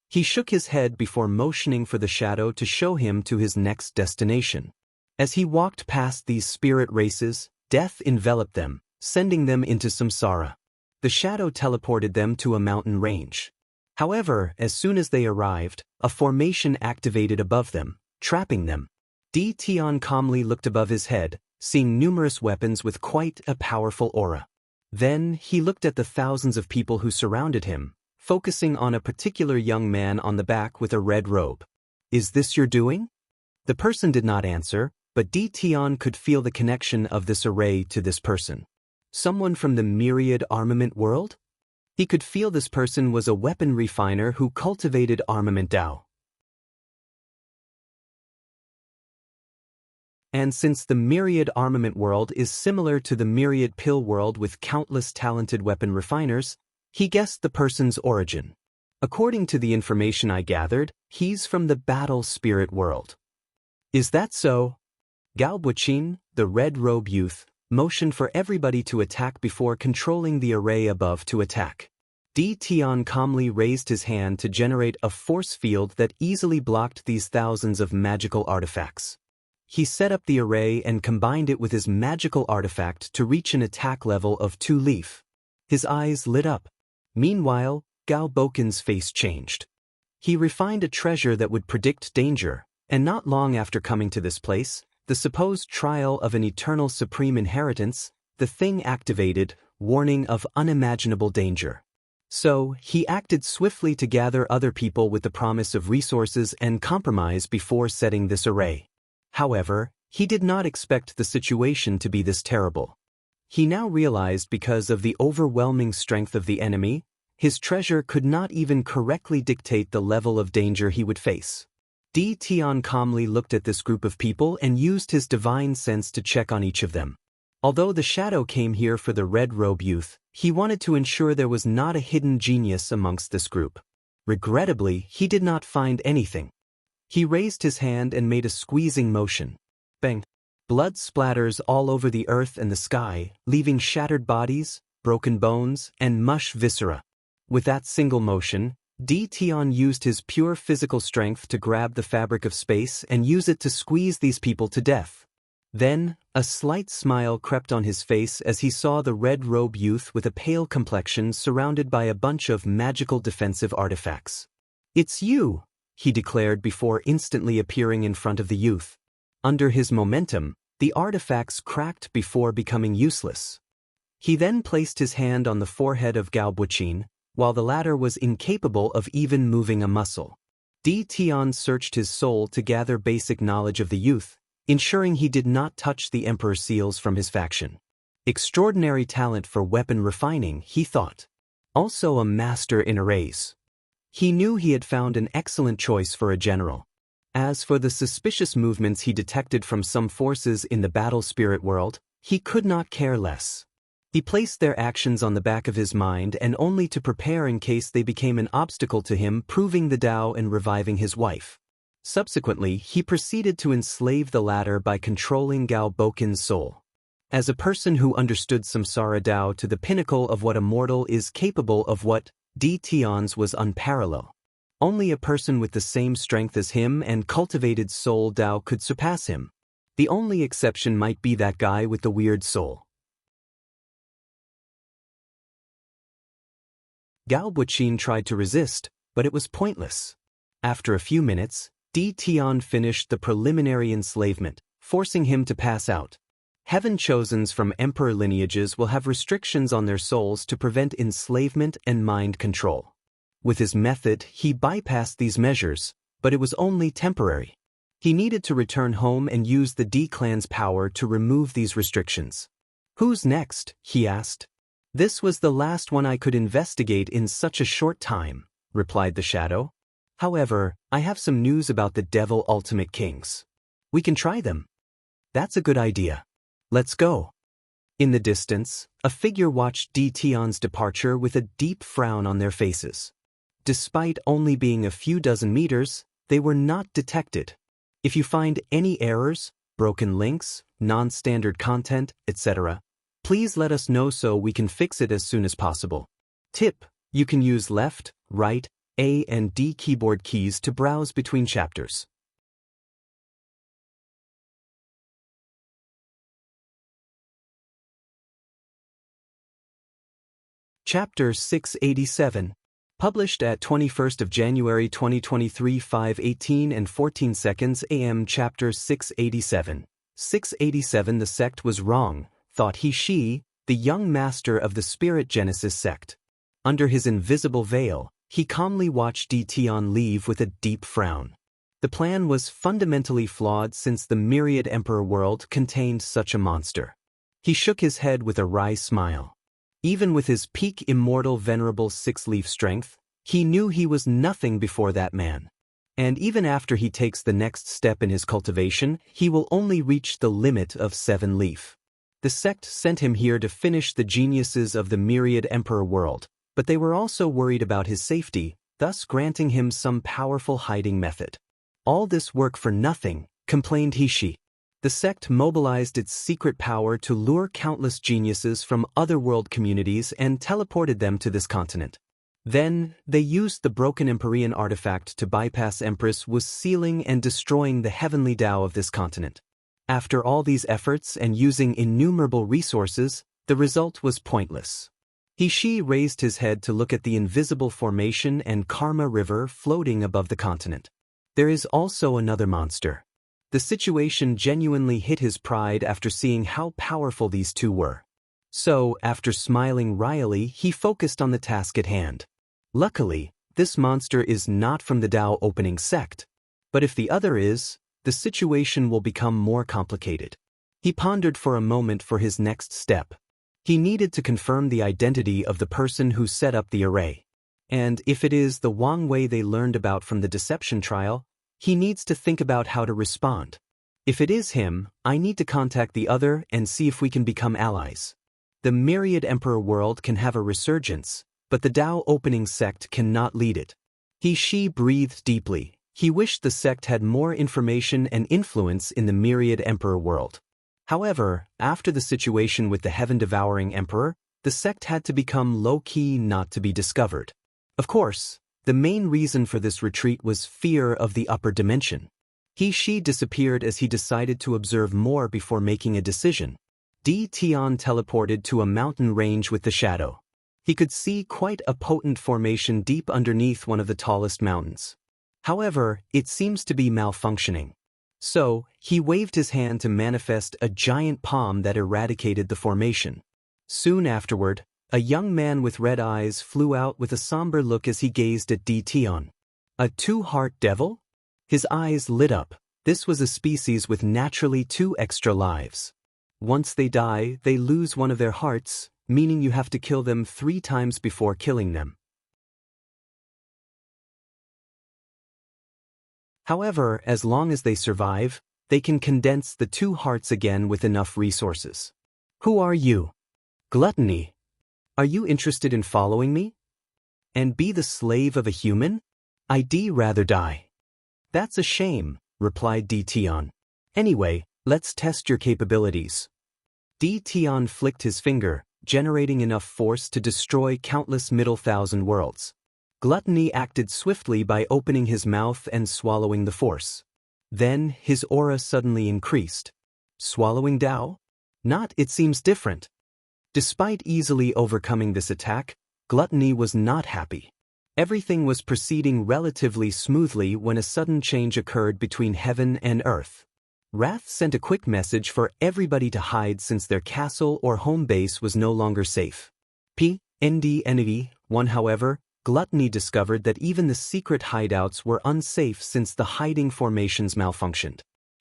He shook his head before motioning for the shadow to show him to his next destination. As he walked past these spirit races, death enveloped them, sending them into samsara. The shadow teleported them to a mountain range. However, as soon as they arrived, a formation activated above them, trapping them. Di Tian calmly looked above his head, seeing numerous weapons with quite a powerful aura. Then, he looked at the thousands of people who surrounded him, focusing on a particular young man on the back with a red robe. Is this your doing? The person did not answer, but Di Tian could feel the connection of this array to this person. Someone from the Myriad Armament world? He could feel this person was a weapon refiner who cultivated armament Dao. And since the Myriad Armament world is similar to the Myriad Pill world with countless talented weapon refiners, he guessed the person's origin. According to the information I gathered, he's from the Battle Spirit world. Is that so? Gao Buqin, the red robe youth, motioned for everybody to attack before controlling the array above to attack. Di Tian calmly raised his hand to generate a force field that easily blocked these thousands of magical artifacts. He set up the array and combined it with his magical artifact to reach an attack level of 2 leaf. His eyes lit up. Meanwhile, Gao Bokin's face changed. He refined a treasure that would predict danger, and not long after coming to this place, the supposed trial of an eternal supreme inheritance, the thing activated, warning of unimaginable danger. So, he acted swiftly to gather other people with the promise of resources and compromise before setting this array. However, he did not expect the situation to be this terrible. He now realized because of the overwhelming strength of the enemy, his treasure could not even correctly dictate the level of danger he would face. Di Tian calmly looked at this group of people and used his divine sense to check on each of them. Although the shadow came here for the red robe youth, he wanted to ensure there was not a hidden genius amongst this group. Regrettably, he did not find anything. He raised his hand and made a squeezing motion. Bang! Blood splatters all over the earth and the sky, leaving shattered bodies, broken bones, and mush viscera. With that single motion, Di Tian used his pure physical strength to grab the fabric of space and use it to squeeze these people to death. Then, a slight smile crept on his face as he saw the red robe youth with a pale complexion surrounded by a bunch of magical defensive artifacts. It's you! he declared before instantly appearing in front of the youth. Under his momentum, the artifacts cracked before becoming useless. He then placed his hand on the forehead of Gao Buqin, while the latter was incapable of even moving a muscle. Di Tian searched his soul to gather basic knowledge of the youth, ensuring he did not touch the emperor's seals from his faction. Extraordinary talent for weapon refining, he thought. Also a master in arrays. He knew he had found an excellent choice for a general. As for the suspicious movements he detected from some forces in the battle spirit world, he could not care less. He placed their actions on the back of his mind and only to prepare in case they became an obstacle to him proving the Tao and reviving his wife. Subsequently, he proceeded to enslave the latter by controlling Gao Boqin's soul. As a person who understood Samsara Tao to the pinnacle of what a mortal is capable of, what Di Tian's was unparalleled. Only a person with the same strength as him and cultivated soul Tao could surpass him. The only exception might be that guy with the weird soul. Gao Buqin tried to resist, but it was pointless. After a few minutes, Di Tian finished the preliminary enslavement, forcing him to pass out. Heaven-chosens from emperor lineages will have restrictions on their souls to prevent enslavement and mind control. With his method, he bypassed these measures, but it was only temporary. He needed to return home and use the Di clan's power to remove these restrictions. "Who's next?" he asked. "This was the last one I could investigate in such a short time," replied the shadow. "However, I have some news about the Devil Ultimate Kings. We can try them." "That's a good idea. Let's go." In the distance, a figure watched Di Tian's departure with a deep frown on their faces. Despite only being a few dozen meters, they were not detected. If you find any errors, broken links, non-standard content, etc., please let us know so we can fix it as soon as possible. Tip: you can use left, right, A and D keyboard keys to browse between chapters. Chapter 687. Published at 21st of January 2023 5:18 and 14 seconds AM. Chapter 687. 687. The sect was wrong, thought he, the young master of the Spirit Genesis sect. Under his invisible veil, he calmly watched Di Tian leave with a deep frown. The plan was fundamentally flawed since the myriad emperor world contained such a monster. He shook his head with a wry smile. Even with his peak immortal venerable six-leaf strength, he knew he was nothing before that man. And even after he takes the next step in his cultivation, he will only reach the limit of 7-leaf. The sect sent him here to finish the geniuses of the myriad emperor world, but they were also worried about his safety, thus granting him some powerful hiding method. "All this work for nothing," complained he. The sect mobilized its secret power to lure countless geniuses from other world communities and teleported them to this continent. Then, they used the broken Empyrean artifact to bypass Empress was sealing and destroying the heavenly Tao of this continent. After all these efforts and using innumerable resources, the result was pointless. He raised his head to look at the invisible formation and Karma River floating above the continent. There is also another monster. The situation genuinely hit his pride after seeing how powerful these two were. So, after smiling wryly, he focused on the task at hand. Luckily, this monster is not from the Tao opening sect. But if the other is, the situation will become more complicated. He pondered for a moment for his next step. He needed to confirm the identity of the person who set up the array. And if it is the Wang Wei they learned about from the deception trial, he needs to think about how to respond. If it is him, I need to contact the other and see if we can become allies. The myriad emperor world can have a resurgence, but the Tao opening sect cannot lead it. He breathed deeply. He wished the sect had more information and influence in the myriad emperor world. However, after the situation with the heaven-devouring emperor, the sect had to become low-key, not to be discovered. Of course, the main reason for this retreat was fear of the upper dimension. He disappeared as he decided to observe more before making a decision. Di Tian teleported to a mountain range with the shadow. He could see quite a potent formation deep underneath one of the tallest mountains. However, it seems to be malfunctioning. So, he waved his hand to manifest a giant palm that eradicated the formation. Soon afterward, a young man with red eyes flew out with a somber look as he gazed at Tion. A two-heart devil? His eyes lit up. This was a species with naturally 2 extra lives. Once they die, they lose one of their hearts, meaning you have to kill them 3 times before killing them. However, as long as they survive, they can condense the 2 hearts again with enough resources. Who are you? Gluttony. Are you interested in following me? And be the slave of a human? I'd rather die. That's a shame, replied Tion. Anyway, let's test your capabilities. Tion flicked his finger, generating enough force to destroy countless middle thousand worlds. Gluttony acted swiftly by opening his mouth and swallowing the force. Then, his aura suddenly increased. Swallowing Tao? Not, it seems different. Despite easily overcoming this attack, Gluttony was not happy. Everything was proceeding relatively smoothly when a sudden change occurred between heaven and earth. Wrath sent a quick message for everybody to hide since their castle or home base was no longer safe. One, however, Gluttony discovered that even the secret hideouts were unsafe since the hiding formations malfunctioned.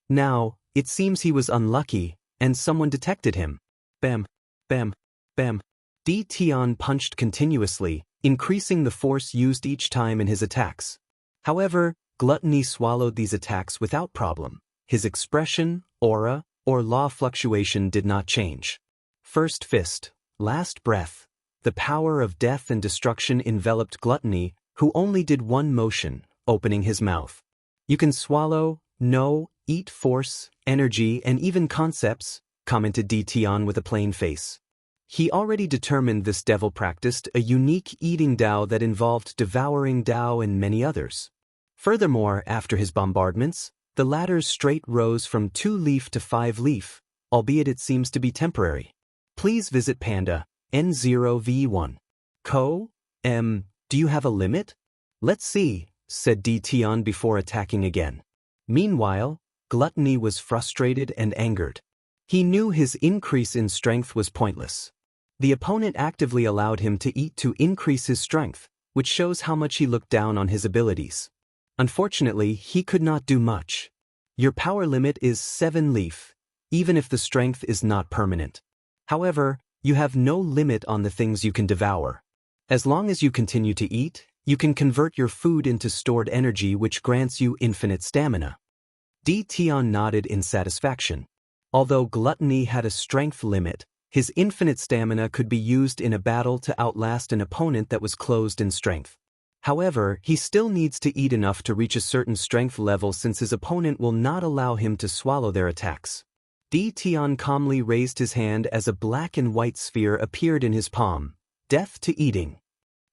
Now, it seems he was unlucky, and someone detected him. Bam, bam, bam. Tion punched continuously, increasing the force used each time in his attacks. However, Gluttony swallowed these attacks without problem. His expression, aura, or law fluctuation did not change. First fist, last breath. The power of death and destruction enveloped Gluttony, who only did one motion, opening his mouth. You can swallow, know, eat force, energy, and even concepts, commented Tion with a plain face. He already determined this devil practiced a unique eating Tao that involved devouring Tao and many others. Furthermore, after his bombardments, the latter's straight rose from 2-leaf to 5-leaf, albeit it seems to be temporary. Please visit Panda, N0V1. Do you have a limit? Let's see, said Tion before attacking again. Meanwhile, Gluttony was frustrated and angered. He knew his increase in strength was pointless. The opponent actively allowed him to eat to increase his strength, which shows how much he looked down on his abilities. Unfortunately, he could not do much. Your power limit is 7-leaf, even if the strength is not permanent. However, you have no limit on the things you can devour. As long as you continue to eat, you can convert your food into stored energy which grants you infinite stamina. Tion nodded in satisfaction. Although Gluttony had a strength limit, his infinite stamina could be used in a battle to outlast an opponent that was closed in strength. However, he still needs to eat enough to reach a certain strength level since his opponent will not allow him to swallow their attacks. Tion calmly raised his hand as a black and white sphere appeared in his palm. Death to eating.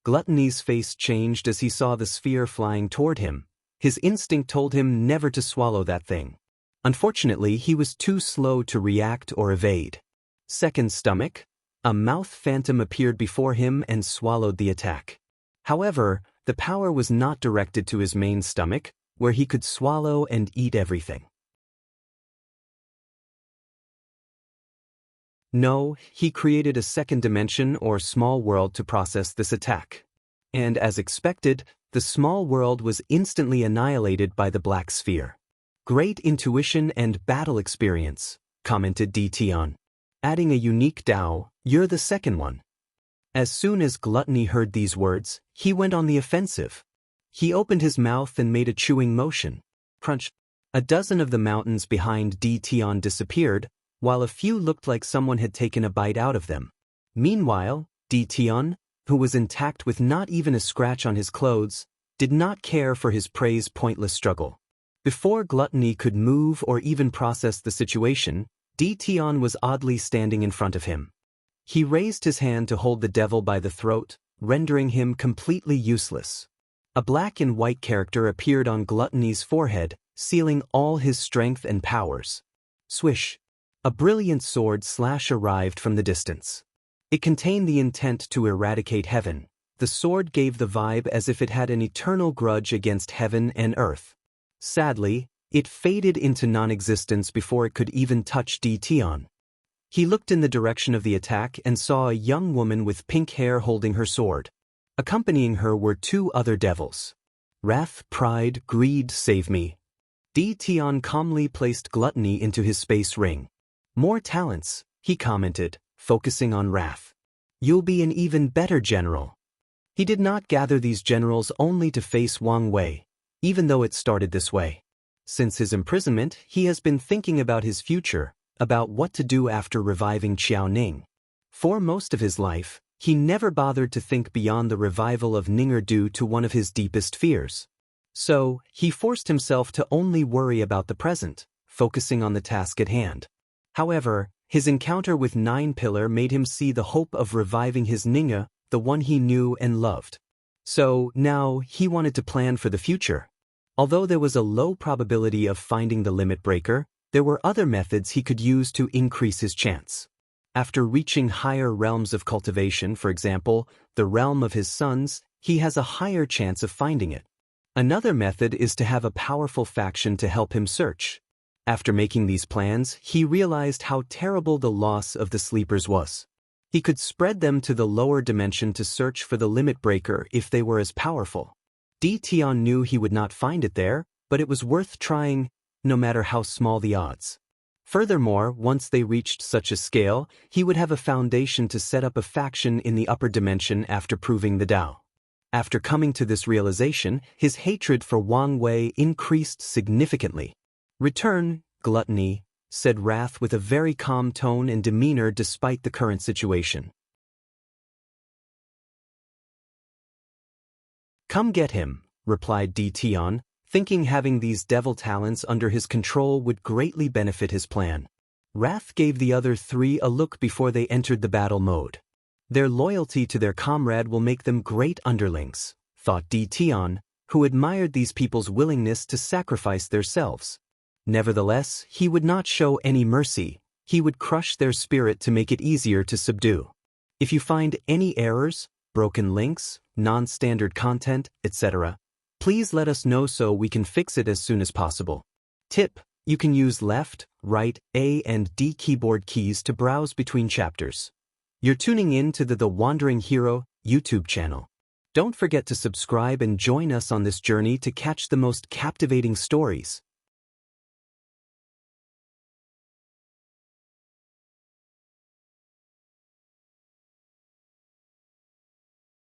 Gluttony's face changed as he saw the sphere flying toward him. His instinct told him never to swallow that thing. Unfortunately, he was too slow to react or evade. Second stomach. A mouth phantom appeared before him and swallowed the attack. However, the power was not directed to his main stomach, where he could swallow and eat everything. No, he created a second dimension or small world to process this attack. And as expected, the small world was instantly annihilated by the black sphere. Great intuition and battle experience, commented Tion. Adding a unique Tao, you're the second one. As soon as Gluttony heard these words, he went on the offensive. He opened his mouth and made a chewing motion. Crunch. A dozen of the mountains behind Tion disappeared, while a few looked like someone had taken a bite out of them. Meanwhile, Tion, who was intact with not even a scratch on his clothes, did not care for his prey's pointless struggle. Before Gluttony could move or even process the situation, Tion was oddly standing in front of him. He raised his hand to hold the devil by the throat, rendering him completely useless. A black and white character appeared on Gluttony's forehead, sealing all his strength and powers. Swish! A brilliant sword slash arrived from the distance. It contained the intent to eradicate heaven, The sword gave the vibe as if it had an eternal grudge against heaven and earth. Sadly, it faded into non-existence before it could even touch Tion. He looked in the direction of the attack and saw a young woman with pink hair holding her sword. Accompanying her were two other devils. Wrath, pride, greed, save me. Tion calmly placed gluttony into his space ring. More talents, he commented, focusing on wrath. You'll be an even better general. He did not gather these generals only to face Wang Wei, even though it started this way. Since his imprisonment, he has been thinking about his future, about what to do after reviving Qiao Ning. For most of his life, he never bothered to think beyond the revival of Ninger due to one of his deepest fears. So, he forced himself to only worry about the present, focusing on the task at hand. However, his encounter with Nine Pillar made him see the hope of reviving his Ninger, the one he knew and loved. So, now, he wanted to plan for the future. Although there was a low probability of finding the limit breaker, there were other methods he could use to increase his chance. After reaching higher realms of cultivation, for example, the realm of his sons, he has a higher chance of finding it. Another method is to have a powerful faction to help him search. After making these plans, he realized how terrible the loss of the sleepers was. He could spread them to the lower dimension to search for the limit breaker if they were as powerful. Tion knew he would not find it there, but it was worth trying, no matter how small the odds. Furthermore, once they reached such a scale, he would have a foundation to set up a faction in the upper dimension after proving the Tao. After coming to this realization, his hatred for Wang Wei increased significantly. "Return, gluttony," said Wrath with a very calm tone and demeanor despite the current situation. "Come get him," replied Tion, thinking having these devil talents under his control would greatly benefit his plan. Wrath gave the other three a look before they entered the battle mode. Their loyalty to their comrade will make them great underlings, thought Tion, who admired these people's willingness to sacrifice themselves. Nevertheless, he would not show any mercy. He would crush their spirit to make it easier to subdue. If you find any errors, broken links, non-standard content, etc., please let us know so we can fix it as soon as possible. Tip: you can use left, right, A and D keyboard keys to browse between chapters. You're tuning in to the Wandering Hero YouTube channel. Don't forget to subscribe and join us on this journey to catch the most captivating stories.